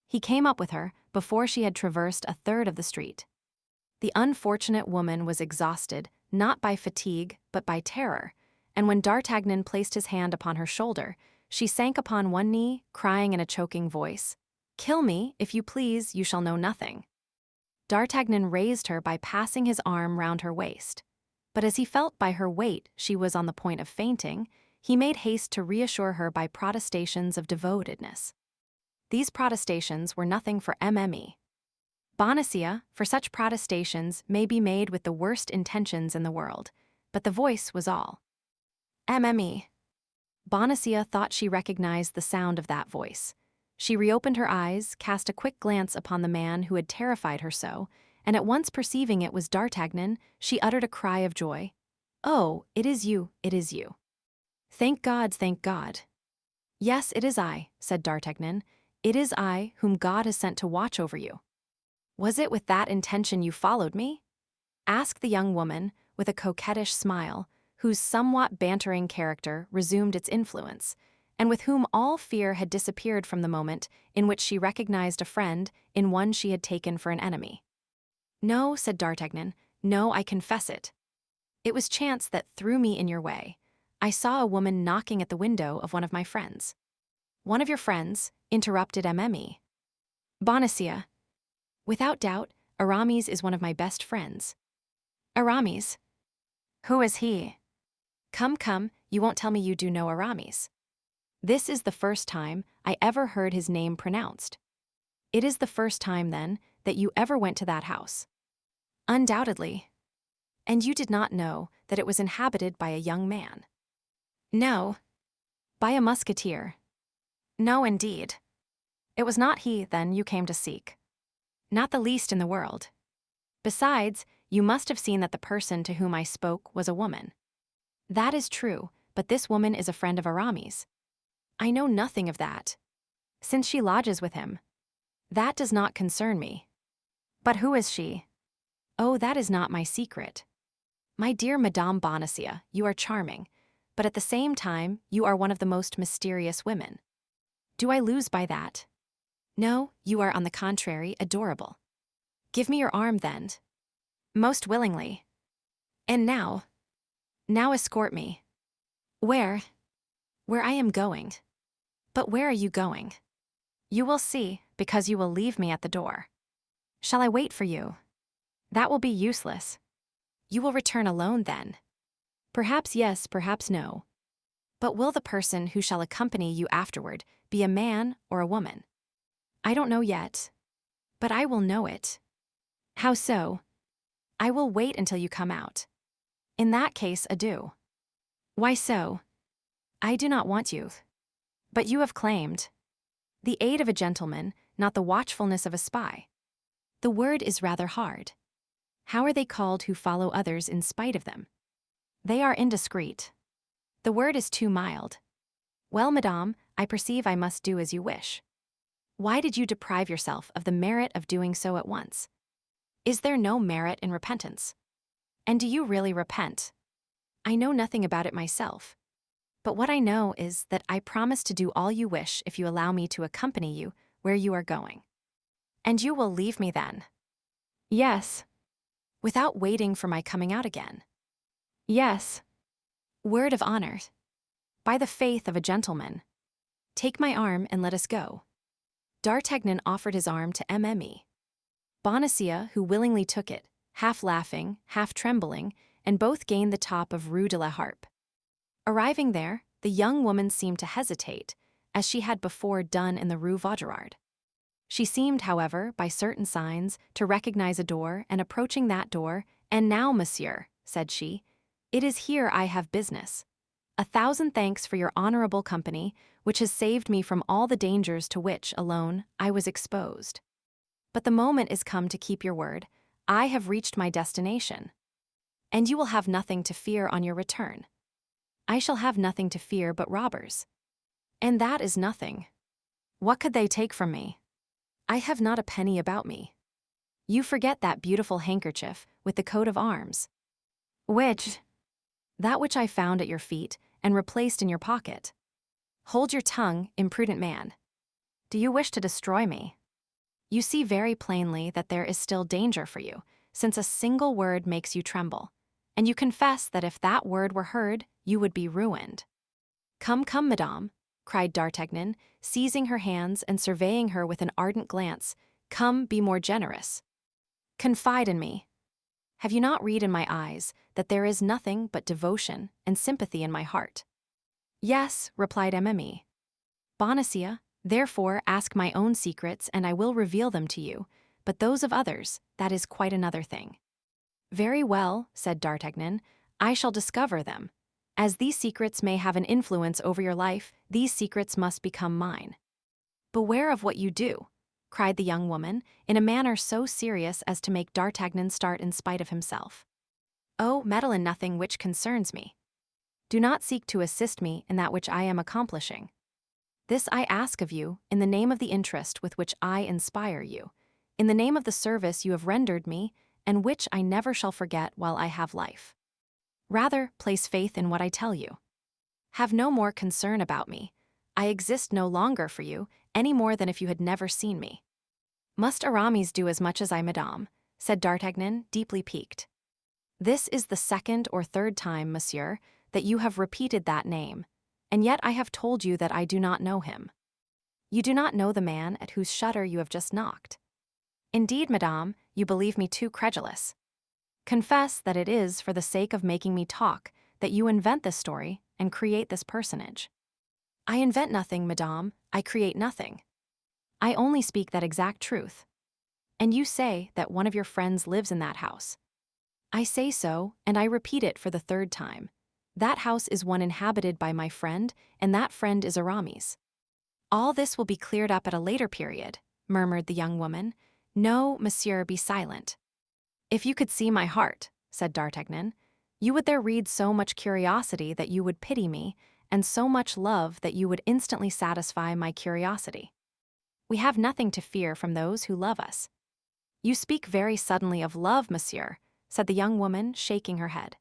He came up with her before she had traversed a third of the street. The unfortunate woman was exhausted, not by fatigue, but by terror, and when D'Artagnan placed his hand upon her shoulder, she sank upon one knee, crying in a choking voice, "Kill me, if you please, you shall know nothing." D'Artagnan raised her by passing his arm round her waist. But as he felt by her weight she was on the point of fainting, he made haste to reassure her by protestations of devotedness. These protestations were nothing for Mme. Bonacieux, for such protestations may be made with the worst intentions in the world, but the voice was all. Mme. Bonacieux thought she recognized the sound of that voice. She reopened her eyes, cast a quick glance upon the man who had terrified her so, and at once perceiving it was D'Artagnan, she uttered a cry of joy. "Oh, it is you, it is you." "Thank God, thank God." "Yes, it is I," said D'Artagnan. "It is I whom God has sent to watch over you." "Was it with that intention you followed me?" asked the young woman, with a coquettish smile, whose somewhat bantering character resumed its influence, and with whom all fear had disappeared from the moment in which she recognized a friend in one she had taken for an enemy. "No," said D'Artagnan, "no, I confess it. It was chance that threw me in your way. I saw a woman knocking at the window of one of my friends." "One of your friends?" interrupted Mme. Bonacieux. "Without doubt, Aramis is one of my best friends." "Aramis? Who is he?" "Come, come, you won't tell me you do know Aramis." "This is the first time I ever heard his name pronounced." "It is the first time, then, that you ever went to that house?" "Undoubtedly." "And you did not know that it was inhabited by a young man?" "No." "By a musketeer?" "No, indeed." "It was not he, then, you came to seek?" "Not the least in the world." "Besides, you must have seen that the person to whom I spoke was a woman." "That is true, but this woman is a friend of Aramis. I know nothing of that. Since she lodges with him. That does not concern me. But who is she? Oh, that is not my secret. My dear Madame Bonacieux, you are charming, but at the same time, you are one of the most mysterious women. Do I lose by that? No, you are on the contrary adorable. Give me your arm then. Most willingly. And now escort me. Where? Where I am going. But where are you going? You will see, because you will leave me at the door. Shall I wait for you? That will be useless. You will return alone then. Perhaps yes, perhaps no. But will the person who shall accompany you afterward be a man or a woman? I don't know yet. But I will know it. How so? I will wait until you come out. In that case, adieu. Why so? I do not want you. But you have claimed the aid of a gentleman, not the watchfulness of a spy. The word is rather hard. How are they called who follow others in spite of them? They are indiscreet. The word is too mild. Well, madame, I perceive I must do as you wish. Why did you deprive yourself of the merit of doing so at once? Is there no merit in repentance? And do you really repent? I know nothing about it myself. But what I know is that I promise to do all you wish if you allow me to accompany you where you are going. And you will leave me then? Yes. Without waiting for my coming out again? Yes. Word of honor. By the faith of a gentleman. Take my arm and let us go. D'Artagnan offered his arm to Mme. Bonacieux, who willingly took it, half laughing, half trembling, and both gained the top of Rue de la Harpe. Arriving there, the young woman seemed to hesitate, as she had before done in the Rue Vaugirard. She seemed, however, by certain signs, to recognize a door, and approaching that door, "And now, monsieur," said she, "it is here I have business. 1,000 thanks for your honorable company, which has saved me from all the dangers to which, alone, I was exposed. But the moment is come to keep your word. I have reached my destination. And you will have nothing to fear on your return. I shall have nothing to fear but robbers. And that is nothing. What could they take from me? I have not a penny about me. You forget that beautiful handkerchief with the coat of arms. Which? That which I found at your feet and replaced in your pocket. Hold your tongue, imprudent man. Do you wish to destroy me? You see very plainly that there is still danger for you, since a single word makes you tremble, and you confess that if that word were heard, you would be ruined. Come, come, madame, cried D'Artagnan, seizing her hands and surveying her with an ardent glance. Come, be more generous. Confide in me. Have you not read in my eyes that there is nothing but devotion and sympathy in my heart? Yes, replied Mme. Bonacieux, therefore ask my own secrets and I will reveal them to you, but those of others, that is quite another thing. Very well, said D'Artagnan, I shall discover them. As these secrets may have an influence over your life, these secrets must become mine. Beware of what you do, cried the young woman, in a manner so serious as to make D'Artagnan start in spite of himself. Oh, meddle in nothing which concerns me. Do not seek to assist me in that which I am accomplishing. This I ask of you in the name of the interest with which I inspire you, in the name of the service you have rendered me, and which I never shall forget while I have life. Rather, place faith in what I tell you. Have no more concern about me. I exist no longer for you, any more than if you had never seen me. Must Aramis do as much as I, madame? Said D'Artagnan, deeply piqued. This is the second or third time, monsieur, that you have repeated that name, and yet I have told you that I do not know him. You do not know the man at whose shutter you have just knocked. Indeed, madame, you believe me too credulous. Confess that it is for the sake of making me talk that you invent this story and create this personage. I invent nothing, madame, I create nothing. I only speak that exact truth. And you say that one of your friends lives in that house. I say so, and I repeat it for the third time. That house is one inhabited by my friend, and that friend is Aramis. All this will be cleared up at a later period, murmured the young woman. No, monsieur, be silent. If you could see my heart, said D'Artagnan, You would there read so much curiosity that you would pity me, and so much love that you would instantly satisfy my curiosity. We have nothing to fear from those who love us. You speak very suddenly of love, monsieur, said the young woman, shaking her head.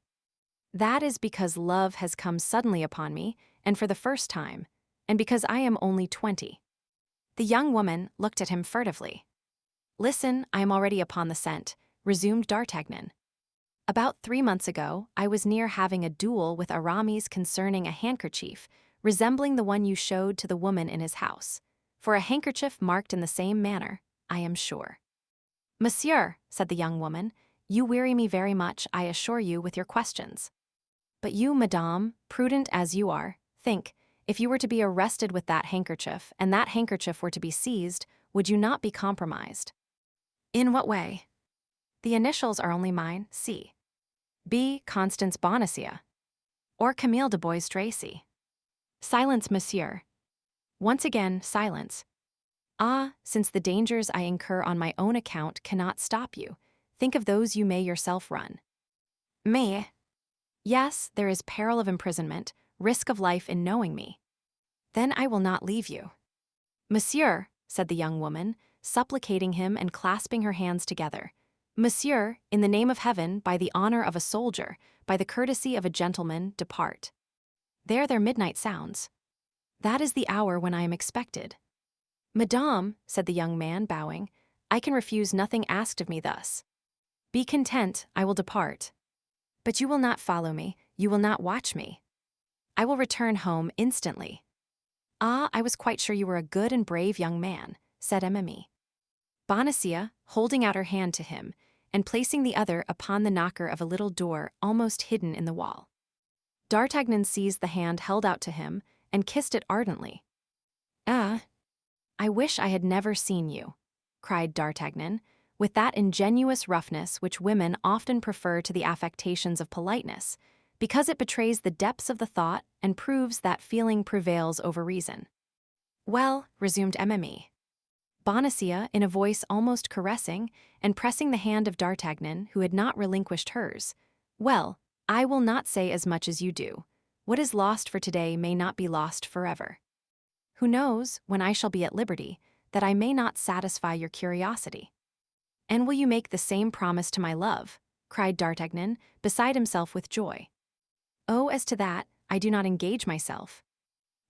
That is because love has come suddenly upon me, and for the first time, and because I am only 20. The young woman looked at him furtively. Listen, I am already upon the scent, resumed D'Artagnan. About 3 months ago, I was near having a duel with Aramis concerning a handkerchief, resembling the one you showed to the woman in his house. For a handkerchief marked in the same manner, I am sure. Monsieur, said the young woman, you weary me very much, I assure you, with your questions. But you, madame, prudent as you are, think, if you were to be arrested with that handkerchief, and that handkerchief were to be seized, would you not be compromised? In what way? The initials are only mine, C. B. Constance Bonacieux. Or Camille de Bois Tracy. Silence, monsieur. Once again, silence. Ah, since the dangers I incur on my own account cannot stop you, think of those you may yourself run. Me? Yes, there is peril of imprisonment, risk of life in knowing me. Then I will not leave you. Monsieur, said the young woman, supplicating him and clasping her hands together. Monsieur, in the name of heaven, by the honor of a soldier, by the courtesy of a gentleman, depart. There their midnight sounds. That is the hour when I am expected. Madame, said the young man, bowing, I can refuse nothing asked of me thus. Be content, I will depart. But you will not follow me, you will not watch me. I will return home instantly. Ah, I was quite sure you were a good and brave young man, said Mme. Bonacieux, holding out her hand to him, and placing the other upon the knocker of a little door almost hidden in the wall. D'Artagnan seized the hand held out to him, and kissed it ardently. Ah, I wish I had never seen you, cried D'Artagnan, with that ingenuous roughness which women often prefer to the affectations of politeness, because it betrays the depths of the thought and proves that feeling prevails over reason. Well, resumed Mme. Bonacieux, in a voice almost caressing, and pressing the hand of D'Artagnan, who had not relinquished hers, well, I will not say as much as you do. What is lost for today may not be lost forever. Who knows, when I shall be at liberty, that I may not satisfy your curiosity. And will you make the same promise to my love? Cried D'Artagnan, beside himself with joy. Oh, as to that, I do not engage myself.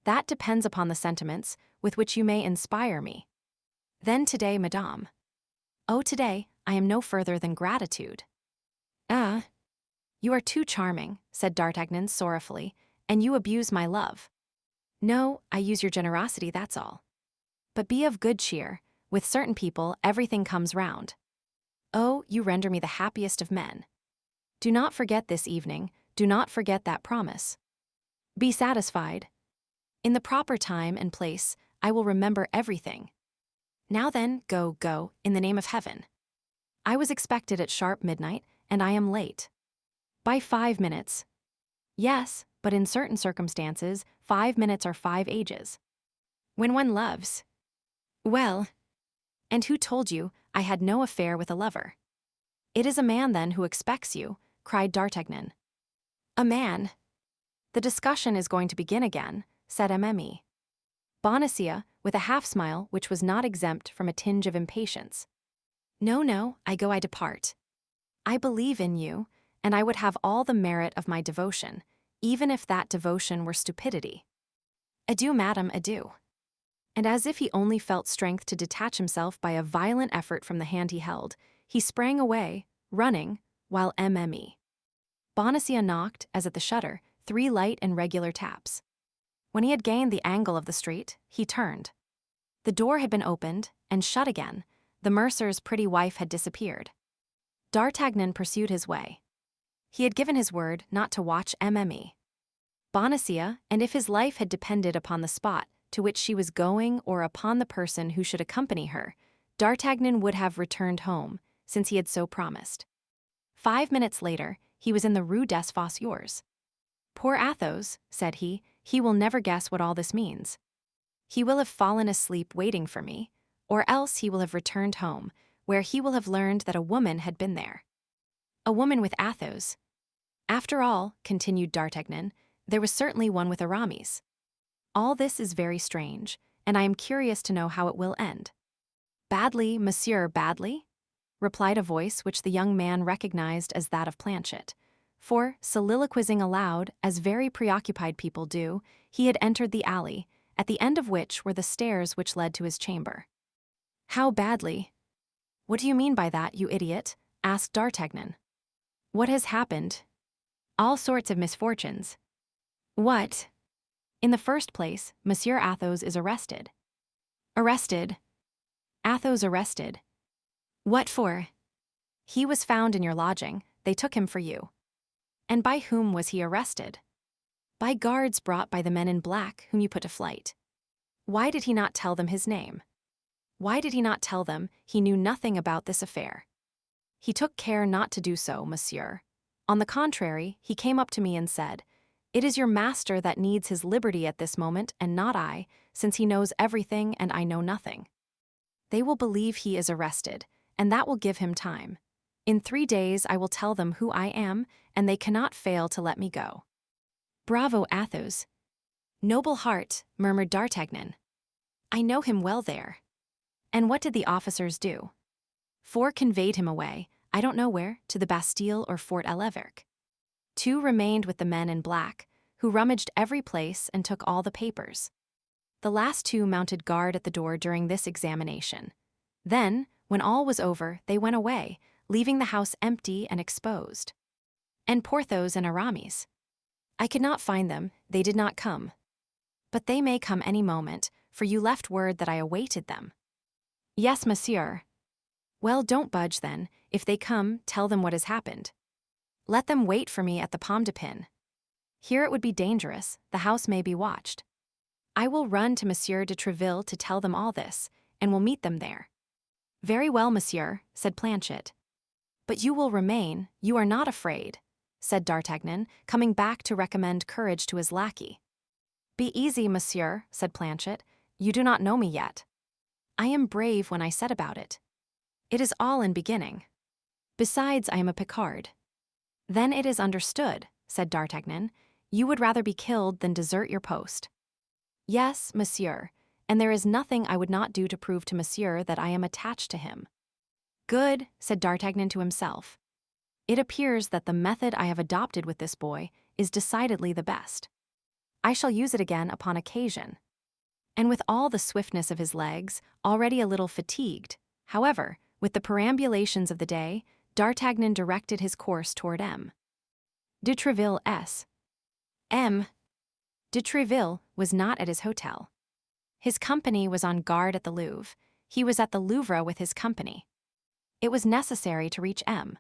That depends upon the sentiments with which you may inspire me. Then today, madame. Oh, today, I am no further than gratitude. Ah, you are too charming, said D'Artagnan sorrowfully, and you abuse my love. No, I use your generosity, that's all. But be of good cheer, with certain people everything comes round. Oh, you render me the happiest of men. Do not forget this evening, do not forget that promise. Be satisfied. In the proper time and place, I will remember everything. Now then, go, in the name of heaven. I was expected at sharp midnight, and I am late. By 5 minutes. Yes, but in certain circumstances, 5 minutes are 5 ages. When one loves. Well. And who told you I had no affair with a lover? It is a man, then, who expects you, cried D'Artagnan. A man. The discussion is going to begin again, said Mme. Bonacieux, with a half-smile which was not exempt from a tinge of impatience. No, I go, I depart. I believe in you, and I would have all the merit of my devotion, even if that devotion were stupidity. Adieu, madame, adieu. And as if he only felt strength to detach himself by a violent effort from the hand he held, he sprang away, running, while Mme. Bonacieux knocked, as at the shutter, 3 light and regular taps. When he had gained the angle of the street, he turned. The door had been opened, and shut again. The mercer's pretty wife had disappeared. D'Artagnan pursued his way. He had given his word not to watch Mme. Bonacieux, and if his life had depended upon the spot to which she was going or upon the person who should accompany her, D'Artagnan would have returned home, since he had so promised. 5 minutes later, he was in the Rue des Fossoyeurs. Poor Athos, said he will never guess what all this means. He will have fallen asleep waiting for me, or else he will have returned home, where he will have learned that a woman had been there. A woman with Athos. After all, continued D'Artagnan, there was certainly one with Aramis. All this is very strange, and I am curious to know how it will end. Badly, monsieur, badly? Replied a voice which the young man recognized as that of Planchet. For, soliloquizing aloud, as very preoccupied people do, he had entered the alley, at the end of which were the stairs which led to his chamber. How badly? What do you mean by that, you idiot? Asked D'Artagnan. What has happened? All sorts of misfortunes. What? In the first place, Monsieur Athos is arrested. Arrested? Athos arrested. What for? He was found in your lodging, they took him for you. And by whom was he arrested? By guards brought by the men in black whom you put to flight. Why did he not tell them his name? Why did he not tell them he knew nothing about this affair? He took care not to do so, monsieur. On the contrary, he came up to me and said, "It is your master that needs his liberty at this moment, and not I, since he knows everything and I know nothing." They will believe he is arrested, and that will give him time. In 3 days I will tell them who I am, and they cannot fail to let me go. Bravo, Athos. Noble heart, murmured D'Artagnan. I know him well there. And what did the officers do? 4 conveyed him away, I don't know where, to the Bastille or Fort l'Evêque. 2 remained with the men in black, who rummaged every place and took all the papers. The last 2 mounted guard at the door during this examination. Then, when all was over, they went away, leaving the house empty and exposed. And Porthos and Aramis? I could not find them, they did not come. But they may come any moment, for you left word that I awaited them. Yes, monsieur. Well, don't budge then. If they come, tell them what has happened. Let them wait for me at the Pomme de Pin. Here it would be dangerous, the house may be watched. I will run to Monsieur de Tréville to tell them all this, and will meet them there. Very well, monsieur, said Planchet. But you will remain, you are not afraid, said D'Artagnan, coming back to recommend courage to his lackey. Be easy, monsieur, said Planchet, you do not know me yet. I am brave when I set about it. It is all in beginning. Besides, I am a Picard. Then it is understood, said D'Artagnan, you would rather be killed than desert your post. Yes, monsieur, and there is nothing I would not do to prove to monsieur that I am attached to him. Good, said D'Artagnan to himself. It appears that the method I have adopted with this boy is decidedly the best. I shall use it again upon occasion. And with all the swiftness of his legs, already a little fatigued, however, with the perambulations of the day, D'Artagnan directed his course toward M. De Tréville's. M. De Tréville was not at his hotel. His company was on guard at the Louvre. He was at the Louvre with his company. It was necessary to reach M.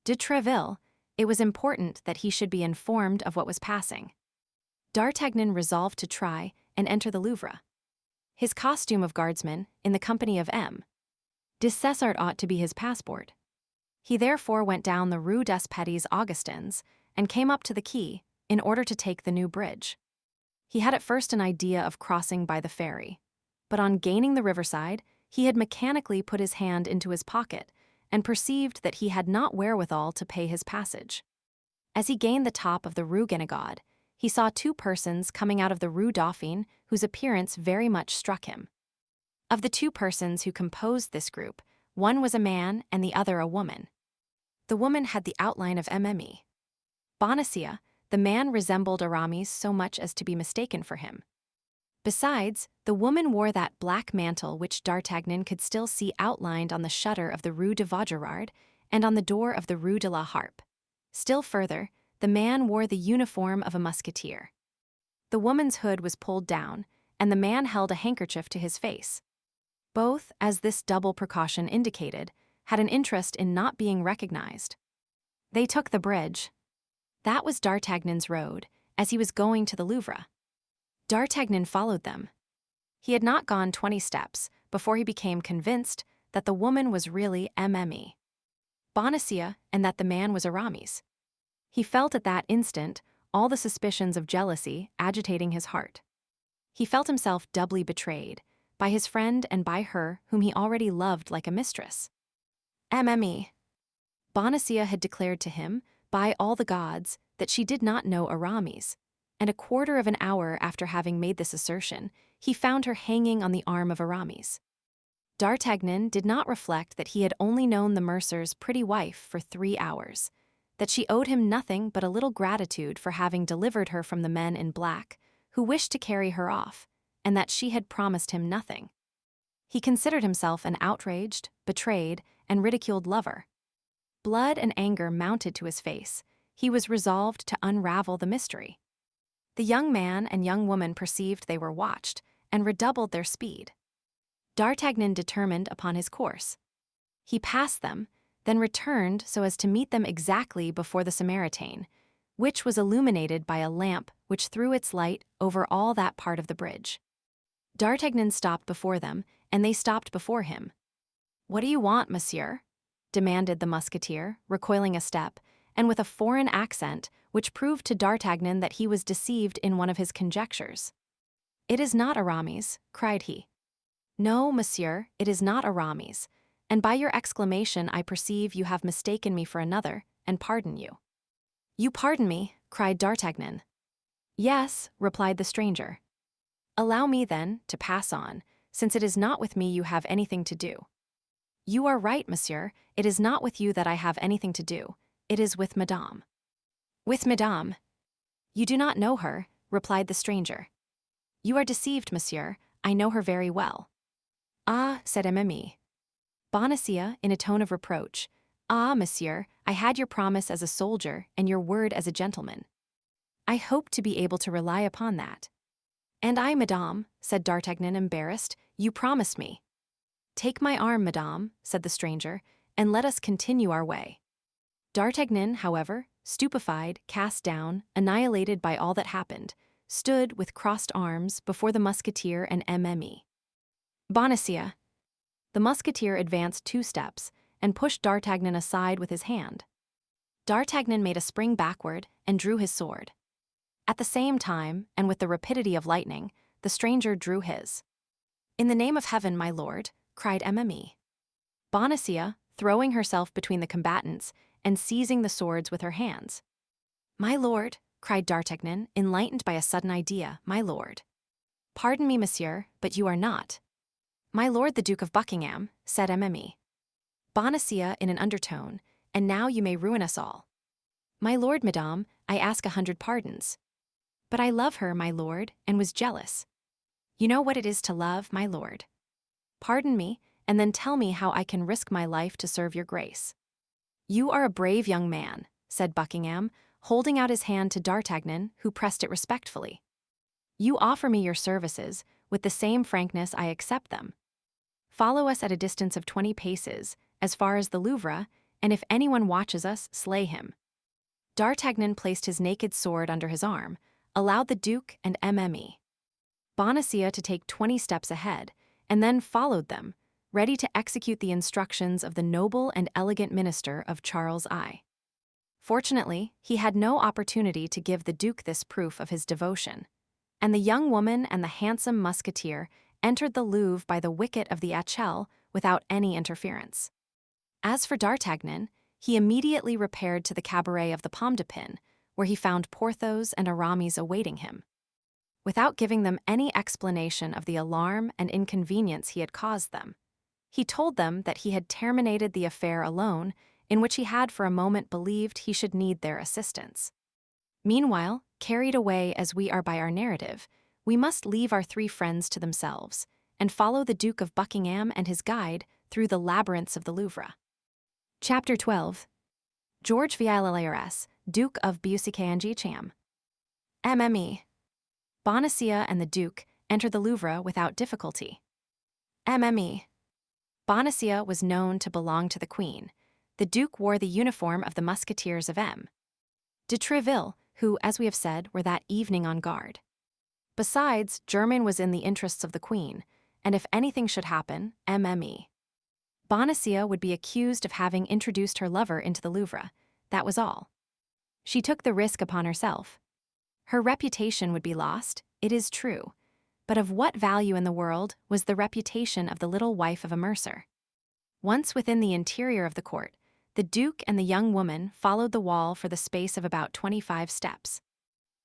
De Tréville. It was important that he should be informed of what was passing. D'Artagnan resolved to try and enter the Louvre. His costume of guardsman, in the company of M. de César ought to be his passport. He therefore went down the Rue des Petits Augustins and came up to the quay in order to take the new bridge. He had at first an idea of crossing by the ferry, but on gaining the riverside, he had mechanically put his hand into his pocket and perceived that he had not wherewithal to pay his passage. As he gained the top of the Rue Guénégaud, he saw 2 persons coming out of the Rue Dauphine whose appearance very much struck him. Of the 2 persons who composed this group, one was a man and the other a woman. The woman had the outline of Mme. Bonacieux, the man resembled Aramis so much as to be mistaken for him. Besides, the woman wore that black mantle which D'Artagnan could still see outlined on the shutter of the Rue de Vaugirard and on the door of the Rue de la Harpe. Still further, the man wore the uniform of a musketeer. The woman's hood was pulled down, and the man held a handkerchief to his face. Both, as this double precaution indicated, had an interest in not being recognized. They took the bridge. That was D'Artagnan's road, as he was going to the Louvre. D'Artagnan followed them. He had not gone 20 steps before he became convinced that the woman was really Mme. Bonacieux and that the man was Aramis. He felt at that instant all the suspicions of jealousy agitating his heart. He felt himself doubly betrayed, by his friend and by her whom he already loved like a mistress. Mme. Bonacieux had declared to him, by all the gods, that she did not know Aramis, and a quarter of an hour after having made this assertion, he found her hanging on the arm of Aramis. D'Artagnan did not reflect that he had only known the mercer's pretty wife for 3 hours, that she owed him nothing but a little gratitude for having delivered her from the men in black, who wished to carry her off, and that she had promised him nothing. He considered himself an outraged, betrayed, and ridiculed lover. Blood and anger mounted to his face. He was resolved to unravel the mystery. The young man and young woman perceived they were watched, and redoubled their speed. D'Artagnan determined upon his course. He passed them, then returned so as to meet them exactly before the Samaritaine, which was illuminated by a lamp which threw its light over all that part of the bridge. D'Artagnan stopped before them, and they stopped before him. "What do you want, monsieur?" demanded the Musketeer, recoiling a step, and with a foreign accent which proved to D'Artagnan that he was deceived in one of his conjectures. "It is not Aramis," cried he. "No, monsieur, it is not Aramis, and by your exclamation I perceive you have mistaken me for another, and pardon you." "You pardon me," cried D'Artagnan. "Yes," replied the stranger. "Allow me, then, to pass on, since it is not with me you have anything to do." "You are right, monsieur, it is not with you that I have anything to do, it is with Madame." "With Madame? You do not know her," replied the stranger. "You are deceived, monsieur, I know her very well." "Ah," said Mimi. Bonacieux, in a tone of reproach, "Ah, monsieur, I had your promise as a soldier and your word as a gentleman. I hoped to be able to rely upon that." "And I, madame," said D'Artagnan, embarrassed, "you promised me." "Take my arm, madame," said the stranger, "and let us continue our way." D'Artagnan, however, stupefied, cast down, annihilated by all that happened, stood with crossed arms before the Musketeer and Mimi. "Bonacieux." The Musketeer advanced 2 steps and pushed D'Artagnan aside with his hand. D'Artagnan made a spring backward and drew his sword. At the same time, and with the rapidity of lightning, the stranger drew his. "In the name of heaven, my lord," cried Mimi. Bonacieux, throwing herself between the combatants and seizing the swords with her hands. "My lord," cried D'Artagnan, enlightened by a sudden idea, "my lord." "Pardon me, monsieur, but you are not." "My lord the Duke of Buckingham," said Mimi. Bonacieux in an undertone, "And now you may ruin us all." "My lord, madame, I ask 100 pardons. But I love her, my lord, and was jealous. You know what it is to love, my lord. Pardon me, and then tell me how I can risk my life to serve your grace." "You are a brave young man," said Buckingham, holding out his hand to D'Artagnan, who pressed it respectfully. "You offer me your services, with the same frankness I accept them. Follow us at a distance of 20 paces, as far as the Louvre, and if anyone watches us, slay him." D'Artagnan placed his naked sword under his arm, allowed the Duke and Mimi. Bonacieux to take 20 steps ahead, and then followed them, ready to execute the instructions of the noble and elegant minister of Charles I. Fortunately, he had no opportunity to give the Duke this proof of his devotion, and the young woman and the handsome Musketeer entered the Louvre by the wicket of the Achel without any interference. As for D'Artagnan, he immediately repaired to the cabaret of the Pomme de Pin, where he found Porthos and Aramis awaiting him. Without giving them any explanation of the alarm and inconvenience he had caused them, he told them that he had terminated the affair alone, in which he had for a moment believed he should need their assistance. Meanwhile, carried away as we are by our narrative, we must leave our 3 friends to themselves, and follow the Duke of Buckingham and his guide through the labyrinths of the Louvre. Chapter 12. George Villars, Duke of Bussy-Cangy-Cham. Mimi. Bonacieux and the Duke entered the Louvre without difficulty. Mimi. Bonacieux was known to belong to the Queen. The Duke wore the uniform of the Musketeers of M. de Treville, who, as we have said, were that evening on guard. Besides, Germain was in the interests of the Queen, and if anything should happen, Mimi. Bonacieux would be accused of having introduced her lover into the Louvre. That was all. She took the risk upon herself. Her reputation would be lost, it is true, but of what value in the world was the reputation of the little wife of a mercer? Once within the interior of the court, The Duke and the young woman followed the wall for the space of about 25 steps.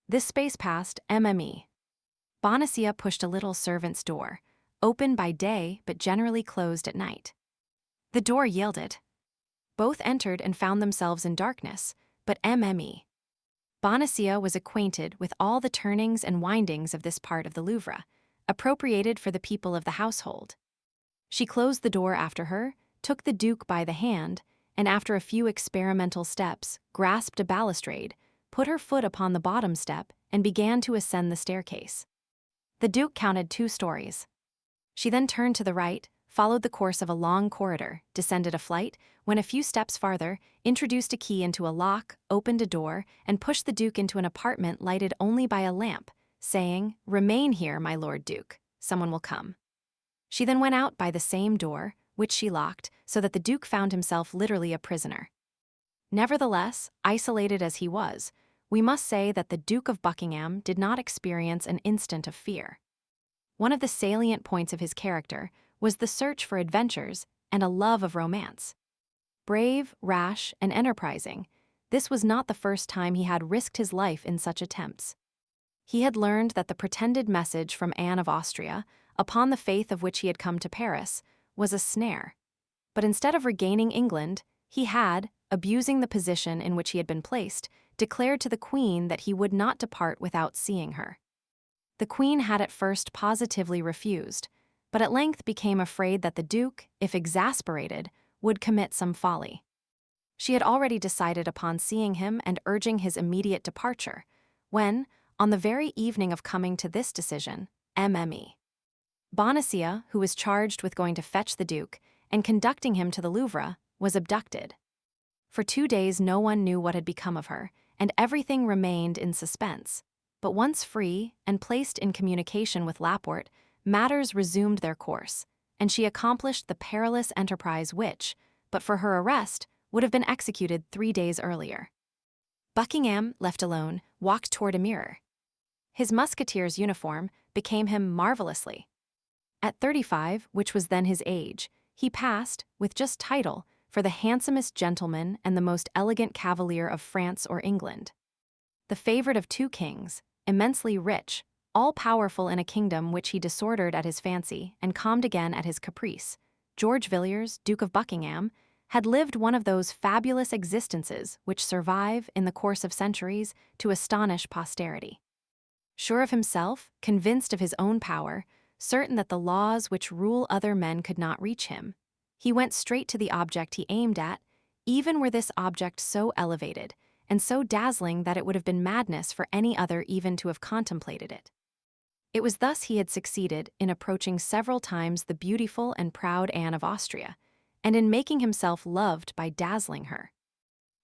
This space passed MME. Bonacia pushed a little servant's door, open by day but generally closed at night. The door yielded. Both entered and found themselves in darkness, but MME. Bonacia was acquainted with all the turnings and windings of this part of the Louvre, appropriated for the people of the household. She closed the door after her, took the Duke by the hand, and after a few experimental steps, grasped a balustrade, put her foot upon the bottom step, and began to ascend the staircase. The Duke counted 2 stories. She then turned to the right, followed the course of a long corridor, descended a flight, went a few steps farther, introduced a key into a lock, opened a door, and pushed the Duke into an apartment lighted only by a lamp, saying, "Remain here, my Lord Duke. Someone will come." She then went out by the same door, which she locked, so that the Duke found himself literally a prisoner. Nevertheless, isolated as he was, we must say that the Duke of Buckingham did not experience an instant of fear. One of the salient points of his character was the search for adventures and a love of romance. Brave, rash, and enterprising, this was not the first time he had risked his life in such attempts. He had learned that the pretended message from Anne of Austria, upon the faith of which he had come to Paris, was a snare. But instead of regaining England, he had, abusing the position in which he had been placed, declared to the Queen that he would not depart without seeing her. The Queen had at first positively refused, but at length became afraid that the Duke, if exasperated, would commit some folly. She had already decided upon seeing him and urging his immediate departure, when, on the very evening of coming to this decision, MME. Bonacia, who was charged with going to fetch the Duke and conducting him to the Louvre, was abducted. For 2 days no one knew what had become of her, and everything remained in suspense. But once free and placed in communication with Laporte, matters resumed their course, and she accomplished the perilous enterprise which, but for her arrest, would have been executed 3 days earlier. Buckingham, left alone, walked toward a mirror. His musketeer's uniform became him marvelously. At 35, which was then his age, he passed, with just title, for the handsomest gentleman and the most elegant cavalier of France or England. The favorite of 2 kings, immensely rich, all-powerful in a kingdom which he disordered at his fancy and calmed again at his caprice, George Villiers, Duke of Buckingham, had lived one of those fabulous existences which survive, in the course of centuries, to astonish posterity. Sure of himself, convinced of his own power, certain that the laws which rule other men could not reach him, he went straight to the object he aimed at, even were this object so elevated and so dazzling that it would have been madness for any other even to have contemplated it. It was thus he had succeeded in approaching several times the beautiful and proud Anne of Austria, and in making himself loved by dazzling her.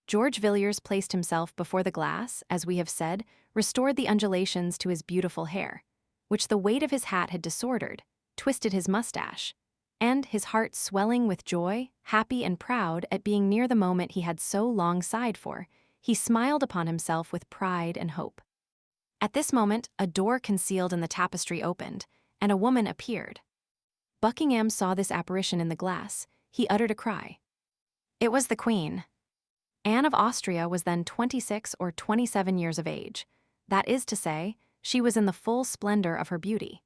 George Villiers placed himself before the glass, as we have said, restored the undulations to his beautiful hair, which the weight of his hat had disordered, twisted his mustache, and, his heart swelling with joy, happy and proud at being near the moment he had so long sighed for, he smiled upon himself with pride and hope. At this moment, a door concealed in the tapestry opened, and a woman appeared. Buckingham saw this apparition in the glass. He uttered a cry. It was the Queen. Anne of Austria was then 26 or 27 years of age. That is to say, she was in the full splendor of her beauty.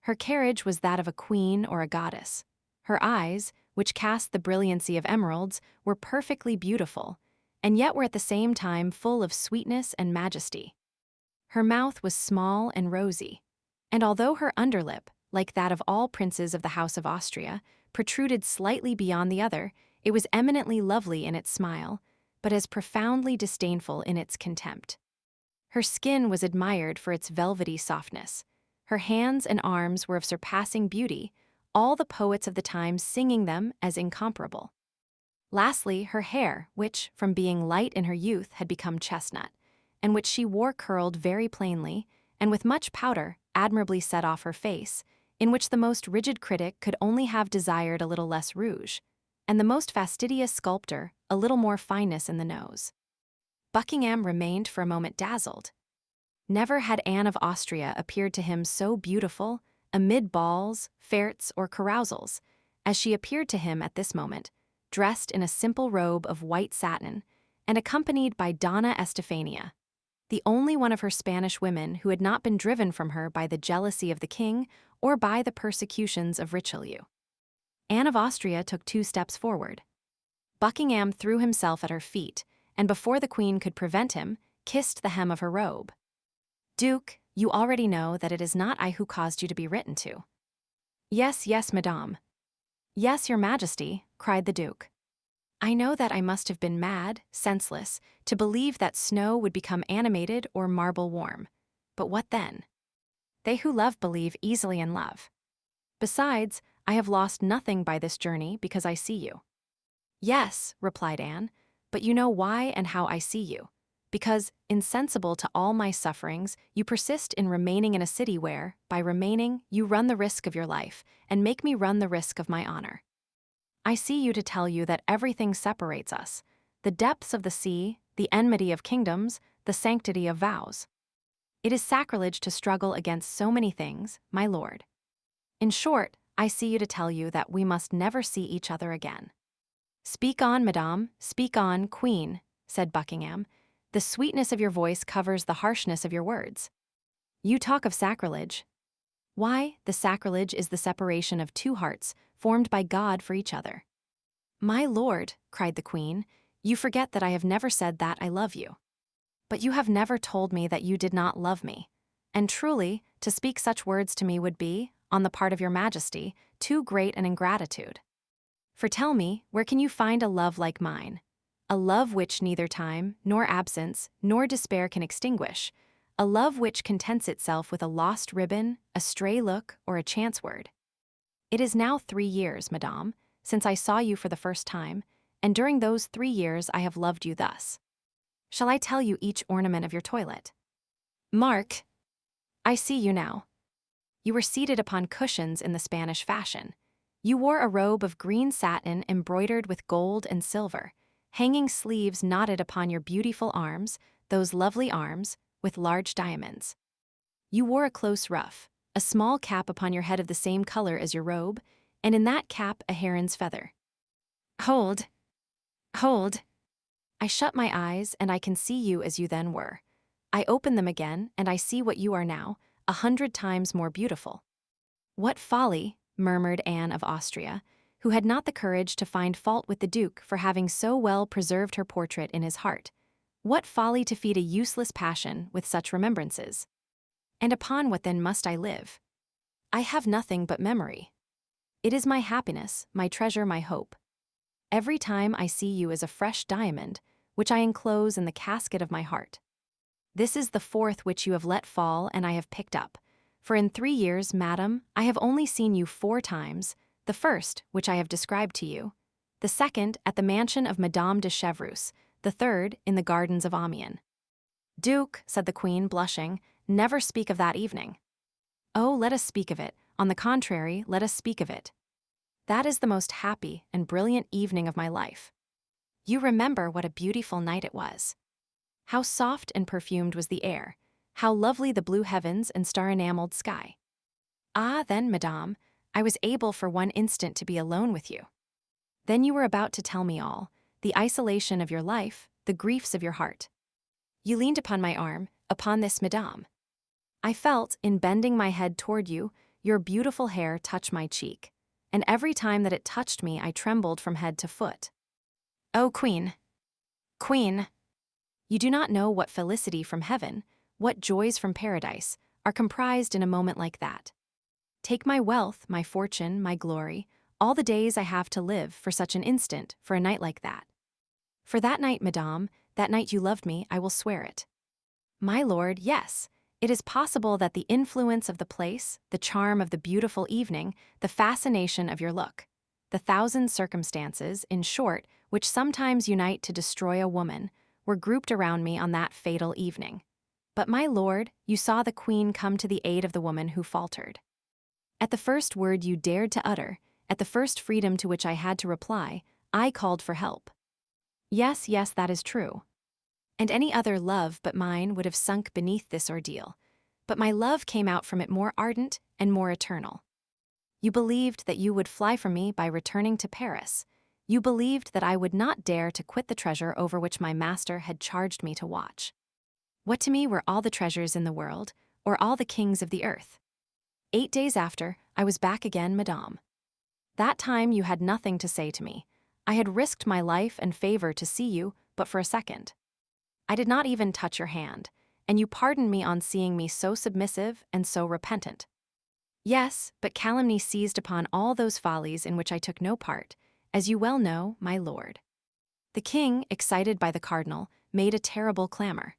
Her carriage was that of a queen or a goddess. Her eyes, which cast the brilliancy of emeralds, were perfectly beautiful, and yet were at the same time full of sweetness and majesty. Her mouth was small and rosy, and although her underlip, like that of all princes of the House of Austria, protruded slightly beyond the other, it was eminently lovely in its smile, but as profoundly disdainful in its contempt. Her skin was admired for its velvety softness. Her hands and arms were of surpassing beauty, all the poets of the time singing them as incomparable. Lastly, her hair, which, from being light in her youth, had become chestnut, and which she wore curled very plainly, and with much powder, admirably set off her face, in which the most rigid critic could only have desired a little less rouge, and the most fastidious sculptor a little more fineness in the nose. Buckingham remained for a moment dazzled. Never had Anne of Austria appeared to him so beautiful, amid balls, fêtes, or carousals, as she appeared to him at this moment, dressed in a simple robe of white satin, and accompanied by Donna Estefania, the only one of her Spanish women who had not been driven from her by the jealousy of the king or by the persecutions of Richelieu. Anne of Austria took 2 steps forward. Buckingham threw himself at her feet, and before the queen could prevent him, kissed the hem of her robe. "Duke, you already know that it is not I who caused you to be written to." "Yes, yes, madame." "Yes, your majesty," cried the duke. "I know that I must have been mad, senseless, to believe that snow would become animated or marble warm. But what then? They who love believe easily in love. Besides, I have lost nothing by this journey because I see you." "Yes," replied Anne, "but you know why and how I see you. Because, insensible to all my sufferings, you persist in remaining in a city where, by remaining, you run the risk of your life, and make me run the risk of my honor. I see you to tell you that everything separates us: the depths of the sea, the enmity of kingdoms, the sanctity of vows. It is sacrilege to struggle against so many things, my lord. In short, I see you to tell you that we must never see each other again." "Speak on, madame, speak on, queen," said Buckingham. "The sweetness of your voice covers the harshness of your words. You talk of sacrilege. Why, the sacrilege is the separation of 2 hearts formed by God for each other." "My lord," cried the queen, "you forget that I have never said that I love you. But you have never told me that you did not love me. And truly, to speak such words to me would be, on the part of your majesty, too great an ingratitude. For tell me, where can you find a love like mine? A love which neither time, nor absence, nor despair can extinguish. A love which contents itself with a lost ribbon, a stray look, or a chance word. It is now 3 years, madame, since I saw you for the first time, and during those 3 years I have loved you thus. Shall I tell you each ornament of your toilet? Mark! I see you now. You were seated upon cushions in the Spanish fashion. You wore a robe of green satin embroidered with gold and silver, hanging sleeves knotted upon your beautiful arms, those lovely arms, with large diamonds. You wore a close ruff, a small cap upon your head of the same color as your robe, and in that cap a heron's feather. Hold! Hold! I shut my eyes, and I can see you as you then were. I open them again, and I see what you are now, 100 times more beautiful." "What folly," murmured Anne of Austria, who had not the courage to find fault with the duke for having so well preserved her portrait in his heart. "What folly to feed a useless passion with such remembrances! And upon what then must I live? I have nothing but memory. It is my happiness, my treasure, my hope. Every time I see you is a fresh diamond, which I enclose in the casket of my heart. This is the 4th which you have let fall and I have picked up. For in 3 years, madam, I have only seen you 4 times, the first, which I have described to you, the second at the mansion of Madame de Chevreuse, the third in the gardens of Amiens." "Duke," said the queen, blushing, "never speak of that evening." "Oh, let us speak of it. On the contrary, let us speak of it. That is the most happy and brilliant evening of my life. You remember what a beautiful night it was. How soft and perfumed was the air, how lovely the blue heavens and star-enameled sky. Ah, then, madame, I was able for one instant to be alone with you. Then you were about to tell me all, the isolation of your life, the griefs of your heart. You leaned upon my arm, upon this madame. I felt, in bending my head toward you, your beautiful hair touch my cheek, and every time that it touched me I trembled from head to foot. Oh, queen! Queen! You do not know what felicity from heaven, what joys from paradise, are comprised in a moment like that. Take my wealth, my fortune, my glory, all the days I have to live for such an instant, for a night like that. For that night, madame, that night you loved me, I will swear it. My lord, yes, it is possible that the influence of the place, the charm of the beautiful evening, the fascination of your look, the 1,000 circumstances, in short, which sometimes unite to destroy a woman, were grouped around me on that fatal evening. But my lord, you saw the queen come to the aid of the woman who faltered. At the first word you dared to utter, at the first freedom to which I had to reply, I called for help. Yes, yes, that is true. And any other love but mine would have sunk beneath this ordeal, but my love came out from it more ardent and more eternal. You believed that you would fly from me by returning to Paris. You believed that I would not dare to quit the treasure over which my master had charged me to watch. What to me were all the treasures in the world, or all the kings of the earth? 8 days after, I was back again, madame. That time you had nothing to say to me. I had risked my life and favor to see you, but for a second. I did not even touch your hand, and you pardoned me on seeing me so submissive and so repentant. Yes, but calumny seized upon all those follies in which I took no part, as you well know, my lord. The king, excited by the cardinal, made a terrible clamor.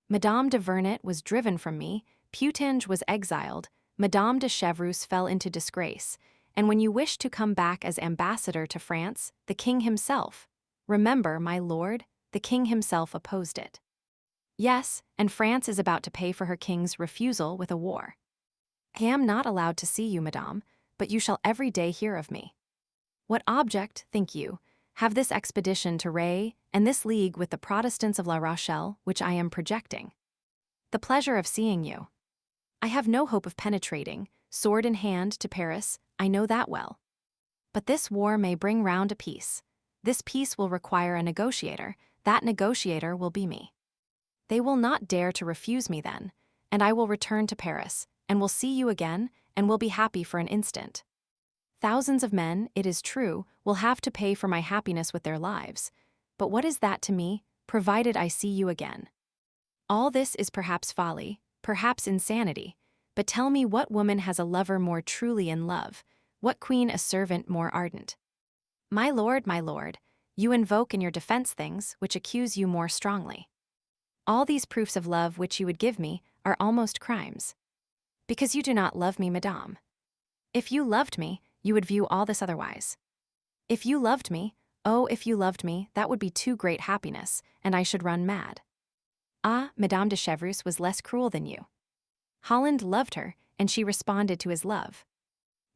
Madame de Vernet was driven from me, Putange was exiled, Madame de Chevreuse fell into disgrace, and when you wished to come back as ambassador to France, the king himself, remember, my lord, the king himself opposed it. Yes, and France is about to pay for her king's refusal with a war. I am not allowed to see you, madame, but you shall every day hear of me. What object, think you, have this expedition to Ray and this league with the Protestants of La Rochelle which I am projecting? The pleasure of seeing you. I have no hope of penetrating, sword in hand, to Paris, I know that well. But this war may bring round a peace. This peace will require a negotiator, that negotiator will be me. They will not dare to refuse me then, and I will return to Paris, and will see you again, and will be happy for an instant. Thousands of men, it is true, will have to pay for my happiness with their lives, but what is that to me, provided I see you again? All this is perhaps folly, perhaps insanity, but tell me what woman has a lover more truly in love, what queen a servant more ardent? My lord, you invoke in your defense things which accuse you more strongly. All these proofs of love which you would give me are almost crimes. Because you do not love me, madame. If you loved me, you would view all this otherwise. If you loved me, oh, if you loved me, that would be too great happiness, and I should run mad. Ah, Madame de Chevreuse was less cruel than you. Holland loved her, and she responded to his love.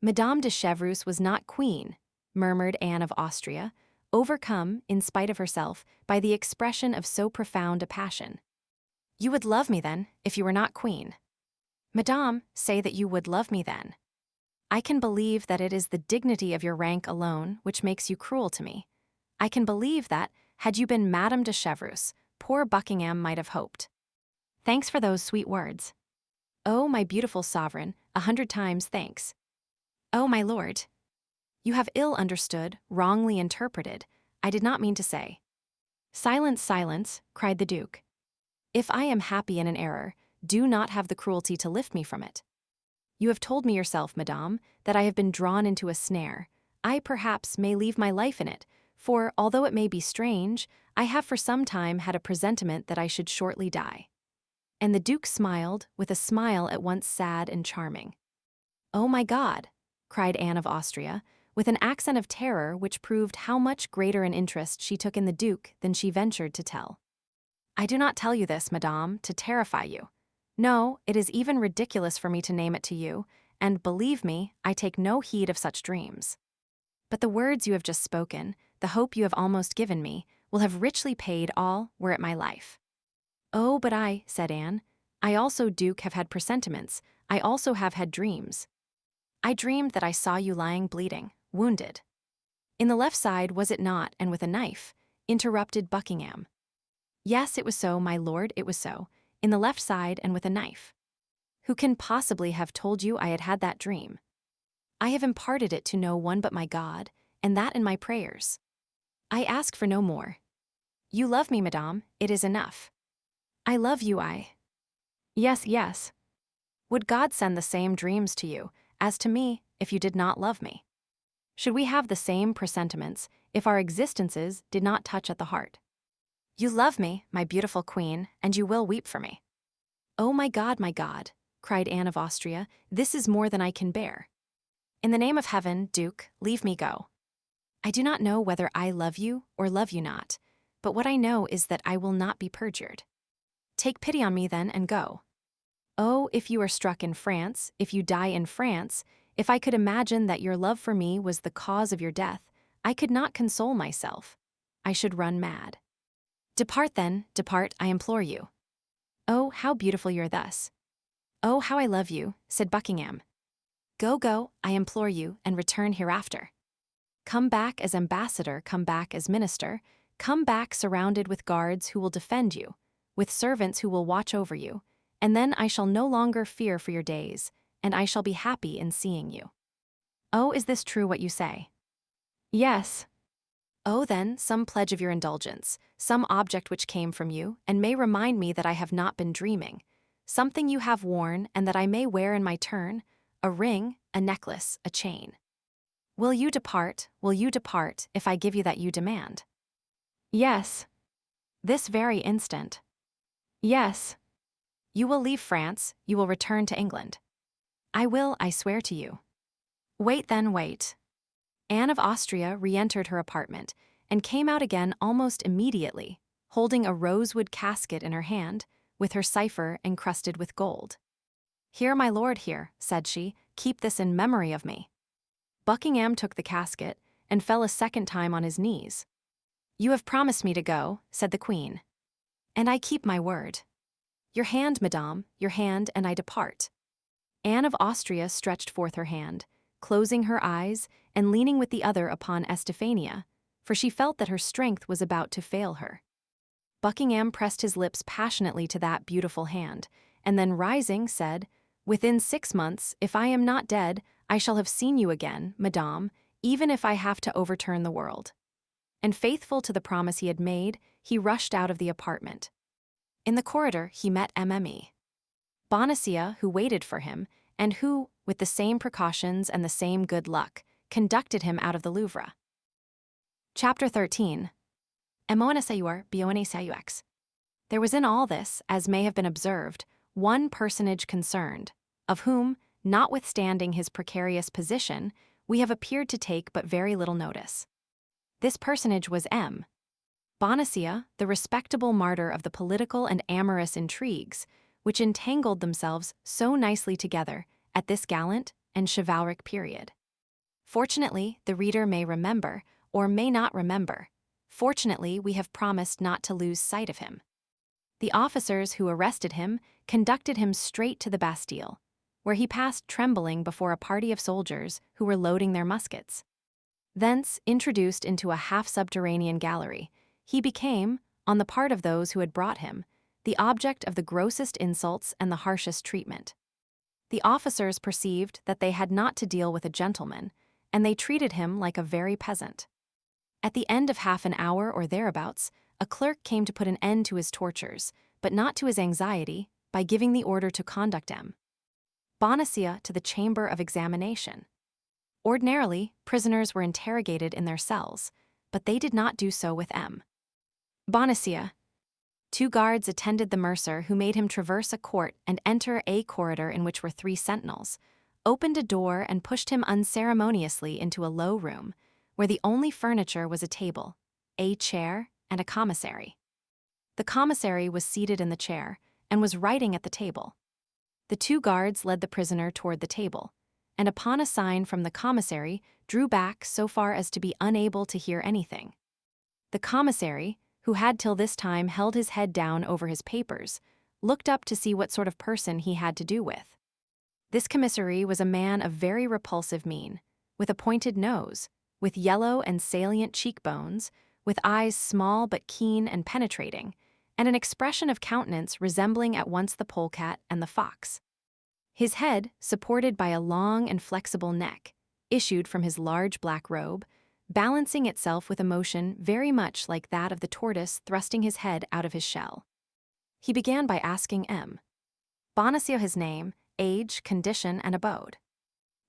Madame de Chevreuse was not queen, murmured Anne of Austria, overcome, in spite of herself, by the expression of so profound a passion. You would love me then, if you were not queen. Madame, say that you would love me then. I can believe that it is the dignity of your rank alone which makes you cruel to me. I can believe that, had you been Madame de Chevreuse, poor Buckingham might have hoped. Thanks for those sweet words. Oh, my beautiful sovereign, 100 times thanks. Oh, my lord. You have ill understood, wrongly interpreted. I did not mean to say. Silence, silence, cried the duke. If I am happy in an error, do not have the cruelty to lift me from it. You have told me yourself, madame, that I have been drawn into a snare. I perhaps may leave my life in it, for, although it may be strange, I have for some time had a presentiment that I should shortly die. And the duke smiled, with a smile at once sad and charming. Oh my God, cried Anne of Austria, with an accent of terror which proved how much greater an interest she took in the duke than she ventured to tell. I do not tell you this, madame, to terrify you. No, it is even ridiculous for me to name it to you, and believe me, I take no heed of such dreams. But the words you have just spoken, the hope you have almost given me, will have richly paid all, were it my life. Oh, but I, said Anne, I also, Duke, have had presentiments, I also have had dreams. I dreamed that I saw you lying bleeding, wounded. In the left side, was it not, and with a knife? Interrupted Buckingham. Yes, it was so, my lord, it was so. In the left side and with a knife. Who can possibly have told you I had had that dream? I have imparted it to no one but my God, and that in my prayers. I ask for no more. You love me, madame, it is enough. I love you, Yes, yes. Would God send the same dreams to you, as to me, if you did not love me? Should we have the same presentiments, if our existences did not touch at the heart? You love me, my beautiful queen, and you will weep for me. Oh, my God, cried Anne of Austria, this is more than I can bear. In the name of heaven, Duke, leave me go. I do not know whether I love you or love you not, but what I know is that I will not be perjured. Take pity on me then and go. Oh, if you are struck in France, if you die in France, if I could imagine that your love for me was the cause of your death, I could not console myself. I should run mad. Depart then, depart, I implore you. Oh, how beautiful you're thus. Oh, how I love you, said Buckingham. Go, go, I implore you, and return hereafter. Come back as ambassador, come back as minister, come back surrounded with guards who will defend you, with servants who will watch over you, and then I shall no longer fear for your days, and I shall be happy in seeing you. Oh, is this true what you say? Yes. Oh, then, some pledge of your indulgence, some object which came from you, and may remind me that I have not been dreaming, something you have worn, and that I may wear in my turn, a ring, a necklace, a chain. Will you depart, if I give you that you demand? Yes. This very instant. Yes. You will leave France, you will return to England. I will, I swear to you. Wait then, wait. Anne of Austria re-entered her apartment and came out again almost immediately, holding a rosewood casket in her hand, with her cipher encrusted with gold. Here, my lord, here, said she, keep this in memory of me. Buckingham took the casket and fell a second time on his knees. You have promised me to go, said the queen. And I keep my word. Your hand, madame, your hand, and I depart. Anne of Austria stretched forth her hand, closing her eyes and leaning with the other upon Estefania, for she felt that her strength was about to fail her. Buckingham pressed his lips passionately to that beautiful hand, and then rising, said, Within 6 months, if I am not dead, I shall have seen you again, madame, even if I have to overturn the world. And faithful to the promise he had made, he rushed out of the apartment. In the corridor, he met Mme. Bonacieux, who waited for him, and who, with the same precautions and the same good luck, conducted him out of the Louvre. Chapter 13. Emoanasayur. There was in all this, as may have been observed, one personage concerned, of whom, notwithstanding his precarious position, we have appeared to take but very little notice. This personage was M. Bonacieux, the respectable martyr of the political and amorous intrigues, which entangled themselves so nicely together at this gallant and chivalric period. Fortunately, the reader may remember, or may not remember. Fortunately, we have promised not to lose sight of him. The officers who arrested him conducted him straight to the Bastille, where he passed trembling before a party of soldiers who were loading their muskets. Thence, introduced into a half-subterranean gallery, he became, on the part of those who had brought him, the object of the grossest insults and the harshest treatment. The officers perceived that they had not to deal with a gentleman, and they treated him like a very peasant. At the end of half an hour or thereabouts, a clerk came to put an end to his tortures, but not to his anxiety, by giving the order to conduct M. Bonacieux to the chamber of examination. Ordinarily, prisoners were interrogated in their cells, but they did not do so with M. Bonacieux. 2 guards attended the mercer, who made him traverse a court and enter a corridor in which were 3 sentinels, opened a door and pushed him unceremoniously into a low room, where the only furniture was a table, a chair, and a commissary. The commissary was seated in the chair and was writing at the table. The 2 guards led the prisoner toward the table, and upon a sign from the commissary drew back so far as to be unable to hear anything. The commissary, who had till this time held his head down over his papers, looked up to see what sort of person he had to do with. This commissary was a man of very repulsive mien, with a pointed nose, with yellow and salient cheekbones, with eyes small but keen and penetrating, and an expression of countenance resembling at once the polecat and the fox. His head, supported by a long and flexible neck, issued from his large black robe, balancing itself with a motion very much like that of the tortoise thrusting his head out of his shell. He began by asking M. Bonacieux his name, age, condition, and abode.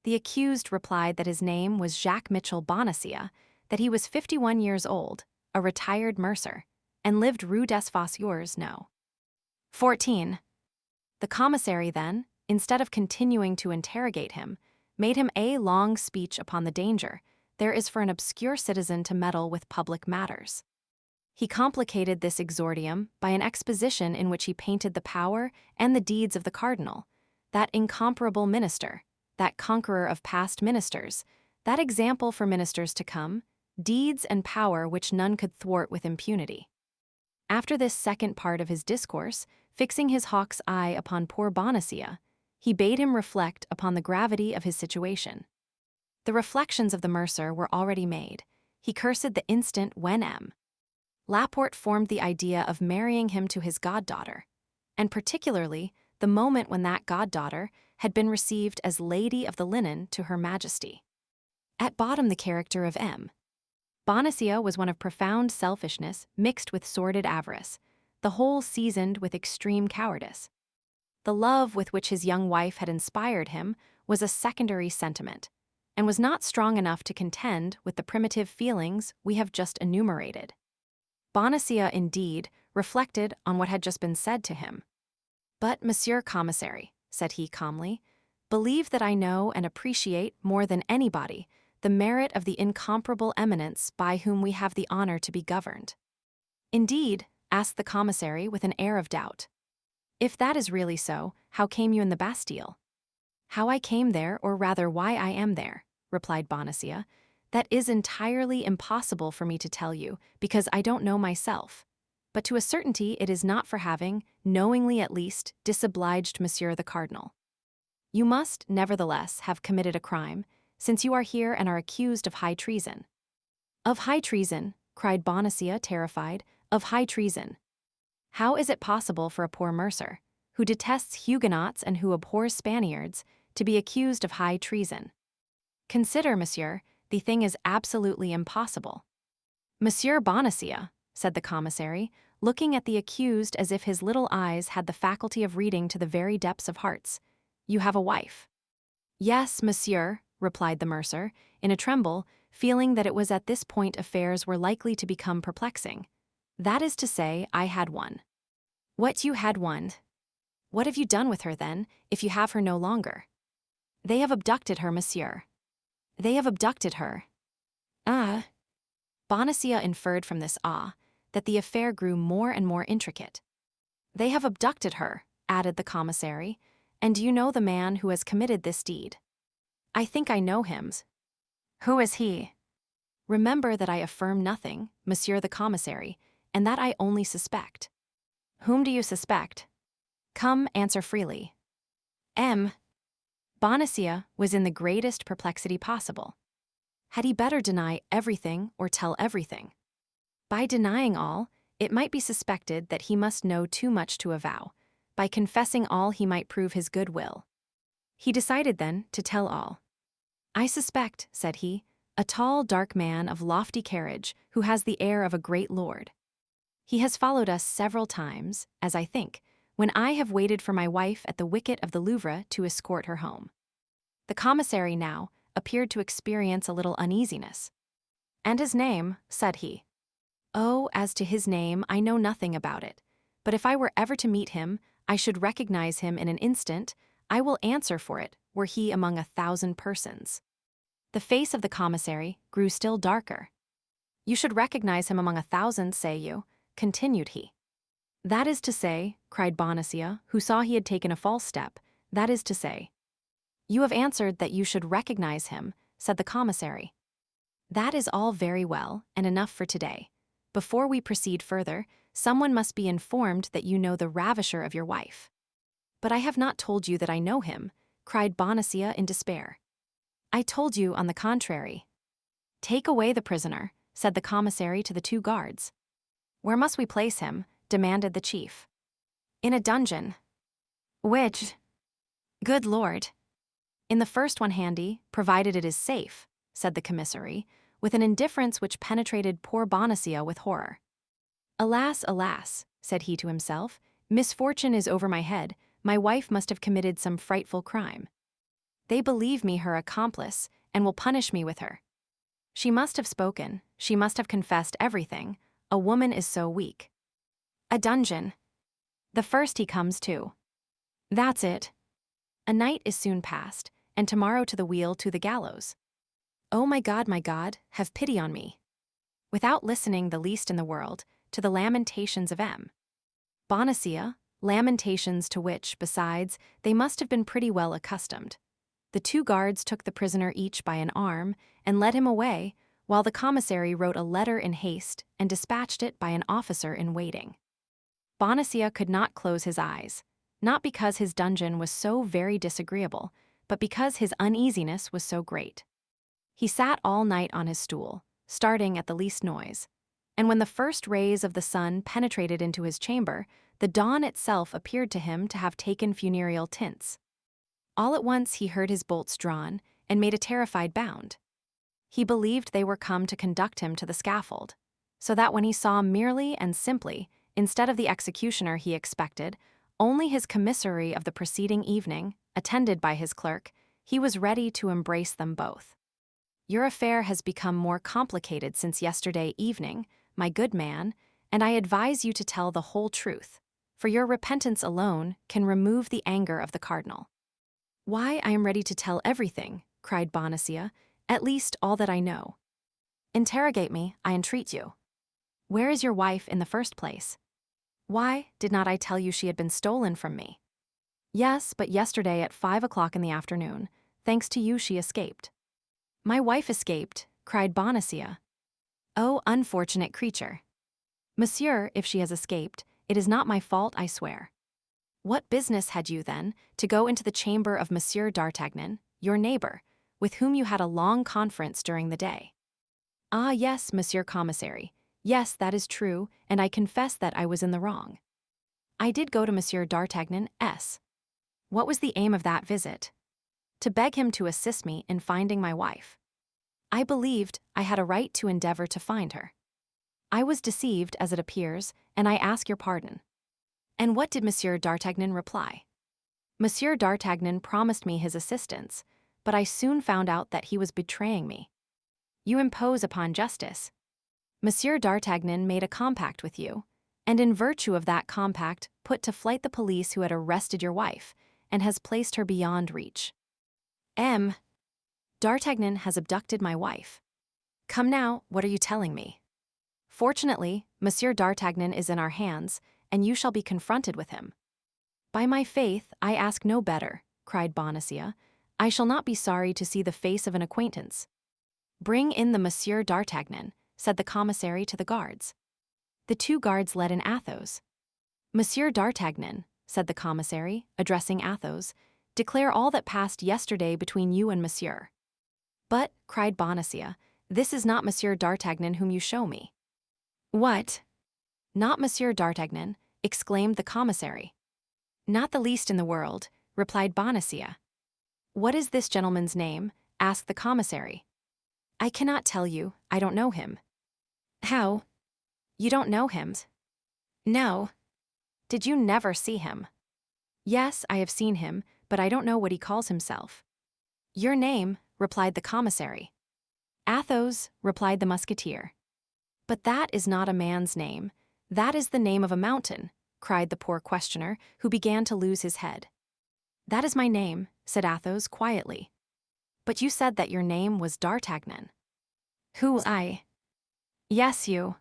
The accused replied that his name was Jacques Mitchell Bonacieux, that he was 51 years old, a retired mercer, and lived Rue des Fossoyeurs, No. 14. The commissary then, instead of continuing to interrogate him, made him a long speech upon the danger there is for an obscure citizen to meddle with public matters. He complicated this exordium by an exposition in which he painted the power and the deeds of the cardinal, that incomparable minister, that conqueror of past ministers, that example for ministers to come, deeds and power which none could thwart with impunity. After this second part of his discourse, fixing his hawk's eye upon poor Bonacieux, he bade him reflect upon the gravity of his situation. The reflections of the mercer were already made. He cursed the instant when Laporte formed the idea of marrying him to his goddaughter, and particularly the moment when that goddaughter had been received as Lady of the Linen to Her Majesty. At bottom, the character of Bonacieux was one of profound selfishness mixed with sordid avarice, the whole seasoned with extreme cowardice. The love with which his young wife had inspired him was a secondary sentiment, and was not strong enough to contend with the primitive feelings we have just enumerated. Bonacieux, indeed, reflected on what had just been said to him. "But, Monsieur Commissary," said he calmly, "believe that I know and appreciate more than anybody the merit of the incomparable eminence by whom we have the honor to be governed." "Indeed?" asked the commissary with an air of doubt. "If that is really so, how came you in the Bastille?" "How I came there, or rather why I am there," replied Bonacieux, "that is entirely impossible for me to tell you, because I don't know myself. But to a certainty it is not for having, knowingly at least, disobliged Monsieur the Cardinal. You must, nevertheless, have committed a crime, since you are here and are accused of high treason." "Of high treason?" cried Bonacieux, terrified. "Of high treason. How is it possible for a poor mercer, who detests Huguenots and who abhors Spaniards, to be accused of high treason? Consider, monsieur, the thing is absolutely impossible." "Monsieur Bonacieux," said the commissary, looking at the accused as if his little eyes had the faculty of reading to the very depths of hearts, "you have a wife." "Yes, monsieur," replied the mercer, in a tremble, feeling that it was at this point affairs were likely to become perplexing. "That is to say, I had one." "What, you had one? What have you done with her, then, if you have her no longer?" "They have abducted her, monsieur." "They have abducted her?" "Ah." Bonacieux inferred from this that the affair grew more and more intricate. "They have abducted her," added the commissary, "and do you know the man who has committed this deed?" "I think I know him." "Who is he?" "Remember that I affirm nothing, monsieur the commissary, and that I only suspect." "Whom do you suspect? Come, answer freely." Bonacieux was in the greatest perplexity possible. Had he better deny everything or tell everything? By denying all, it might be suspected that he must know too much to avow. By confessing all, he might prove his good will. He decided then to tell all. "I suspect," said he, "a tall, dark man of lofty carriage who has the air of a great lord. He has followed us several times, as I think, when I have waited for my wife at the wicket of the Louvre to escort her home." The commissary now appeared to experience a little uneasiness. "And his name?" said he. "Oh, as to his name, I know nothing about it, but if I were ever to meet him, I should recognize him in an instant. I will answer for it, were he among 1,000 persons." The face of the commissary grew still darker. "You should recognize him among 1,000, say you?" continued he. "That is to say," cried Bonacieux, who saw he had taken a false step, "that is to say." "You have answered that you should recognize him," said the commissary. "That is all very well, and enough for today. Before we proceed further, someone must be informed that you know the ravisher of your wife." "But I have not told you that I know him," cried Bonacieux in despair. "I told you, on the contrary." "Take away the prisoner," said the commissary to the 2 guards. "Where must we place him?" demanded the chief. "In a dungeon." "Which?" "Good Lord!" "In the first one handy, provided it is safe," said the commissary, with an indifference which penetrated poor Bonacieux with horror. "Alas, alas," said he to himself, "misfortune is over my head. My wife must have committed some frightful crime. They believe me her accomplice, and will punish me with her. She must have spoken, she must have confessed everything. A woman is so weak. A dungeon. The first he comes to. That's it. A night is soon past, and tomorrow to the wheel to the gallows. Oh my God, have pity on me." Without listening the least in the world to the lamentations of Bonacieux, lamentations to which, besides, they must have been pretty well accustomed, the 2 guards took the prisoner each by an arm and led him away, while the commissary wrote a letter in haste and dispatched it by an officer in waiting. Bonacieux could not close his eyes, not because his dungeon was so very disagreeable, but because his uneasiness was so great. He sat all night on his stool, starting at the least noise. And when the first rays of the sun penetrated into his chamber, the dawn itself appeared to him to have taken funereal tints. All at once he heard his bolts drawn, and made a terrified bound. He believed they were come to conduct him to the scaffold, so that when he saw merely and simply, instead of the executioner he expected, only his commissary of the preceding evening, attended by his clerk, he was ready to embrace them both. Your affair has become more complicated since yesterday evening, my good man, and I advise you to tell the whole truth, for your repentance alone can remove the anger of the cardinal. Why, I am ready to tell everything, cried Bonacieux, at least all that I know. Interrogate me, I entreat you. Where is your wife in the first place? Why, did not I tell you she had been stolen from me? Yes, but yesterday at 5 o'clock in the afternoon, thanks to you she escaped. My wife escaped, cried Bonacieux. Oh, unfortunate creature. Monsieur, if she has escaped, it is not my fault, I swear. What business had you, then, to go into the chamber of Monsieur d'Artagnan, your neighbor, with whom you had a long conference during the day? Ah, yes, Monsieur Commissary. Yes, that is true, and I confess that I was in the wrong. I did go to Monsieur d'Artagnan S. What was the aim of that visit? To beg him to assist me in finding my wife. I believed I had a right to endeavor to find her. I was deceived, as it appears, and I ask your pardon. And what did Monsieur d'Artagnan reply? Monsieur d'Artagnan promised me his assistance, but I soon found out that he was betraying me. You impose upon justice. Monsieur d'Artagnan made a compact with you, and in virtue of that compact put to flight the police who had arrested your wife, and has placed her beyond reach. D'Artagnan has abducted my wife. Come now, what are you telling me? Fortunately, Monsieur d'Artagnan is in our hands, and you shall be confronted with him. By my faith, I ask no better, cried Bonacieux. I shall not be sorry to see the face of an acquaintance. Bring in the Monsieur d'Artagnan, said the commissary to the guards. The two guards led in Athos. Monsieur d'Artagnan, said the commissary, addressing Athos, declare all that passed yesterday between you and Monsieur. But, cried Bonacieux, this is not Monsieur d'Artagnan whom you show me. What? Not Monsieur d'Artagnan, exclaimed the commissary. Not the least in the world, replied Bonacieux. What is this gentleman's name? Asked the commissary. I cannot tell you, I don't know him. How? You don't know him? No. Did you never see him? Yes, I have seen him, but I don't know what he calls himself. Your name, replied the commissary. Athos, replied the musketeer. But that is not a man's name, that is the name of a mountain, cried the poor questioner, who began to lose his head. That is my name, said Athos quietly. But you said that your name was d'Artagnan. Who, I? Yes, you.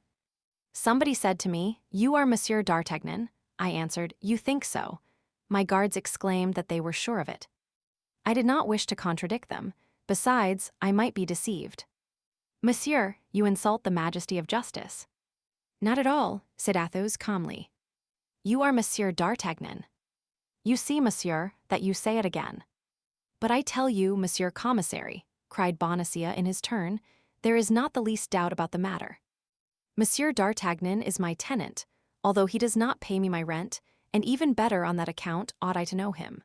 Somebody said to me, you are Monsieur d'Artagnan. I answered, you think so. My guards exclaimed that they were sure of it. I did not wish to contradict them. Besides, I might be deceived. Monsieur, you insult the majesty of justice. Not at all, said Athos calmly. You are Monsieur d'Artagnan. You see, monsieur, that you say it again. But I tell you, Monsieur Commissary, cried Bonacieux in his turn, there is not the least doubt about the matter. Monsieur d'Artagnan is my tenant, although he does not pay me my rent, and even better on that account ought I to know him.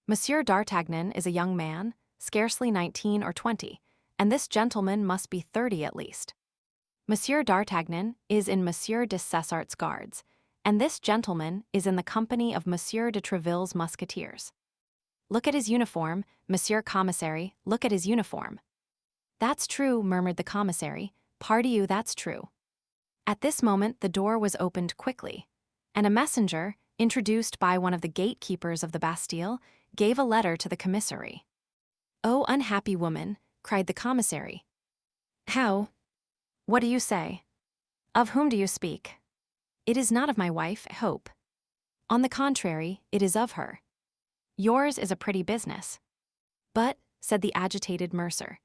Monsieur d'Artagnan is a young man, scarcely 19 or 20, and this gentleman must be 30 at least. Monsieur d'Artagnan is in Monsieur de Cessart's guards, and this gentleman is in the company of Monsieur de Tréville's musketeers. Look at his uniform, Monsieur Commissary, look at his uniform. That's true, murmured the commissary. Pardy you, that's true. At this moment the door was opened quickly, and a messenger, introduced by one of the gatekeepers of the Bastille, gave a letter to the commissary. Oh, unhappy woman, cried the commissary. How? What do you say? Of whom do you speak? It is not of my wife, I hope. On the contrary, it is of her. Yours is a pretty business. But, said the agitated mercer,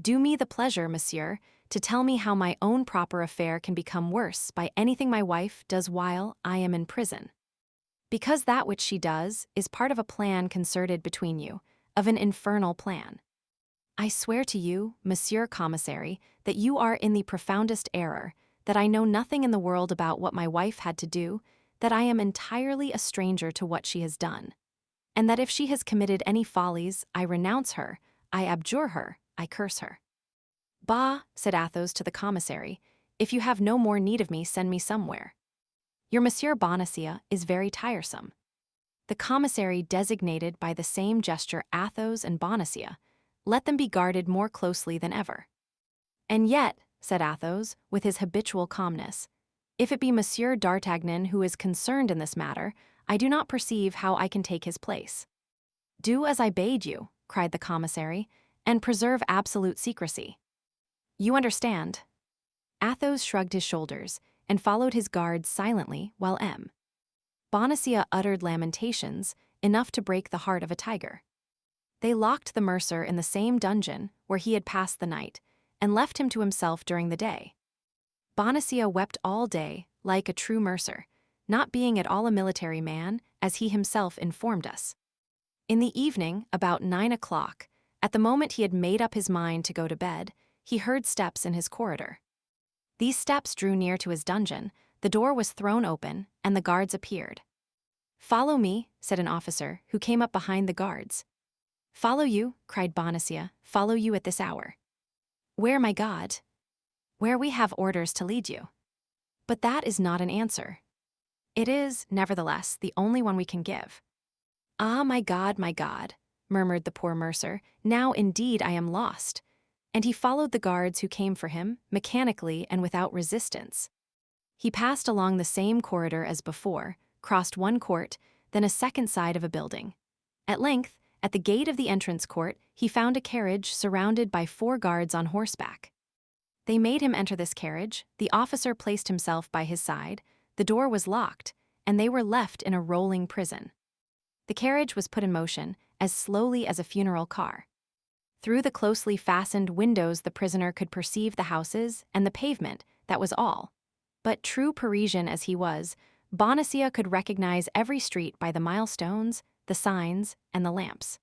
do me the pleasure, monsieur, to tell me how my own proper affair can become worse by anything my wife does while I am in prison. Because that which she does is part of a plan concerted between you, of an infernal plan. I swear to you, Monsieur Commissary, that you are in the profoundest error, that I know nothing in the world about what my wife had to do, that I am entirely a stranger to what she has done, and that if she has committed any follies, I renounce her, I abjure her, I curse her." "Bah," said Athos to the commissary, "if you have no more need of me, send me somewhere. Your Monsieur Bonacieux is very tiresome." The commissary designated by the same gesture Athos and Bonacieux. "Let them be guarded more closely than ever." "And yet," said Athos, with his habitual calmness, "if it be Monsieur d'Artagnan who is concerned in this matter, I do not perceive how I can take his place." "Do as I bade you," cried the commissary, "and preserve absolute secrecy." "You understand." Athos shrugged his shoulders and followed his guards silently while Bonacieux uttered lamentations, enough to break the heart of a tiger. They locked the mercer in the same dungeon where he had passed the night, and left him to himself during the day. Bonacieux wept all day, like a true mercer, not being at all a military man, as he himself informed us. In the evening, about 9 o'clock, at the moment he had made up his mind to go to bed, he heard steps in his corridor. These steps drew near to his dungeon, the door was thrown open, and the guards appeared. "Follow me," said an officer, who came up behind the guards. "Follow you," cried Bonacieux, "follow you at this hour." "Where, my God?" "Where we have orders to lead you." "But that is not an answer." "It is, nevertheless, the only one we can give." "Ah, my God, murmured the poor mercer, "now indeed I am lost." And he followed the guards who came for him, mechanically and without resistance. He passed along the same corridor as before, crossed one court, then a second side of a building. At length, at the gate of the entrance court, he found a carriage surrounded by 4 guards on horseback. They made him enter this carriage, the officer placed himself by his side, the door was locked, and they were left in a rolling prison. The carriage was put in motion, as slowly as a funeral car. Through the closely fastened windows the prisoner could perceive the houses and the pavement, that was all. But true Parisian as he was, Bonacieux could recognize every street by the milestones, the signs, and the lamps.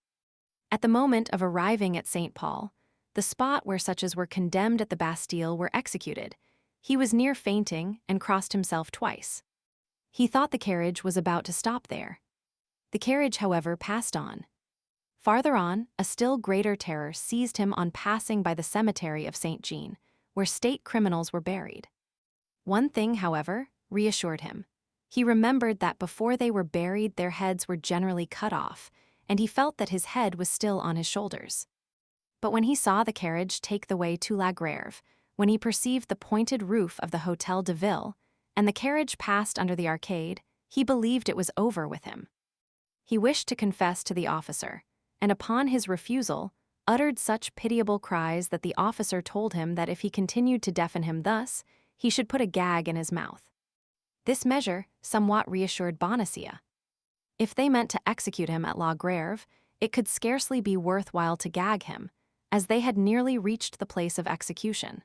At the moment of arriving at St. Paul, the spot where such as were condemned at the Bastille were executed, he was near fainting and crossed himself twice. He thought the carriage was about to stop there. The carriage, however, passed on. Farther on, a still greater terror seized him on passing by the cemetery of St. Jean, where state criminals were buried. One thing, however, reassured him. He remembered that before they were buried their heads were generally cut off, and he felt that his head was still on his shoulders. But when he saw the carriage take the way to La Grève, when he perceived the pointed roof of the Hôtel de Ville, and the carriage passed under the arcade, he believed it was over with him. He wished to confess to the officer, and upon his refusal, uttered such pitiable cries that the officer told him that if he continued to deafen him thus, he should put a gag in his mouth. This measure somewhat reassured Bonacieux. If they meant to execute him at La Grève, it could scarcely be worth while to gag him, as they had nearly reached the place of execution.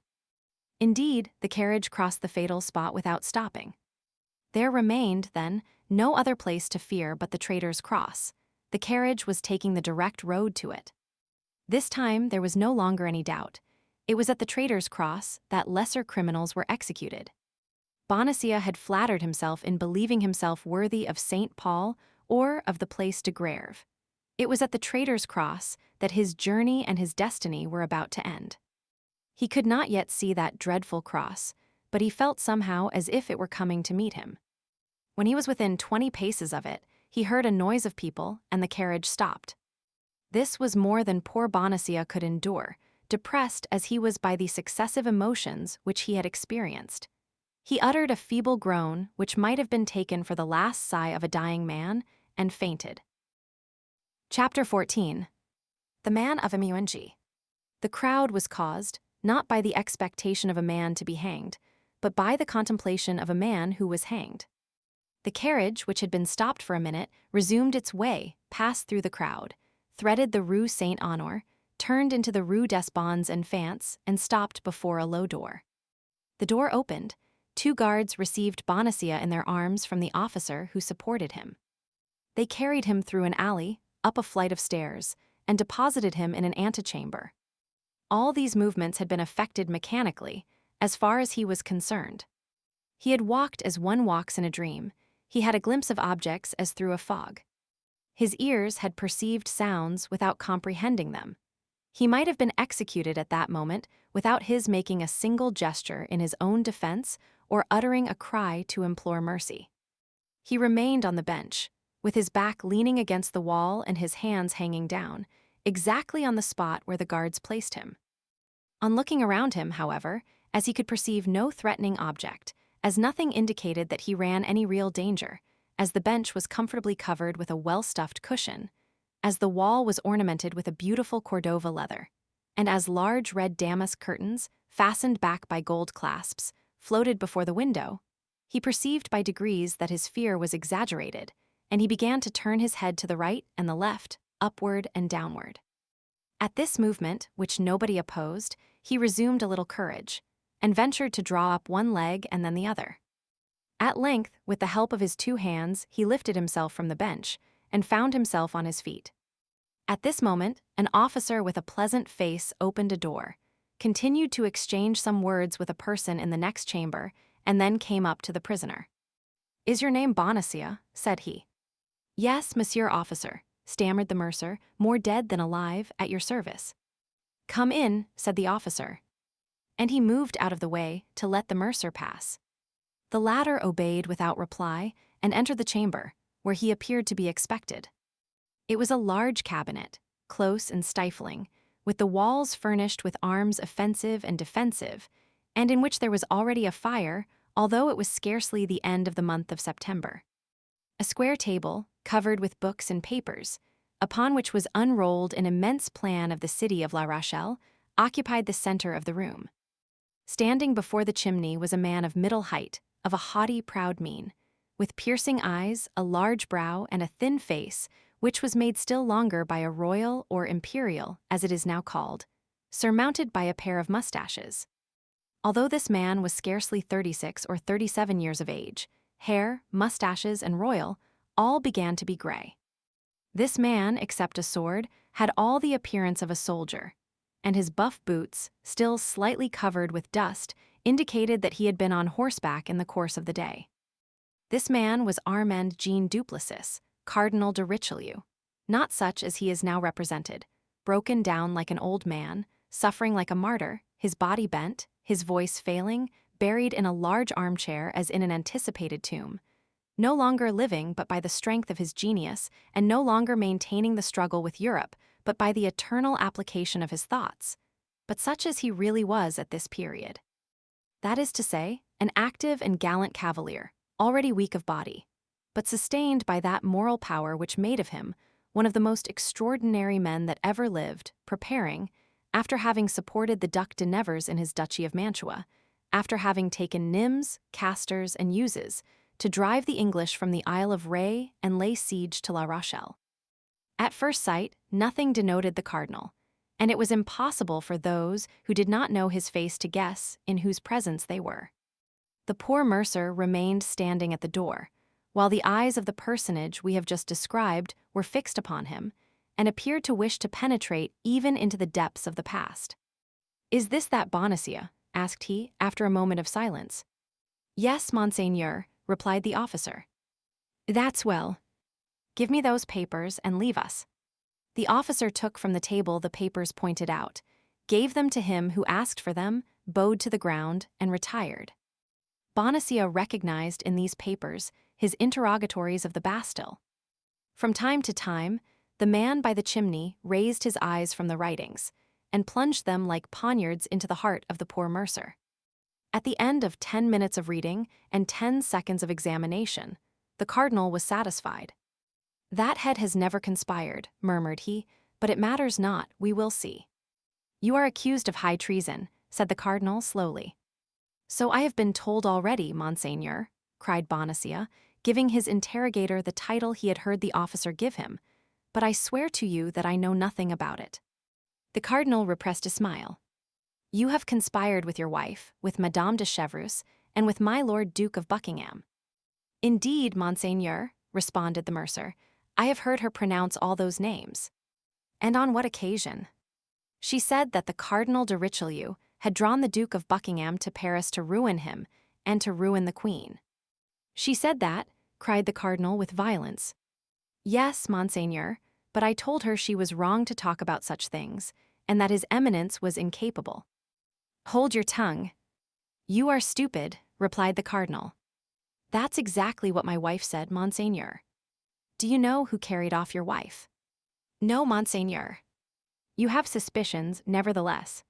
Indeed, the carriage crossed the fatal spot without stopping. There remained, then, no other place to fear but the Traitor's Cross. The carriage was taking the direct road to it. This time there was no longer any doubt. It was at the Traitor's Cross that lesser criminals were executed. Bonacieux had flattered himself in believing himself worthy of St. Paul or of the Place de Grève. It was at the Traitor's Cross that his journey and his destiny were about to end. He could not yet see that dreadful cross, but he felt somehow as if it were coming to meet him. When he was within 20 paces of it, he heard a noise of people, and the carriage stopped. This was more than poor Bonacieux could endure, depressed as he was by the successive emotions which he had experienced. He uttered a feeble groan, which might have been taken for the last sigh of a dying man, and fainted. Chapter 14. The Man of Ameung. The crowd was caused, not by the expectation of a man to be hanged, but by the contemplation of a man who was hanged. The carriage, which had been stopped for a minute, resumed its way, passed through the crowd, threaded the Rue Saint-Honor, turned into the Rue des Bons Enfants, and stopped before a low door. The door opened. 2 guards received Bonacieux in their arms from the officer who supported him. They carried him through an alley, up a flight of stairs, and deposited him in an antechamber. All these movements had been effected mechanically, as far as he was concerned. He had walked as one walks in a dream. He had a glimpse of objects as through a fog. His ears had perceived sounds without comprehending them. He might have been executed at that moment without his making a single gesture in his own defense or uttering a cry to implore mercy. He remained on the bench, with his back leaning against the wall and his hands hanging down, exactly on the spot where the guards placed him. On looking around him, however, as he could perceive no threatening object, as nothing indicated that he ran any real danger, as the bench was comfortably covered with a well-stuffed cushion, as the wall was ornamented with a beautiful Cordova leather, and as large red damask curtains, fastened back by gold clasps, floated before the window, he perceived by degrees that his fear was exaggerated, and he began to turn his head to the right and the left, upward and downward. At this movement, which nobody opposed, he resumed a little courage, and ventured to draw up one leg and then the other. At length, with the help of his two hands, he lifted himself from the bench, and found himself on his feet. At this moment, an officer with a pleasant face opened a door, continued to exchange some words with a person in the next chamber, and then came up to the prisoner. "Is your name Bonacieux?" said he. "Yes, monsieur officer," stammered the mercer, "more dead than alive, at your service." "Come in," said the officer. And he moved out of the way to let the mercer pass. The latter obeyed without reply and entered the chamber, where he appeared to be expected. It was a large cabinet, close and stifling, with the walls furnished with arms offensive and defensive, and in which there was already a fire, although it was scarcely the end of the month of September. A square table, covered with books and papers, upon which was unrolled an immense plan of the city of La Rochelle, occupied the center of the room. Standing before the chimney was a man of middle height, of a haughty, proud mien, with piercing eyes, a large brow, and a thin face, which was made still longer by a royal or imperial, as it is now called, surmounted by a pair of mustaches. Although this man was scarcely 36 or 37 years of age, hair, mustaches, and royal all began to be gray. This man, except a sword, had all the appearance of a soldier, and his buff boots, still slightly covered with dust, indicated that he had been on horseback in the course of the day. This man was Armand Jean Duplessis, Cardinal de Richelieu, not such as he is now represented, broken down like an old man, suffering like a martyr, his body bent, his voice failing, buried in a large armchair as in an anticipated tomb, no longer living but by the strength of his genius, and no longer maintaining the struggle with Europe, but by the eternal application of his thoughts, but such as he really was at this period. That is to say, an active and gallant cavalier, already weak of body, but sustained by that moral power which made of him one of the most extraordinary men that ever lived, preparing, after having supported the Duc de Nevers in his Duchy of Mantua, after having taken Nimes, Castors, and Uzes, to drive the English from the Isle of Ré and lay siege to La Rochelle. At first sight, nothing denoted the cardinal, and it was impossible for those who did not know his face to guess in whose presence they were. The poor mercer remained standing at the door, while the eyes of the personage we have just described were fixed upon him, and appeared to wish to penetrate even into the depths of the past. "Is this that Bonacieux?" asked he, after a moment of silence. "Yes, monseigneur," replied the officer. "That's well. Give me those papers and leave us." The officer took from the table the papers pointed out, gave them to him who asked for them, bowed to the ground, and retired. Bonacieux recognized in these papers his interrogatories of the Bastille. From time to time, the man by the chimney raised his eyes from the writings, and plunged them like poniards into the heart of the poor mercer. At the end of 10 minutes of reading and 10 seconds of examination, the cardinal was satisfied. "That head has never conspired," murmured he, "but it matters not, we will see." "You are accused of high treason," said the cardinal slowly. "So I have been told already, monseigneur," cried Bonacieux, giving his interrogator the title he had heard the officer give him, "but I swear to you that I know nothing about it." The cardinal repressed a smile. "You have conspired with your wife, with Madame de Chevreuse, and with my Lord Duke of Buckingham." "Indeed, monseigneur," responded the mercer, "I have heard her pronounce all those names." "And on what occasion?" She said that the Cardinal de Richelieu had drawn the Duke of Buckingham to Paris to ruin him and to ruin the Queen. She said that, cried the Cardinal with violence. Yes, Monseigneur, but I told her she was wrong to talk about such things, and that His Eminence was incapable. Hold your tongue. You are stupid, replied the Cardinal. That's exactly what my wife said, Monseigneur. Do you know who carried off your wife? No, Monseigneur. You have suspicions, nevertheless.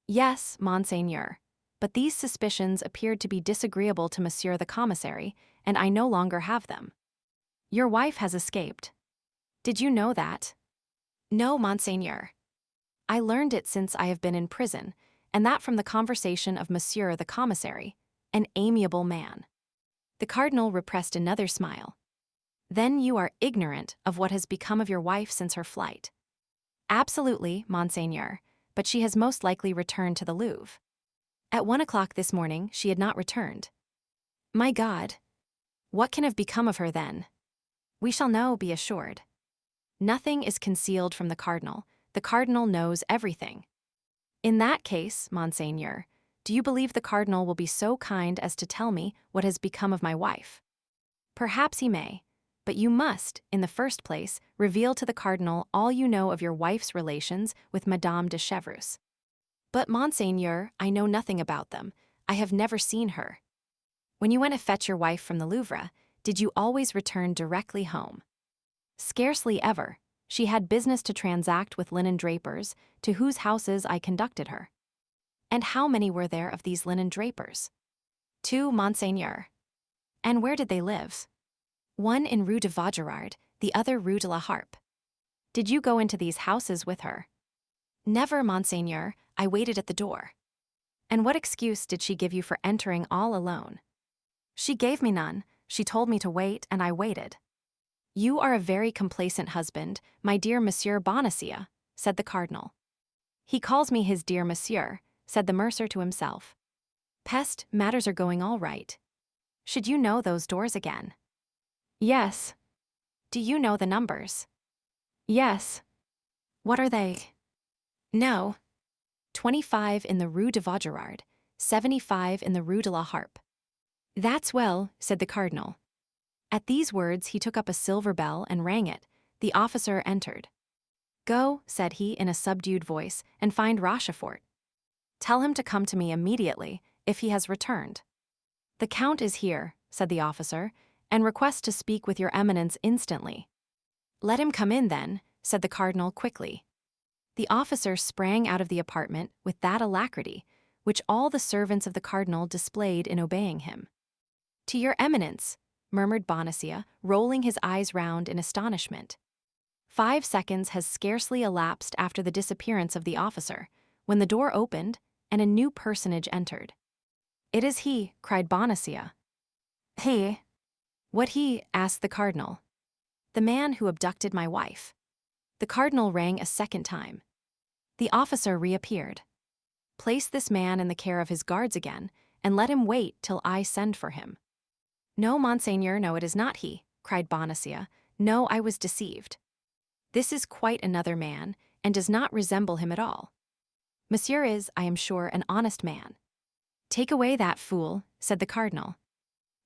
Yes, Monseigneur, but these suspicions appeared to be disagreeable to Monsieur the Commissary, and I no longer have them. Your wife has escaped. Did you know that? No, Monseigneur. I learned it since I have been in prison, and that from the conversation of Monsieur the Commissary, an amiable man. The Cardinal repressed another smile. Then you are ignorant of what has become of your wife since her flight. Absolutely, Monseigneur, but she has most likely returned to the Louvre. At 1 o'clock this morning, she had not returned. My God! What can have become of her then? We shall know, be assured. Nothing is concealed from the Cardinal. The Cardinal knows everything. In that case, Monseigneur, do you believe the Cardinal will be so kind as to tell me what has become of my wife? Perhaps he may, but you must, in the first place, reveal to the Cardinal all you know of your wife's relations with Madame de Chevreuse. But, Monseigneur, I know nothing about them. I have never seen her. When you went to fetch your wife from the Louvre, did you always return directly home? Scarcely ever. She had business to transact with linen drapers, to whose houses I conducted her. And how many were there of these linen drapers? 2, Monseigneur. And where did they live? One in Rue de Vaugirard, the other Rue de la Harpe. Did you go into these houses with her? Never, Monseigneur, I waited at the door. And what excuse did she give you for entering all alone? She gave me none, she told me to wait, and I waited. You are a very complacent husband, my dear Monsieur Bonacieux, said the Cardinal. He calls me his dear Monsieur, said the mercer to himself. Peste, matters are going all right. Should you know those doors again? Yes. Do you know the numbers? Yes. What are they? No. 25 in the Rue de Vaugirard, 75 in the Rue de la Harpe. That's well, said the Cardinal. At these words he took up a silver bell and rang it. The officer entered. Go, said he in a subdued voice, and find Rochefort. Tell him to come to me immediately, if he has returned. The Count is here, said the officer, and requests to speak with your Eminence instantly. Let him come in then, said the Cardinal quickly. The officer sprang out of the apartment with that alacrity which all the servants of the Cardinal displayed in obeying him. To your Eminence, murmured Bonacieux, rolling his eyes round in astonishment. 5 seconds has scarcely elapsed after the disappearance of the officer, when the door opened and a new personage entered. It is he, cried Bonacieux. He? What he? Asked the Cardinal. The man who abducted my wife. The Cardinal rang a second time. The officer reappeared. Place this man in the care of his guards again, and let him wait till I send for him. No, Monseigneur, no, it is not he, cried Bonacieux. No, I was deceived. This is quite another man, and does not resemble him at all. Monsieur is, I am sure, an honest man. Take away that fool, said the Cardinal.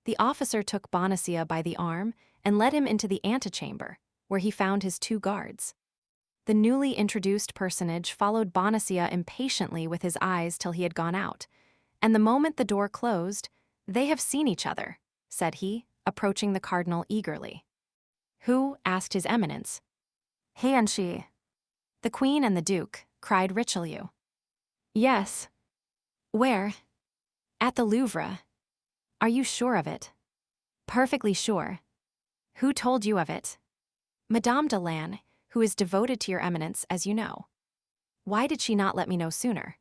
The officer took Bonacieux by the arm and led him into the antechamber, where he found his 2 guards. The newly introduced personage followed Bonacieux impatiently with his eyes till he had gone out, and the moment the door closed, they have seen each other, said he, approaching the Cardinal eagerly. Who? Asked his Eminence. He and she. The Queen and the Duke, cried Richelieu. Yes. Where? At the Louvre. Are you sure of it? Perfectly sure. Who told you of it? Madame de Lanne, who is devoted to your Eminence, as you know. Why did she not let me know sooner?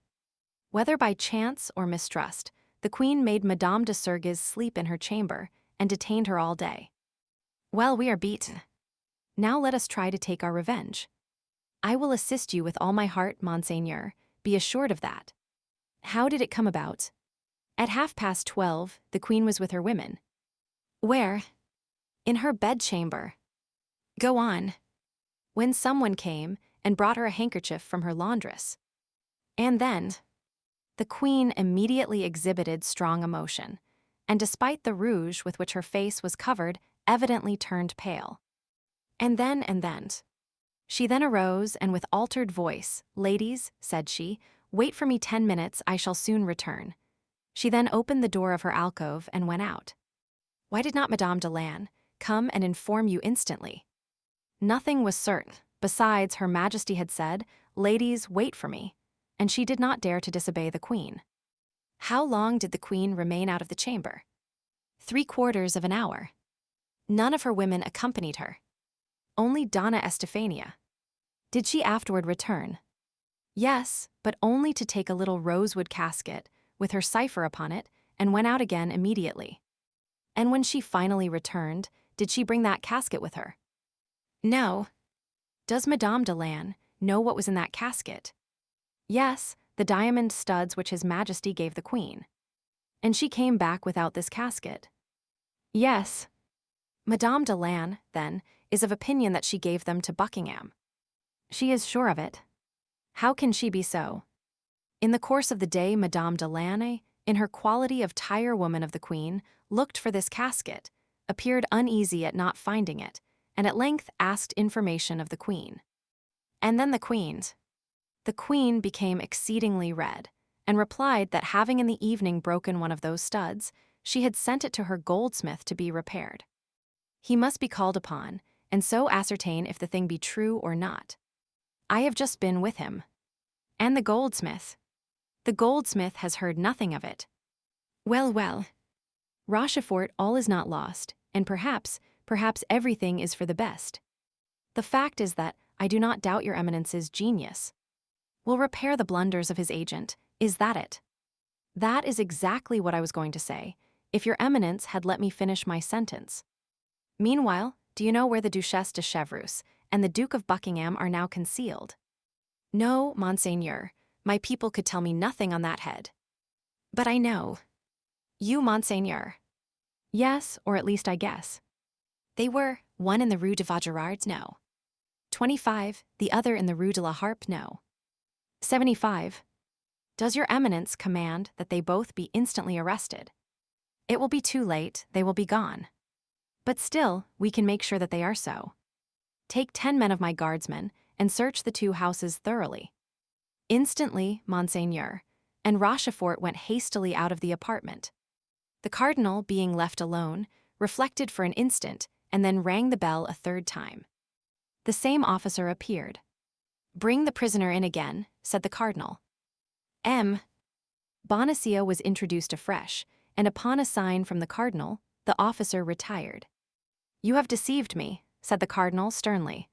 Whether by chance or mistrust, the Queen made Madame de Surgis sleep in her chamber and detained her all day. Well, we are beaten. Now let us try to take our revenge. I will assist you with all my heart, Monseigneur, be assured of that. How did it come about? At 12:30, the Queen was with her women. Where? In her bedchamber. Go on. When someone came and brought her a handkerchief from her laundress. And then, the queen immediately exhibited strong emotion, and despite the rouge with which her face was covered, evidently turned pale. And then, she then arose and with altered voice, "Ladies," said she, "wait for me 10 minutes, I shall soon return." She then opened the door of her alcove and went out. Why did not Madame de Lanne come and inform you instantly? Nothing was certain. Besides, Her Majesty had said, "Ladies, wait for me," and she did not dare to disobey the queen. How long did the queen remain out of the chamber? 3/4 of an hour. None of her women accompanied her. Only Donna Estefania. Did she afterward return? Yes, but only to take a little rosewood casket, with her cipher upon it, and went out again immediately. And when she finally returned, did she bring that casket with her? No. Does Madame de Lanne know what was in that casket? Yes, the diamond studs which His Majesty gave the queen. And she came back without this casket? Yes. Madame de Lanne, then, is of opinion that she gave them to Buckingham. She is sure of it. How can she be so? In the course of the day, Madame de Lanne, in her quality of tire-woman of the queen, looked for this casket, appeared uneasy at not finding it, and at length asked information of the queen. And then the queen became exceedingly red, and replied that having in the evening broken one of those studs, she had sent it to her goldsmith to be repaired. He must be called upon, and so ascertain if the thing be true or not. I have just been with him. And the goldsmith? The goldsmith has heard nothing of it. Well. Rochefort, all is not lost, and perhaps everything is for the best. The fact is that I do not doubt your Eminence's genius. Will repair the blunders of his agent, is that it? That is exactly what I was going to say, if your Eminence had let me finish my sentence. Meanwhile, do you know where the Duchesse de Chevreuse and the Duke of Buckingham are now concealed? No, Monseigneur, my people could tell me nothing on that head. But I know. You, Monseigneur? Yes, or at least I guess. They were, one in the Rue de Vaugirard, no. 25, the other in the Rue de la Harpe, no. 75. Does your Eminence command that they both be instantly arrested? It will be too late, they will be gone. But still, we can make sure that they are so. Take 10 men of my guardsmen, and search the 2 houses thoroughly. Instantly, Monseigneur, and Rochefort went hastily out of the apartment. The cardinal, being left alone, reflected for an instant, and then rang the bell a 3rd time. The same officer appeared. "Bring the prisoner in again," said the cardinal. Bonacieux was introduced afresh, and upon a sign from the cardinal, the officer retired. "You have deceived me," said the cardinal sternly.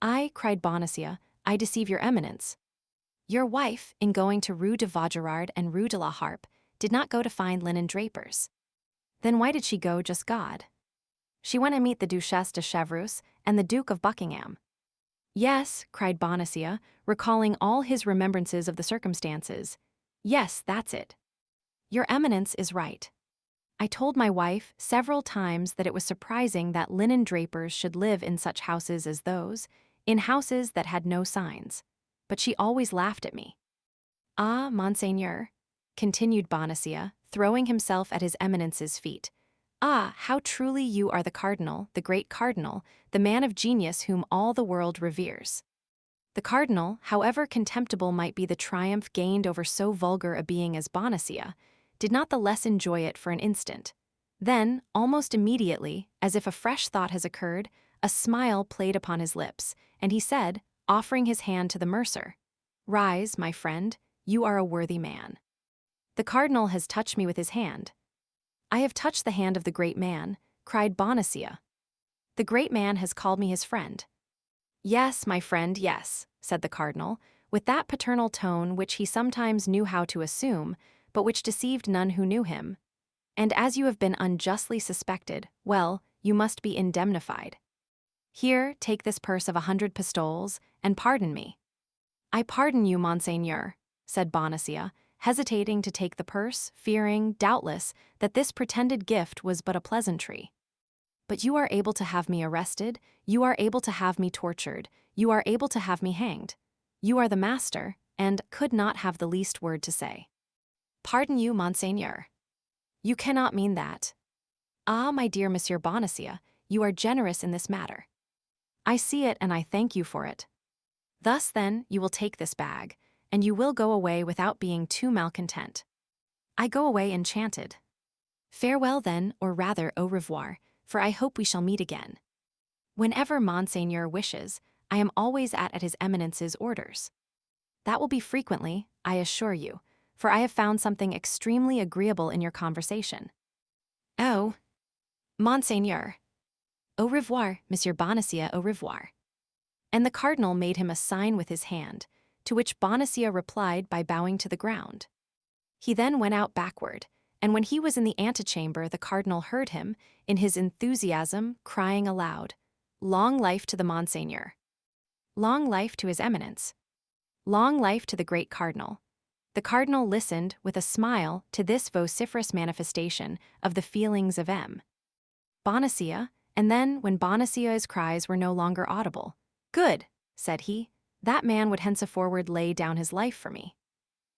"I," cried Bonacieux, "I deceive your Eminence. Your wife, in going to Rue de Vaugirard and Rue de la Harpe, did not go to find linen drapers. Then why did she go, just God? She went to meet the Duchesse de Chevreuse and the Duke of Buckingham." "Yes," cried Bonacieux, recalling all his remembrances of the circumstances. "Yes, that's it. Your Eminence is right. I told my wife several times that it was surprising that linen drapers should live in such houses as those, in houses that had no signs, but she always laughed at me. Ah, Monseigneur," continued Bonacieux, throwing himself at his Eminence's feet, "ah, how truly you are the cardinal, the great cardinal, the man of genius whom all the world reveres." The cardinal, however contemptible might be the triumph gained over so vulgar a being as Bonacieux, did not the less enjoy it for an instant. Then, almost immediately, as if a fresh thought has occurred, a smile played upon his lips, and he said, offering his hand to the mercer, "Rise, my friend, you are a worthy man." "The cardinal has touched me with his hand." "I have touched the hand of the great man," cried Bonacieux. "The great man has called me his friend." "Yes, my friend, yes," said the cardinal, with that paternal tone which he sometimes knew how to assume, but which deceived none who knew him. "And as you have been unjustly suspected, well, you must be indemnified. Here, take this purse of 100 pistoles, and pardon me." "I pardon you, Monseigneur," said Bonacieux, hesitating to take the purse, fearing, doubtless, that this pretended gift was but a pleasantry. But you are able to have me arrested, you are able to have me tortured, you are able to have me hanged. You are the master, and could not have the least word to say. Pardon you, Monseigneur. You cannot mean that. Ah, my dear Monsieur Bonacieux, you are generous in this matter. I see it and I thank you for it. Thus then, you will take this bag, and you will go away without being too malcontent. I go away enchanted. Farewell then, or rather au revoir, for I hope we shall meet again. Whenever Monseigneur wishes, I am always at His Eminence's orders. That will be frequently, I assure you, for I have found something extremely agreeable in your conversation. Oh, Monseigneur. Au revoir, Monsieur Bonacieux, au revoir. And the cardinal made him a sign with his hand, to which Bonacieux replied by bowing to the ground. He then went out backward, and when he was in the antechamber the cardinal heard him, in his enthusiasm, crying aloud, "Long life to the Monseigneur! Long life to His Eminence! Long life to the great cardinal!" The cardinal listened with a smile to this vociferous manifestation of the feelings of M. Bonacieux, and then, when Bonacieux's cries were no longer audible, "Good," said he, "that man would henceforward lay down his life for me."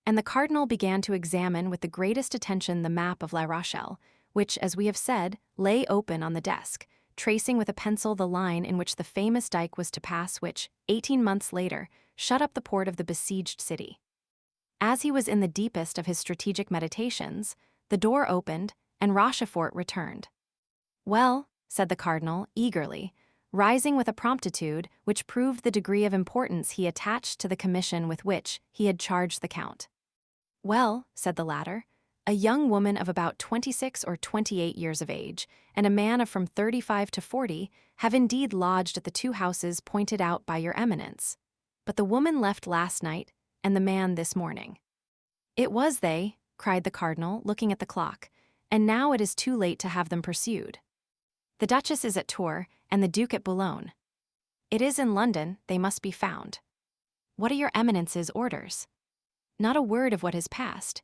And the cardinal began to examine with the greatest attention the map of La Rochelle, which, as we have said, lay open on the desk, tracing with a pencil the line in which the famous dike was to pass which, 18 months later, shut up the port of the besieged city. As he was in the deepest of his strategic meditations, the door opened, and Rochefort returned. "Well," said the cardinal, eagerly, rising with a promptitude which proved the degree of importance he attached to the commission with which he had charged the count. "Well," said the latter, "a young woman of about 26 or 28 years of age, and a man of from 35 to 40, have indeed lodged at the two houses pointed out by your eminence. But the woman left last night, and the man this morning." "It was they," cried the cardinal, looking at the clock, "and now it is too late to have them pursued. The Duchess is at Tours, and the Duke at Boulogne. It is in London they must be found. What are your eminence's orders? Not a word of what has passed.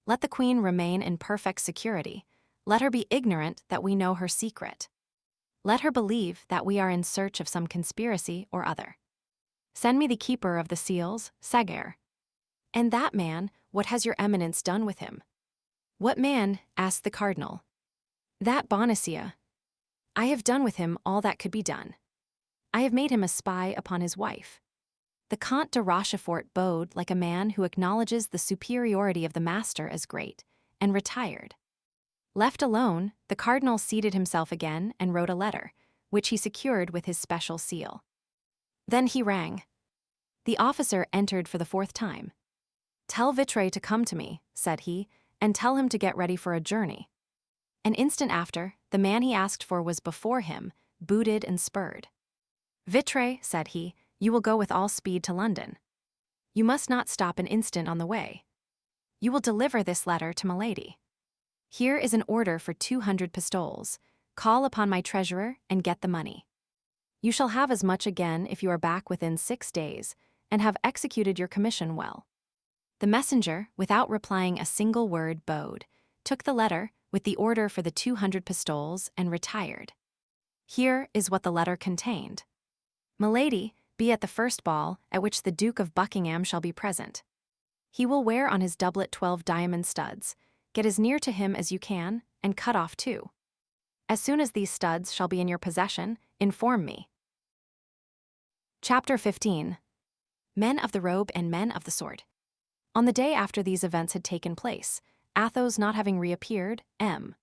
Let the Queen remain in perfect security. Let her be ignorant that we know her secret. Let her believe that we are in search of some conspiracy or other. Send me the keeper of the seals, Sagar. And that man, what has your eminence done with him?" "What man?" asked the cardinal. "That Bonacieux. I have done with him all that could be done. I have made him a spy upon his wife." The Comte de Rochefort bowed like a man who acknowledges the superiority of the master as great, and retired. Left alone, the cardinal seated himself again and wrote a letter, which he secured with his special seal. Then he rang. The officer entered for the 4th time. "Tell Vitré to come to me," said he, "and tell him to get ready for a journey." An instant after, the man he asked for was before him, booted and spurred. "Vitré," said he, "you will go with all speed to London. You must not stop an instant on the way. You will deliver this letter to Milady. Here is an order for 200 pistoles. Call upon my treasurer and get the money. You shall have as much again if you are back within 6 days, and have executed your commission well." The messenger, without replying a single word, bowed, took the letter with the order for the 200 pistoles, and retired. Here is what the letter contained. "Milady, be at the first ball, at which the Duke of Buckingham shall be present. He will wear on his doublet 12 diamond studs. Get as near to him as you can, and cut off 2. As soon as these studs shall be in your possession, inform me." Chapter 15. Men of the Robe and Men of the Sword. On the day after these events had taken place, Athos not having reappeared, M.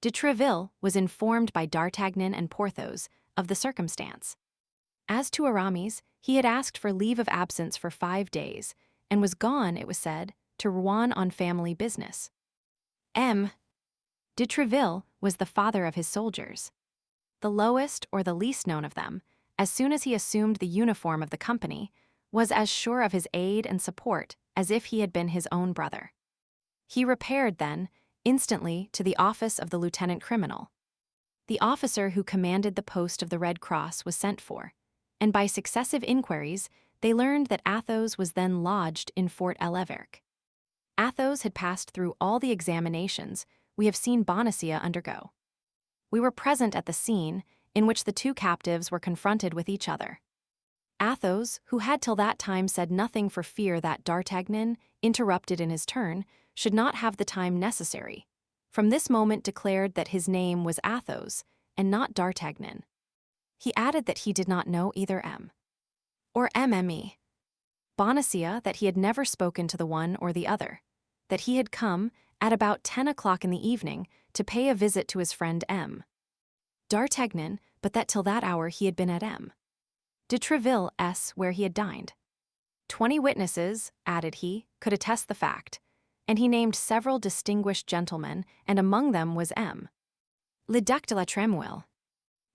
de Tréville was informed by D'Artagnan and Porthos of the circumstance. As to Aramis, he had asked for leave of absence for 5 days, and was gone, it was said, to Rouen on family business. M. de Tréville was the father of his soldiers. The lowest or the least known of them, as soon as he assumed the uniform of the company, was as sure of his aid and support as if he had been his own brother. He repaired, then, instantly to the office of the lieutenant criminal. The officer who commanded the post of the Red Cross was sent for, and by successive inquiries they learned that Athos was then lodged in Fort l'Evêque. Athos had passed through all the examinations we have seen Bonacieux undergo. We were present at the scene in which the two captives were confronted with each other. Athos, who had till that time said nothing for fear that D'Artagnan, interrupted in his turn, should not have the time necessary, from this moment declared that his name was Athos and not D'Artagnan. He added that he did not know either M or MME. Bonacieux that he had never spoken to the one or the other, that he had come, at about 10 o'clock in the evening, to pay a visit to his friend M. D'Artagnan, but that till that hour he had been at M. de Treville's, where he had dined. 20 witnesses, added he, could attest the fact, and he named several distinguished gentlemen, and among them was M. le Duc de la Trémouille.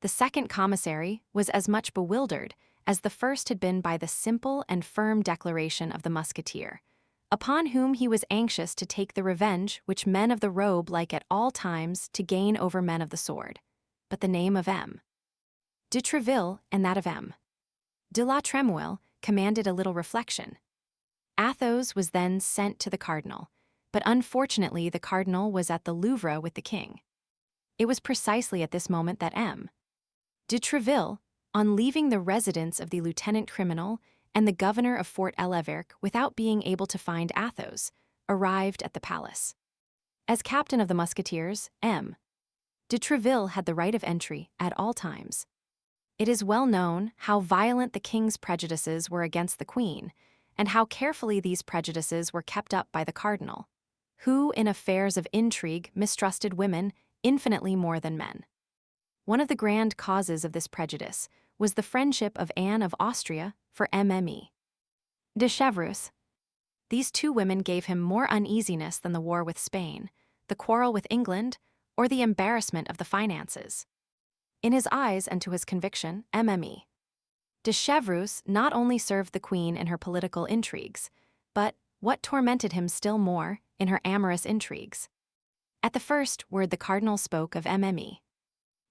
The second commissary was as much bewildered as the first had been by the simple and firm declaration of the musketeer, upon whom he was anxious to take the revenge which men of the robe like at all times to gain over men of the sword. But the name of M. de Treville and that of M. de la Trémouille commanded a little reflection. Athos was then sent to the cardinal, but unfortunately the cardinal was at the Louvre with the king. It was precisely at this moment that M. de Treville, on leaving the residence of the lieutenant criminal and the governor of Fort l'Evêque without being able to find Athos, arrived at the palace. As captain of the musketeers, M. de Treville had the right of entry at all times. It is well known how violent the king's prejudices were against the queen, and how carefully these prejudices were kept up by the cardinal, who in affairs of intrigue mistrusted women infinitely more than men. One of the grand causes of this prejudice was the friendship of Anne of Austria for Mme. de Chevreuse. These two women gave him more uneasiness than the war with Spain, the quarrel with England, or the embarrassment of the finances. In his eyes and to his conviction, Mme. de Chevreuse not only served the queen in her political intrigues, but, what tormented him still more, in her amorous intrigues. At the first word the cardinal spoke of Mme.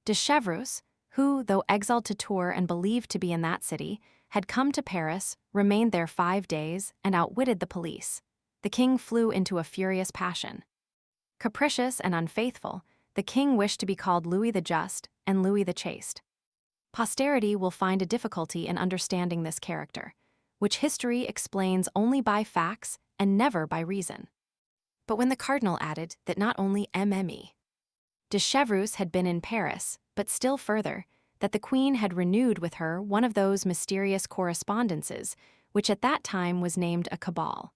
de Chevreuse, who, though exiled to Tours and believed to be in that city, had come to Paris, remained there 5 days, and outwitted the police. The king flew into a furious passion. Capricious and unfaithful, the king wished to be called Louis the Just and Louis the Chaste. Posterity will find a difficulty in understanding this character, which history explains only by facts and never by reason. But when the cardinal added that not only Mme. de Chevreuse had been in Paris, but still further, that the queen had renewed with her one of those mysterious correspondences which at that time was named a cabal.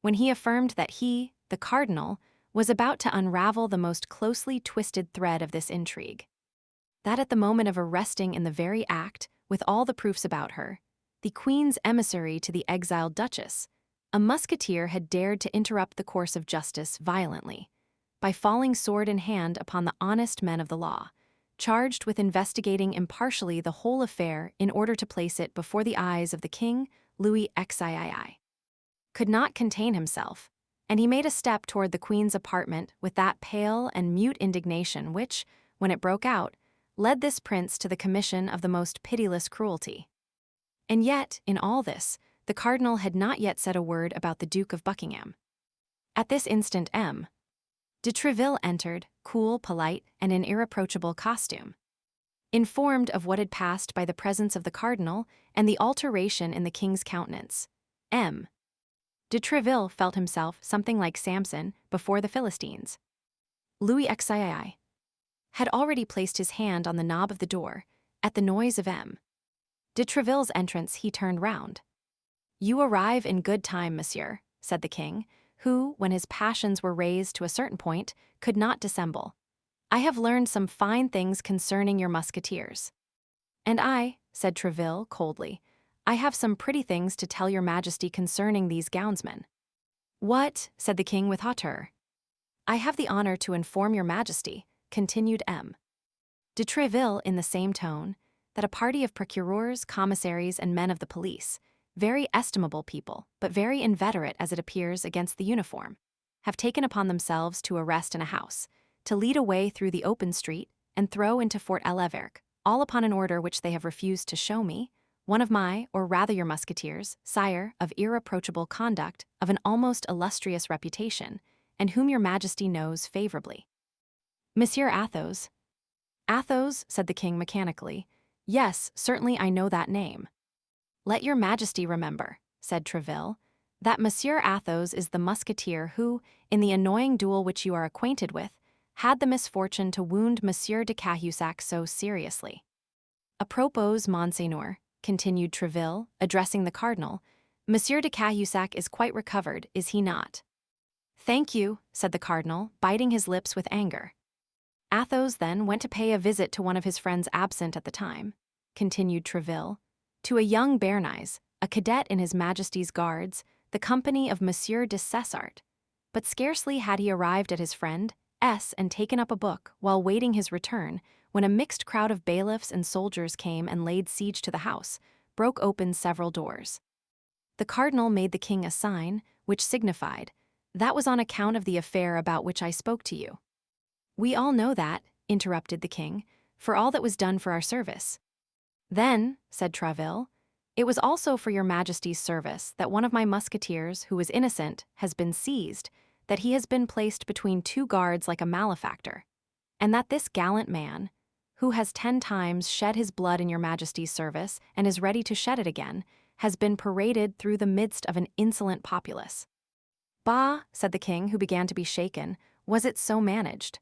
When he affirmed that he, the cardinal, was about to unravel the most closely twisted thread of this intrigue. That at the moment of arresting in the very act, with all the proofs about her, the queen's emissary to the exiled duchess, a musketeer had dared to interrupt the course of justice violently, by falling sword in hand upon the honest men of the law, charged with investigating impartially the whole affair in order to place it before the eyes of the king, Louis XIII. Could not contain himself, and he made a step toward the queen's apartment with that pale and mute indignation which, when it broke out, led this prince to the commission of the most pitiless cruelty. And yet, in all this, the cardinal had not yet said a word about the Duke of Buckingham. At this instant M. de Treville entered, cool, polite, and in irreproachable costume. Informed of what had passed by the presence of the cardinal and the alteration in the king's countenance, M. de Treville felt himself something like Samson before the Philistines. Louis XIII had already placed his hand on the knob of the door. At the noise of M. de Treville's entrance he turned round. "You arrive in good time, monsieur," said the king, who, when his passions were raised to a certain point, could not dissemble. "I have learned some fine things concerning your musketeers." "And I," said Treville coldly, "I have some pretty things to tell your majesty concerning these gownsmen." "What?" said the king with hauteur. "I have the honor to inform your majesty," continued M. de Treville in the same tone, "that a party of procureurs, commissaries, and men of the police, very estimable people, but very inveterate as it appears against the uniform, have taken upon themselves to arrest in a house, to lead away through the open street, and throw into Fort l'Evêque, all upon an order which they have refused to show me, one of my, or rather your musketeers, sire, of irreproachable conduct, of an almost illustrious reputation, and whom your majesty knows favorably. Monsieur Athos." Athos, said the king mechanically. Yes, certainly I know that name. Let your majesty remember, said Tréville, that Monsieur Athos is the musketeer who, in the annoying duel which you are acquainted with, had the misfortune to wound Monsieur de Cahusac so seriously. Apropos, Monseigneur, continued Tréville, addressing the cardinal, Monsieur de Cahusac is quite recovered, is he not? Thank you, said the cardinal, biting his lips with anger. Athos then went to pay a visit to one of his friends absent at the time, continued Tréville, to a young Béarnais, a cadet in his Majesty's Guards, the company of Monsieur de Cessart. But scarcely had he arrived at his friend S and taken up a book while waiting his return, when a mixed crowd of bailiffs and soldiers came and laid siege to the house, broke open several doors. The cardinal made the king a sign, which signified, "That was on account of the affair about which I spoke to you." "We all know that," interrupted the king, "for all that was done for our service." "Then," said Tréville, "it was also for your majesty's service that one of my musketeers, who was innocent, has been seized, that he has been placed between two guards like a malefactor, and that this gallant man, who has 10 times shed his blood in your majesty's service and is ready to shed it again, has been paraded through the midst of an insolent populace." "Bah," said the king, who began to be shaken, "was it so managed?"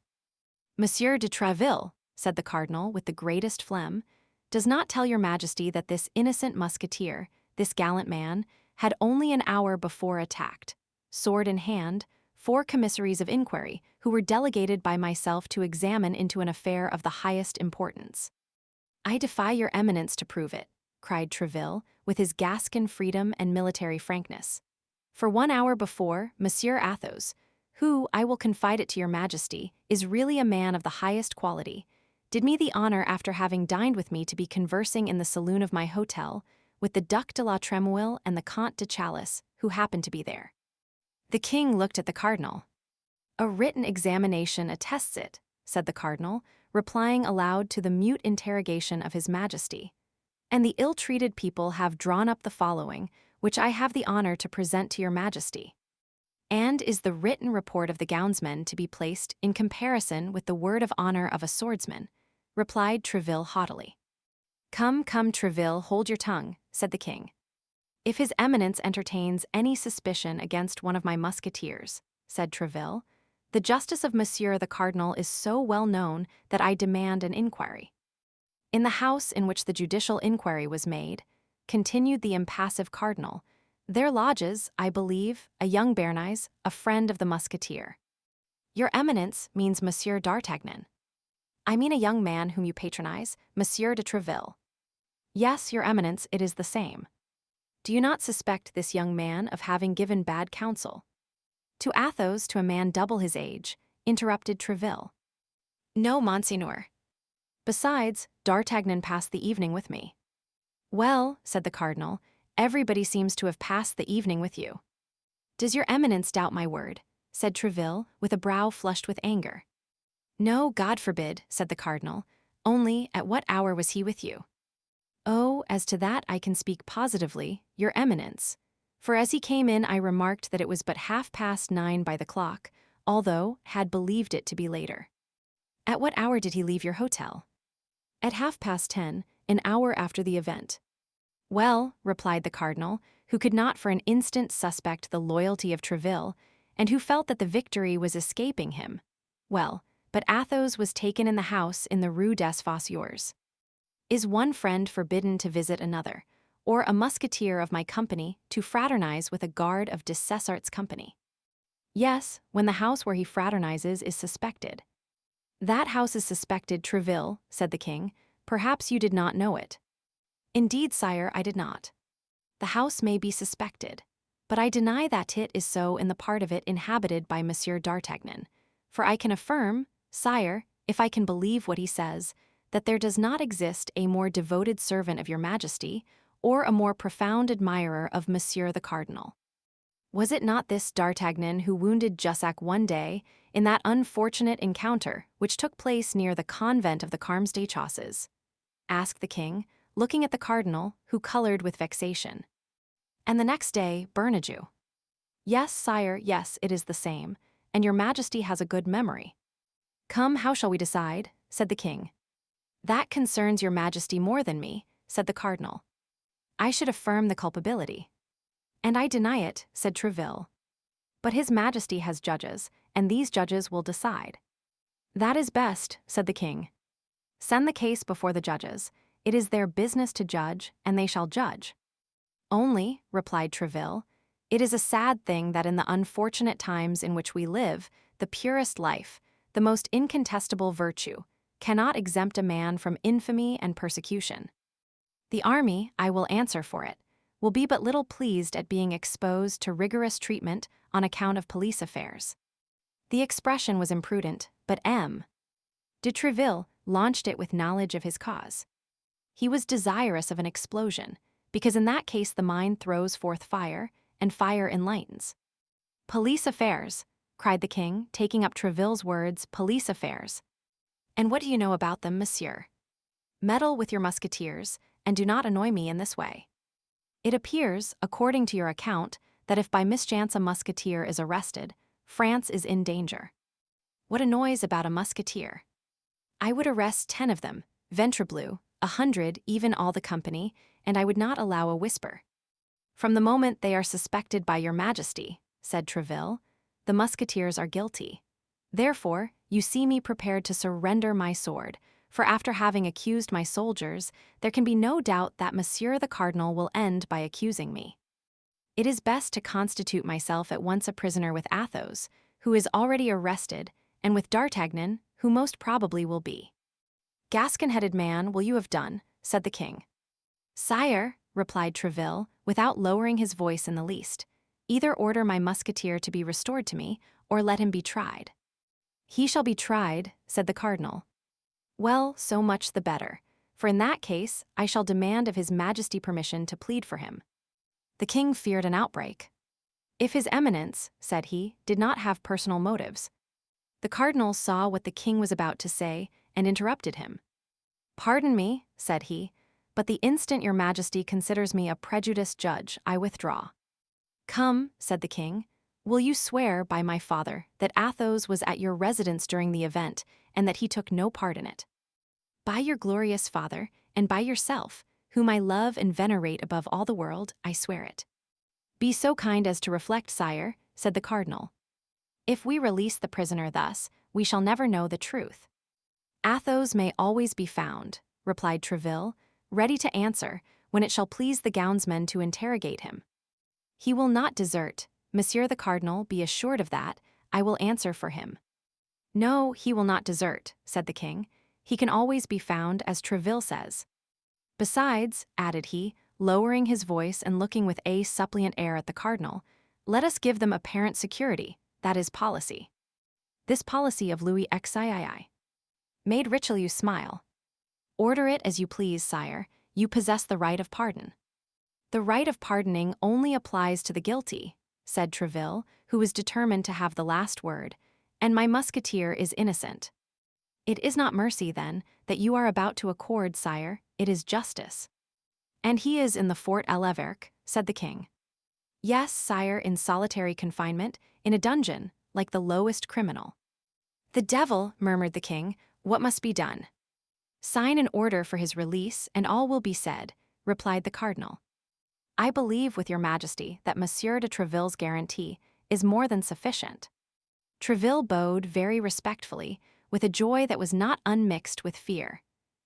"Monsieur de Tréville," said the cardinal with the greatest phlegm, "does not tell your majesty that this innocent musketeer, this gallant man, had only an hour before attacked, sword in hand, 4 commissaries of inquiry who were delegated by myself to examine into an affair of the highest importance." "I defy your eminence to prove it," cried Tréville, with his Gascon freedom and military frankness. "For 1 hour before, Monsieur Athos, who, I will confide it to your majesty, is really a man of the highest quality, did me the honor after having dined with me to be conversing in the saloon of my hotel with the Duc de la Trémouille and the Comte de Chalice, who happened to be there." The king looked at the cardinal. "A written examination attests it," said the cardinal, replying aloud to the mute interrogation of his majesty. "And the ill-treated people have drawn up the following, which I have the honor to present to your majesty." "And is the written report of the gownsmen to be placed in comparison with the word of honor of a swordsman?" replied Tréville haughtily. "Come, come, Tréville, hold your tongue," said the king. "If his eminence entertains any suspicion against one of my musketeers," said Tréville, "the justice of Monsieur the Cardinal is so well known that I demand an inquiry." "In the house in which the judicial inquiry was made," continued the impassive cardinal, "there lodges, I believe, a young Béarnais, a friend of the musketeer." "Your eminence means Monsieur d'Artagnan." "I mean a young man whom you patronize, Monsieur de Tréville." "Yes, your eminence, it is the same." "Do you not suspect this young man of having given bad counsel?" "To Athos, to a man double his age," interrupted Tréville. "No, Monseigneur. Besides, d'Artagnan passed the evening with me." "Well," said the cardinal, "everybody seems to have passed the evening with you." "Does your eminence doubt my word?" said Tréville, with a brow flushed with anger. "No, God forbid," said the cardinal. "Only, at what hour was he with you?" "Oh, as to that I can speak positively, your eminence. For as he came in I remarked that it was but 9:30 by the clock, although had believed it to be later." "At what hour did he leave your hotel?" "At 10:30, an hour after the event." "Well," replied the cardinal, who could not for an instant suspect the loyalty of Tréville, and who felt that the victory was escaping him. "Well, but Athos was taken in the house in the Rue des Fossoyeurs. Is one friend forbidden to visit another, or a musketeer of my company to fraternize with a guard of de Cessart's company?" "Yes, when the house where he fraternizes is suspected." "That house is suspected, Tréville," said the king. "Perhaps you did not know it." "Indeed, sire, I did not." "The house may be suspected, but I deny that it is so in the part of it inhabited by Monsieur d'Artagnan, for I can affirm, sire, if I can believe what he says, that there does not exist a more devoted servant of your majesty, or a more profound admirer of Monsieur the Cardinal. Was it not this d'Artagnan who wounded Jussac one day in that unfortunate encounter which took place near the convent of the Carmes Déchaussés?" asked the king, looking at the cardinal, who colored with vexation. "And the next day, Bernajoux." "Yes, sire, yes, it is the same, and your majesty has a good memory." "Come, how shall we decide?" said the king. "That concerns your majesty more than me," said the cardinal. "I should affirm the culpability." "And I deny it," said Tréville. "But his majesty has judges, and these judges will decide." "That is best," said the king. "Send the case before the judges. It is their business to judge, and they shall judge." "Only," replied Tréville, "it is a sad thing that in the unfortunate times in which we live, the purest life, the most incontestable virtue, cannot exempt a man from infamy and persecution. The army, I will answer for it, will be but little pleased at being exposed to rigorous treatment on account of police affairs." The expression was imprudent, but M. de Tréville launched it with knowledge of his cause. He was desirous of an explosion, because in that case the mind throws forth fire, and fire enlightens. "Police affairs," cried the king, taking up Tréville's words, "police affairs. And what do you know about them, monsieur? Meddle with your musketeers, and do not annoy me in this way. It appears, according to your account, that if by mischance a musketeer is arrested, France is in danger. What a noise about a musketeer! I would arrest 10 of them, ventrebleu, 100, even all the company, and I would not allow a whisper." "From the moment they are suspected by your majesty," said Tréville, "the musketeers are guilty. Therefore, you see me prepared to surrender my sword, for after having accused my soldiers, there can be no doubt that Monsieur the Cardinal will end by accusing me. It is best to constitute myself at once a prisoner with Athos, who is already arrested, and with D'Artagnan, who most probably will be." "Gascon-headed man, will you have done?" said the king. "Sire," replied Tréville, without lowering his voice in the least, "either order my musketeer to be restored to me, or let him be tried." "He shall be tried," said the cardinal. "Well, so much the better, for in that case I shall demand of his majesty permission to plead for him." The king feared an outbreak. "If his eminence," said he, "did not have personal motives." The cardinal saw what the king was about to say, and interrupted him. "Pardon me," said he, "but the instant your majesty considers me a prejudiced judge, I withdraw." "Come," said the king, "will you swear by my father that Athos was at your residence during the event, and that he took no part in it?" "By your glorious father, and by yourself, whom I love and venerate above all the world, I swear it." "Be so kind as to reflect, sire," said the cardinal. "If we release the prisoner thus, we shall never know the truth." "Athos may always be found," replied Tréville, "ready to answer, when it shall please the gownsmen to interrogate him. He will not desert, Monsieur the Cardinal, be assured of that, I will answer for him." "No, he will not desert," said the king. "He can always be found, as Tréville says. Besides," added he, lowering his voice and looking with a suppliant air at the cardinal, "let us give them apparent security, that is policy." This policy of Louis XIII made Richelieu smile. "Order it as you please, sire, you possess the right of pardon." "The right of pardoning only applies to the guilty," said Tréville, who was determined to have the last word, "and my musketeer is innocent." "It is not mercy, then, that you are about to accord, sire, it is justice." "And he is in the Fort l'Evêque," said the king. "Yes, sire, in solitary confinement, in a dungeon, like the lowest criminal." "The devil," murmured the king, "what must be done?" "Sign an order for his release, and all will be said," replied the cardinal. "I believe, with your majesty, that Monsieur de Tréville's guarantee is more than sufficient." Tréville bowed very respectfully, with a joy that was not unmixed with fear.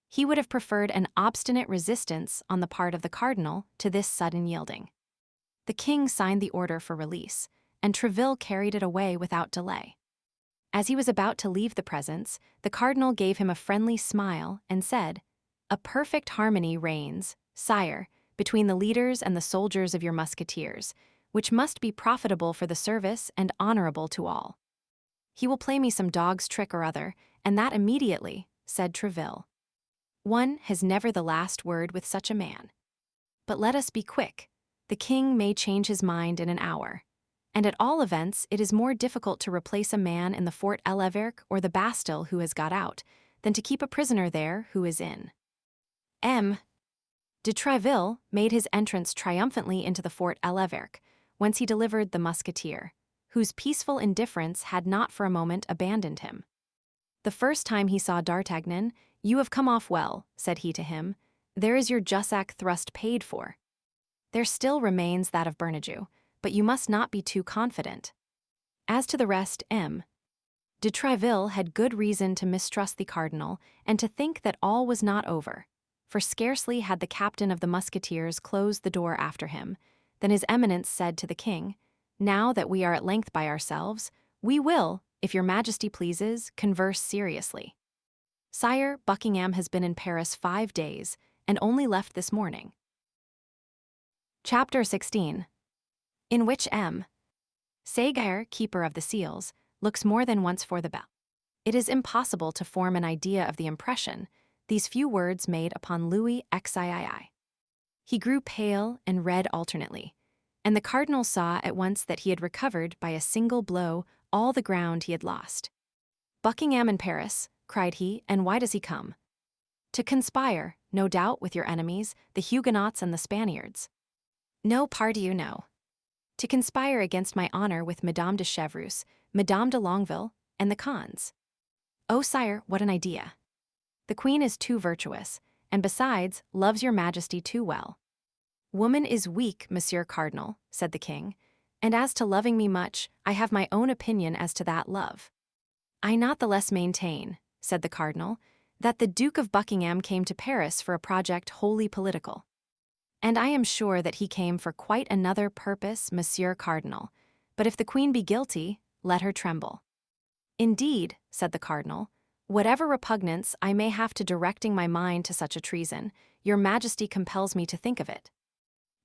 He would have preferred an obstinate resistance on the part of the cardinal to this sudden yielding. The king signed the order for release, and Tréville carried it away without delay. As he was about to leave the presence, the cardinal gave him a friendly smile and said, "A perfect harmony reigns, sire, between the leaders and the soldiers of your musketeers, which must be profitable for the service and honorable to all." "He will play me some dog's trick or other, and that immediately," said Tréville. "One has never the last word with such a man. But let us be quick. The king may change his mind in an hour. And at all events, it is more difficult to replace a man in the Fort l'Evêque or the Bastille who has got out, than to keep a prisoner there who is in." M. de Tréville made his entrance triumphantly into the Fort l'Evêque, whence he delivered the musketeer, whose peaceful indifference had not for a moment abandoned him. The first time he saw D'Artagnan, You have come off well, said he to him. There is your jussac thrust paid for. There still remains that of Bernajoux, but you must not be too confident. As to the rest, M. de Treville had good reason to mistrust the cardinal and to think that all was not over, for scarcely had the captain of the musketeers closed the door after him, than his eminence said to the king, "Now that we are at length by ourselves, we will, if your majesty pleases, converse seriously. Sire, Buckingham has been in Paris 5 days, and only left this morning." Chapter 16. In which M. Seguier, keeper of the seals, looks more than once for the bell. It is impossible to form an idea of the impression these few words made upon Louis XIII. He grew pale and red alternately, and the cardinal saw at once that he had recovered by a single blow all the ground he had lost. "Buckingham in Paris," cried he, "and why does he come?" "To conspire, no doubt, with your enemies, the Huguenots and the Spaniards." "No pardieu, no. To conspire against my honor with Madame de Chevreuse, Madame de Longueville, and the Cons." "Oh, sire, what an idea! The queen is too virtuous, and besides, loves your majesty too well." "Woman is weak, monsieur cardinal," said the king, "and as to loving me much, I have my own opinion as to that love. I not the less maintain," said the cardinal, "that the Duke of Buckingham came to Paris for a project wholly political. And I am sure that he came for quite another purpose, monsieur cardinal, but if the queen be guilty, let her tremble." "Indeed," said the cardinal, "whatever repugnance I may have to directing my mind to such a treason, your majesty compels me to think of it.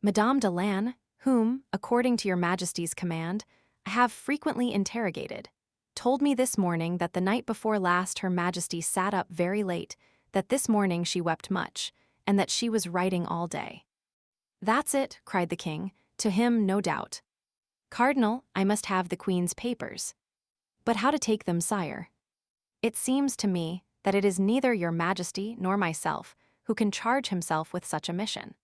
Madame de Lanne, whom, according to your majesty's command, I have frequently interrogated, told me this morning that the night before last her majesty sat up very late, that this morning she wept much, and that she was writing all day." "That's it," cried the king, "to him no doubt. Cardinal, I must have the queen's papers." "But how to take them, sire?" "It seems to me that it is neither your majesty nor myself who can charge himself with such a mission."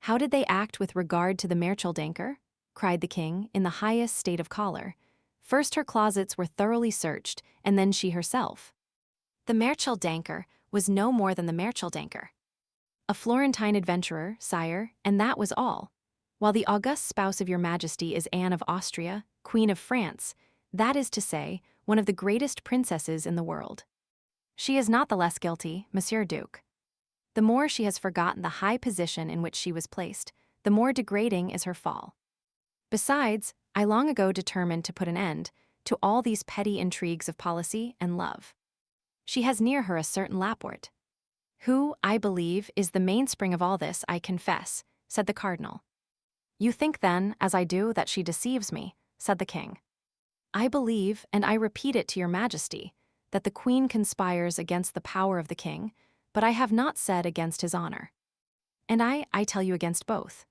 "How did they act with regard to the Merchildanker?" cried the king, in the highest state of choler. "First her closets were thoroughly searched, and then she herself." "The Merchildanker was no more than the Merchildanker. A Florentine adventurer, sire, and that was all. While the august spouse of your majesty is Anne of Austria, Queen of France, that is to say, one of the greatest princesses in the world. She is not the less guilty, Monsieur Duke. The more she has forgotten the high position in which she was placed, the more degrading is her fall. Besides, I long ago determined to put an end to all these petty intrigues of policy and love. She has near her a certain Lapwort, who, I believe, is the mainspring of all this, I confess," said the cardinal. "You think then, as I do, that she deceives me," said the king. "I believe, and I repeat it to your majesty, that the queen conspires against the power of the king, but I have not said against his honor. And I tell you against both.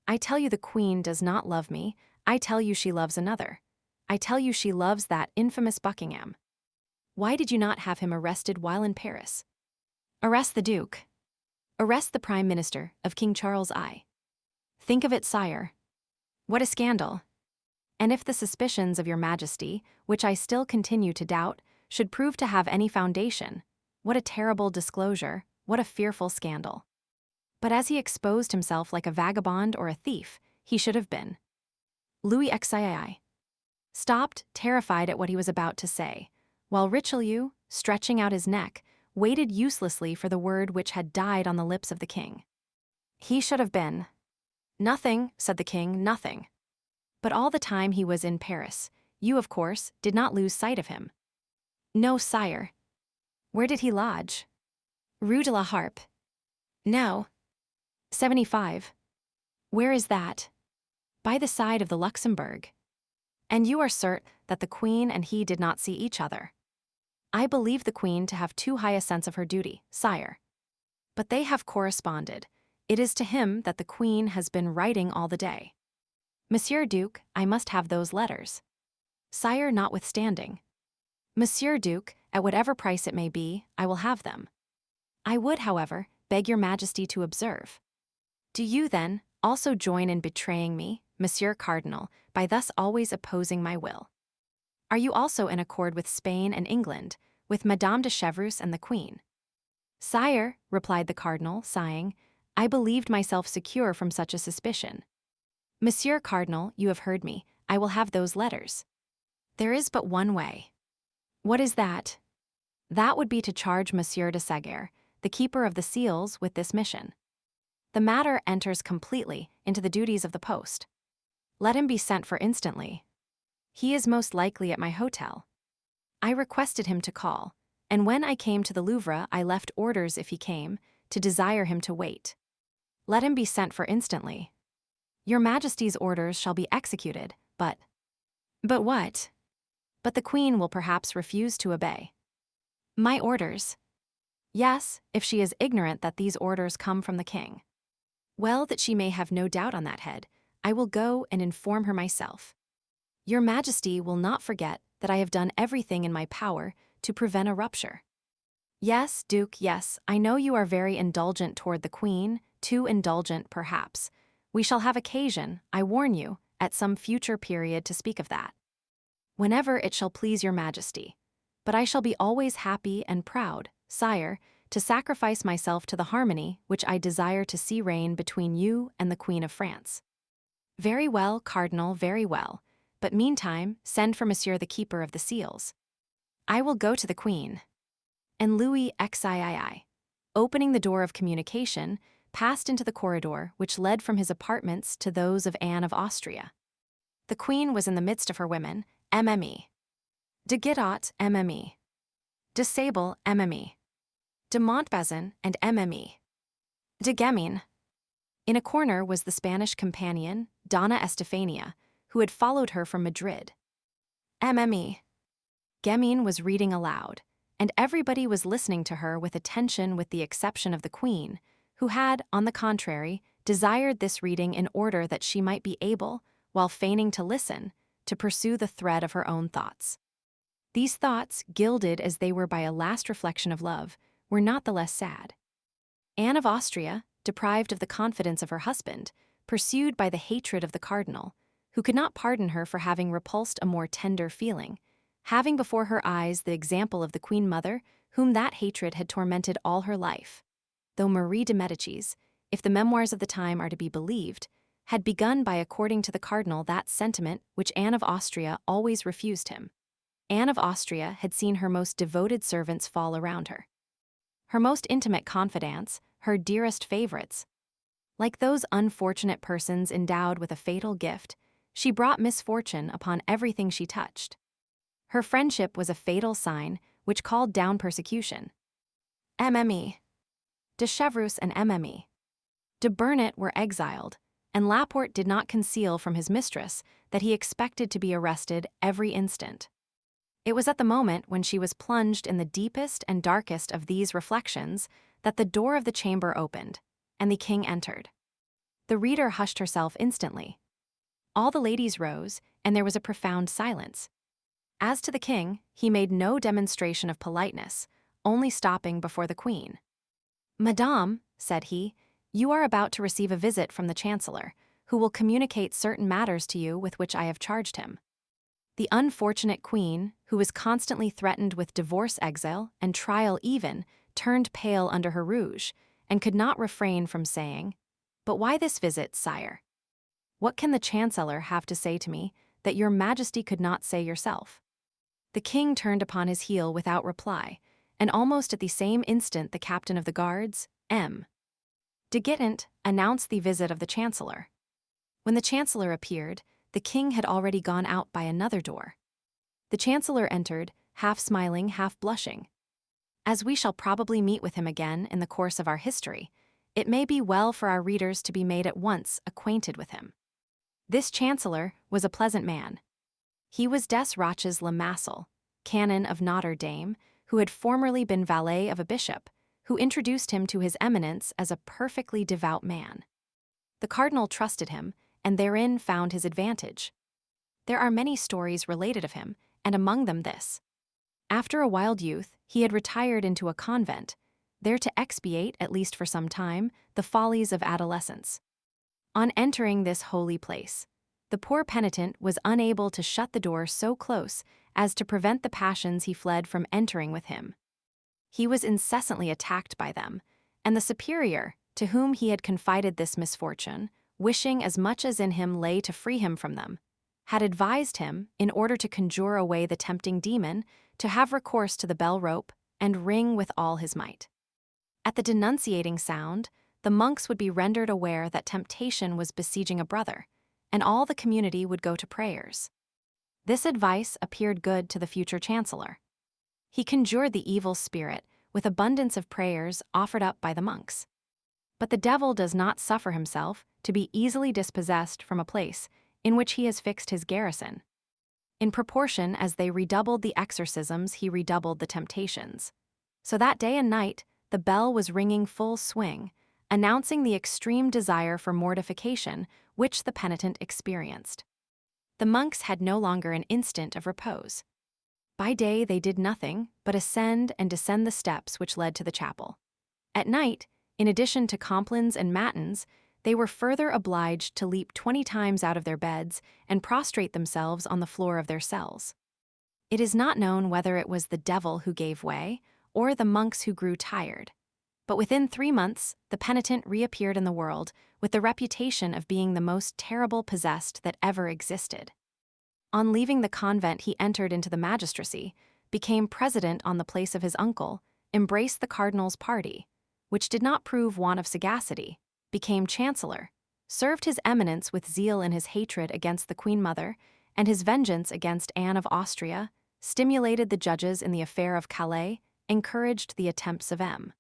I tell you the queen does not love me, I tell you she loves another. I tell you she loves that infamous Buckingham. Why did you not have him arrested while in Paris? Arrest the Duke. Arrest the Prime Minister of King Charles I. Think of it, sire. What a scandal! And if the suspicions of your majesty, which I still continue to doubt, should prove to have any foundation, what a terrible disclosure, what a fearful scandal. But as he exposed himself like a vagabond or a thief, he should have been." Louis XIII stopped, terrified at what he was about to say, while Richelieu, stretching out his neck, waited uselessly for the word which had died on the lips of the king. "He should have been." "Nothing," said the king, "nothing. But all the time he was in Paris, you, of course, did not lose sight of him." "No, sire." "Where did he lodge?" "Rue de la Harpe." "No." 75. "Where is that?" "By the side of the Luxembourg." "And you are certain that the queen and he did not see each other?" "I believe the queen to have too high a sense of her duty, sire." "But they have corresponded. It is to him that the queen has been writing all the day." "Monsieur Duke, I must have those letters." "Sire, notwithstanding." "Monsieur Duke, at whatever price it may be, I will have them." "I would, however, beg your majesty to observe. Do you, then, also join in betraying me, Monsieur Cardinal, by thus always opposing my will? Are you also in accord with Spain and England, with Madame de Chevreuse and the Queen? "Sire," replied the cardinal, sighing, "I believed myself secure from such a suspicion." "Monsieur Cardinal, you have heard me. I will have those letters." "There is but one way." "What is that?" "That would be to charge Monsieur de Sagard, the keeper of the seals, with this mission. The matter enters completely into the duties of the post. Let him be sent for instantly. He is most likely at my hotel." I requested him to call, and when I came to the Louvre I left orders, if he came, to desire him to wait. "Let him be sent for instantly." "Your Majesty's orders shall be executed, but—" "But what?" "But the Queen will perhaps refuse to obey." "My orders?" "Yes, if she is ignorant that these orders come from the King." "Well, that she may have no doubt on that head, I will go and inform her myself." "Your Majesty will not forget that I have done everything in my power to prevent a rupture." "Yes, Duke, yes, I know you are very indulgent toward the Queen, too indulgent, perhaps. We shall have occasion, I warn you, at some future period to speak of that. Whenever it shall please your Majesty. But I shall be always happy and proud, sire, to sacrifice myself to the harmony which I desire to see reign between you and the Queen of France." "Very well, Cardinal, very well. But meantime, send for Monsieur the Keeper of the Seals." "I will go to the Queen." And Louis XIII, opening the door of communication, passed into the corridor which led from his apartments to those of Anne of Austria. The Queen was in the midst of her women, MME. De Guitot, MME. De Sable, MME. De Montbazon, and MME. De Guemines. In a corner was the Spanish companion, Donna Estefania, who had followed her from Madrid. MME. Guemines was reading aloud, and everybody was listening to her with attention with the exception of the Queen, who had, on the contrary, desired this reading in order that she might be able, while feigning to listen, to pursue the thread of her own thoughts. These thoughts, gilded as they were by a last reflection of love, were not the less sad. Anne of Austria, deprived of the confidence of her husband, pursued by the hatred of the cardinal, who could not pardon her for having repulsed a more tender feeling, having before her eyes the example of the Queen Mother, whom that hatred had tormented all her life, though Marie de Medicis, if the memoirs of the time are to be believed, had begun by according to the cardinal that sentiment which Anne of Austria always refused him. Anne of Austria had seen her most devoted servants fall around her, her most intimate confidants, her dearest favorites. Like those unfortunate persons endowed with a fatal gift, she brought misfortune upon everything she touched. Her friendship was a fatal sign which called down persecution. MME. De Chevreuse and MME. De Burnett were exiled, and Laporte did not conceal from his mistress that he expected to be arrested every instant. It was at the moment when she was plunged in the deepest and darkest of these reflections that the door of the chamber opened, and the king entered. The reader hushed herself instantly. All the ladies rose, and there was a profound silence. As to the king, he made no demonstration of politeness, only stopping before the queen. "Madame," said he, "you are about to receive a visit from the chancellor, who will communicate certain matters to you with which I have charged him." The unfortunate queen, who was constantly threatened with divorce, exile, and trial even, turned pale under her rouge, and could not refrain from saying, "But why this visit, sire? What can the chancellor have to say to me that your Majesty could not say yourself?" The king turned upon his heel without reply, and almost at the same instant the captain of the guards, M. de Guitant, announced the visit of the chancellor. When the chancellor appeared, the king had already gone out by another door. The chancellor entered, half smiling, half blushing. As we shall probably meet with him again in the course of our history, it may be well for our readers to be made at once acquainted with him. This chancellor was a pleasant man. He was Des Roches Le Massel, canon of Notre Dame, who had formerly been valet of a bishop, who introduced him to his eminence as a perfectly devout man. The cardinal trusted him, and therein found his advantage. There are many stories related of him, and among them this. After a wild youth, he had retired into a convent, there to expiate, at least for some time, the follies of adolescence. On entering this holy place, the poor penitent was unable to shut the door so close as to prevent the passions he fled from entering with him. He was incessantly attacked by them, and the superior, to whom he had confided this misfortune, wishing as much as in him lay to free him from them, had advised him, in order to conjure away the tempting demon, to have recourse to the bell rope and ring with all his might. At the denunciating sound, the monks would be rendered aware that temptation was besieging a brother, and all the community would go to prayers. This advice appeared good to the future chancellor. He conjured the evil spirit with abundance of prayers offered up by the monks. But the devil does not suffer himself to be easily dispossessed from a place in which he has fixed his garrison. In proportion as they redoubled the exorcisms, he redoubled the temptations. So that day and night, the bell was ringing full swing, announcing the extreme desire for mortification which the penitent experienced. The monks had no longer an instant of repose. By day they did nothing but ascend and descend the steps which led to the chapel. At night, in addition to complines and matins, they were further obliged to leap 20 times out of their beds and prostrate themselves on the floor of their cells. It is not known whether it was the devil who gave way or the monks who grew tired. But within 3 months, the penitent reappeared in the world with the reputation of being the most terrible possessed that ever existed. On leaving the convent, he entered into the magistracy, became president on the place of his uncle, embraced the cardinal's party, which did not prove want of sagacity, became chancellor, served his eminence with zeal in his hatred against the Queen Mother and his vengeance against Anne of Austria, stimulated the judges in the affair of Calais, encouraged the attempts of M.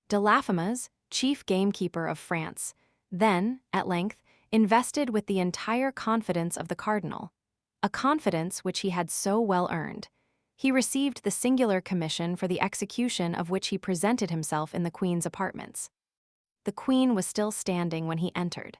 de Laffemas, chief gamekeeper of France, then, at length, invested with the entire confidence of the cardinal, a confidence which he had so well earned. He received the singular commission for the execution of which he presented himself in the Queen's apartments. The Queen was still standing when he entered,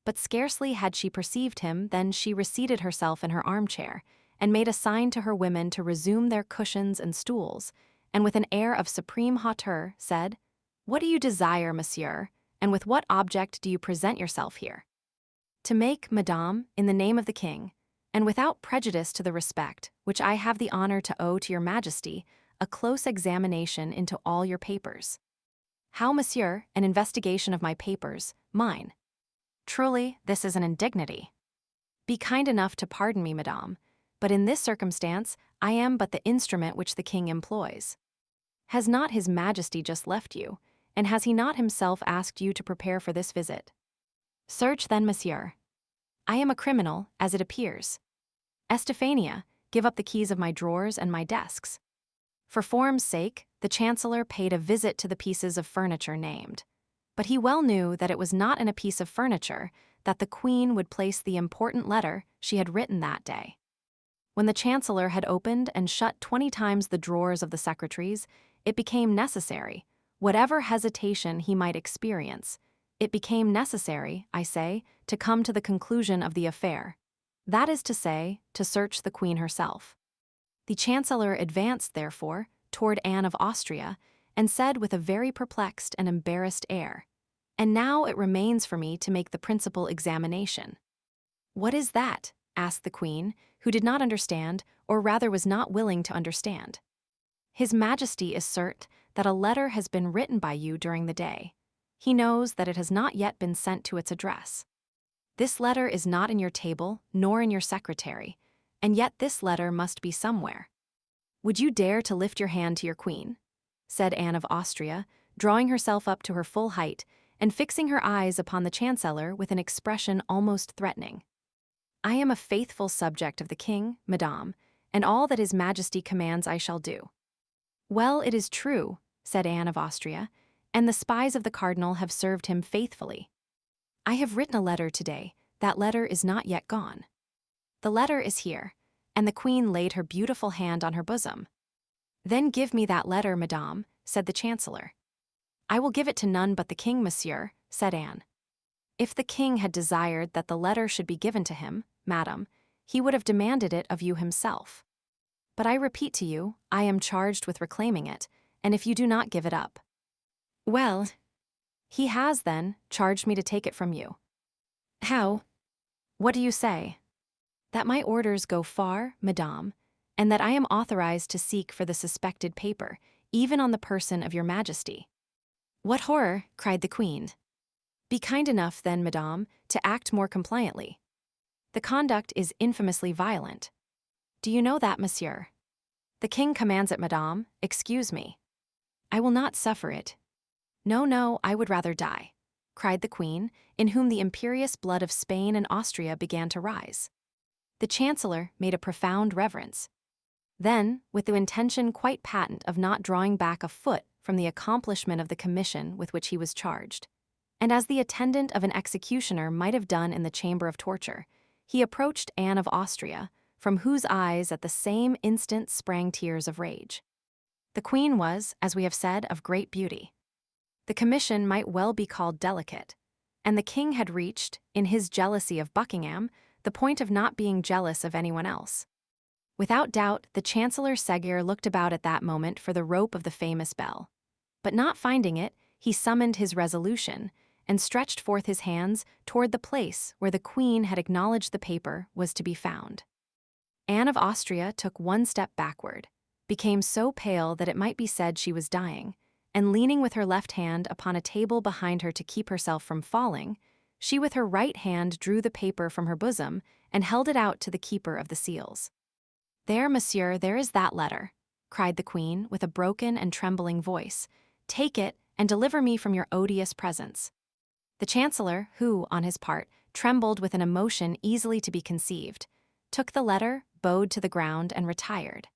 but scarcely had she perceived him than she reseated herself in her armchair and made a sign to her women to resume their cushions and stools, and with an air of supreme hauteur said, "What do you desire, monsieur, and with what object do you present yourself here?" "To make, madame, in the name of the king, and without prejudice to the respect which I have the honor to owe to your majesty, a close examination into all your papers." "How, monsieur, an investigation of my papers, mine? Truly, this is an indignity." "Be kind enough to pardon me, madame, but in this circumstance I am but the instrument which the king employs. Has not his majesty just left you, and has he not himself asked you to prepare for this visit? Search then, monsieur. I am a criminal, as it appears. Estefania, give up the keys of my drawers and my desks." For form's sake, the chancellor paid a visit to the pieces of furniture named. But he well knew that it was not in a piece of furniture that the Queen would place the important letter she had written that day. When the chancellor had opened and shut 20 times the drawers of the secretaries, it became necessary, whatever hesitation he might experience, it became necessary, I say, to come to the conclusion of the affair. That is to say, to search the Queen herself. The chancellor advanced, therefore, toward Anne of Austria, and said with a very perplexed and embarrassed air, "And now it remains for me to make the principal examination." "What is that?" asked the Queen, who did not understand, or rather was not willing to understand. "His Majesty assert that a letter has been written by you during the day. He knows that it has not yet been sent to its address. This letter is not in your table, nor in your secretary, and yet this letter must be somewhere. Would you dare to lift your hand to your Queen?" said Anne of Austria, drawing herself up to her full height and fixing her eyes upon the chancellor with an expression almost threatening. "I am a faithful subject of the king, madame, and all that his Majesty commands I shall do." "Well, it is true," said Anne of Austria, "and the spies of the cardinal have served him faithfully. I have written a letter today. That letter is not yet gone. The letter is here," and the Queen laid her beautiful hand on her bosom. "Then give me that letter, madame," said the chancellor. "I will give it to none but the king, monsieur," said Anne. "If the king had desired that the letter should be given to him, madam, he would have demanded it of you himself. But I repeat to you, I am charged with reclaiming it, and if you do not give it up—" "Well, he has, then, charged me to take it from you." "How? What do you say?" "That my orders go far, madame, and that I am authorized to seek for the suspected paper, even on the person of your majesty." "What horror!" cried the queen. "Be kind enough, then, madame, to act more compliantly. The conduct is infamously violent." "Do you know that, monsieur?" "The king commands it, madame. Excuse me." "I will not suffer it." "No, no, I would rather die," cried the queen, in whom the imperious blood of Spain and Austria began to rise. The chancellor made a profound reverence. Then, with the intention quite patent of not drawing back a foot from the accomplishment of the commission with which he was charged, and as the attendant of an executioner might have done in the chamber of torture, he approached Anne of Austria, from whose eyes at the same instant sprang tears of rage. The queen was, as we have said, of great beauty. The commission might well be called delicate, and the king had reached, in his jealousy of Buckingham, the point of not being jealous of anyone else. Without doubt, the Chancellor Seguier looked about at that moment for the rope of the famous bell. But not finding it, he summoned his resolution, and stretched forth his hands toward the place where the Queen had acknowledged the paper was to be found. Anne of Austria took one step backward, became so pale that it might be said she was dying, and leaning with her left hand upon a table behind her to keep herself from falling, she with her right hand drew the paper from her bosom and held it out to the keeper of the seals. "There, monsieur, there is that letter," cried the queen with a broken and trembling voice. "Take it and deliver me from your odious presence." The chancellor, who, on his part, trembled with an emotion easily to be conceived, took the letter, bowed to the ground, and retired.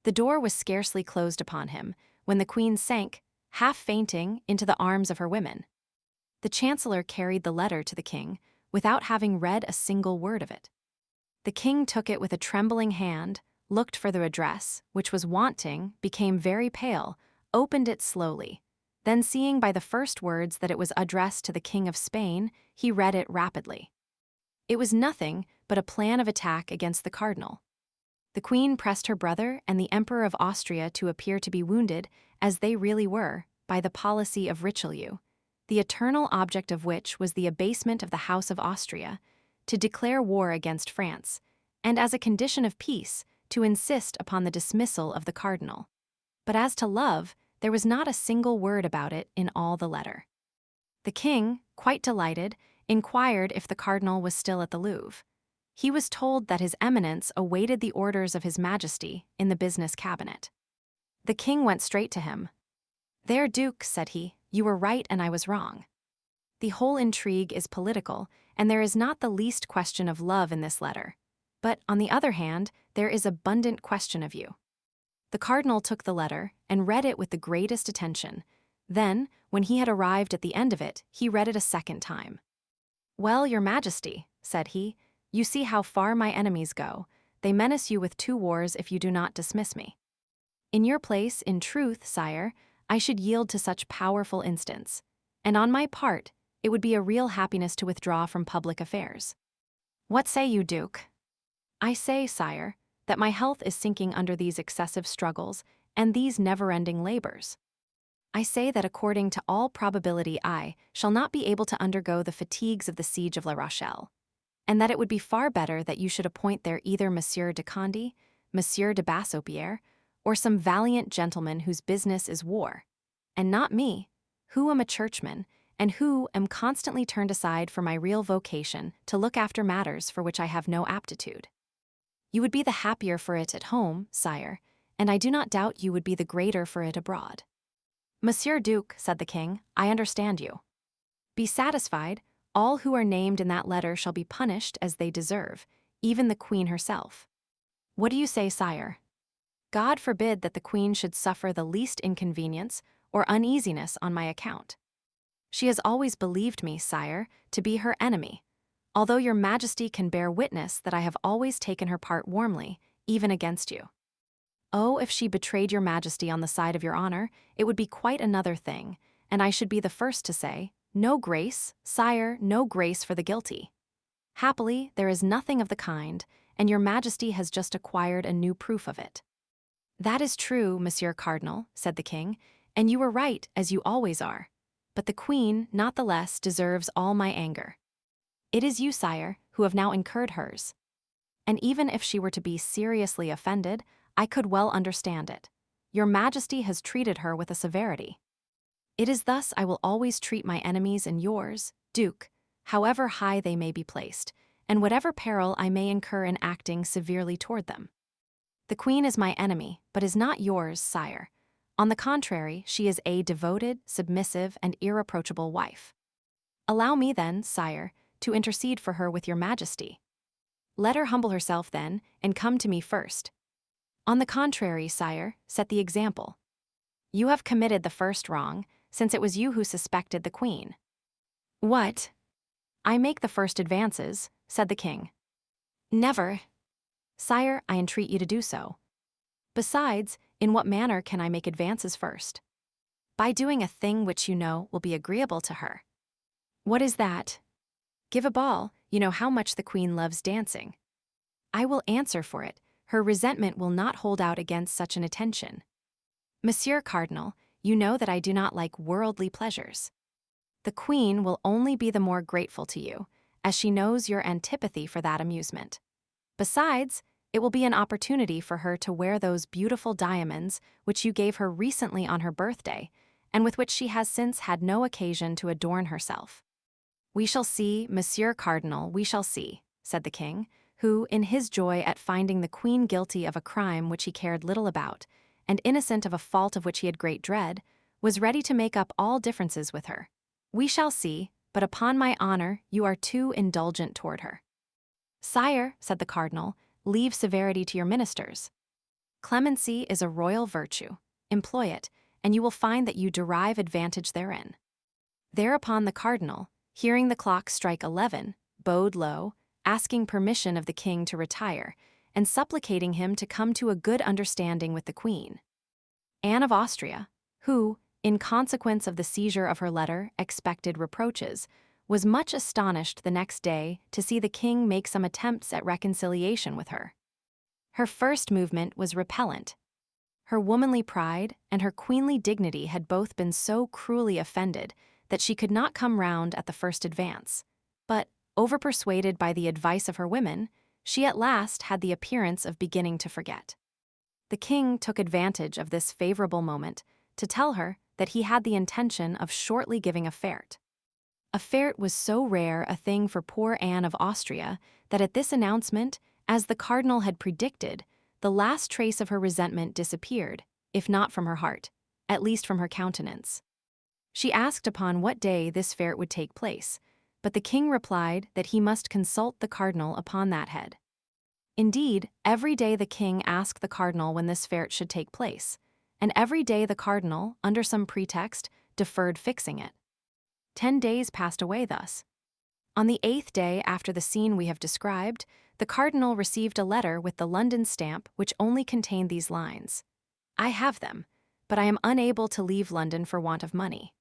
The door was scarcely closed upon him when the queen sank, half fainting, into the arms of her women. The chancellor carried the letter to the king, without having read a single word of it. The king took it with a trembling hand, looked for the address, which was wanting, became very pale, opened it slowly. Then, seeing by the first words that it was addressed to the King of Spain, he read it rapidly. It was nothing but a plan of attack against the cardinal. The queen pressed her brother and the Emperor of Austria to appear to be wounded, as they really were, by the policy of Richelieu, the eternal object of which was the abasement of the House of Austria, to declare war against France, and as a condition of peace, to insist upon the dismissal of the cardinal. But as to love, there was not a single word about it in all the letter. The king, quite delighted, inquired if the cardinal was still at the Louvre. He was told that His Eminence awaited the orders of His Majesty in the business cabinet. The king went straight to him. "There, Duke," said he, "you were right and I was wrong. The whole intrigue is political, and there is not the least question of love in this letter. But, on the other hand, there is abundant question of you." The cardinal took the letter and read it with the greatest attention. Then, when he had arrived at the end of it, he read it a second time. "Well, your Majesty," said he, "you see how far my enemies go. They menace you with 2 wars if you do not dismiss me. In your place, in truth, sire, I should yield to such powerful instance, and on my part, it would be a real happiness to withdraw from public affairs. What say you, Duke?" "I say, sire, that my health is sinking under these excessive struggles and these never-ending labors. I say that according to all probability I shall not be able to undergo the fatigues of the siege of La Rochelle, and that it would be far better that you should appoint there either Monsieur de Conde, Monsieur de Bassompierre, or some valiant gentleman whose business is war, and not me, who am a churchman, and who am constantly turned aside for my real vocation to look after matters for which I have no aptitude. You would be the happier for it at home, sire, and I do not doubt you would be the greater for it abroad." "Monsieur Duke," said the king, "I understand you. Be satisfied, all who are named in that letter shall be punished as they deserve, even the queen herself. What do you say, sire?" "God forbid that the queen should suffer the least inconvenience or uneasiness on my account. She has always believed me, sire, to be her enemy, although your Majesty can bear witness that I have always taken her part warmly, even against you. Oh, if she betrayed your Majesty on the side of your honor, it would be quite another thing, and I should be the first to say, 'No grace, sire, no grace for the guilty.' Happily, there is nothing of the kind, and your Majesty has just acquired a new proof of it." "That is true, Monsieur Cardinal," said the king, "and you were right, as you always are. But the queen, not the less, deserves all my anger. It is you, sire, who have now incurred hers. And even if she were to be seriously offended, I could well understand it. your majesty has treated her with a severity. It is thus I will always treat my enemies and yours, Duke, however high they may be placed, and whatever peril I may incur in acting severely toward them. The queen is my enemy, but is not yours, sire. On the contrary, she is a devoted, submissive, and irreproachable wife. Allow me then, sire, to intercede for her with your majesty. Let her humble herself then, and come to me first. On the contrary, sire, set the example. You have committed the first wrong, since it was you who suspected the queen. What? I make the first advances, said the king. Never. Sire, I entreat you to do so. Besides, in what manner can I make advances first? By doing a thing which you know will be agreeable to her. What is that? Give a ball, you know how much the queen loves dancing. I will answer for it, her resentment will not hold out against such an attention. Monsieur Cardinal, you know that I do not like worldly pleasures. The queen will only be the more grateful to you, as she knows your antipathy for that amusement. Besides, it will be an opportunity for her to wear those beautiful diamonds which you gave her recently on her birthday, and with which she has since had no occasion to adorn herself. We shall see, Monsieur Cardinal, we shall see, said the king, who, in his joy at finding the queen guilty of a crime which he cared little about, and innocent of a fault of which he had great dread, was ready to make up all differences with her. We shall see, but upon my honor, you are too indulgent toward her. Sire, said the cardinal, leave severity to your ministers. Clemency is a royal virtue. Employ it, and you will find that you derive advantage therein. Thereupon the cardinal, hearing the clock strike 11, bowed low, asking permission of the king to retire, and supplicating him to come to a good understanding with the queen. Anne of Austria, who, in consequence of the seizure of her letter, expected reproaches, was much astonished the next day to see the king make some attempts at reconciliation with her. Her first movement was repellent. Her womanly pride and her queenly dignity had both been so cruelly offended that she could not come round at the first advance. But, overpersuaded by the advice of her women, she at last had the appearance of beginning to forget. The king took advantage of this favorable moment to tell her that he had the intention of shortly giving a fête. A fête was so rare a thing for poor Anne of Austria that at this announcement, as the cardinal had predicted, the last trace of her resentment disappeared, if not from her heart, at least from her countenance. She asked upon what day this fête would take place, but the king replied that he must consult the cardinal upon that head. Indeed, every day the king asked the cardinal when this fête should take place, and every day the cardinal, under some pretext, deferred fixing it. 10 days passed away thus. On the 8th day after the scene we have described, the cardinal received a letter with the London stamp which only contained these lines: I have them, but I am unable to leave London for want of money.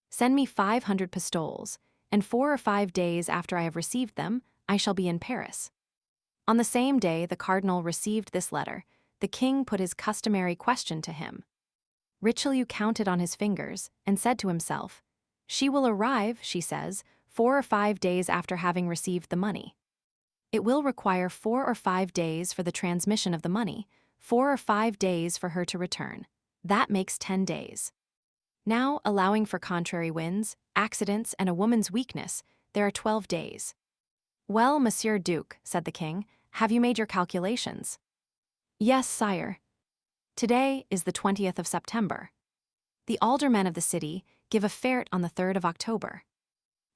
Send me 500 pistoles, and 4 or 5 days after I have received them, I shall be in Paris. On the same day the cardinal received this letter, the king put his customary question to him. Richelieu counted on his fingers and said to himself, She will arrive, she says, 4 or 5 days after having received the money. It will require 4 or 5 days for the transmission of the money, 4 or 5 days for her to return. That makes 10 days. Now, allowing for contrary winds, accidents, and a woman's weakness, there are 12 days. Well, Monsieur Duke, said the king, have you made your calculations? Yes, sire. Today is the 20th of September. The aldermen of the city give a fête on the 3rd of October.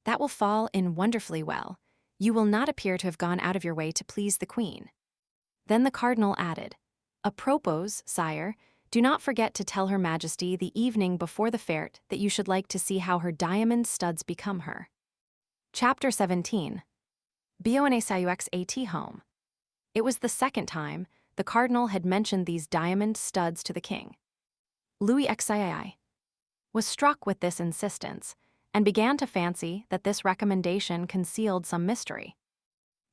That will fall in wonderfully well. You will not appear to have gone out of your way to please the queen. Then the cardinal added, Apropos, sire, do not forget to tell her majesty the evening before the fête that you should like to see how her diamond studs become her. Chapter 17. Bienvenue at home. It was the second time the cardinal had mentioned these diamond studs to the king. Louis XII was struck with this insistence and began to fancy that this recommendation concealed some mystery.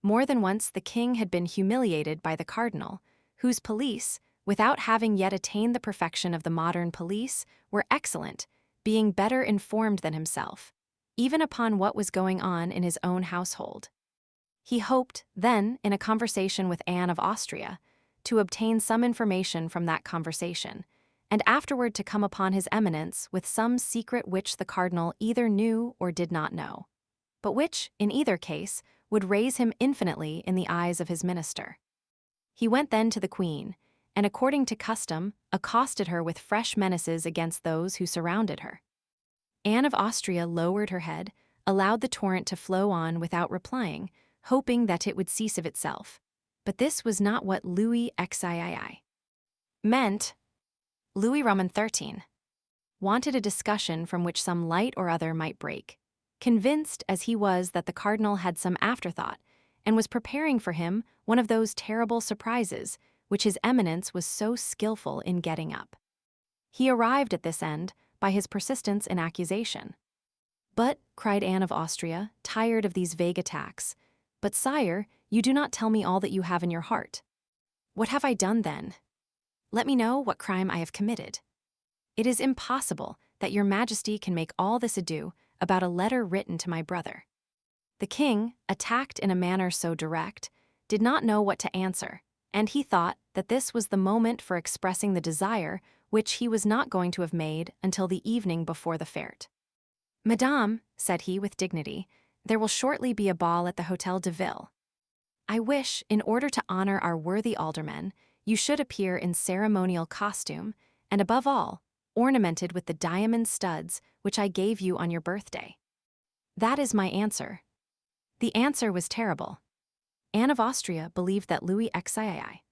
More than once the king had been humiliated by the cardinal, whose police, without having yet attained the perfection of the modern police, were excellent, being better informed than himself, even upon what was going on in his own household. He hoped, then, in a conversation with Anne of Austria, to obtain some information from that conversation, and afterward to come upon his eminence with some secret which the cardinal either knew or did not know, but which, in either case, would raise him infinitely in the eyes of his minister. He went then to the queen, and according to custom, accosted her with fresh menaces against those who surrounded her. Anne of Austria lowered her head, allowed the torrent to flow on without replying, hoping that it would cease of itself. But this was not what Louis XIII meant. Louis Roman XIII wanted a discussion from which some light or other might break, convinced as he was that the cardinal had some afterthought, and was preparing for him one of those terrible surprises which his eminence was so skillful in getting up. He arrived at this end by his persistence in accusation. "But," cried Anne of Austria, tired of these vague attacks, "but, sire, you do not tell me all that you have in your heart." "What have I done, then? Let me know what crime I have committed." "It is impossible that your majesty can make all this ado about a letter written to my brother." The king, attacked in a manner so direct, did not know what to answer, and he thought that this was the moment for expressing the desire which he was not going to have made until the evening before the fête. "Madame," said he with dignity, "there will shortly be a ball at the Hôtel de Ville. I wish, in order to honor our worthy aldermen, you should appear in ceremonial costume, and above all, ornamented with the diamond studs which I gave you on your birthday." That is my answer. The answer was terrible. Anne of Austria believed that Louis XIII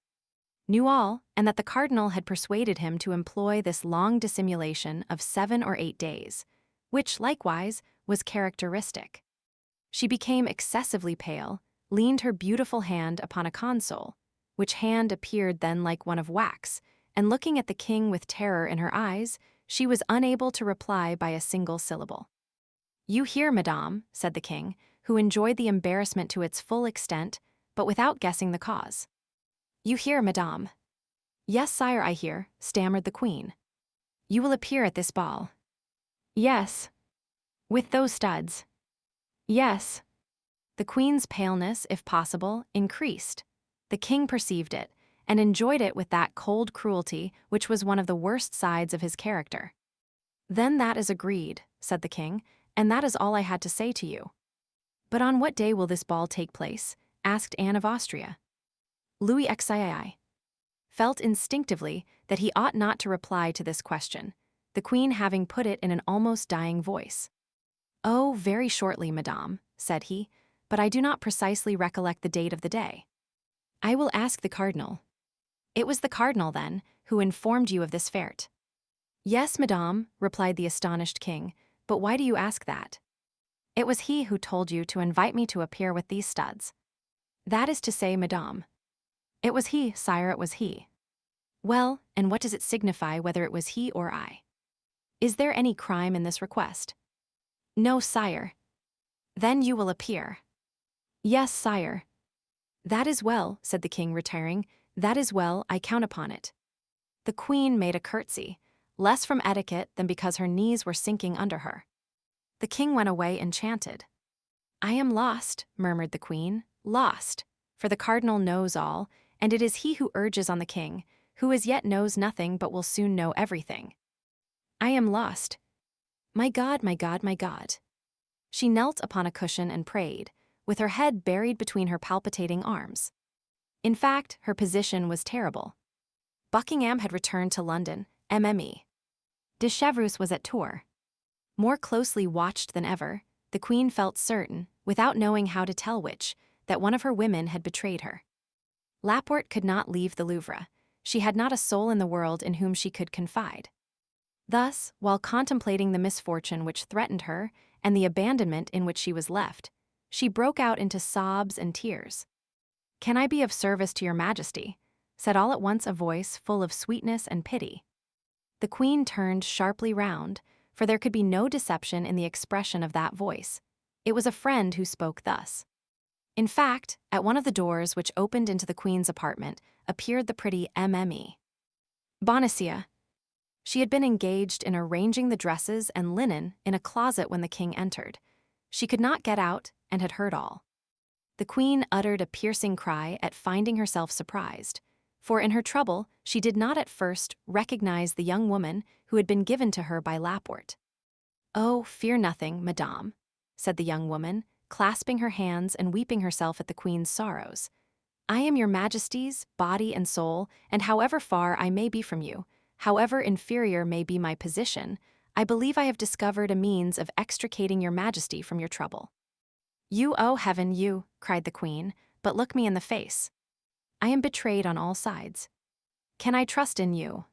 knew all, and that the cardinal had persuaded him to employ this long dissimulation of 7 or 8 days, which, likewise, was characteristic. She became excessively pale, leaned her beautiful hand upon a console, which hand appeared then like one of wax, and looking at the king with terror in her eyes, she was unable to reply by a single syllable. "You hear, madame," said the king, who enjoyed the embarrassment to its full extent, but without guessing the cause. "You hear, madame." "Yes, sire, I hear," stammered the queen. "You will appear at this ball." "Yes." "With those studs." "Yes." The queen's paleness, if possible, increased. The king perceived it, and enjoyed it with that cold cruelty which was one of the worst sides of his character. "Then that is agreed," said the king, "and that is all I had to say to you." "But on what day will this ball take place?" asked Anne of Austria. Louis XIII felt instinctively that he ought not to reply to this question, the queen having put it in an almost dying voice. "Oh, very shortly, madame," said he, "but I do not precisely recollect the date of the day." "I will ask the cardinal." "It was the cardinal, then, who informed you of this fête?" "Yes, madame," replied the astonished king, "but why do you ask that?" "It was he who told you to invite me to appear with these studs." "That is to say, madame." "It was he, sire, it was he." "Well, and what does it signify whether it was he or I? Is there any crime in this request?" "No, sire." "Then you will appear." "Yes, sire." "That is well," said the king, retiring. "That is well, I count upon it." The queen made a curtsy, less from etiquette than because her knees were sinking under her. The king went away enchanted. "I am lost," murmured the queen, "lost, for the cardinal knows all, and it is he who urges on the king, who as yet knows nothing but will soon know everything. I am lost. My God, my God, my God." She knelt upon a cushion and prayed, with her head buried between her palpitating arms. In fact, her position was terrible. Buckingham had returned to London, MME. De Chevreuse was at Tours. More closely watched than ever, the queen felt certain, without knowing how to tell which, that one of her women had betrayed her. Laporte could not leave the Louvre. She had not a soul in the world in whom she could confide. Thus, while contemplating the misfortune which threatened her and the abandonment in which she was left, she broke out into sobs and tears. "Can I be of service to your majesty?" said all at once a voice full of sweetness and pity. The queen turned sharply round, for there could be no deception in the expression of that voice. It was a friend who spoke thus. In fact, at one of the doors which opened into the queen's apartment appeared the pretty MME. Bonacia. She had been engaged in arranging the dresses and linen in a closet when the king entered. She could not get out and had heard all. The queen uttered a piercing cry at finding herself surprised, for in her trouble she did not at first recognize the young woman who had been given to her by Laporte. "Oh, fear nothing, madame," said the young woman, clasping her hands and weeping herself at the queen's sorrows. "I am your majesty's, body and soul, and however far I may be from you, however inferior may be my position, I believe I have discovered a means of extricating your majesty from your trouble." "You, oh heaven, you," cried the queen, "but look me in the face. I am betrayed on all sides. Can I trust in you?"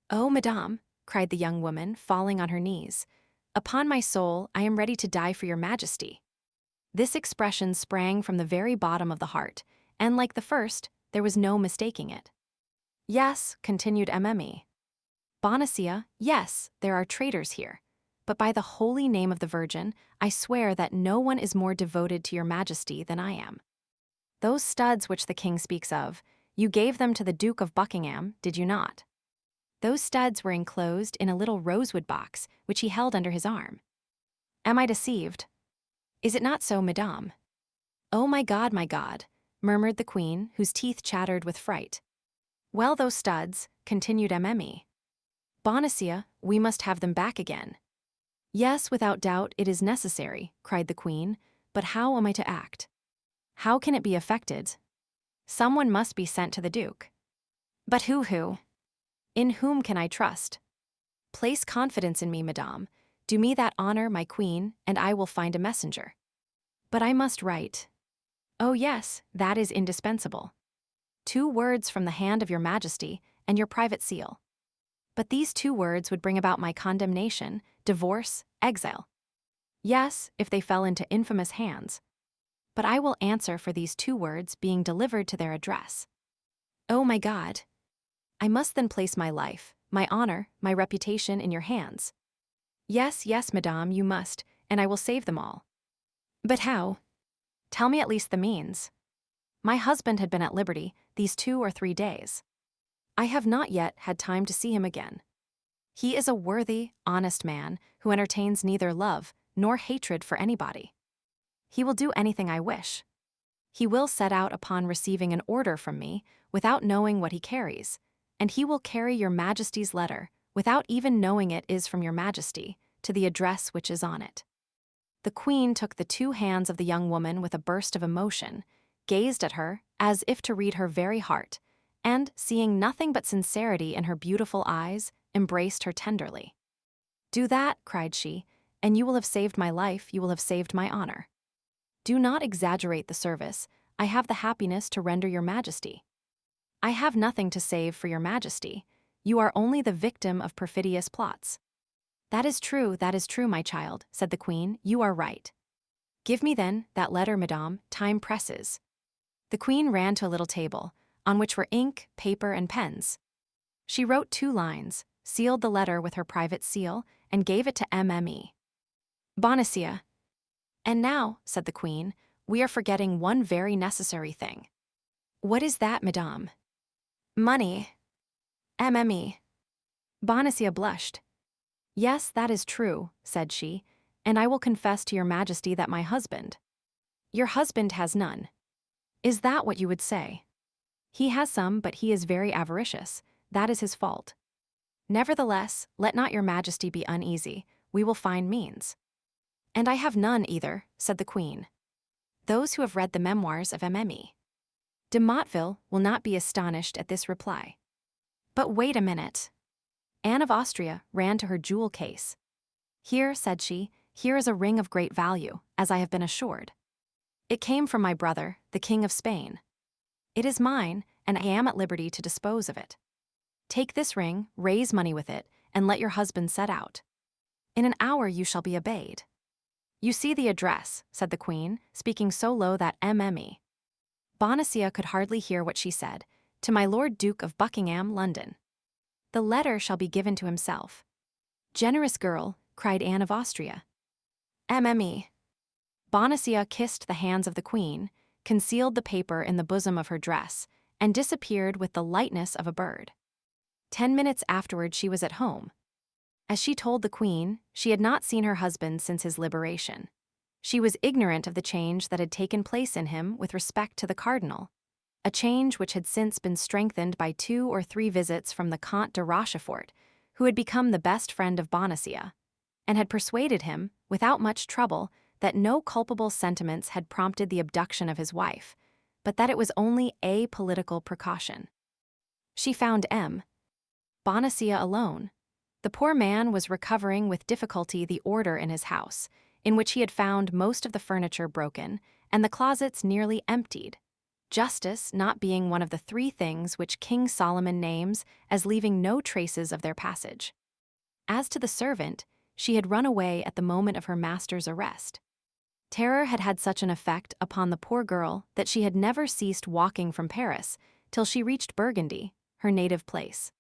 "Oh, madame," cried the young woman, falling on her knees, "upon my soul, I am ready to die for your majesty." This expression sprang from the very bottom of the heart, and like the first, there was no mistaking it. "Yes," continued Mme. Bonacieux, "yes, there are traitors here. But by the holy name of the Virgin, I swear that no one is more devoted to your majesty than I am. Those studs which the king speaks of, you gave them to the Duke of Buckingham, did you not? Those studs were enclosed in a little rosewood box which he held under his arm. Am I deceived? Is it not so, madame?" "Oh, my God, murmured the queen, whose teeth chattered with fright. "Well, those studs," continued Mme. Bonacieux, "we must have them back again." "Yes, without doubt it is necessary," cried the queen, "but how am I to act? How can it be effected? Someone must be sent to the duke. But who? In whom can I trust? Place confidence in me, madame. Do me that honor, my queen, and I will find a messenger. But I must write. Oh yes, that is indispensable. 2 words from the hand of your majesty and your private seal. But these 2 words would bring about my condemnation, divorce, exile. Yes, if they fell into infamous hands. But I will answer for these 2 words being delivered to their address. Oh my God! I must then place my life, my honor, my reputation in your hands. Yes, madame, you must, and I will save them all. But how? Tell me at least the means. My husband had been at liberty these 2 or 3 days. I have not yet had time to see him again. He is a worthy, honest man who entertains neither love nor hatred for anybody. He will do anything I wish. He will set out upon receiving an order from me without knowing what he carries, and he will carry your majesty's letter without even knowing it is from your majesty to the address which is on it." The queen took the 2 hands of the young woman with a burst of emotion, gazed at her as if to read her very heart, and, seeing nothing but sincerity in her beautiful eyes, embraced her tenderly. "Do that," cried she, "and you will have saved my life, you will have saved my honor. Do not exaggerate the service I have the happiness to render your majesty. I have nothing to save for your majesty. You are only the victim of perfidious plots." That is true, my child," said the queen. "You are right. Give me, then, that letter, madame. Time presses." The queen ran to a little table, on which were ink, paper, and pens. She wrote 2 lines, sealed the letter with her private seal, and gave it to Mme. Bonacieux. "And now," said the queen, "we are forgetting one very necessary thing." "What is that, madame?" "Money." Mme. Bonacieux blushed. "Yes, that is true," said she, "and I will confess to your majesty that my husband—" "Your husband has none. Is that what you would say?" "He has some, but he is very avaricious. That is his fault. Nevertheless, let not your majesty be uneasy. We will find means." "And I have none either," said the queen. Those who have read the memoirs of Mme. de Motteville will not be astonished at this reply. But wait a minute. Anne of Austria ran to her jewel case. "Here," said she, "here is a ring of great value, as I have been assured. It came from my brother, the King of Spain. It is mine, and I am at liberty to dispose of it. Take this ring, raise money with it, and let your husband set out. In an hour you shall be obeyed." "You see the address," said the queen, speaking so low that Mme. Bonacieux could hardly hear what she said. "To my Lord Duke of Buckingham, London. The letter shall be given to himself." "Generous girl," cried Anne of Austria. Mme. Bonacieux kissed the hands of the queen, concealed the paper in the bosom of her dress, and disappeared with the lightness of a bird. 10 minutes afterward she was at home. As she told the queen, she had not seen her husband since his liberation. She was ignorant of the change that had taken place in him with respect to the cardinal. a change which had since been strengthened by 2 or 3 visits from the Comte de Rochefort, who had become the best friend of Bonacieux, and had persuaded him, without much trouble, that no culpable sentiments had prompted the abduction of his wife, but that it was only a political precaution. She found Bonacieux alone. The poor man was recovering with difficulty the order in his house, in which he had found most of the furniture broken and the closets nearly emptied, justice not being one of the 3 things which King Solomon names as leaving no traces of their passage. As to the servant, she had run away at the moment of her master's arrest. Terror had had such an effect upon the poor girl that she had never ceased walking from Paris till she reached Burgundy, her native place.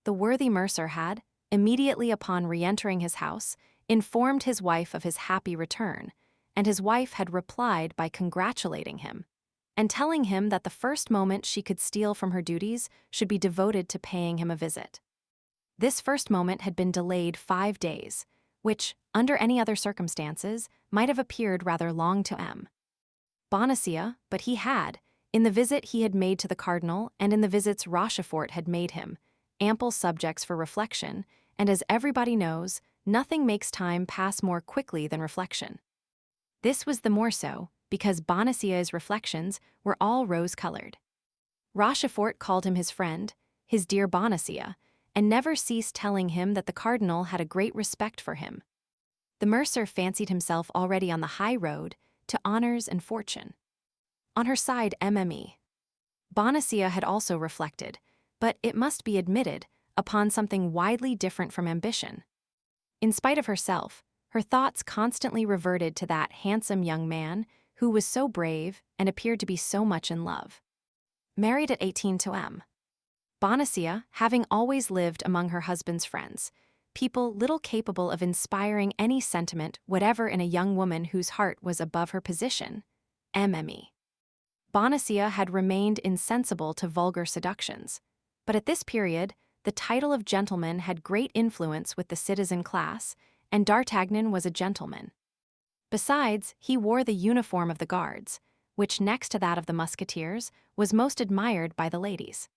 The worthy mercer had, immediately upon re-entering his house, informed his wife of his happy return, and his wife had replied by congratulating him, and telling him that the first moment she could steal from her duties should be devoted to paying him a visit. This first moment had been delayed 5 days, which, under any other circumstances, might have appeared rather long to Bonacieux, but he had, in the visit he had made to the cardinal and in the visits Rochefort had made him, ample subjects for reflection, and as everybody knows, nothing makes time pass more quickly than reflection. This was the more so, because Bonacieux's reflections were all rose-colored. Rochefort called him his friend, his dear Bonacieux, and never ceased telling him that the cardinal had a great respect for him. The mercer fancied himself already on the high road to honors and fortune. On her side, Bonacieux had also reflected, but it must be admitted, upon something widely different from ambition. In spite of herself, her thoughts constantly reverted to that handsome young man who was so brave and appeared to be so much in love. Married at 18 to Bonacieux, having always lived among her husband's friends, people little capable of inspiring any sentiment whatever in a young woman whose heart was above her position, Bonacieux had remained insensible to vulgar seductions, but at this period, the title of gentleman had great influence with the citizen class, and D'Artagnan was a gentleman. Besides, he wore the uniform of the guards, which, next to that of the Musketeers, was most admired by the ladies.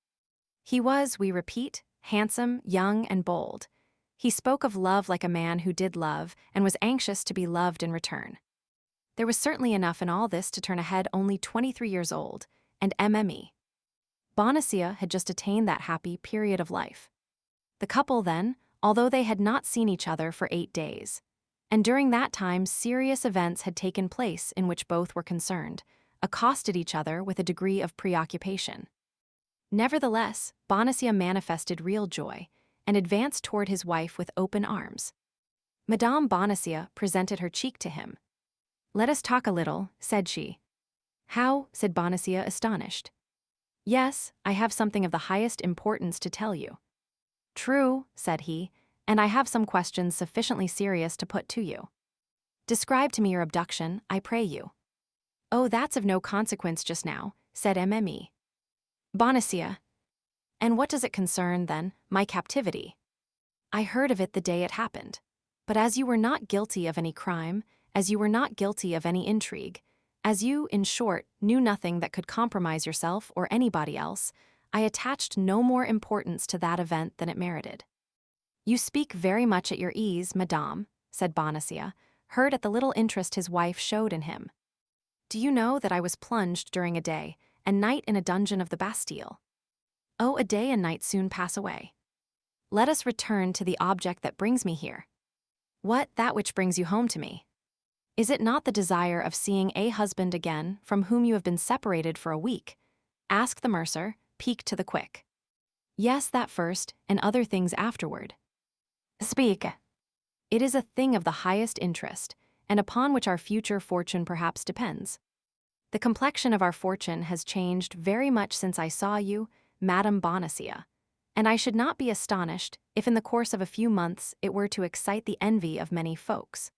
He was, we repeat, handsome, young, and bold. He spoke of love like a man who did love and was anxious to be loved in return. There was certainly enough in all this to turn a head only 23 years old, and Bonacieux had just attained that happy period of life. The couple then, although they had not seen each other for 8 days, and during that time serious events had taken place in which both were concerned, accosted each other with a degree of preoccupation. Nevertheless, Bonacieux manifested real joy, and advanced toward his wife with open arms. Madame Bonacieux presented her cheek to him. "Let us talk a little," said she. "How?" said Bonacieux, astonished. "Yes, I have something of the highest importance to tell you." "True," said he, "and I have some questions sufficiently serious to put to you." "Describe to me your abduction, I pray you." "Oh, that's of no consequence just now," said Bonacieux. "And what does it concern, then, my captivity?" "I heard of it the day it happened. But as you were not guilty of any crime, as you were not guilty of any intrigue, as you, in short, knew nothing that could compromise yourself or anybody else, I attached no more importance to that event than it merited." "You speak very much at your ease, madame," said Bonacieux, hurt at the little interest his wife showed in him. "Do you know that I was plunged during a day and night in a dungeon of the Bastille?" "Oh, a day and night soon pass away. Let us return to the object that brings me here." "What, that which brings you home to me? Is it not the desire of seeing a husband again from whom you have been separated for a week?" asked the mercer, piqued to the quick. "Yes, that first, and other things afterward." "Speak." "It is a thing of the highest interest, and upon which our future fortune perhaps depends. The complexion of our fortune has changed very much since I saw you, Madame Bonacieux, and I should not be astonished if in the course of a few months it were to excite the envy of many folks.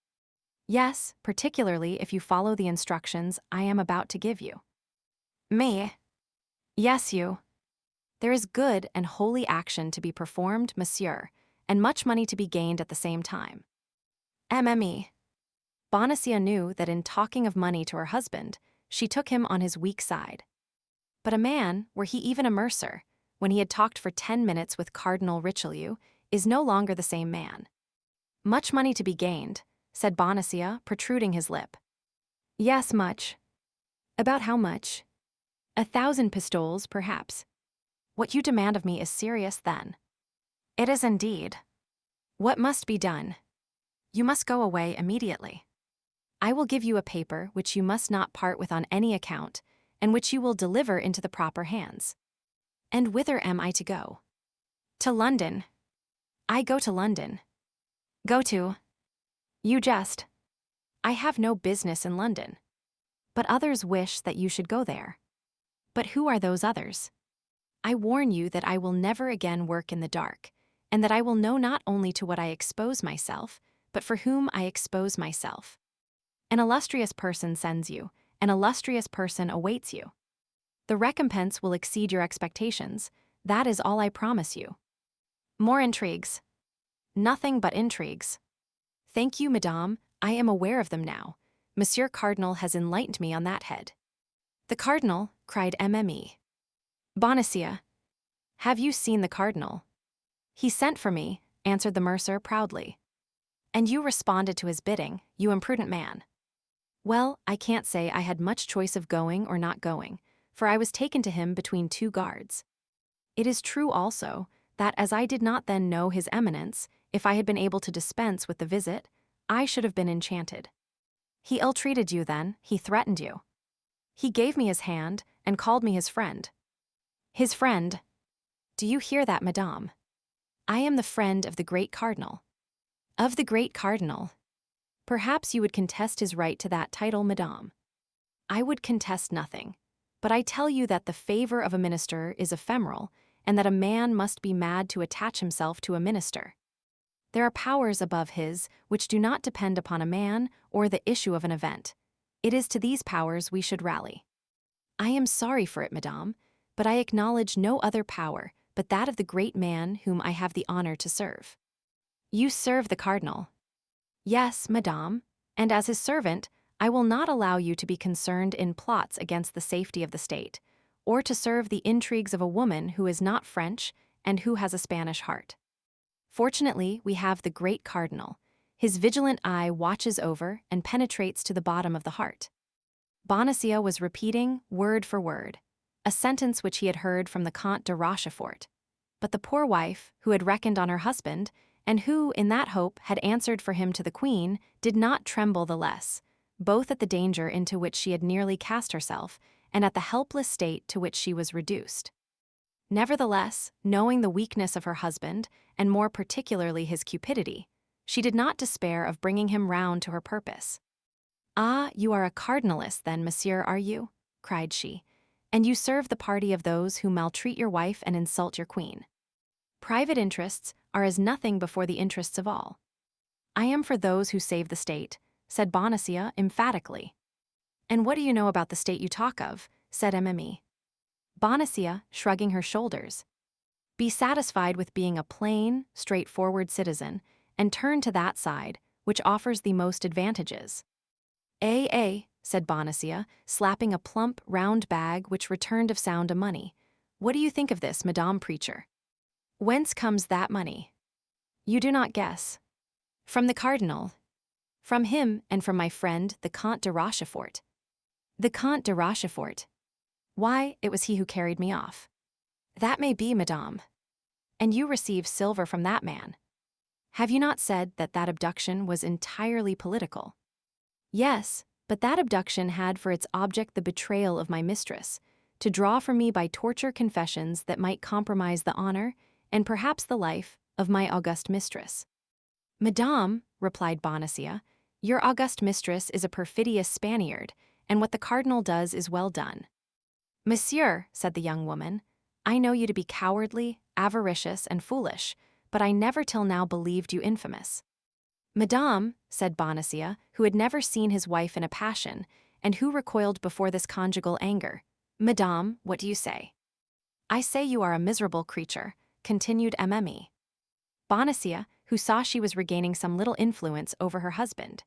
Yes, particularly if you follow the instructions I am about to give you." "Me?" "Yes, you. There is good and holy action to be performed, monsieur, and much money to be gained at the same time." Bonacieux knew that in talking of money to her husband, she took him on his weak side. But a man, were he even a mercer, when he had talked for 10 minutes with Cardinal Richelieu, is no longer the same man. Much money to be gained, said Bonacieux, protruding his lip. Yes, much. About how much? 1,000 pistoles, perhaps. What you demand of me is serious, then. It is indeed. What must be done? You must go away immediately. I will give you a paper which you must not part with on any account, and which you will deliver into the proper hands. And whither am I to go? To London. I go to London. Go to. You jest. I have no business in London. But others wish that you should go there. But who are those others? I warn you that I will never again work in the dark, and that I will know not only to what I expose myself, but for whom I expose myself. An illustrious person sends you, an illustrious person awaits you. The recompense will exceed your expectations, that is all I promise you. More intrigues. Nothing but intrigues. Thank you, madame, I am aware of them now. Monsieur Cardinal has enlightened me on that head. The Cardinal, cried Mme. Bonacieux. Have you seen the Cardinal? He sent for me, answered the mercer proudly. And you responded to his bidding, you imprudent man. Well, I can't say I had much choice of going or not going, for I was taken to him between 2 guards. It is true also, that as I did not then know his eminence, if I had been able to dispense with the visit, I should have been enchanted. He ill-treated you then, he threatened you. He gave me his hand, and called me his friend. His friend. Do you hear that, madame? I am the friend of the great cardinal. Of the great cardinal. Perhaps you would contest his right to that title, madame. I would contest nothing, but I tell you that the favor of a minister is ephemeral, and that a man must be mad to attach himself to a minister. There are powers above his which do not depend upon a man or the issue of an event. It is to these powers we should rally. I am sorry for it, madame, but I acknowledge no other power but that of the great man whom I have the honor to serve. You serve the cardinal. Yes, madame, and as his servant, I will not allow you to be concerned in plots against the safety of the state, or to serve the intrigues of a woman who is not French and who has a Spanish heart. Fortunately, we have the great cardinal. His vigilant eye watches over and penetrates to the bottom of the heart. Bonacieux was repeating, word for word, a sentence which he had heard from the Comte de Rochefort. But the poor wife, who had reckoned on her husband, and who, in that hope, had answered for him to the queen, did not tremble the less, both at the danger into which she had nearly cast herself, and at the helpless state to which she was reduced. Nevertheless, knowing the weakness of her husband, and more particularly his cupidity, she did not despair of bringing him round to her purpose. Ah, you are a cardinalist then, monsieur, are you? Cried she, and you serve the party of those who maltreat your wife and insult your queen. Private interests are as nothing before the interests of all. I am for those who save the state, said Bonacieux emphatically. And what do you know about the state you talk of? Said Mme. Bonacieux, shrugging her shoulders. Be satisfied with being a plain, straightforward citizen, and turn to that side, which offers the most advantages. Said Bonacieux, slapping a plump, round bag which returned of sound a money. What do you think of this, Madame Preacher? Whence comes that money? You do not guess. From the cardinal. From him and from my friend, the Comte de Rochefort. The Comte de Rochefort. Why, it was he who carried me off. That may be, madame. And you receive silver from that man. Have you not said that that abduction was entirely political? Yes, but that abduction had for its object the betrayal of my mistress, to draw from me by torture confessions that might compromise the honor, and perhaps the life, of my august mistress. Madame, replied Bonacieux, your august mistress is a perfidious Spaniard, and what the cardinal does is well done. Monsieur, said the young woman, I know you to be cowardly, avaricious, and foolish, but I never till now believed you infamous. Madame, said Bonacieux, who had never seen his wife in a passion, and who recoiled before this conjugal anger, Madame, what do you say? I say you are a miserable creature, continued Mme. Bonacieux, who saw she was regaining some little influence over her husband.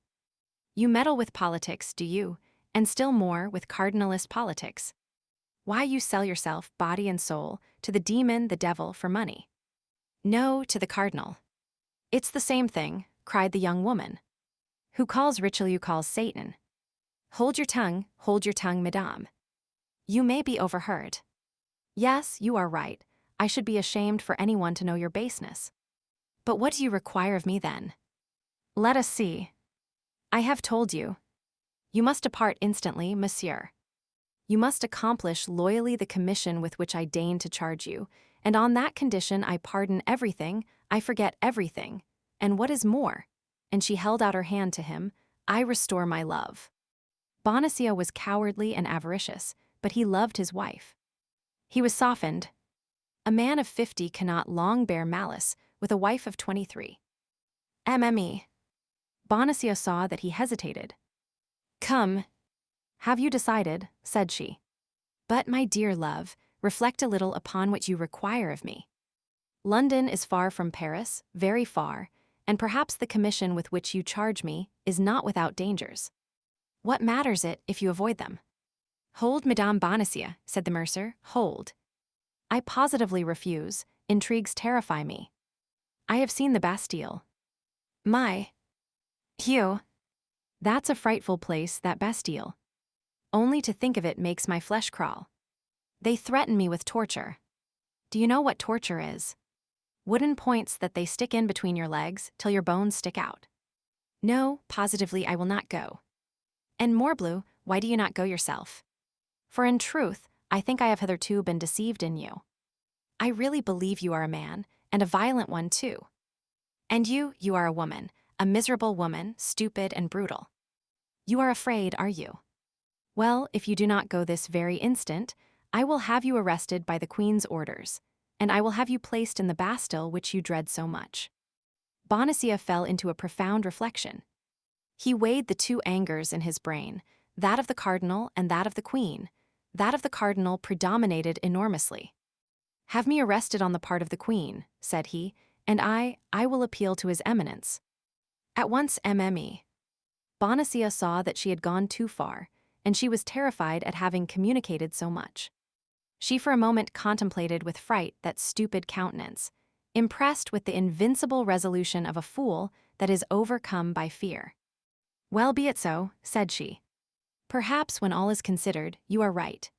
You meddle with politics, do you, and still more with cardinalist politics. Why you sell yourself, body and soul, to the demon, the devil, for money? No, to the cardinal. It's the same thing, cried the young woman. Who calls Richelieu calls Satan. Hold your tongue, madame. You may be overheard. Yes, you are right. I should be ashamed for anyone to know your baseness. But what do you require of me then? Let us see. I have told you. You must depart instantly, monsieur. You must accomplish loyally the commission with which I deign to charge you, and on that condition I pardon everything, I forget everything, and what is more, and she held out her hand to him, I restore my love. Bonacieux was cowardly and avaricious, but he loved his wife. He was softened. A man of 50 cannot long bear malice with a wife of 23. MME. Bonacieux saw that he hesitated. Come. Have you decided? Said she. But, my dear love, reflect a little upon what you require of me. London is far from Paris, very far, and perhaps the commission with which you charge me is not without dangers. What matters it if you avoid them? Hold, Madame Bonacieux, said the mercer, hold. I positively refuse, intrigues terrify me. I have seen the Bastille. My. Hugh. That's a frightful place, that Bastille. Only to think of it makes my flesh crawl. They threaten me with torture. Do you know what torture is? Wooden points that they stick in between your legs till your bones stick out. No, positively I will not go. And morbleu, why do you not go yourself? For in truth, I think I have hitherto been deceived in you. I really believe you are a man, and a violent one too. And you are a woman, a miserable woman, stupid and brutal. You are afraid, are you? Well, if you do not go this very instant, I will have you arrested by the Queen's orders, and I will have you placed in the Bastille which you dread so much. Bonacieux fell into a profound reflection. He weighed the two angers in his brain, that of the cardinal and that of the Queen. That of the cardinal predominated enormously. Have me arrested on the part of the Queen, said he, and I will appeal to his eminence. At once MME. Bonacieux saw that she had gone too far, and she was terrified at having communicated so much. She for a moment contemplated with fright that stupid countenance, impressed with the invincible resolution of a fool that is overcome by fear. Well, be it so, said she. Perhaps when all is considered, you are right.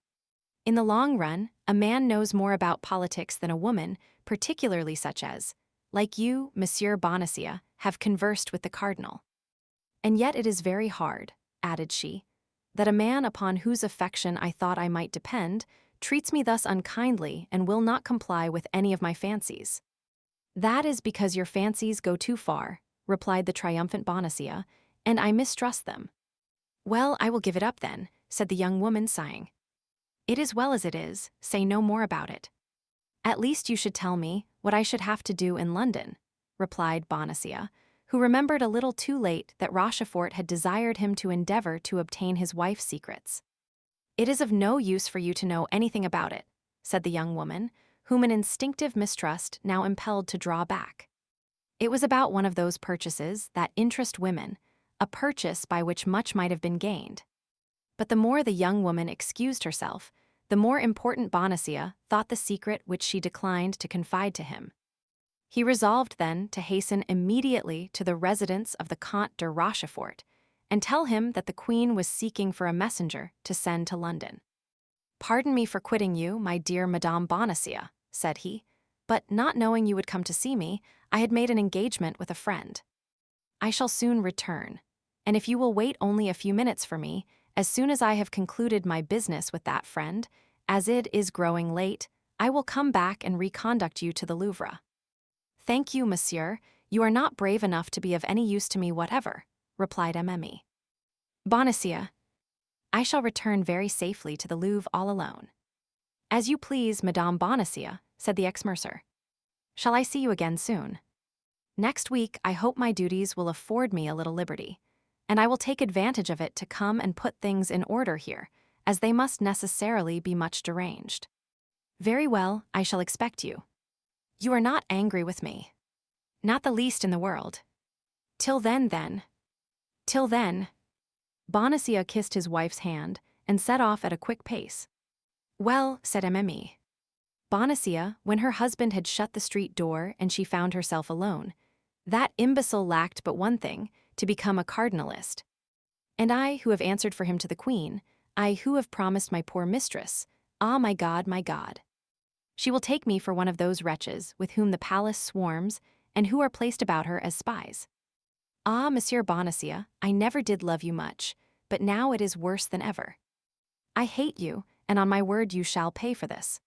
In the long run, a man knows more about politics than a woman, particularly such as, like you, Monsieur Bonacieux, have conversed with the cardinal. And yet it is very hard, added she, that a man upon whose affection I thought I might depend treats me thus unkindly and will not comply with any of my fancies. That is because your fancies go too far, replied the triumphant Bonacieux, and I mistrust them. Well, I will give it up then, said the young woman, sighing. It is well as it is, say no more about it. At least you should tell me what I should have to do in London, replied Bonacieux, who remembered a little too late that Rochefort had desired him to endeavor to obtain his wife's secrets. It is of no use for you to know anything about it, said the young woman, whom an instinctive mistrust now impelled to draw back. It was about one of those purchases that interest women, a purchase by which much might have been gained. But the more the young woman excused herself, the more important Bonacieux thought the secret which she declined to confide to him. He resolved then to hasten immediately to the residence of the Comte de Rochefort, and tell him that the Queen was seeking for a messenger to send to London. Pardon me for quitting you, my dear Madame Bonacieux, said he, but not knowing you would come to see me, I had made an engagement with a friend. I shall soon return, and if you will wait only a few minutes for me, as soon as I have concluded my business with that friend, as it is growing late, I will come back and reconduct you to the Louvre. Thank you, monsieur, you are not brave enough to be of any use to me whatever, replied MME. Bonacieux. I shall return very safely to the Louvre all alone. As you please, Madame Bonacieux, said the ex-mercer. Shall I see you again soon? Next week I hope my duties will afford me a little liberty, and I will take advantage of it to come and put things in order here, as they must necessarily be much deranged. Very well, I shall expect you. You are not angry with me. Not the least in the world. Till then, then. Till then. Bonacieux kissed his wife's hand and set off at a quick pace. Well, said Mme. Bonacia, when her husband had shut the street door and she found herself alone, that imbecile lacked but one thing, to become a cardinalist. And I, who have answered for him to the queen, I who have promised my poor mistress, ah, my God, my God. She will take me for one of those wretches with whom the palace swarms and who are placed about her as spies. Ah, Monsieur Bonacia, I never did love you much, but now it is worse than ever. I hate you, and on my word you shall pay for this.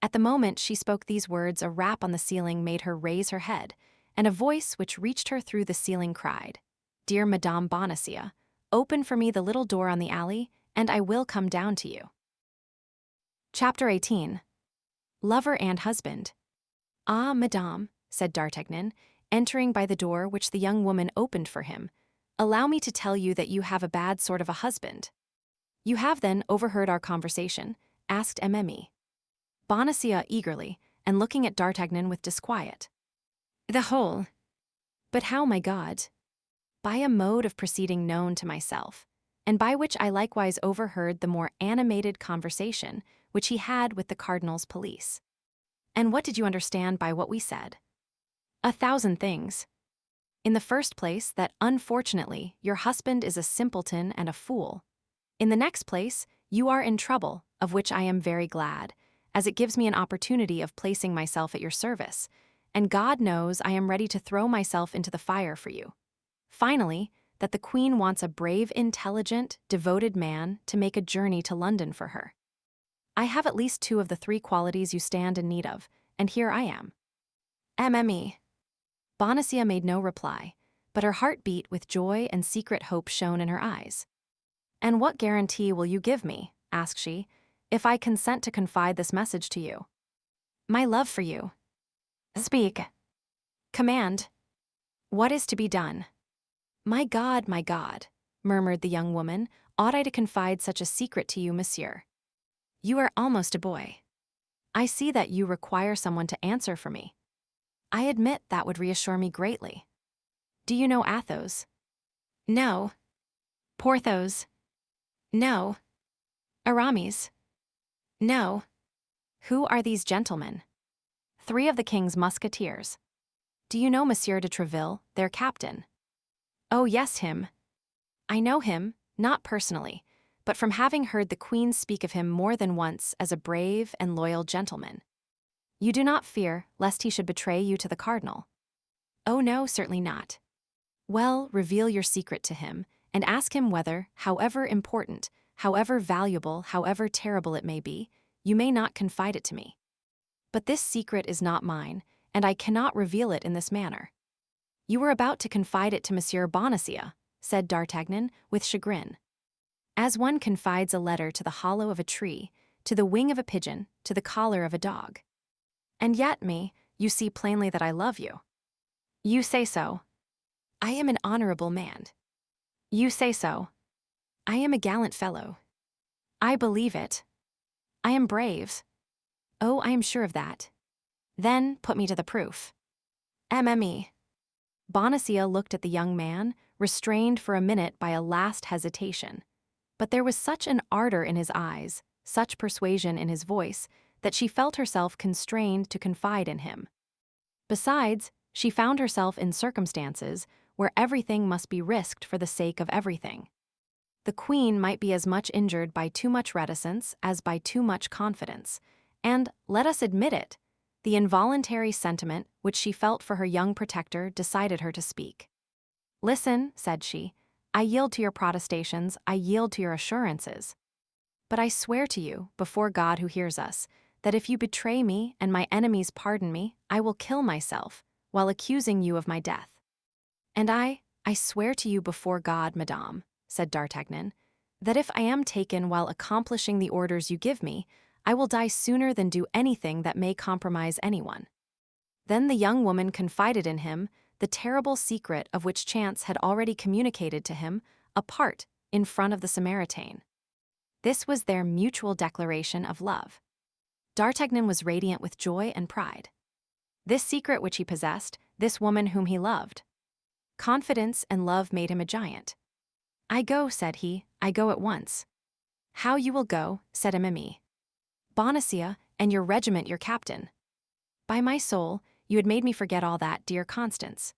At the moment she spoke these words, a rap on the ceiling made her raise her head, and a voice which reached her through the ceiling cried, Dear Madame Bonacia, open for me the little door on the alley, and I will come down to you. Chapter 18. Lover and Husband. Ah, Madame, said D'Artagnan, entering by the door which the young woman opened for him, allow me to tell you that you have a bad sort of a husband. You have, then, overheard our conversation? Asked Mme. Bonacia eagerly, and looking at D'Artagnan with disquiet. The whole. But how, my God? By a mode of proceeding known to myself, and by which I likewise overheard the more animated conversation which he had with the cardinal's police. And what did you understand by what we said? 1,000 things. In the first place, that unfortunately your husband is a simpleton and a fool. In the next place, you are in trouble, of which I am very glad, as it gives me an opportunity of placing myself at your service, and God knows I am ready to throw myself into the fire for you. Finally, that the Queen wants a brave, intelligent, devoted man to make a journey to London for her. I have at least 2 of the 3 qualities you stand in need of, and here I am. Mme. Bonacia made no reply, but her heart beat with joy and secret hope shone in her eyes. And what guarantee will you give me, asked she, if I consent to confide this message to you? My love for you. Speak. Command. What is to be done? My God, murmured the young woman, ought I to confide such a secret to you, monsieur? You are almost a boy. I see that you require someone to answer for me. I admit that would reassure me greatly. Do you know Athos? No. Porthos? No. Aramis? No. Who are these gentlemen? 3 of the king's musketeers. Do you know Monsieur de Treville, their captain? Oh yes, him. I know him, not personally, but from having heard the Queen speak of him more than once as a brave and loyal gentleman. You do not fear lest he should betray you to the cardinal? Oh no, certainly not. Well, reveal your secret to him, and ask him whether, however important, however valuable, however terrible it may be, you may not confide it to me. But this secret is not mine, and I cannot reveal it in this manner. You were about to confide it to Monsieur Bonacia, said D'Artagnan, with chagrin. As one confides a letter to the hollow of a tree, to the wing of a pigeon, to the collar of a dog. And yet, you see plainly that I love you. You say so. I am an honorable man. You say so. I am a gallant fellow. I believe it. I am brave. Oh, I am sure of that. Then put me to the proof. Mme. Bonacia looked at the young man, restrained for a minute by a last hesitation. But there was such an ardor in his eyes, such persuasion in his voice, that she felt herself constrained to confide in him. Besides, she found herself in circumstances where everything must be risked for the sake of everything. The Queen might be as much injured by too much reticence as by too much confidence, and, let us admit it, the involuntary sentiment which she felt for her young protector decided her to speak. Listen, said she, I yield to your protestations, I yield to your assurances. But I swear to you, before God who hears us, that if you betray me and my enemies pardon me, I will kill myself, while accusing you of my death. And I swear to you before God, madame, said D'Artagnan, that if I am taken while accomplishing the orders you give me, I will die sooner than do anything that may compromise anyone. Then the young woman confided in him the terrible secret of which chance had already communicated to him, apart, in front of the Samaritan. This was their mutual declaration of love. D'Artagnan was radiant with joy and pride. This secret which he possessed, this woman whom he loved. Confidence and love made him a giant. I go, said he, I go at once. How you will go, said Mme. Bonacia, and your regiment your captain. By my soul, you had made me forget all that, dear Constance.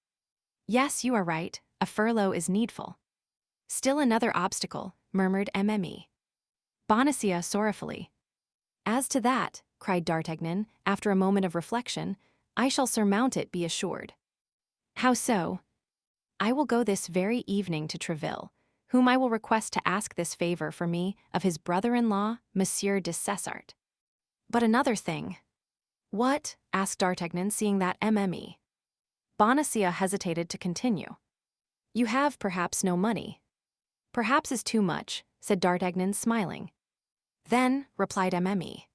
Yes, you are right, a furlough is needful. Still another obstacle, murmured Mme. Bonacia sorrowfully. As to that, cried D'Artagnan, after a moment of reflection, I shall surmount it, be assured. How so? I will go this very evening to Tréville, whom I will request to ask this favor for me of his brother-in-law, Monsieur de Cessart. But another thing. What? Asked D'Artagnan, seeing that Mme. Bonacia hesitated to continue. You have perhaps no money. Perhaps is too much, said D'Artagnan, smiling. Then, replied Mme.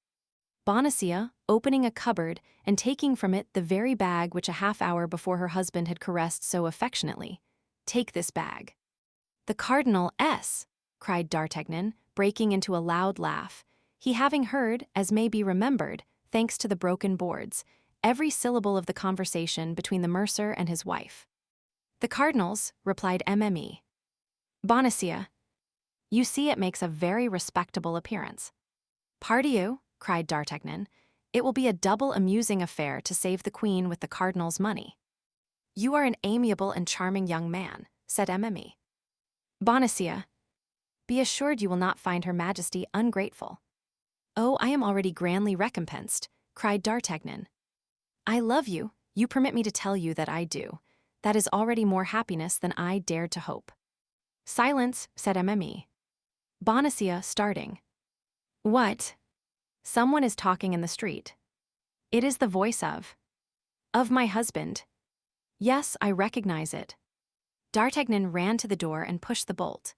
Bonacia, opening a cupboard and taking from it the very bag which a half-hour before her husband had caressed so affectionately. Take this bag. The Cardinal S, cried D'Artagnan, breaking into a loud laugh, he having heard, as may be remembered, thanks to the broken boards, every syllable of the conversation between the mercer and his wife. The Cardinal's, replied Mme. Bonacia. You see it makes a very respectable appearance. Pardieu, cried D'Artagnan, it will be a double amusing affair to save the Queen with the Cardinal's money. You are an amiable and charming young man, said Mme. Bonacia. Be assured you will not find Her Majesty ungrateful. Oh, I am already grandly recompensed, cried D'Artagnan. I love you, you permit me to tell you that I do. That is already more happiness than I dared to hope. Silence, said Mme. Bonacia, starting. What? Someone is talking in the street. It is the voice of my husband. Yes, I recognize it. D'Artagnan ran to the door and pushed the bolt.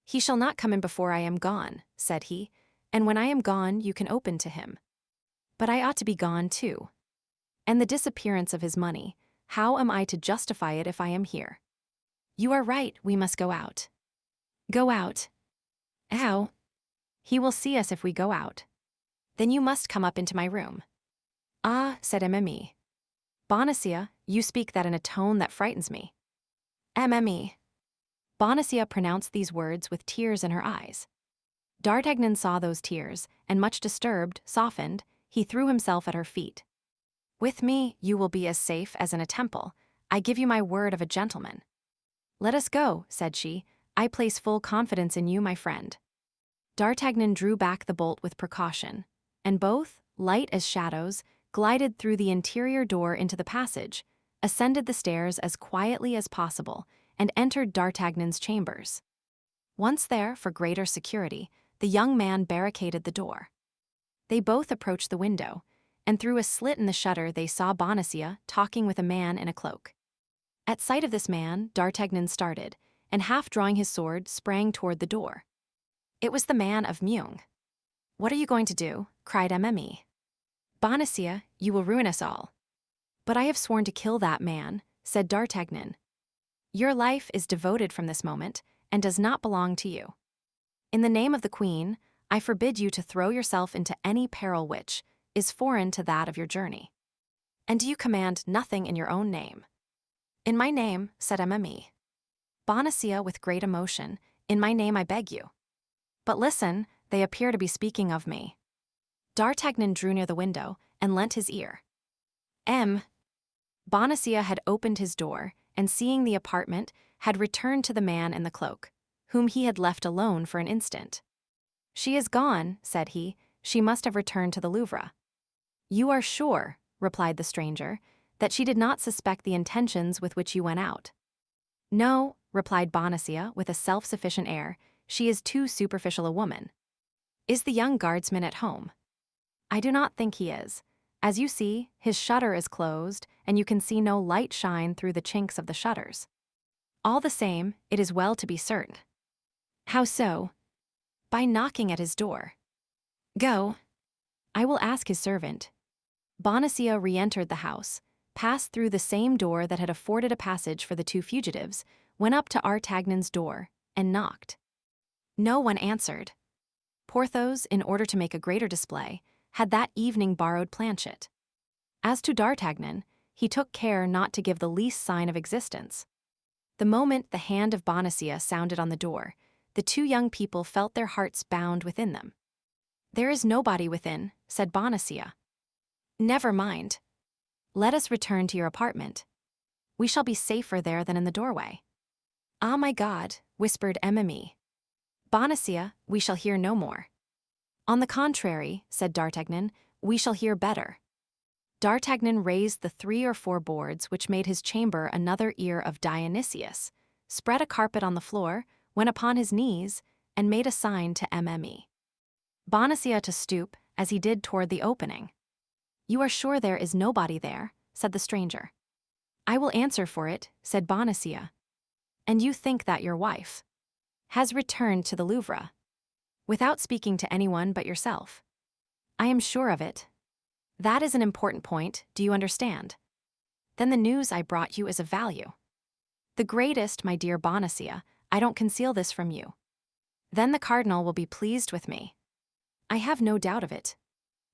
He shall not come in before I am gone, said he, and when I am gone you can open to him. But I ought to be gone too. And the disappearance of his money, how am I to justify it if I am here? You are right, we must go out. Go out. How? He will see us if we go out. Then you must come up into my room. Ah, said Mme. Bonacia, you speak that in a tone that frightens me. Mme. Bonacia pronounced these words with tears in her eyes. D'Artagnan saw those tears, and much disturbed, softened, he threw himself at her feet. With me, you will be as safe as in a temple. I give you my word of a gentleman. Let us go, said she. I place full confidence in you, my friend. D'Artagnan drew back the bolt with precaution, and both, light as shadows, glided through the interior door into the passage, ascended the stairs as quietly as possible, and entered D'Artagnan's chambers. Once there, for greater security, the young man barricaded the door. They both approached the window, and through a slit in the shutter they saw Bonacia talking with a man in a cloak. At sight of this man, D'Artagnan started, and half drawing his sword, sprang toward the door. It was the man of Meung. What are you going to do? Cried Mme. Bonacia, you will ruin us all. But I have sworn to kill that man, said D'Artagnan. Your life is devoted from this moment, and does not belong to you. In the name of the Queen, I forbid you to throw yourself into any peril which is foreign to that of your journey. And do you command nothing in your own name? In my name, said Mme. Bonacia with great emotion, in my name I beg you. But listen, they appear to be speaking of me. D'Artagnan drew near the window and lent his ear. Bonacia had opened his door, and seeing the apartment, had returned to the man in the cloak, whom he had left alone for an instant. She is gone, said he. She must have returned to the Louvre. You are sure, replied the stranger, that she did not suspect the intentions with which you went out. No, replied Bonacia with a self-sufficient air, she is too superficial a woman. Is the young guardsman at home? I do not think he is. As you see, his shutter is closed, and you can see no light shine through the chinks of the shutters. All the same, it is well to be certain. How so? By knocking at his door. Go. I will ask his servant. Bonacia re-entered the house, passed through the same door that had afforded a passage for the two fugitives, went up to D'Artagnan's door, and knocked. No one answered. Porthos, in order to make a greater display, had that evening borrowed Planchet. As to D'Artagnan, he took care not to give the least sign of existence. The moment the hand of Bonacia sounded on the door, the two young people felt their hearts bound within them. "There is nobody within," said Bonacieux. "Never mind. Let us return to your apartment. We shall be safer there than in the doorway." "Ah, my God," whispered Emily. "Bonacieux, we shall hear no more." "On the contrary," said D'Artagnan, "we shall hear better." D'Artagnan raised the 3 or 4 boards which made his chamber another ear of Dionysius, spread a carpet on the floor, went upon his knees, and made a sign to Emily. Bonacieux to stoop, as he did toward the opening. "You are sure there is nobody there?" said the stranger. "I will answer for it," said Bonacieux. "And you think that your wife has returned to the Louvre, without speaking to anyone but yourself?" "I am sure of it." "That is an important point, do you understand? Then the news I brought you is of value." "The greatest, my dear Bonacieux, I don't conceal this from you." "Then the cardinal will be pleased with me." "I have no doubt of it."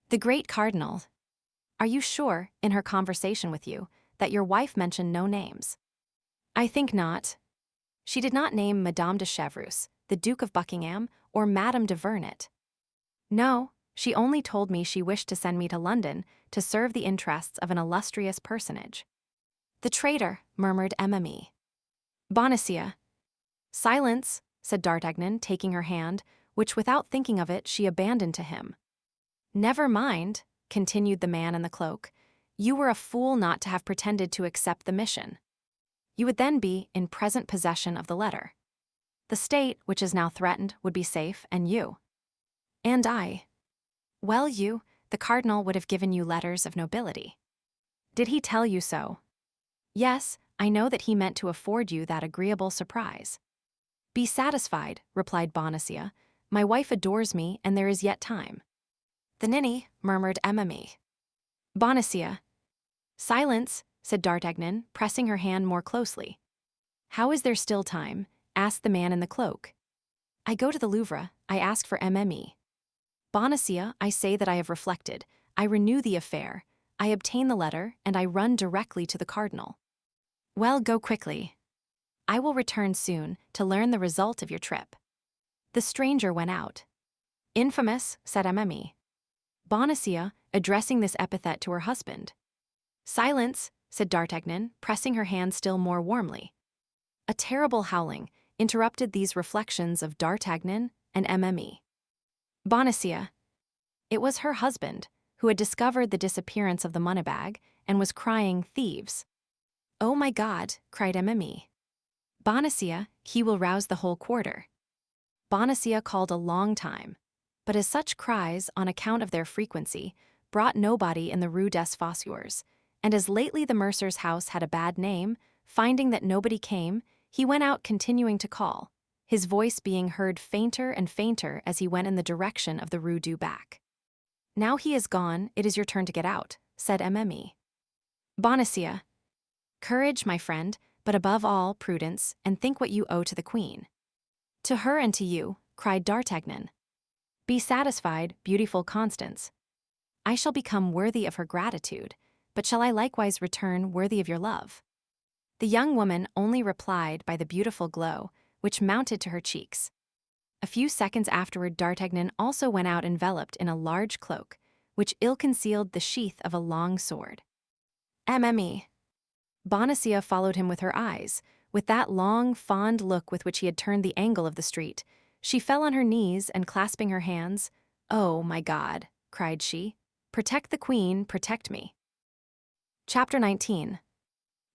"The great cardinal. Are you sure, in her conversation with you, that your wife mentioned no names?" "I think not. She did not name Madame de Chevreuse, the Duke of Buckingham, or Madame de Vernet." "No, she only told me she wished to send me to London to serve the interests of an illustrious personage." "The traitor," murmured Emily. "Bonacieux." "Silence," said D'Artagnan, taking her hand, which without thinking of it she abandoned to him. "Never mind," continued the man in the cloak, "you were a fool not to have pretended to accept the mission. You would then be in present possession of the letter. The state, which is now threatened, would be safe, and you." "And I." "Well, the cardinal would have given you letters of nobility." "Did he tell you so?" "Yes, I know that he meant to afford you that agreeable surprise." "Be satisfied," replied Bonacieux. "My wife adores me, and there is yet time." "The ninny," murmured Emily. "Bonacieux." "Silence," said D'Artagnan, pressing her hand more closely. "How is there still time?" asked the man in the cloak. "I go to the Louvre, I ask for Emily. Bonacieux, I say that I have reflected, I renew the affair, I obtain the letter, and I run directly to the cardinal." "Well, go quickly." "I will return soon, to learn the result of your trip." The stranger went out. "Infamous," said Emily. Bonacieux, addressing this epithet to her husband. "Silence," said D'Artagnan, pressing her hand still more warmly. A terrible howling interrupted these reflections of D'Artagnan and Emily. Bonacieux. It was her husband, who had discovered the disappearance of the money-bag and was crying, "Thieves!" "Oh my God," cried Emily. "Bonacieux, he will rouse the whole quarter." Bonacieux called a long time, but as such cries, on account of their frequency, brought nobody in the Rue des Fossoyeurs, and as lately the mercer's house had a bad name, finding that nobody came, he went out continuing to call, his voice being heard fainter and fainter as he went in the direction of the Rue du Bac. "Now he is gone, it is your turn to get out," said Emily. Bonacieux. "Courage, my friend, but above all, prudence, and think what you owe to the queen." "To her and to you," cried D'Artagnan. "Be satisfied, beautiful Constance. I shall become worthy of her gratitude, but shall I likewise return worthy of your love?" The young woman only replied by the beautiful glow, which mounted to her cheeks. A few seconds afterward D'Artagnan also went out enveloped in a large cloak, which ill-concealed the sheath of a long sword. "Emily." Bonacieux followed him with her eyes, with that long, fond look with which he had turned the angle of the street. She fell on her knees and clasping her hands, "Oh, my God," cried she, "protect the queen, protect me." Chapter 19.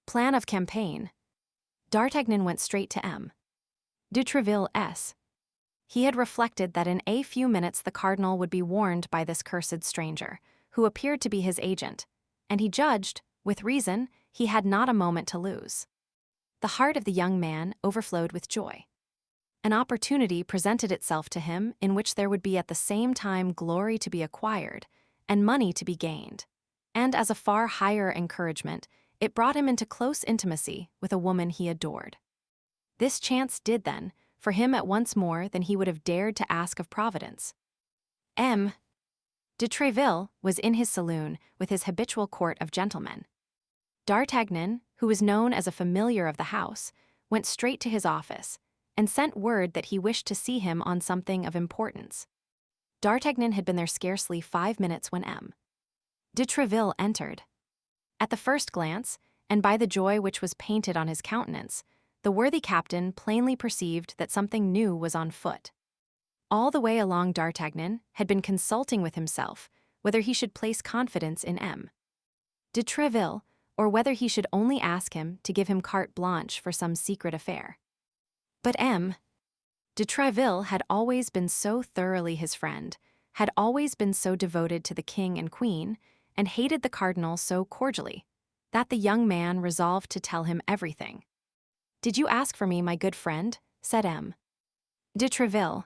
Plan of Campaign. D'Artagnan went straight to M. de Treville's. He had reflected that in a few minutes the cardinal would be warned by this cursed stranger, who appeared to be his agent, and he judged, with reason, he had not a moment to lose. The heart of the young man overflowed with joy. An opportunity presented itself to him in which there would be at the same time glory to be acquired and money to be gained, and as a far higher encouragement, it brought him into close intimacy with a woman he adored. This chance did, then, for him at once more than he would have dared to ask of Providence. M. de Treville was in his saloon with his habitual court of gentlemen. D'Artagnan, who was known as a familiar of the house, went straight to his office, and sent word that he wished to see him on something of importance. D'Artagnan had been there scarcely 5 minutes when M. de Tréville entered. At the first glance, and by the joy which was painted on his countenance, the worthy captain plainly perceived that something new was on foot. All the way along D'Artagnan had been consulting with himself whether he should place confidence in M. de Tréville, or whether he should only ask him to give him carte blanche for some secret affair. But M. de Tréville had always been so thoroughly his friend, had always been so devoted to the king and queen, and hated the cardinal so cordially, that the young man resolved to tell him everything. "Did you ask for me, my good friend?" said M. de Tréville.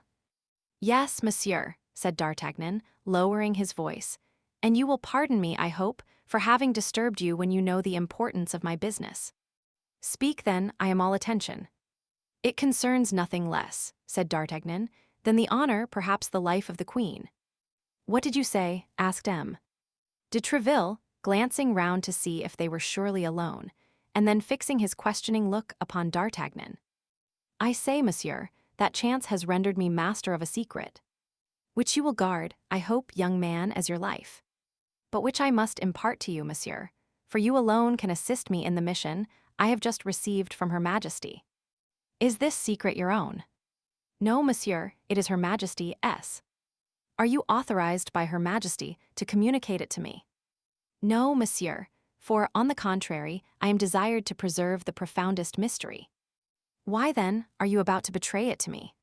"Yes, monsieur," said D'Artagnan, lowering his voice, "and you will pardon me, I hope, for having disturbed you when you know the importance of my business." "Speak, then, I am all attention." "It concerns nothing less," said D'Artagnan, "than the honor, perhaps the life of the queen." "What did you say?" asked M. de Tréville, glancing round to see if they were surely alone, and then fixing his questioning look upon D'Artagnan. "I say, monsieur, that chance has rendered me master of a secret, which you will guard, I hope, young man, as your life, but which I must impart to you, monsieur, for you alone can assist me in the mission I have just received from Her Majesty." "Is this secret your own?" "No, monsieur, it is Her Majesty's." "Are you authorized by Her Majesty to communicate it to me?" "No, monsieur, for, on the contrary, I am desired to preserve the profoundest mystery." "Why, then, are you about to betray it to me?"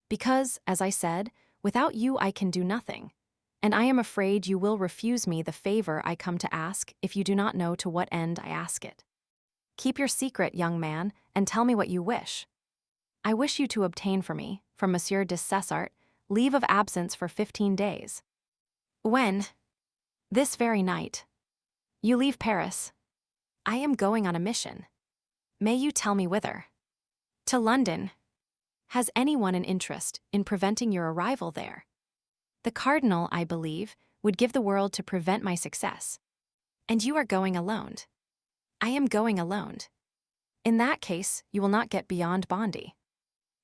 "Because, as I said, without you I can do nothing, and I am afraid you will refuse me the favor I come to ask if you do not know to what end I ask it." "Keep your secret, young man, and tell me what you wish." "I wish you to obtain for me, from Monsieur de Cessart, leave of absence for 15 days. "When?" "This very night." "You leave Paris?" "I am going on a mission." "May you tell me whither?" "To London." "Has anyone an interest in preventing your arrival there?" "The cardinal, I believe, would give the world to prevent my success." "And you are going alone?" "I am going alone." "In that case, you will not get beyond Bondy."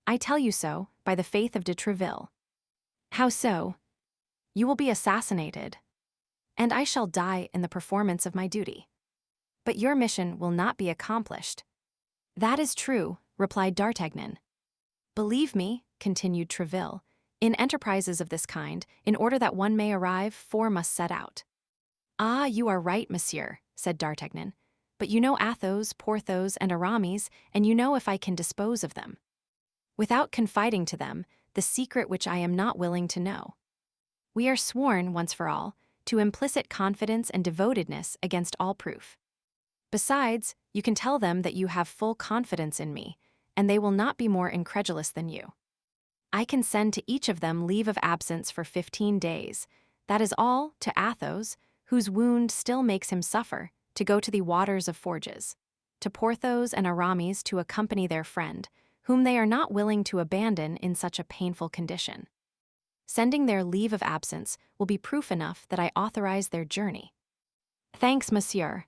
"I tell you so, by the faith of de Tréville." "How so?" "You will be assassinated." "And I shall die in the performance of my duty." "But your mission will not be accomplished." "That is true," replied D'Artagnan. "Believe me," continued Tréville, "in enterprises of this kind, in order that one may arrive, 4 must set out." "Ah, you are right, monsieur," said D'Artagnan. "But you know Athos, Porthos, and Aramis, and you know if I can dispose of them, without confiding to them the secret which I am not willing to know. We are sworn, once for all, to implicit confidence and devotedness against all proof. Besides, you can tell them that you have full confidence in me, and they will not be more incredulous than you. I can send to each of them leave of absence for 15 days. That is all, to Athos, whose wound still makes him suffer, to go to the waters of Forges, to Porthos and Aramis to accompany their friend, whom they are not willing to abandon in such a painful condition. Sending their leave of absence will be proof enough that I authorize their journey." "Thanks, monsieur.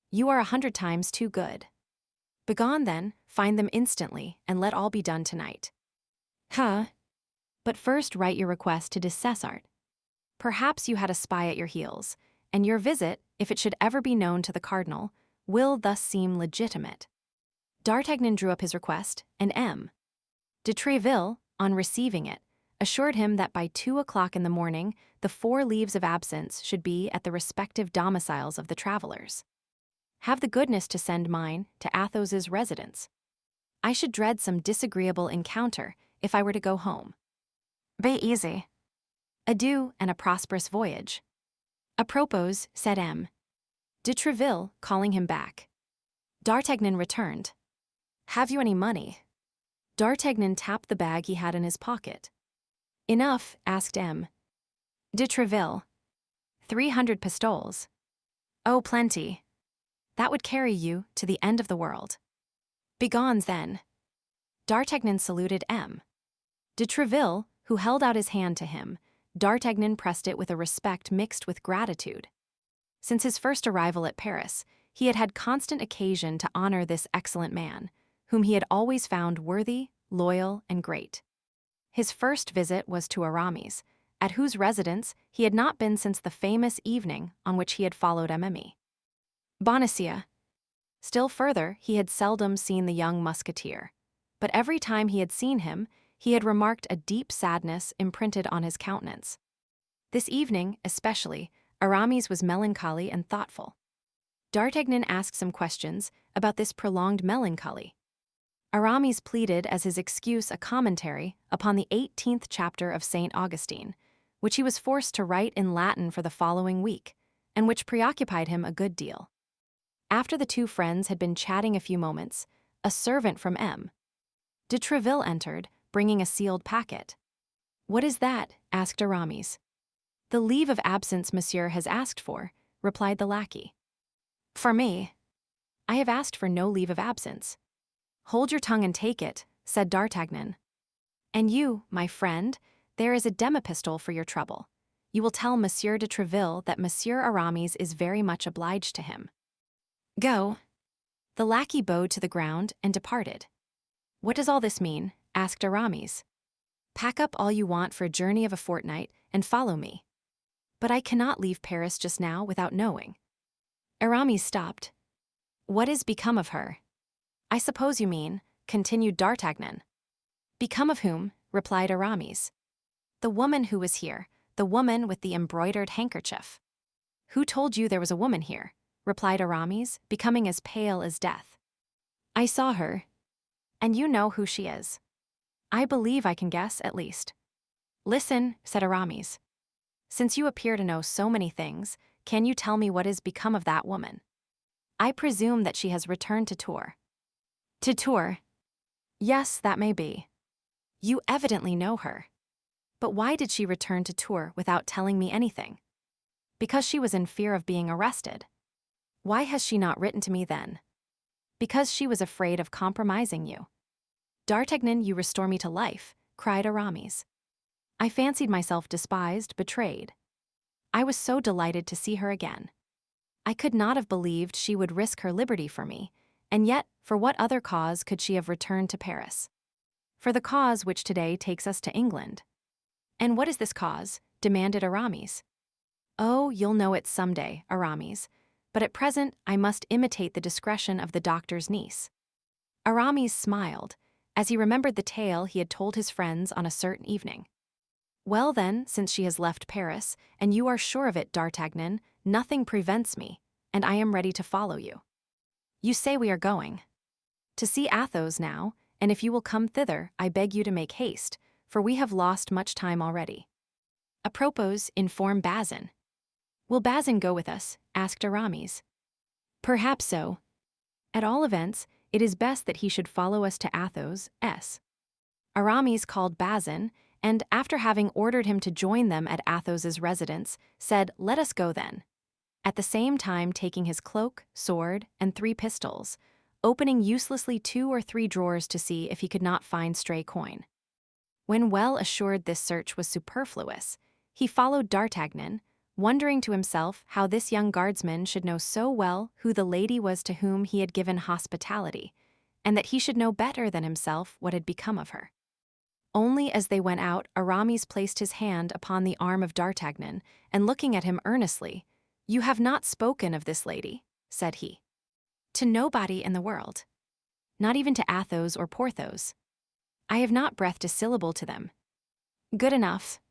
You are 100 times too good." "Begone, then, find them instantly, and let all be done tonight." "Huh? But first write your request to de Cessart. Perhaps you had a spy at your heels, and your visit, if it should ever be known to the cardinal, will thus seem legitimate." D'Artagnan drew up his request, and M. de Tréville, on receiving it, assured him that by 2 o'clock in the morning the 4 leaves of absence should be at the respective domiciles of the travelers. "Have the goodness to send mine to Athos's residence. I should dread some disagreeable encounter if I were to go home. Be easy. Adieu, and a prosperous voyage." "A propos," said M. de Tréville, calling him back. D'Artagnan returned. "Have you any money?" D'Artagnan tapped the bag he had in his pocket. "Enough?" asked M. de Tréville. 300 pistoles. "Oh, plenty. That would carry you to the end of the world." "Begone, then." D'Artagnan saluted M. de Tréville, who held out his hand to him. D'Artagnan pressed it with a respect mixed with gratitude. Since his first arrival at Paris, he had had constant occasion to honor this excellent man, whom he had always found worthy, loyal, and great. His first visit was to Aramis, at whose residence he had not been since the famous evening on which he had followed Mme. Bonacieux. Still further, he had seldom seen the young musketeer, but every time he had seen him, he had remarked a deep sadness imprinted on his countenance. This evening, especially, Aramis was melancholy and thoughtful. D'Artagnan asked some questions about this prolonged melancholy. Aramis pleaded as his excuse a commentary upon the 18th chapter of St. Augustine, which he was forced to write in Latin for the following week, and which preoccupied him a good deal. After the two friends had been chatting a few moments, a servant from M. de Tréville entered, bringing a sealed packet. "What is that?" asked Aramis. "The leave of absence Monsieur has asked for," replied the lackey. "For me? I have asked for no leave of absence." "Hold your tongue and take it," said D'Artagnan. "And you, my friend, there is a demi-pistole for your trouble. You will tell Monsieur de Tréville that Monsieur Aramis is very much obliged to him. Go." The lackey bowed to the ground and departed. "What does all this mean?" asked Aramis. "Pack up all you want for a journey of a fortnight and follow me." "But I cannot leave Paris just now without knowing." Aramis stopped. "What is become of her?" "I suppose you mean," continued D'Artagnan. "Become of whom?" replied Aramis. "The woman who was here, the woman with the embroidered handkerchief." "Who told you there was a woman here?" replied Aramis, becoming as pale as death. "I saw her." "And you know who she is?" "I believe I can guess, at least." "Listen," said Aramis. "Since you appear to know so many things, can you tell me what is become of that woman?" "I presume that she has returned to Tours." "To Tours?" "Yes, that may be." "You evidently know her." "But why did she return to Tours without telling me anything?" "Because she was in fear of being arrested." "Why has she not written to me then?" "Because she was afraid of compromising you." "D'Artagnan, you restore me to life," cried Aramis. "I fancied myself despised, betrayed. I was so delighted to see her again. I could not have believed she would risk her liberty for me, and yet for what other cause could she have returned to Paris? For the cause which today takes us to England." "And what is this cause?" demanded Aramis. "Oh, you'll know it someday, Aramis, but at present I must imitate the discretion of the doctor's niece." Aramis smiled, as he remembered the tale he had told his friends on a certain evening. "Well then, since she has left Paris, and you are sure of it, D'Artagnan, nothing prevents me, and I am ready to follow you." "You say we are going?" "To see Athos now, and if you will come thither, I beg you to make haste, for we have lost much time already. Apropos, inform Bazin." "Will Bazin go with us?" asked Aramis. "Perhaps so. At all events, it is best that he should follow us to Athos. Aramis called Bazin, and after having ordered him to join them at Athos's residence, said, "Let us go then," at the same time taking his cloak, sword, and 3 pistols, opening uselessly 2 or 3 drawers to see if he could not find stray coin. When well assured this search was superfluous, he followed D'Artagnan, wondering to himself how this young guardsman should know so well who the lady was to whom he had given hospitality, and that he should know better than himself what had become of her. Only as they went out, Aramis placed his hand upon the arm of D'Artagnan, and looking at him earnestly, "You have not spoken of this lady," said he. "To nobody in the world. Not even to Athos or Porthos. I have not breathed a syllable to them." "Good enough."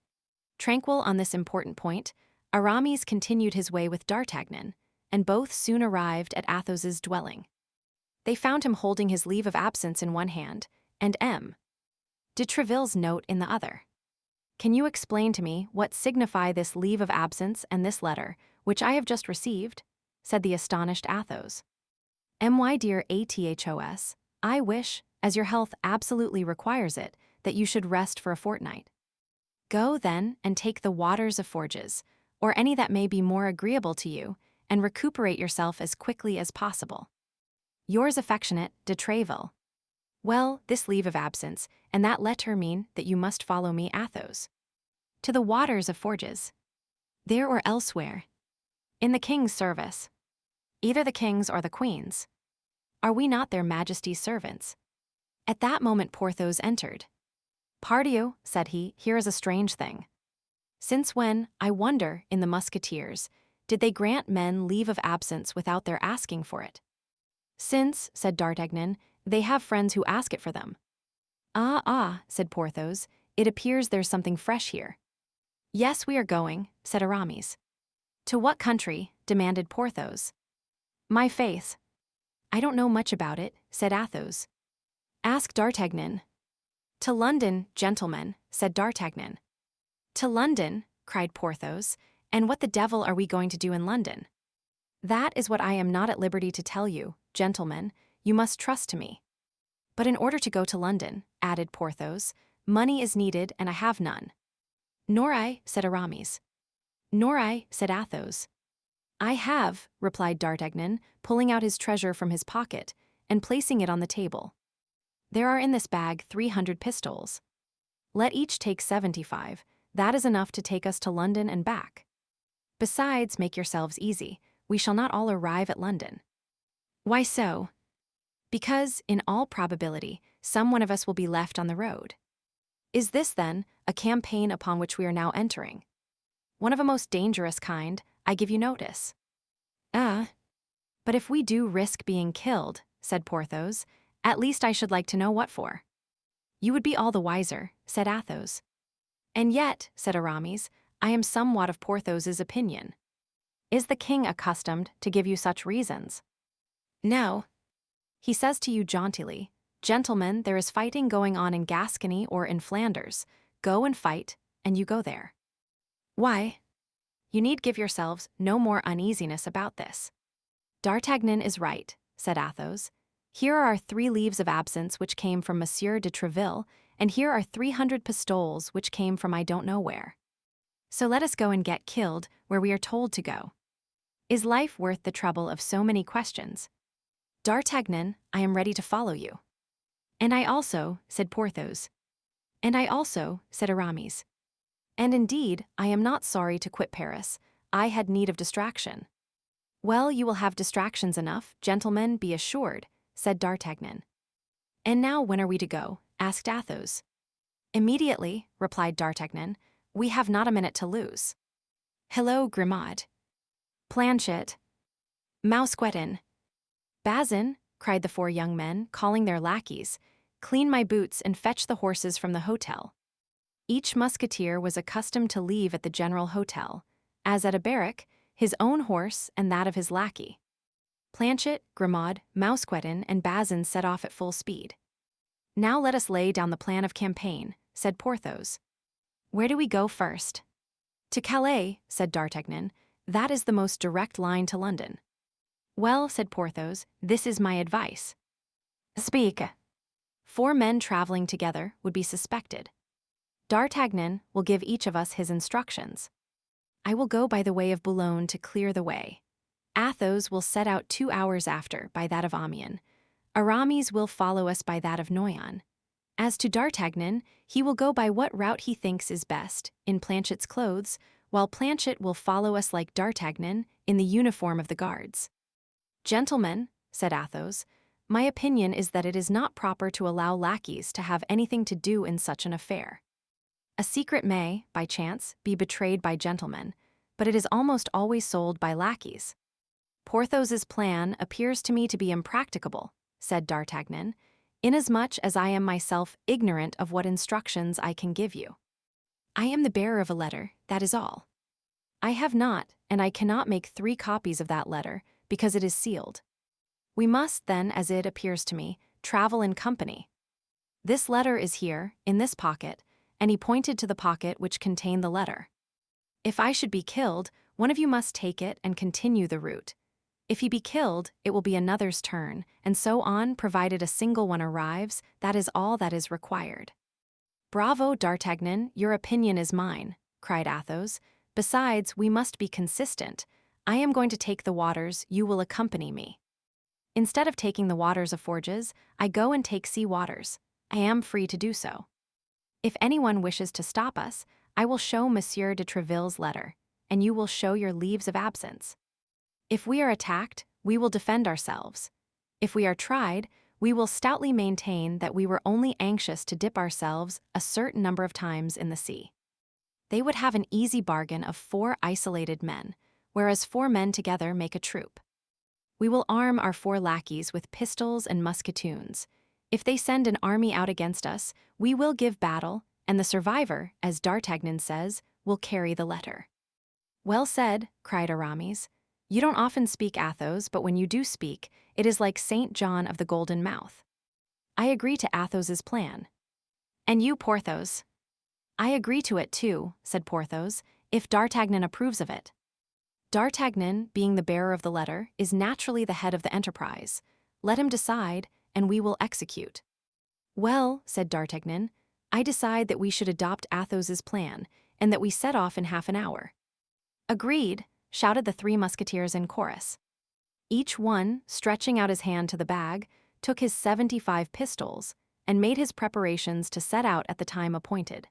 Tranquil on this important point, Aramis continued his way with D'Artagnan, and both soon arrived at Athos's dwelling. They found him holding his leave of absence in one hand, and M. de Tréville's note in the other. "Can you explain to me what signify this leave of absence and this letter, which I have just received?" said the astonished Athos. "My dear Athos, I wish, as your health absolutely requires it, that you should rest for a fortnight. Go, then, and take the waters of Forges, or any that may be more agreeable to you, and recuperate yourself as quickly as possible. Yours affectionate, de Tréville." "Well, this leave of absence and that letter mean that you must follow me, Athos." "To the waters of Forges." "There or elsewhere?" "In the king's service." "Either the king's or the queen's." "Are we not their majesties' servants?" At that moment Porthos entered. "Pardieu," said he, "here is a strange thing." Since when, I wonder, in the Musketeers, did they grant men leave of absence without their asking for it? Since, said D'Artagnan, they have friends who ask it for them. Ah, said Porthos, it appears there's something fresh here. Yes, we are going, said Aramis. To what country? Demanded Porthos. My faith. I don't know much about it, said Athos. Ask D'Artagnan. To London, gentlemen, said D'Artagnan. To London, cried Porthos, and what the devil are we going to do in London? That is what I am not at liberty to tell you, gentlemen, you must trust to me. But in order to go to London, added Porthos, money is needed and I have none. Nor I, said Aramis. Nor I, said Athos. I have, replied D'Artagnan, pulling out his treasure from his pocket and placing it on the table. There are in this bag 300 pistoles. Let each take 75, that is enough to take us to London and back. Besides, make yourselves easy, we shall not all arrive at London. Why so? Because, in all probability, some one of us will be left on the road. Is this, then, a campaign upon which we are now entering? One of a most dangerous kind, I give you notice. But if we do risk being killed, said Porthos, at least I should like to know what for. You would be all the wiser, said Athos. And yet, said Aramis, I am somewhat of Porthos's opinion. Is the king accustomed to give you such reasons? No. He says to you jauntily, gentlemen, there is fighting going on in Gascony or in Flanders. Go and fight, and you go there. Why? You need give yourselves no more uneasiness about this. D'Artagnan is right, said Athos. Here are 3 leaves of absence which came from Monsieur de Treville, and here are 300 pistoles which came from I don't know where. So let us go and get killed where we are told to go. Is life worth the trouble of so many questions? D'Artagnan, I am ready to follow you. And I also, said Porthos. And I also, said Aramis. And indeed, I am not sorry to quit Paris. I had need of distraction. Well, you will have distractions enough, gentlemen, be assured, said D'Artagnan. And now when are we to go? Asked Athos. Immediately, replied D'Artagnan. We have not a minute to lose. Hello, Grimaud. Planchet. Mousqueton. Bazin, cried the 4 young men, calling their lackeys, clean my boots and fetch the horses from the hotel. Each musketeer was accustomed to leave at the general hotel, as at a barrack, his own horse and that of his lackey. Planchet, Grimaud, Mousqueton, and Bazin set off at full speed. Now let us lay down the plan of campaign, said Porthos. Where do we go first? To Calais, said D'Artagnan. That is the most direct line to London. Well, said Porthos, this is my advice. Speak. 4 men traveling together would be suspected. D'Artagnan will give each of us his instructions. I will go by the way of Boulogne to clear the way. Athos will set out 2 hours after by that of Amiens. Aramis will follow us by that of Noyon. As to D'Artagnan, he will go by what route he thinks is best, in Planchet's clothes, while Planchet will follow us like D'Artagnan, in the uniform of the guards. Gentlemen, said Athos, my opinion is that it is not proper to allow lackeys to have anything to do in such an affair. A secret may, by chance, be betrayed by gentlemen, but it is almost always sold by lackeys. Porthos's plan appears to me to be impracticable, said D'Artagnan, inasmuch as I am myself ignorant of what instructions I can give you. I am the bearer of a letter, that is all. I have not, and I cannot make 3 copies of that letter, because it is sealed. We must, then, as it appears to me, travel in company. This letter is here, in this pocket, and he pointed to the pocket which contained the letter. If I should be killed, one of you must take it and continue the route. If he be killed, it will be another's turn, and so on, provided a single one arrives, that is all that is required. Bravo, D'Artagnan, your opinion is mine, cried Athos. Besides, we must be consistent. I am going to take the waters, you will accompany me. Instead of taking the waters of Forges, I go and take sea waters. I am free to do so. If anyone wishes to stop us, I will show Monsieur de Treville's letter, and you will show your leaves of absence. If we are attacked, we will defend ourselves. If we are tried, we will stoutly maintain that we were only anxious to dip ourselves a certain number of times in the sea. They would have an easy bargain of 4 isolated men, whereas 4 men together make a troop. We will arm our 4 lackeys with pistols and musketoons. If they send an army out against us, we will give battle, and the survivor, as D'Artagnan says, will carry the letter." "Well said," cried Aramis. "You don't often speak, Athos, but when you do speak, it is like St. John of the Golden Mouth." "I agree to Athos's plan." "And you, Porthos?" "I agree to it too," said Porthos, "if D'Artagnan approves of it." "D'Artagnan, being the bearer of the letter, is naturally the head of the enterprise. Let him decide, and we will execute." "Well," said D'Artagnan, "I decide that we should adopt Athos's plan, and that we set off in half an hour." "Agreed," shouted the 3 Musketeers in chorus. Each one, stretching out his hand to the bag, took his 75 pistols, and made his preparations to set out at the time appointed.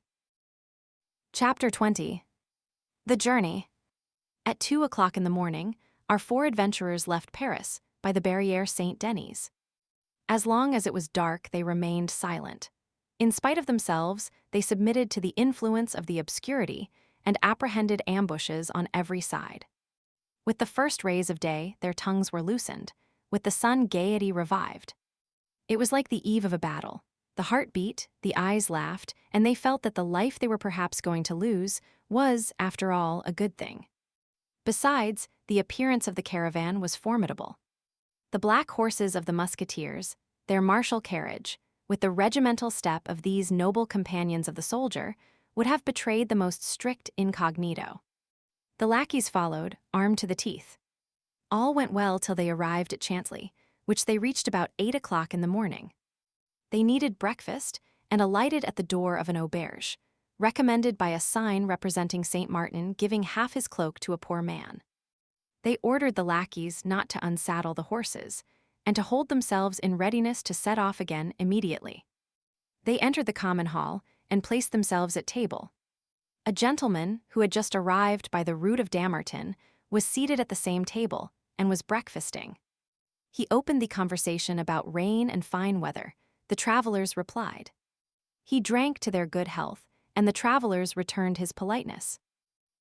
Chapter 20. The Journey. At 2 o'clock in the morning, our 4 adventurers left Paris by the Barrière Saint-Denis. As long as it was dark, they remained silent. In spite of themselves, they submitted to the influence of the obscurity and apprehended ambushes on every side. With the first rays of day, their tongues were loosened. With the sun, gaiety revived. It was like the eve of a battle. The heart beat, the eyes laughed, and they felt that the life they were perhaps going to lose was, after all, a good thing. Besides, the appearance of the caravan was formidable. The black horses of the Musketeers, their martial carriage, with the regimental step of these noble companions of the soldier, would have betrayed the most strict incognito. The lackeys followed, armed to the teeth. All went well till they arrived at Chantilly, which they reached about 8 o'clock in the morning. They needed breakfast and alighted at the door of an auberge, recommended by a sign representing St. Martin giving half his cloak to a poor man. They ordered the lackeys not to unsaddle the horses, and to hold themselves in readiness to set off again immediately. They entered the common hall and placed themselves at table. A gentleman, who had just arrived by the route of Dammartin, was seated at the same table and was breakfasting. He opened the conversation about rain and fine weather. The travelers replied. He drank to their good health, and the travelers returned his politeness.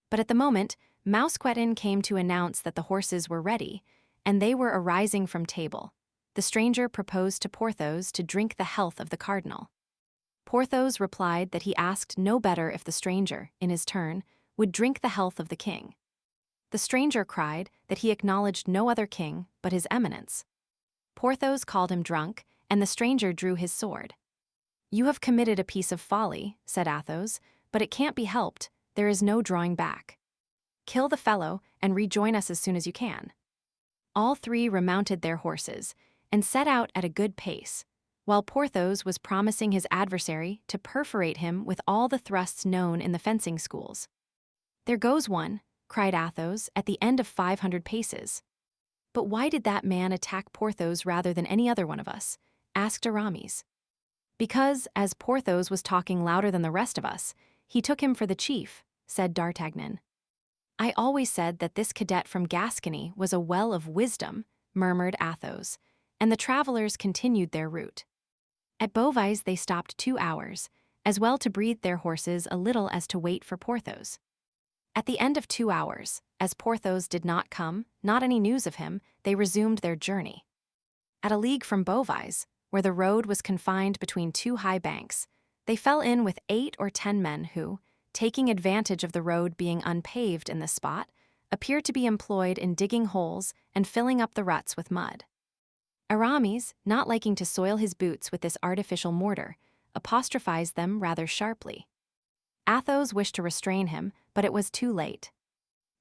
But at the moment, Mousqueton came to announce that the horses were ready, and they were arising from table. The stranger proposed to Porthos to drink the health of the cardinal. Porthos replied that he asked no better if the stranger, in his turn, would drink the health of the king. The stranger cried that he acknowledged no other king but his eminence. Porthos called him drunk, and the stranger drew his sword. "You have committed a piece of folly," said Athos, "but it can't be helped. There is no drawing back. Kill the fellow and rejoin us as soon as you can." All 3 remounted their horses and set out at a good pace, while Porthos was promising his adversary to perforate him with all the thrusts known in the fencing schools. "There goes one," cried Athos at the end of 500 paces. "But why did that man attack Porthos rather than any other one of us?" asked Aramis. "Because, as Porthos was talking louder than the rest of us, he took him for the chief," said D'Artagnan. "I always said that this cadet from Gascony was a well of wisdom," murmured Athos, and the travelers continued their route. At Beauvais they stopped 2 hours, as well to breathe their horses a little as to wait for Porthos. At the end of 2 hours, as Porthos did not come, not any news of him, they resumed their journey. At a league from Beauvais, where the road was confined between 2 high banks, they fell in with 8 or 10 men who, taking advantage of the road being unpaved in this spot, appeared to be employed in digging holes and filling up the ruts with mud. Aramis, not liking to soil his boots with this artificial mortar, apostrophized them rather sharply. Athos wished to restrain him, but it was too late.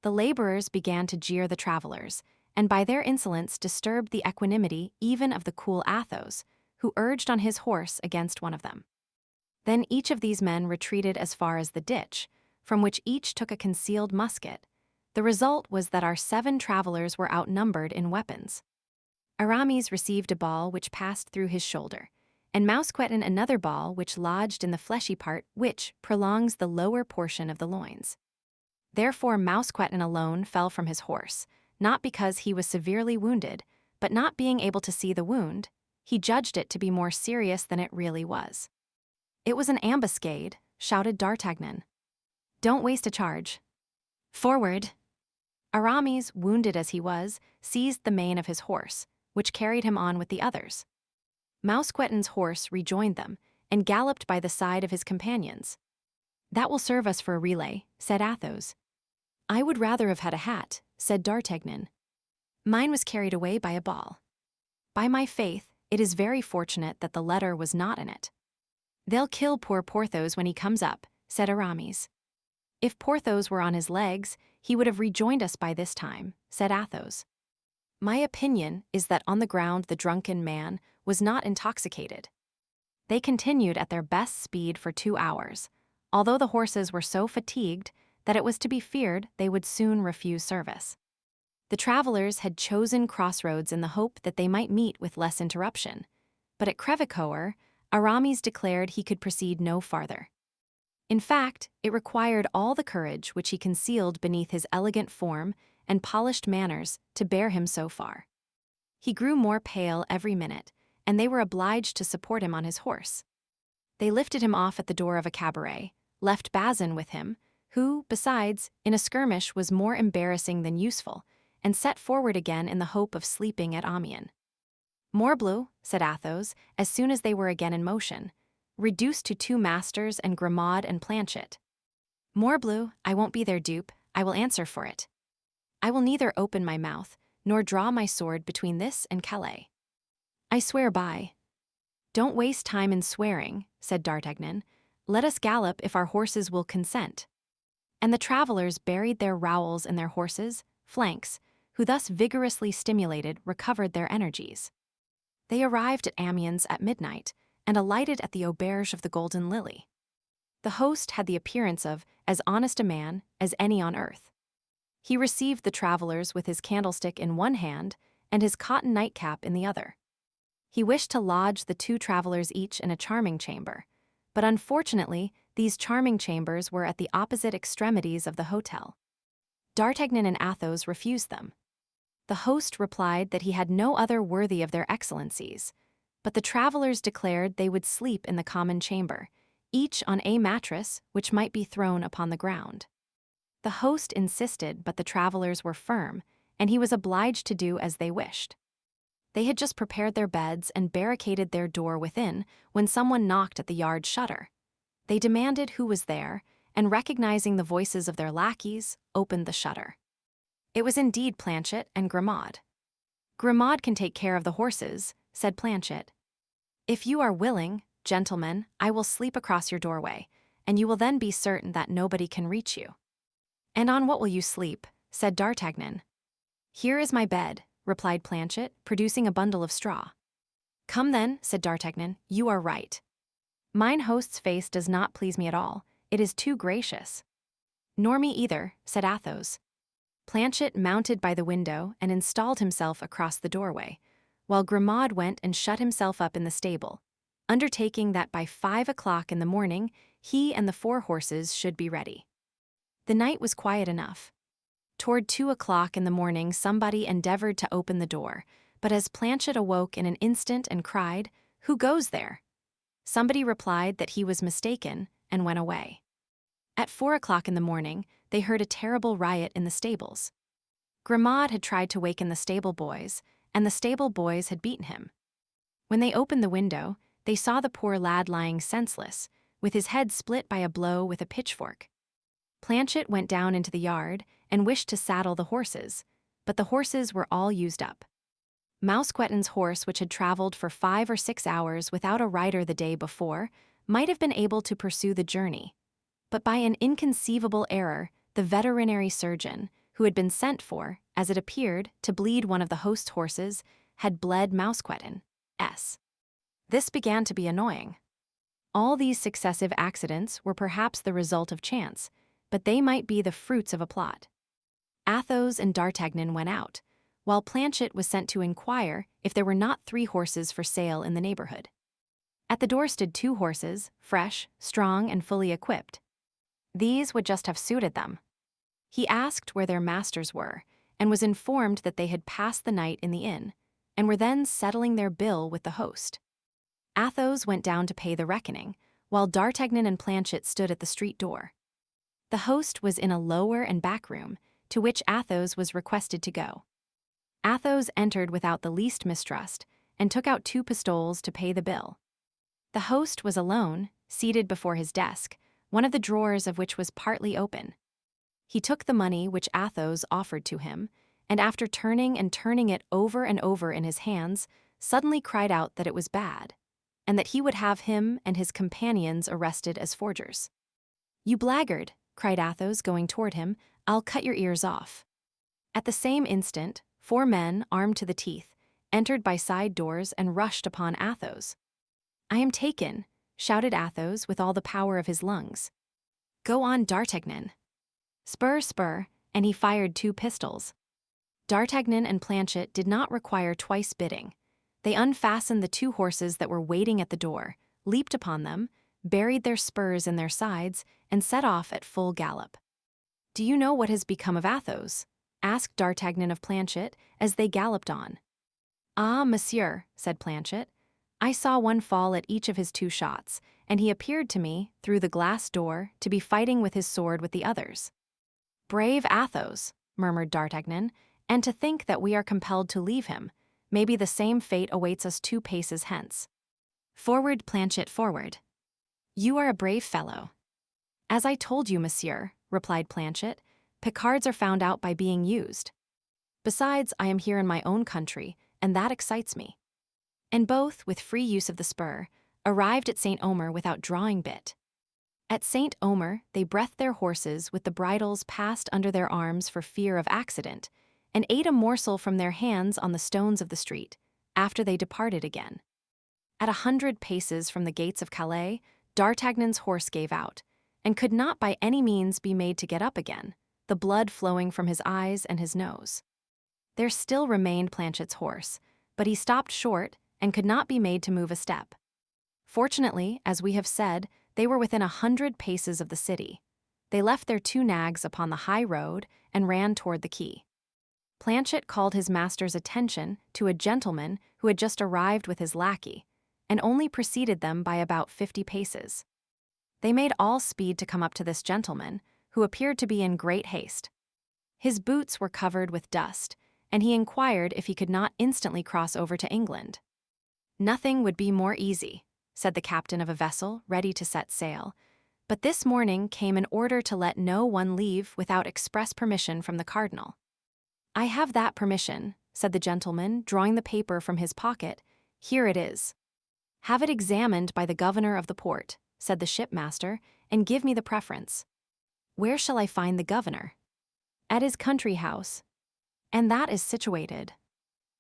The laborers began to jeer the travelers, and by their insolence disturbed the equanimity even of the cool Athos, who urged on his horse against one of them. Then each of these men retreated as far as the ditch, from which each took a concealed musket. The result was that our 7 travelers were outnumbered in weapons. Aramis received a ball which passed through his shoulder, and Mousqueton another ball which lodged in the fleshy part which prolongs the lower portion of the loins. Therefore Mousqueton alone fell from his horse, not because he was severely wounded, but not being able to see the wound, he judged it to be more serious than it really was. "It was an ambuscade," shouted D'Artagnan. Don't waste a charge. Forward! Aramis, wounded as he was, seized the mane of his horse, which carried him on with the others. Mousqueton's horse rejoined them, and galloped by the side of his companions. "That will serve us for a relay," said Athos. "I would rather have had a hat," said D'Artagnan. "Mine was carried away by a ball. By my faith, it is very fortunate that the letter was not in it." "They'll kill poor Porthos when he comes up," said Aramis. "If Porthos were on his legs, he would have rejoined us by this time," said Athos. "My opinion is that on the ground the drunken man was not intoxicated." They continued at their best speed for 2 hours, although the horses were so fatigued that it was to be feared they would soon refuse service. The travelers had chosen crossroads in the hope that they might meet with less interruption, but at Crevecoeur, Aramis declared he could proceed no farther. In fact, it required all the courage which he concealed beneath his elegant form and polished manners to bear him so far. He grew more pale every minute, and they were obliged to support him on his horse. They lifted him off at the door of a cabaret, left Bazin with him, who, besides, in a skirmish was more embarrassing than useful, and set forward again in the hope of sleeping at Amiens. "Morbleu," said Athos, as soon as they were again in motion, reduced to 2 masters and Grimaud and Planchet. "Morbleu, I won't be their dupe, I will answer for it. I will neither open my mouth, nor draw my sword between this and Calais. I swear by." "Don't waste time in swearing," said D'Artagnan. "Let us gallop if our horses will consent." And the travelers buried their rowels in their horses' flanks, who thus vigorously stimulated recovered their energies. They arrived at Amiens at midnight, and alighted at the auberge of the Golden Lily. The host had the appearance of as honest a man as any on earth. He received the travelers with his candlestick in one hand and his cotton nightcap in the other. He wished to lodge the 2 travelers each in a charming chamber, but unfortunately these charming chambers were at the opposite extremities of the hotel. D'Artagnan and Athos refused them. The host replied that he had no other worthy of their excellencies, but the travelers declared they would sleep in the common chamber, each on a mattress which might be thrown upon the ground. The host insisted, but the travelers were firm, and he was obliged to do as they wished. They had just prepared their beds and barricaded their door within when someone knocked at the yard shutter. They demanded who was there, and recognizing the voices of their lackeys, opened the shutter. It was indeed Planchet and Grimaud. "Grimaud can take care of the horses," said Planchet. "If you are willing, gentlemen, I will sleep across your doorway, and you will then be certain that nobody can reach you." "And on what will you sleep?" said D'Artagnan. "Here is my bed," replied Planchet, producing a bundle of straw. "Come then," said D'Artagnan, "you are right. Mine host's face does not please me at all, it is too gracious." "Nor me either," said Athos. Planchet mounted by the window and installed himself across the doorway, while Grimaud went and shut himself up in the stable, undertaking that by 5 o'clock in the morning he and the 4 horses should be ready. The night was quiet enough. Toward 2 o'clock in the morning somebody endeavored to open the door, but as Planchet awoke in an instant and cried, "Who goes there?" somebody replied that he was mistaken and went away. At 4 o'clock in the morning, they heard a terrible riot in the stables. Grimaud had tried to waken the stable boys, and the stable boys had beaten him. When they opened the window, they saw the poor lad lying senseless, with his head split by a blow with a pitchfork. Planchet went down into the yard and wished to saddle the horses, but the horses were all used up. Mousqueton's horse, which had traveled for 5 or 6 hours without a rider the day before, might have been able to pursue the journey. But by an inconceivable error, the veterinary surgeon, who had been sent for, as it appeared, to bleed one of the host's horses, had bled Mousqueton. This began to be annoying. All these successive accidents were perhaps the result of chance, but they might be the fruits of a plot. Athos and D'Artagnan went out, while Planchet was sent to inquire if there were not 3 horses for sale in the neighborhood. At the door stood 2 horses, fresh, strong, and fully equipped. These would just have suited them. He asked where their masters were, and was informed that they had passed the night in the inn, and were then settling their bill with the host. Athos went down to pay the reckoning, while D'Artagnan and Planchet stood at the street door. The host was in a lower and back room, to which Athos was requested to go. Athos entered without the least mistrust, and took out 2 pistoles to pay the bill. The host was alone, seated before his desk, one of the drawers of which was partly open. He took the money which Athos offered to him, and after turning and turning it over and over in his hands, suddenly cried out that it was bad, and that he would have him and his companions arrested as forgers. "You blackguard," cried Athos, going toward him, "I'll cut your ears off." At the same instant, 4 men, armed to the teeth, entered by side doors and rushed upon Athos. "I am taken," shouted Athos with all the power of his lungs. "Go on, D'Artagnan." Spur, spur, and he fired 2 pistols. D'Artagnan and Planchet did not require twice bidding. They unfastened the 2 horses that were waiting at the door, leaped upon them, buried their spurs in their sides, and set off at full gallop. "Do you know what has become of Athos?" asked D'Artagnan of Planchet as they galloped on. "Ah, monsieur," said Planchet, "I saw one fall at each of his 2 shots, and he appeared to me, through the glass door, to be fighting with his sword with the others." "Brave Athos," murmured D'Artagnan, "and to think that we are compelled to leave him. Maybe the same fate awaits us 2 paces hence." "Forward, Planchet, forward." "You are a brave fellow." "As I told you, monsieur," replied Planchet, "Picards are found out by being used. Besides, I am here in my own country, and that excites me." And both, with free use of the spur, arrived at St. Omer without drawing bit. At St. Omer they breathed their horses with the bridles passed under their arms for fear of accident, and ate a morsel from their hands on the stones of the street, after they departed again. At 100 paces from the gates of Calais, D'Artagnan's horse gave out, and could not by any means be made to get up again, the blood flowing from his eyes and his nose. There still remained Planchet's horse, but he stopped short and could not be made to move a step. Fortunately, as we have said, they were within 100 paces of the city. They left their 2 nags upon the high road and ran toward the quay. Planchet called his master's attention to a gentleman who had just arrived with his lackey, and only preceded them by about 50 paces. They made all speed to come up to this gentleman, who appeared to be in great haste. His boots were covered with dust, and he inquired if he could not instantly cross over to England. "Nothing would be more easy," said the captain of a vessel ready to set sail, "but this morning came an order to let no one leave without express permission from the cardinal." "I have that permission," said the gentleman, drawing the paper from his pocket. "Here it is." "Have it examined by the governor of the port," said the shipmaster, "and give me the preference." "Where shall I find the governor?" "At his country house." "And that is situated?"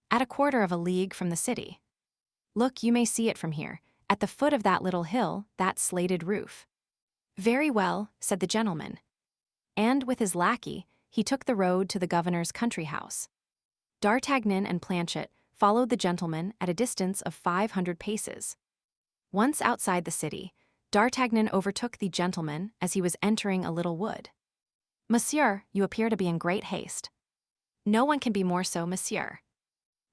"At a quarter of a league from the city." "Look, you may see it from here, at the foot of that little hill, that slated roof." "Very well," said the gentleman. And with his lackey, he took the road to the governor's country house. D'Artagnan and Planchet followed the gentleman at a distance of 500 paces. Once outside the city, D'Artagnan overtook the gentleman as he was entering a little wood. "Monsieur, you appear to be in great haste." "No one can be more so, monsieur."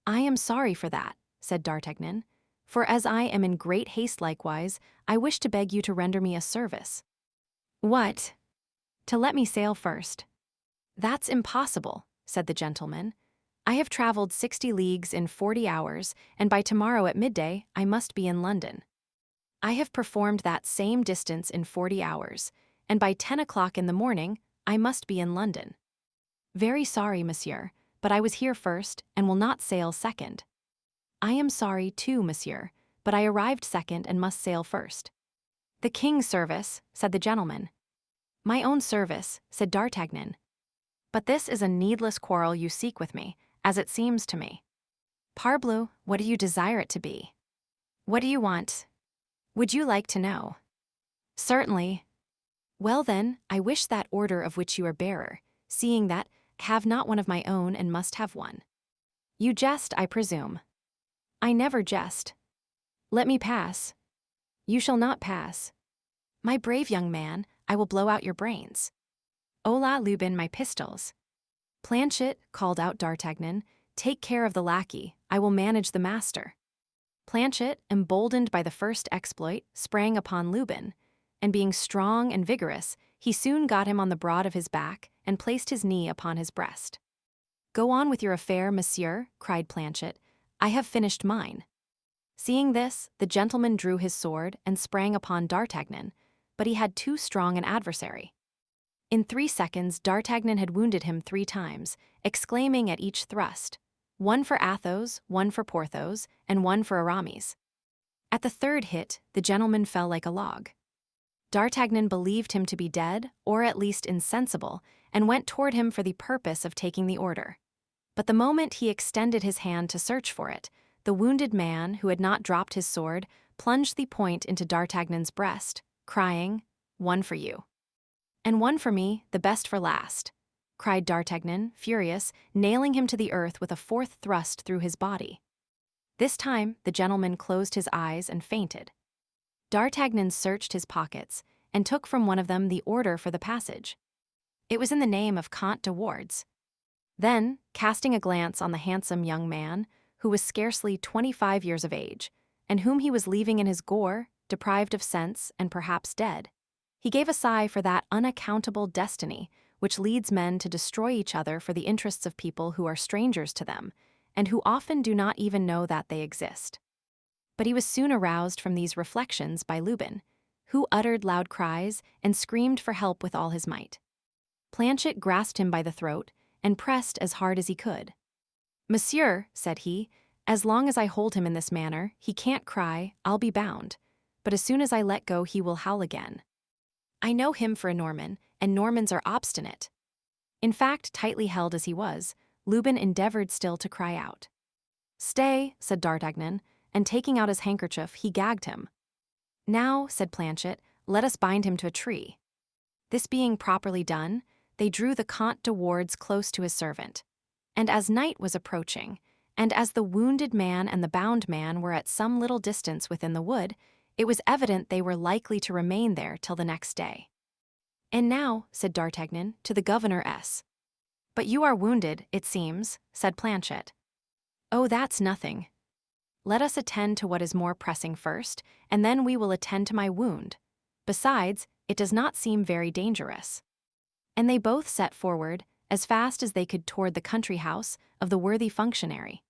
"I am sorry for that," said D'Artagnan, "for as I am in great haste likewise, I wish to beg you to render me a service." "What?" "To let me sail first." "That's impossible," said the gentleman. "I have traveled 60 leagues in 40 hours, and by tomorrow at midday I must be in London. I have performed that same distance in 40 hours, and by 10 o'clock in the morning I must be in London. Very sorry, monsieur, but I was here first and will not sail second." "I am sorry too, monsieur, but I arrived second and must sail first." "The king's service," said the gentleman. "My own service," said D'Artagnan. "But this is a needless quarrel you seek with me, as it seems to me." "Parbleu, what do you desire it to be?" "What do you want?" "Would you like to know?" "Certainly." "Well then, I wish that order of which you are bearer, seeing that I have not one of my own and must have one." "You jest, I presume." "I never jest." "Let me pass." "You shall not pass." "My brave young man, I will blow out your brains." "Hola, Lubin, my pistols." "Planchet," called out D'Artagnan, "take care of the lackey, I will manage the master." Planchet, emboldened by the first exploit, sprang upon Lubin, and being strong and vigorous, He soon got him on the broad of his back and placed his knee upon his breast. "Go on with your affair, monsieur," cried Planchet. "I have finished mine." Seeing this, the gentleman drew his sword and sprang upon D'Artagnan, but he had too strong an adversary. In 3 seconds, D'Artagnan had wounded him 3 times, exclaiming at each thrust, "One for Athos, one for Porthos, and one for Aramis." At the 3rd hit, the gentleman fell like a log. D'Artagnan believed him to be dead, or at least insensible, and went toward him for the purpose of taking the order. But the moment he extended his hand to search for it, the wounded man, who had not dropped his sword, plunged the point into D'Artagnan's breast, crying, "One for you." "And one for me, the best for last," cried D'Artagnan, furious, nailing him to the earth with a 4th thrust through his body. This time, the gentleman closed his eyes and fainted. D'Artagnan searched his pockets and took from one of them the order for the passage. It was in the name of Comte de Wardes. Then, casting a glance on the handsome young man, who was scarcely 25 years of age, and whom he was leaving in his gore, deprived of sense and perhaps dead, he gave a sigh for that unaccountable destiny which leads men to destroy each other for the interests of people who are strangers to them, and who often do not even know that they exist. But he was soon aroused from these reflections by Lubin, who uttered loud cries and screamed for help with all his might. Planchet grasped him by the throat and pressed as hard as he could. "Monsieur," said he, "as long as I hold him in this manner, he can't cry, I'll be bound, but as soon as I let go he will howl again. I know him for a Norman, and Normans are obstinate." In fact, tightly held as he was, Lubin endeavored still to cry out. "Stay," said D'Artagnan, and taking out his handkerchief, he gagged him. "Now," said Planchet, "let us bind him to a tree." This being properly done, they drew the Comte de Wardes close to his servant. And as night was approaching, and as the wounded man and the bound man were at some little distance within the wood, it was evident they were likely to remain there till the next day. "And now," said D'Artagnan, to the Governor S. "But you are wounded, it seems," said Planchet. "Oh, that's nothing. Let us attend to what is more pressing first, and then we will attend to my wound. Besides, it does not seem very dangerous." And they both set forward, as fast as they could toward the country house of the worthy functionary.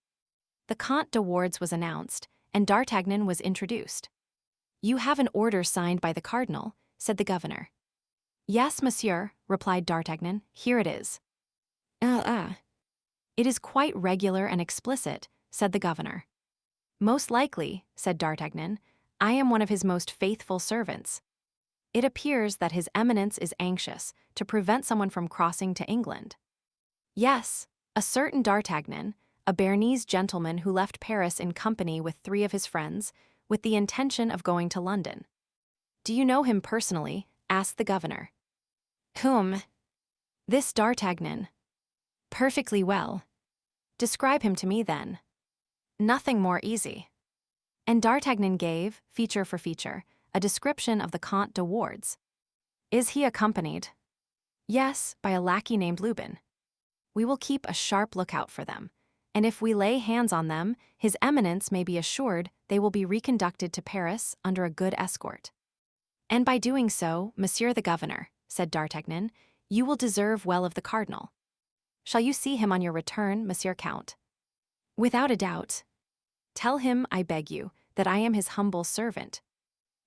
The Comte de Wardes was announced, and D'Artagnan was introduced. "You have an order signed by the cardinal," said the governor. "Yes, monsieur," replied D'Artagnan, "here it is." "It is quite regular and explicit," said the governor. "Most likely," said D'Artagnan, "I am one of his most faithful servants. It appears that His Eminence is anxious to prevent someone from crossing to England." "Yes, a certain D'Artagnan, a Bernese gentleman who left Paris in company with 3 of his friends, with the intention of going to London." "Do you know him personally?" asked the governor. "Whom?" "This D'Artagnan." "Perfectly well." "Describe him to me, then." "Nothing more easy." And D'Artagnan gave, feature for feature, a description of the Comte de Wardes. "Is he accompanied?" "Yes, by a lackey named Lubin." "We will keep a sharp lookout for them, and if we lay hands on them, His Eminence may be assured they will be reconducted to Paris under a good escort." "And by doing so, Monsieur the Governor," said D'Artagnan, "you will deserve well of the cardinal. Shall you see him on your return, Monsieur Count?" "Without a doubt." "Tell him, I beg you, that I am his humble servant."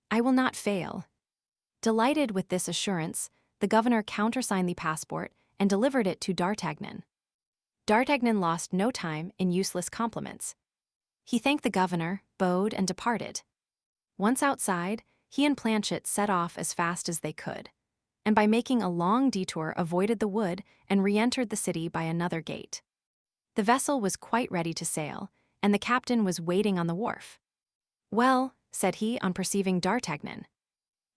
"I will not fail." Delighted with this assurance, the governor countersigned the passport and delivered it to D'Artagnan. D'Artagnan lost no time in useless compliments. He thanked the governor, bowed, and departed. Once outside, he and Planchet set off as fast as they could, and by making a long detour avoided the wood and re-entered the city by another gate. The vessel was quite ready to sail, and the captain was waiting on the wharf. "Well," said he on perceiving D'Artagnan.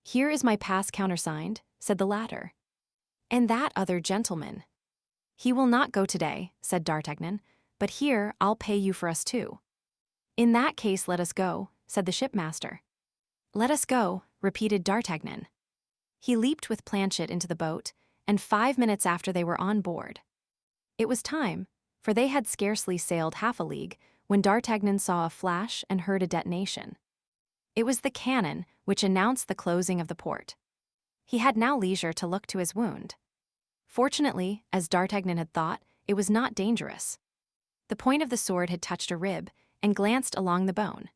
"Here is my pass countersigned," said the latter. "And that other gentleman?" "He will not go today," said D'Artagnan, "but here I'll pay you for us too." "In that case let us go," said the shipmaster. "Let us go," repeated D'Artagnan. He leaped with Planchet into the boat, and 5 minutes after they were on board. It was time, for they had scarcely sailed half a league, when D'Artagnan saw a flash and heard a detonation. It was the cannon which announced the closing of the port. He had now leisure to look to his wound. Fortunately, as D'Artagnan had thought, it was not dangerous. The point of the sword had touched a rib and glanced along the bone.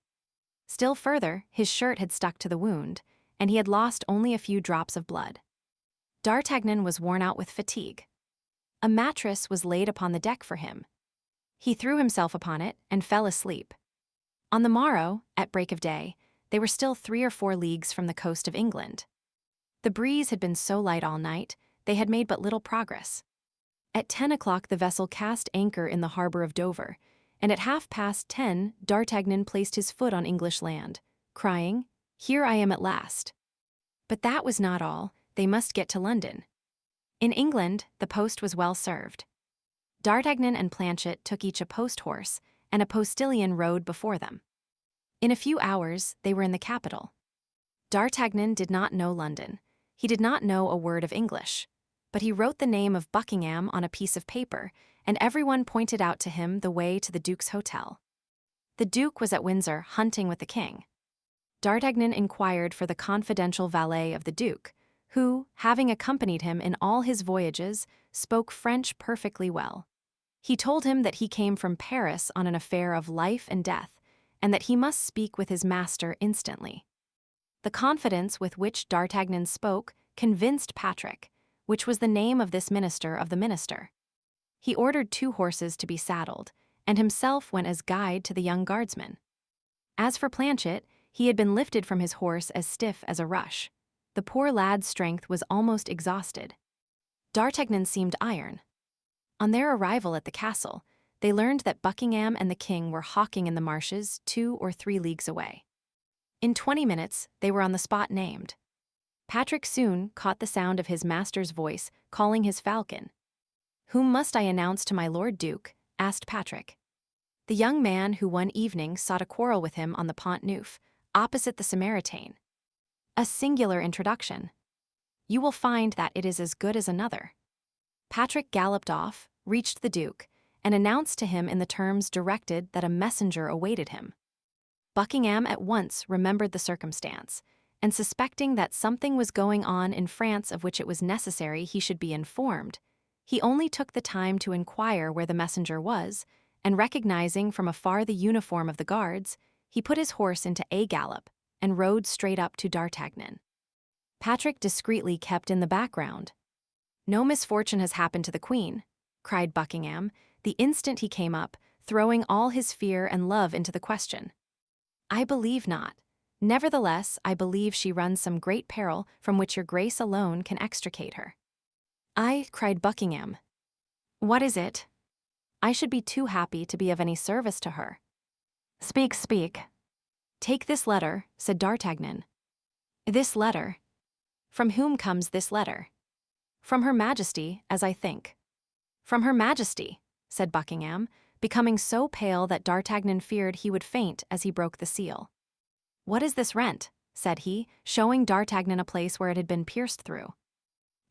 Still further, his shirt had stuck to the wound, and he had lost only a few drops of blood. D'Artagnan was worn out with fatigue. A mattress was laid upon the deck for him. He threw himself upon it and fell asleep. On the morrow, at break of day, they were still 3 or 4 leagues from the coast of England. The breeze had been so light all night, they had made but little progress. At 10 o'clock the vessel cast anchor in the harbor of Dover, and at 10:30 D'Artagnan placed his foot on English land, crying, "Here I am at last." But that was not all, they must get to London. In England, the post was well served. D'Artagnan and Planchet took each a post-horse, and a postilion rode before them. In a few hours, they were in the capital. D'Artagnan did not know London. He did not know a word of English. But he wrote the name of Buckingham on a piece of paper, and everyone pointed out to him the way to the Duke's hotel. The Duke was at Windsor hunting with the king. D'Artagnan inquired for the confidential valet of the Duke, who, having accompanied him in all his voyages, spoke French perfectly well. He told him that he came from Paris on an affair of life and death, and that he must speak with his master instantly. The confidence with which D'Artagnan spoke convinced Patrick, which was the name of this minister of the minister. He ordered 2 horses to be saddled, and himself went as guide to the young guardsman. As for Planchet, he had been lifted from his horse as stiff as a rush. The poor lad's strength was almost exhausted. D'Artagnan seemed iron. On their arrival at the castle, they learned that Buckingham and the king were hawking in the marshes 2 or 3 leagues away. In 20 minutes, they were on the spot named. Patrick soon caught the sound of his master's voice calling his falcon. "Whom must I announce to my Lord Duke?" asked Patrick. The young man who one evening sought a quarrel with him on the Pont Neuf, opposite the Samaritaine. A singular introduction. You will find that it is as good as another. Patrick galloped off, reached the Duke, and announced to him in the terms directed that a messenger awaited him. Buckingham at once remembered the circumstance, and suspecting that something was going on in France of which it was necessary he should be informed, he only took the time to inquire where the messenger was, and recognizing from afar the uniform of the guards, he put his horse into a gallop and rode straight up to D'Artagnan. Patrick discreetly kept in the background. "No misfortune has happened to the Queen," cried Buckingham, the instant he came up, throwing all his fear and love into the question. "I believe not. Nevertheless, I believe she runs some great peril from which your grace alone can extricate her." "I," cried Buckingham. "What is it?" "I should be too happy to be of any service to her." "Speak, speak." "Take this letter," said D'Artagnan. "This letter? From whom comes this letter?" "From Her Majesty, as I think." "From Her Majesty," said Buckingham, becoming so pale that D'Artagnan feared he would faint as he broke the seal. "What is this rent?" said he, showing D'Artagnan a place where it had been pierced through.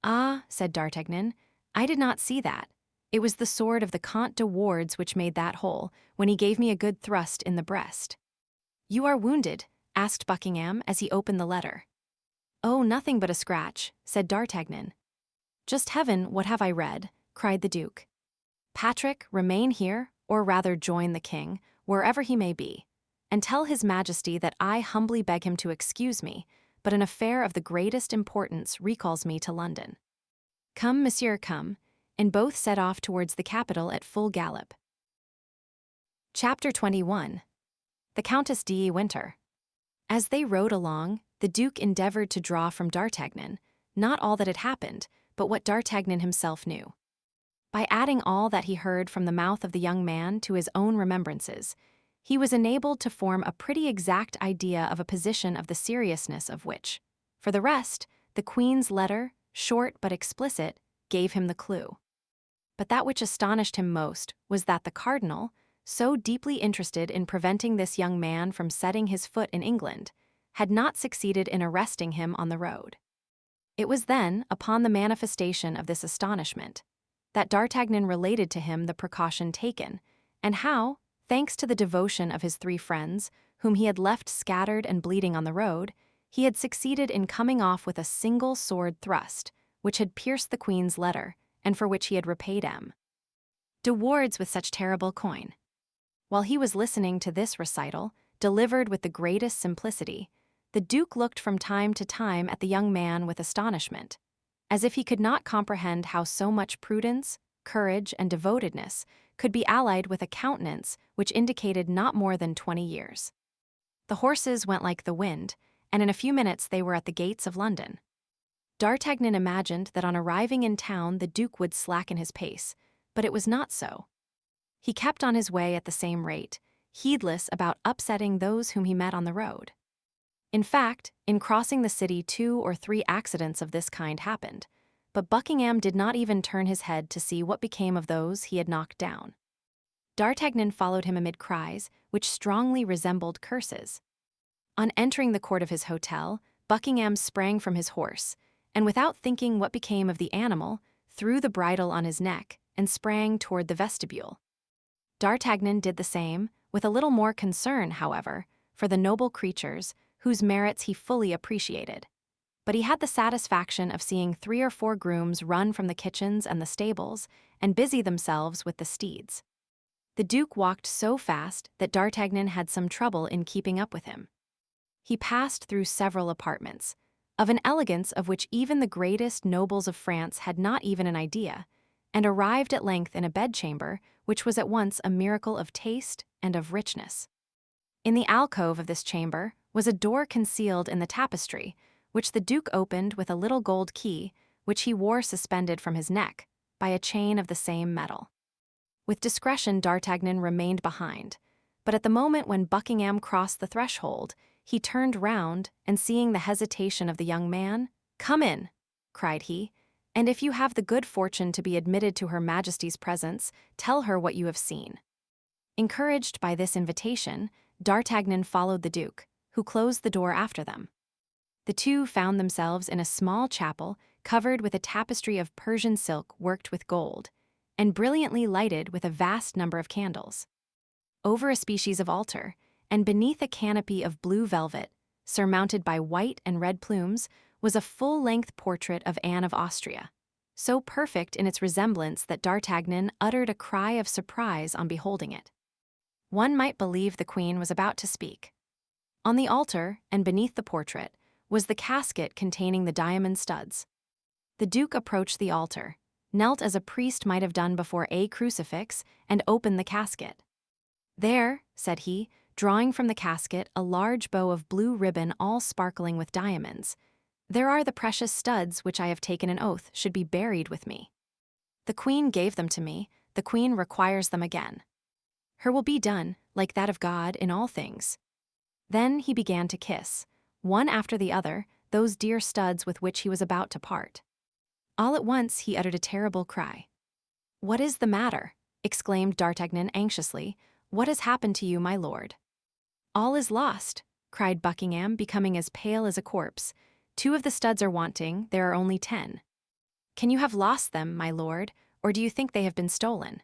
"Ah," said D'Artagnan, "I did not see that. It was the sword of the Comte de Wardes which made that hole, when he gave me a good thrust in the breast." "You are wounded?" asked Buckingham as he opened the letter. "Oh, nothing but a scratch," said D'Artagnan. "Just heaven, what have I read?" cried the Duke. "Patrick, remain here, or rather join the king, wherever he may be, and tell his Majesty that I humbly beg him to excuse me, but an affair of the greatest importance recalls me to London. Come, monsieur, come," and both set off towards the capital at full gallop. Chapter 21. The Countess de Winter. As they rode along, the Duke endeavored to draw from D'Artagnan, not all that had happened, but what D'Artagnan himself knew. By adding all that he heard from the mouth of the young man to his own remembrances, he was enabled to form a pretty exact idea of a position of the seriousness of which. For the rest, the Queen's letter, short but explicit, gave him the clue. But that which astonished him most was that the cardinal, so deeply interested in preventing this young man from setting his foot in England, had not succeeded in arresting him on the road. It was then, upon the manifestation of this astonishment, that D'Artagnan related to him the precaution taken, and how, thanks to the devotion of his 3 friends, whom he had left scattered and bleeding on the road, He had succeeded in coming off with a single sword thrust, which had pierced the queen's letter, and for which he had repaid de wards with such terrible coin. While he was listening to this recital, delivered with the greatest simplicity, the Duke looked from time to time at the young man with astonishment, as if he could not comprehend how so much prudence, courage, and devotedness could be allied with a countenance which indicated not more than 20 years. The horses went like the wind, and in a few minutes they were at the gates of London. D'Artagnan imagined that on arriving in town the Duke would slacken his pace, but it was not so. He kept on his way at the same rate, heedless about upsetting those whom he met on the road. In fact, in crossing the city 2 or 3 accidents of this kind happened, but Buckingham did not even turn his head to see what became of those he had knocked down. D'Artagnan followed him amid cries, which strongly resembled curses. On entering the court of his hotel, Buckingham sprang from his horse, and without thinking what became of the animal, threw the bridle on his neck and sprang toward the vestibule. D'Artagnan did the same, with a little more concern, however, for the noble creatures, whose merits he fully appreciated. But he had the satisfaction of seeing 3 or 4 grooms run from the kitchens and the stables and busy themselves with the steeds. The Duke walked so fast that D'Artagnan had some trouble in keeping up with him. He passed through several apartments, of an elegance of which even the greatest nobles of France had not even an idea, and arrived at length in a bedchamber which was at once a miracle of taste and of richness. In the alcove of this chamber was a door concealed in the tapestry, which the Duke opened with a little gold key, which he wore suspended from his neck, by a chain of the same metal. With discretion D'Artagnan remained behind, but at the moment when Buckingham crossed the threshold, he turned round, and seeing the hesitation of the young man, "Come in," cried he, "and if you have the good fortune to be admitted to Her Majesty's presence, tell her what you have seen." Encouraged by this invitation, D'Artagnan followed the Duke, who closed the door after them. The two found themselves in a small chapel covered with a tapestry of Persian silk worked with gold, and brilliantly lighted with a vast number of candles. Over a species of altar, and beneath a canopy of blue velvet, surmounted by white and red plumes, was a full-length portrait of Anne of Austria, so perfect in its resemblance that D'Artagnan uttered a cry of surprise on beholding it. One might believe the queen was about to speak. On the altar, and beneath the portrait, was the casket containing the diamond studs. The Duke approached the altar, knelt as a priest might have done before a crucifix, and opened the casket. "There," said he, drawing from the casket a large bow of blue ribbon all sparkling with diamonds, "there are the precious studs which I have taken an oath should be buried with me. The Queen gave them to me, the Queen requires them again. Her will be done, like that of God, in all things." Then he began to kiss, one after the other, those dear studs with which he was about to part. All at once he uttered a terrible cry. "What is the matter?" exclaimed D'Artagnan anxiously. "What has happened to you, my lord?" "All is lost," cried Buckingham, becoming as pale as a corpse. "2 of the studs are wanting, there are only 10. Can you have lost them, my lord, or do you think they have been stolen?"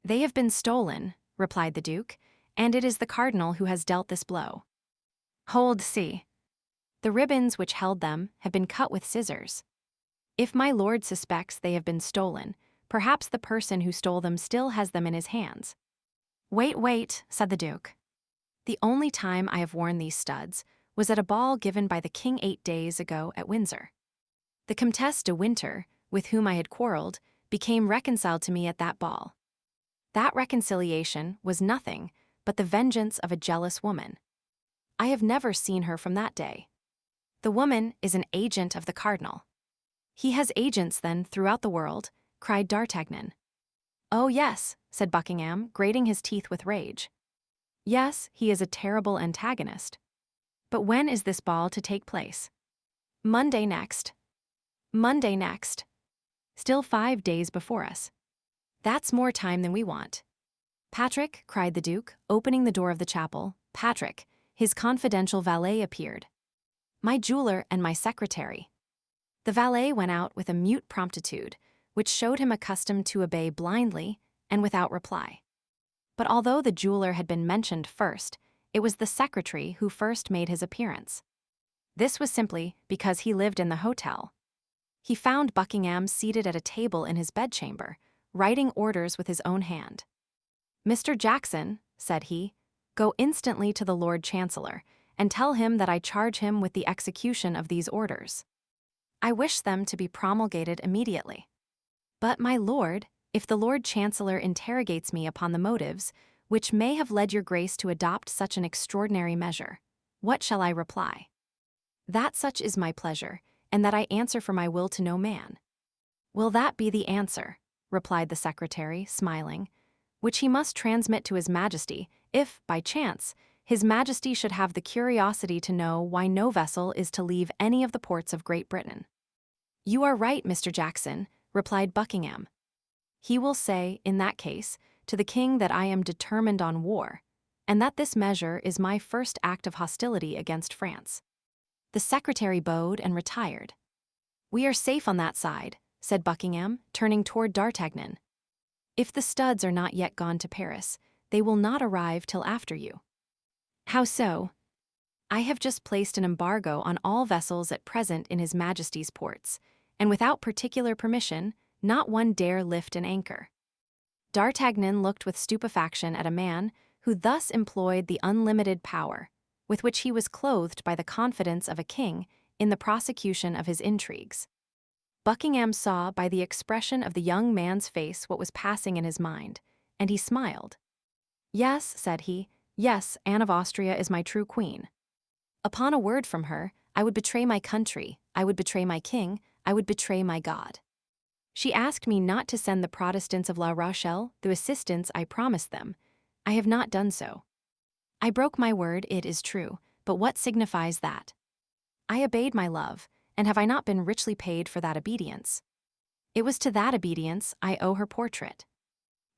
"They have been stolen," replied the Duke, "and it is the cardinal who has dealt this blow. Hold, see. The ribbons which held them have been cut with scissors. If my lord suspects they have been stolen, perhaps the person who stole them still has them in his hands." Wait," said the Duke. "The only time I have worn these studs was at a ball given by the king 8 days ago at Windsor. The Comtesse de Winter, with whom I had quarreled, became reconciled to me at that ball. That reconciliation was nothing but the vengeance of a jealous woman. I have never seen her from that day. The woman is an agent of the cardinal." "He has agents, then, throughout the world?" cried D'Artagnan. "Oh, yes," said Buckingham, grating his teeth with rage. "Yes, he is a terrible antagonist. But when is this ball to take place?" "Monday next." "Monday next. Still 5 days before us. That's more time than we want." "Patrick," cried the Duke, opening the door of the chapel, "Patrick." His confidential valet appeared. "My jeweler and my secretary." The valet went out with a mute promptitude, which showed him accustomed to obey blindly and without reply. But although the jeweler had been mentioned first, it was the secretary who first made his appearance. This was simply because he lived in the hotel. He found Buckingham seated at a table in his bedchamber, writing orders with his own hand. "Mr. Jackson," said he, "go instantly to the Lord Chancellor, and tell him that I charge him with the execution of these orders. I wish them to be promulgated immediately. But, my lord, if the Lord Chancellor interrogates me upon the motives which may have led your grace to adopt such an extraordinary measure, what shall I reply? That such is my pleasure, and that I answer for my will to no man." "Will that be the answer?" replied the secretary, smiling, "which he must transmit to his majesty, if, by chance, his majesty should have the curiosity to know why no vessel is to leave any of the ports of Great Britain?" "You are right, Mr. Jackson," replied Buckingham. "He will say, in that case, to the king that I am determined on war, and that this measure is my first act of hostility against France." The secretary bowed and retired. "We are safe on that side," said Buckingham, turning toward D'Artagnan. "If the studs are not yet gone to Paris, they will not arrive till after you." "How so?" "I have just placed an embargo on all vessels at present in His Majesty's ports, and without particular permission, not one dare lift an anchor." D'Artagnan looked with stupefaction at a man who thus employed the unlimited power, with which he was clothed by the confidence of a king, in the prosecution of his intrigues. Buckingham saw by the expression of the young man's face what was passing in his mind, and he smiled. "Yes," said he, "yes, Anne of Austria is my true queen. Upon a word from her, I would betray my country, I would betray my king, I would betray my God. She asked me not to send the Protestants of La Rochelle the assistance I promised them. I have not done so. I broke my word, it is true, but what signifies that? I obeyed my love, and have I not been richly paid for that obedience? It was to that obedience I owe her portrait."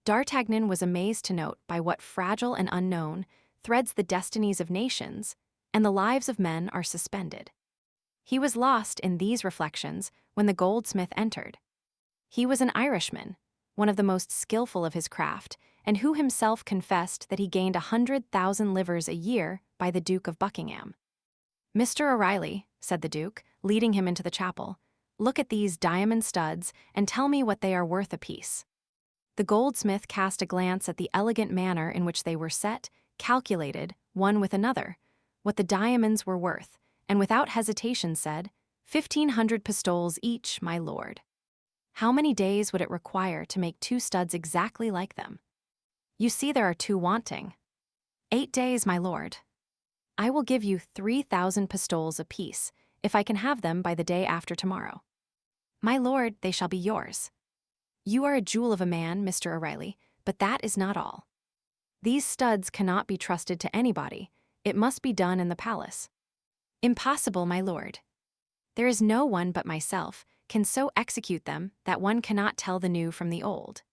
D'Artagnan was amazed to note by what fragile and unknown threads the destinies of nations and the lives of men are suspended. He was lost in these reflections when the goldsmith entered. He was an Irishman, one of the most skillful of his craft, and who himself confessed that he gained 100,000 livres a year by the Duke of Buckingham. "Mr. O'Reilly," said the Duke, leading him into the chapel, "look at these diamond studs and tell me what they are worth apiece." The goldsmith cast a glance at the elegant manner in which they were set, calculated, one with another, what the diamonds were worth, and without hesitation said, 1,500 pistoles each, my lord." "How many days would it require to make 2 studs exactly like them?" "You see there are 2 wanting." "8 days, my lord." "I will give you 3,000 pistoles apiece, if I can have them by the day after tomorrow." "My lord, they shall be yours." "You are a jewel of a man, Mr. O'Reilly, but that is not all. These studs cannot be trusted to anybody. It must be done in the palace." "Impossible, my lord. There is no one but myself can so execute them that one cannot tell the new from the old.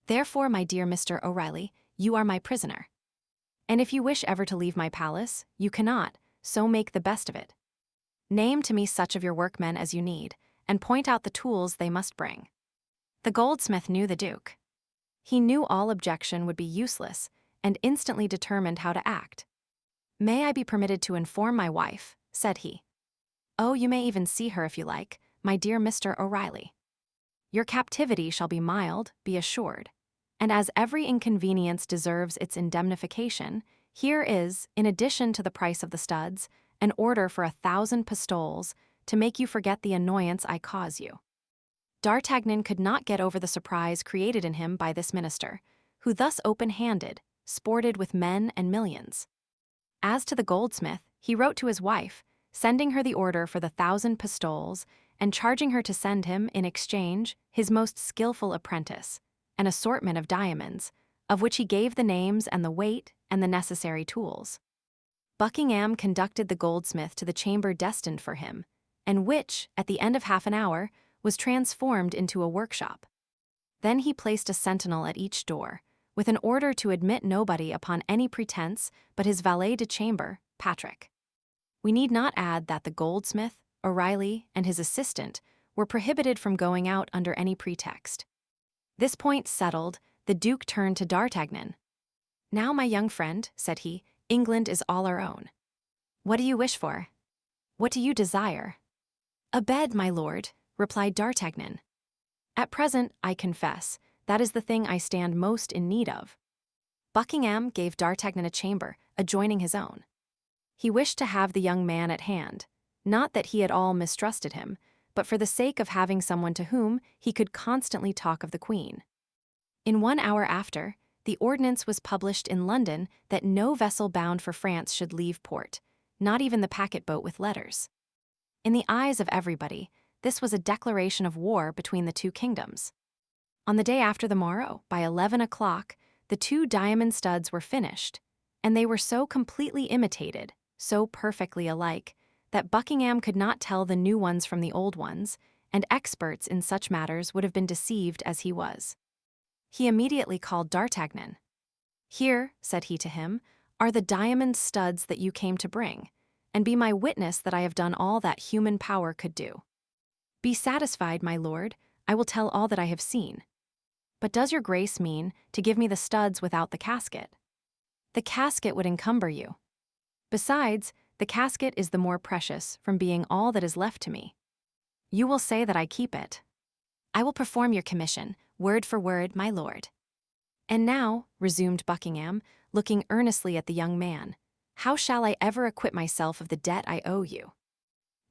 Therefore, my dear Mr. O'Reilly, you are my prisoner. And if you wish ever to leave my palace, you cannot, so make the best of it. Name to me such of your workmen as you need, and point out the tools they must bring." The goldsmith knew the Duke. He knew all objection would be useless, and instantly determined how to act. "May I be permitted to inform my wife?" said he. "Oh, you may even see her if you like, my dear Mr. O'Reilly. Your captivity shall be mild, be assured. And as every inconvenience deserves its indemnification, here is, in addition to the price of the studs, an order for 1,000 pistoles to make you forget the annoyance I cause you." D'Artagnan could not get over the surprise created in him by this minister, who thus open-handed sported with men and millions. As to the goldsmith, he wrote to his wife, sending her the order for the 1,000 pistoles and charging her to send him, in exchange, his most skillful apprentice, an assortment of diamonds, of which he gave the names and the weight and the necessary tools. Buckingham conducted the goldsmith to the chamber destined for him, and which, at the end of half an hour, was transformed into a workshop. Then he placed a sentinel at each door, with an order to admit nobody upon any pretense but his valet de chamber, Patrick. We need not add that the goldsmith, O'Reilly, and his assistant were prohibited from going out under any pretext. This point settled, the Duke turned to D'Artagnan. "Now, my young friend," said he, "England is all our own. What do you wish for?" What do you desire?" "A bed, my lord," replied D'Artagnan. "At present, I confess, that is the thing I stand most in need of." Buckingham gave D'Artagnan a chamber adjoining his own. He wished to have the young man at hand, not that he at all mistrusted him, but for the sake of having someone to whom he could constantly talk of the Queen. In 1 hour after, the ordinance was published in London that no vessel bound for France should leave port, not even the packet boat with letters. In the eyes of everybody, this was a declaration of war between the two kingdoms. On the day after the morrow, by 11 o'clock, the 2 diamond studs were finished, and they were so completely imitated, so perfectly alike, that Buckingham could not tell the new ones from the old ones, and experts in such matters would have been deceived as he was. He immediately called D'Artagnan. "Here," said he to him, "are the diamond studs that you came to bring, and be my witness that I have done all that human power could do. Be satisfied, my lord, I will tell all that I have seen. But does your grace mean to give me the studs without the casket? The casket would encumber you. Besides, the casket is the more precious from being all that is left to me. You will say that I keep it. I will perform your commission, word for word, my lord." "And now," resumed Buckingham, looking earnestly at the young man, "how shall I ever acquit myself of the debt I owe you?"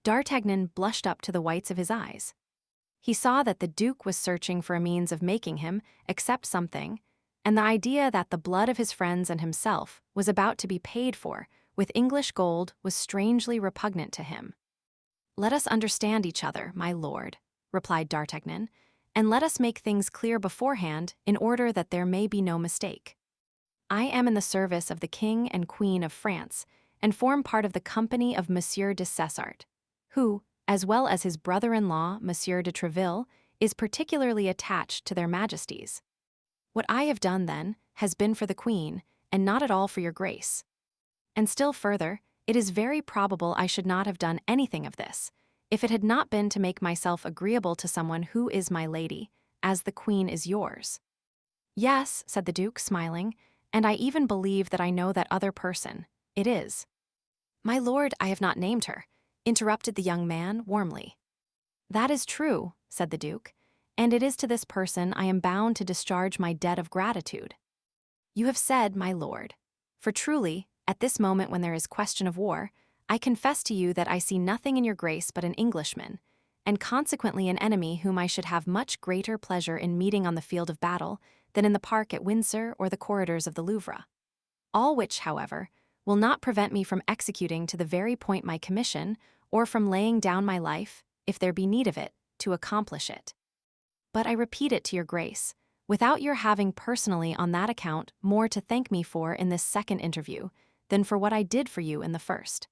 D'Artagnan blushed up to the whites of his eyes. He saw that the Duke was searching for a means of making him accept something, and the idea that the blood of his friends and himself was about to be paid for with English gold was strangely repugnant to him. "Let us understand each other, my lord," replied D'Artagnan, "and let us make things clear beforehand in order that there may be no mistake. I am in the service of the King and Queen of France, and form part of the company of Monsieur de Cessart, who, as well as his brother-in-law, Monsieur de Treville, is particularly attached to their majesties. What I have done, then, has been for the Queen, and not at all for your grace. And still further, it is very probable I should not have done anything of this, if it had not been to make myself agreeable to someone who is my lady, as the Queen is yours." "Yes," said the Duke, smiling, "and I even believe that I know that other person. It is—" "My lord, I have not named her," interrupted the young man warmly. "That is true," said the Duke, "and it is to this person I am bound to discharge my debt of gratitude. You have said, my lord, for truly, at this moment when there is question of war, I confess to you that I see nothing in your grace but an Englishman, and consequently an enemy whom I should have much greater pleasure in meeting on the field of battle than in the park at Windsor or the corridors of the Louvre. All which, however, will not prevent me from executing to the very point my commission, or from laying down my life, if there be need of it, to accomplish it. But I repeat it to your grace, without your having personally on that account more to thank me for in this second interview than for what I did for you in the first."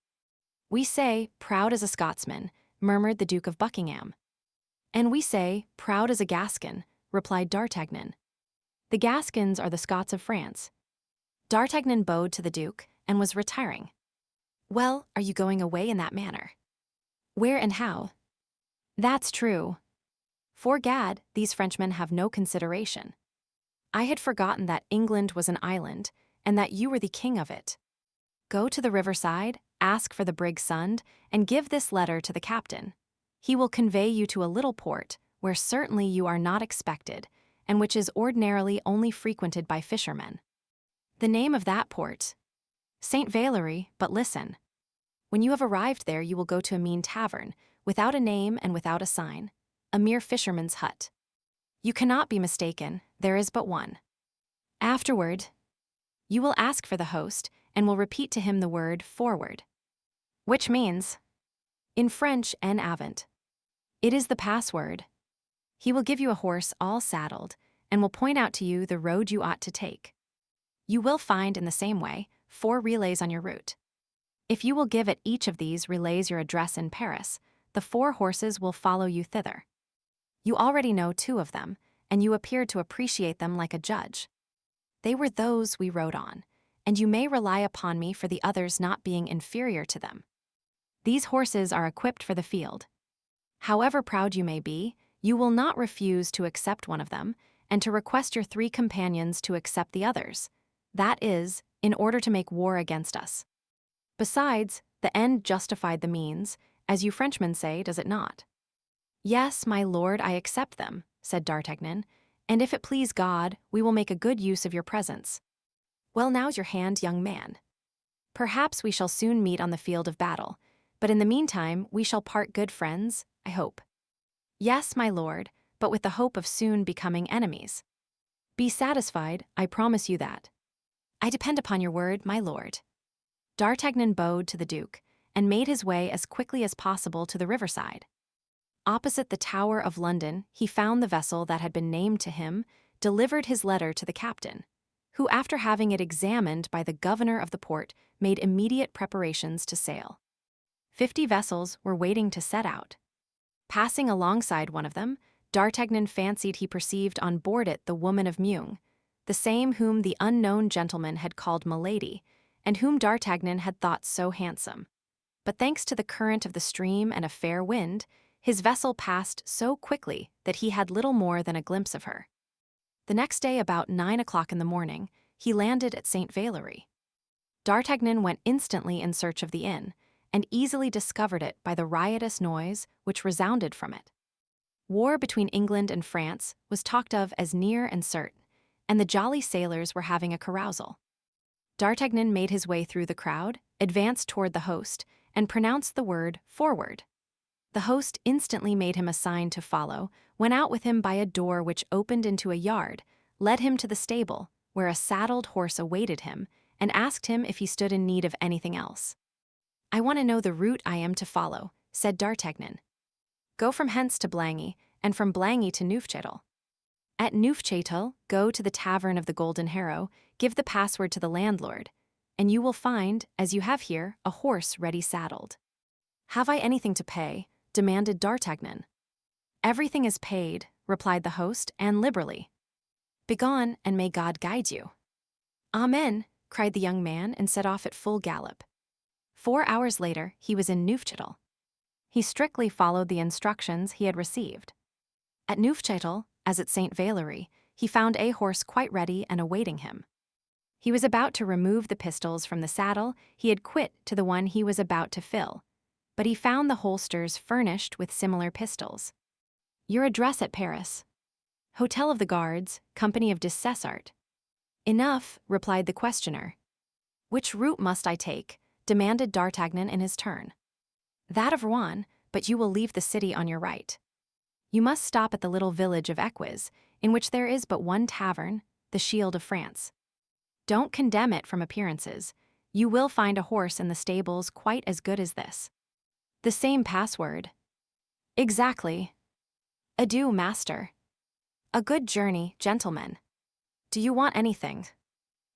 "We say, proud as a Scotsman," murmured the Duke of Buckingham. "And we say, proud as a Gascon," replied D'Artagnan. "The Gascons are the Scots of France." D'Artagnan bowed to the Duke and was retiring. "Well, are you going away in that manner?" "Where and how?" "That's true. 'Fore Gad, these Frenchmen have no consideration. I had forgotten that England was an island, and that you were the king of it. Go to the riverside, ask for the brig Sund, and give this letter to the captain. He will convey you to a little port, where certainly you are not expected, and which is ordinarily only frequented by fishermen. The name of that port? St. Valery, but listen. When you have arrived there, you will go to a mean tavern, without a name and without a sign, a mere fisherman's hut. You cannot be mistaken, there is but one. Afterward, you will ask for the host, and will repeat to him the word forward, which means, in French, en avant. It is the password. He will give you a horse all saddled, and will point out to you the road you ought to take. You will find, in the same way, 4 relays on your route. If you will give at each of these relays your address in Paris, the 4 horses will follow you thither. You already know 2 of them, and you appeared to appreciate them like a judge. They were those we rode on, and you may rely upon me for the others not being inferior to them. These horses are equipped for the field. However proud you may be, you will not refuse to accept one of them, and to request your 3 companions to accept the others. That is, in order to make war against us. Besides, The end justified the means, as you Frenchmen say, does it not? Yes, my lord, I accept them, said D'Artagnan, and if it please God, we will make a good use of your presence. Well, now's your hand, young man. Perhaps we shall soon meet on the field of battle, but in the meantime we shall part good friends, I hope. Yes, my lord, but with the hope of soon becoming enemies. Be satisfied, I promise you that. I depend upon your word, my lord. D'Artagnan bowed to the Duke, and made his way as quickly as possible to the riverside. Opposite the Tower of London, he found the vessel that had been named to him, delivered his letter to the captain, who, after having it examined by the governor of the port, made immediate preparations to sail. 50 vessels were waiting to set out. Passing alongside one of them, D'Artagnan fancied he perceived on board it the woman of Meung, the same whom the unknown gentleman had called Milady, and whom D'Artagnan had thought so handsome. But thanks to the current of the stream and a fair wind, his vessel passed so quickly that he had little more than a glimpse of her. The next day, about 9 o'clock in the morning, he landed at St. Valery. D'Artagnan went instantly in search of the inn, and easily discovered it by the riotous noise which resounded from it. War between England and France was talked of as near and certain, and the jolly sailors were having a carousal. D'Artagnan made his way through the crowd, advanced toward the host, and pronounced the word "forward." The host instantly made him a sign to follow, went out with him by a door which opened into a yard, led him to the stable, where a saddled horse awaited him, and asked him if he stood in need of anything else. "I want to know the route I am to follow," said D'Artagnan. "Go from hence to Blangy, and from Blangy to Neufchâtel. At Neufchâtel, go to the Tavern of the Golden Harrow, give the password to the landlord, and you will find, as you have here, a horse ready saddled." "Have I anything to pay?" demanded D'Artagnan. "Everything is paid," replied the host, "and liberally. Begone, and may God guide you." "Amen," cried the young man, and set off at full gallop. 4 hours later, he was in Neufchâtel. He strictly followed the instructions he had received. At Neufchâtel, as at St. Valery, he found a horse quite ready and awaiting him. He was about to remove the pistols from the saddle he had quit to the one he was about to fill, but he found the holsters furnished with similar pistols. "Your address at Paris?" "Hotel of the Guards, Company of Dessessart." "Enough," replied the questioner. "Which route must I take?" demanded D'Artagnan in his turn. "That of Rouen, but you will leave the city on your right. You must stop at the little village of Equus, in which there is but one tavern, the Shield of France. Don't condemn it from appearances. You will find a horse in the stables quite as good as this." "The same password." "Exactly. Adieu, master." "A good journey, gentlemen. Do you want anything?"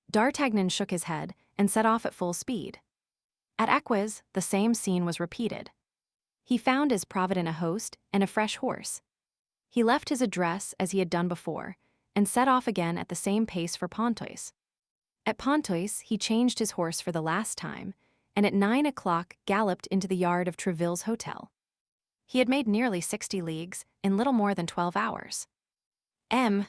D'Artagnan shook his head and set off at full speed. At Equus, the same scene was repeated. He found as provident a host and a fresh horse. He left his address as he had done before, and set off again at the same pace for Pontoise. At Pontoise, he changed his horse for the last time, and at 9 o'clock galloped into the yard of Tréville's hotel. He had made nearly 60 leagues in little more than 12 hours. M.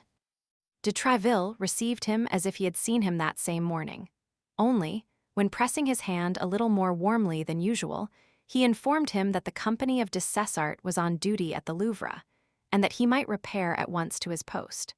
de Tréville received him as if he had seen him that same morning. Only, when pressing his hand a little more warmly than usual, he informed him that the Company of Dessessart was on duty at the Louvre, and that he might repair at once to his post.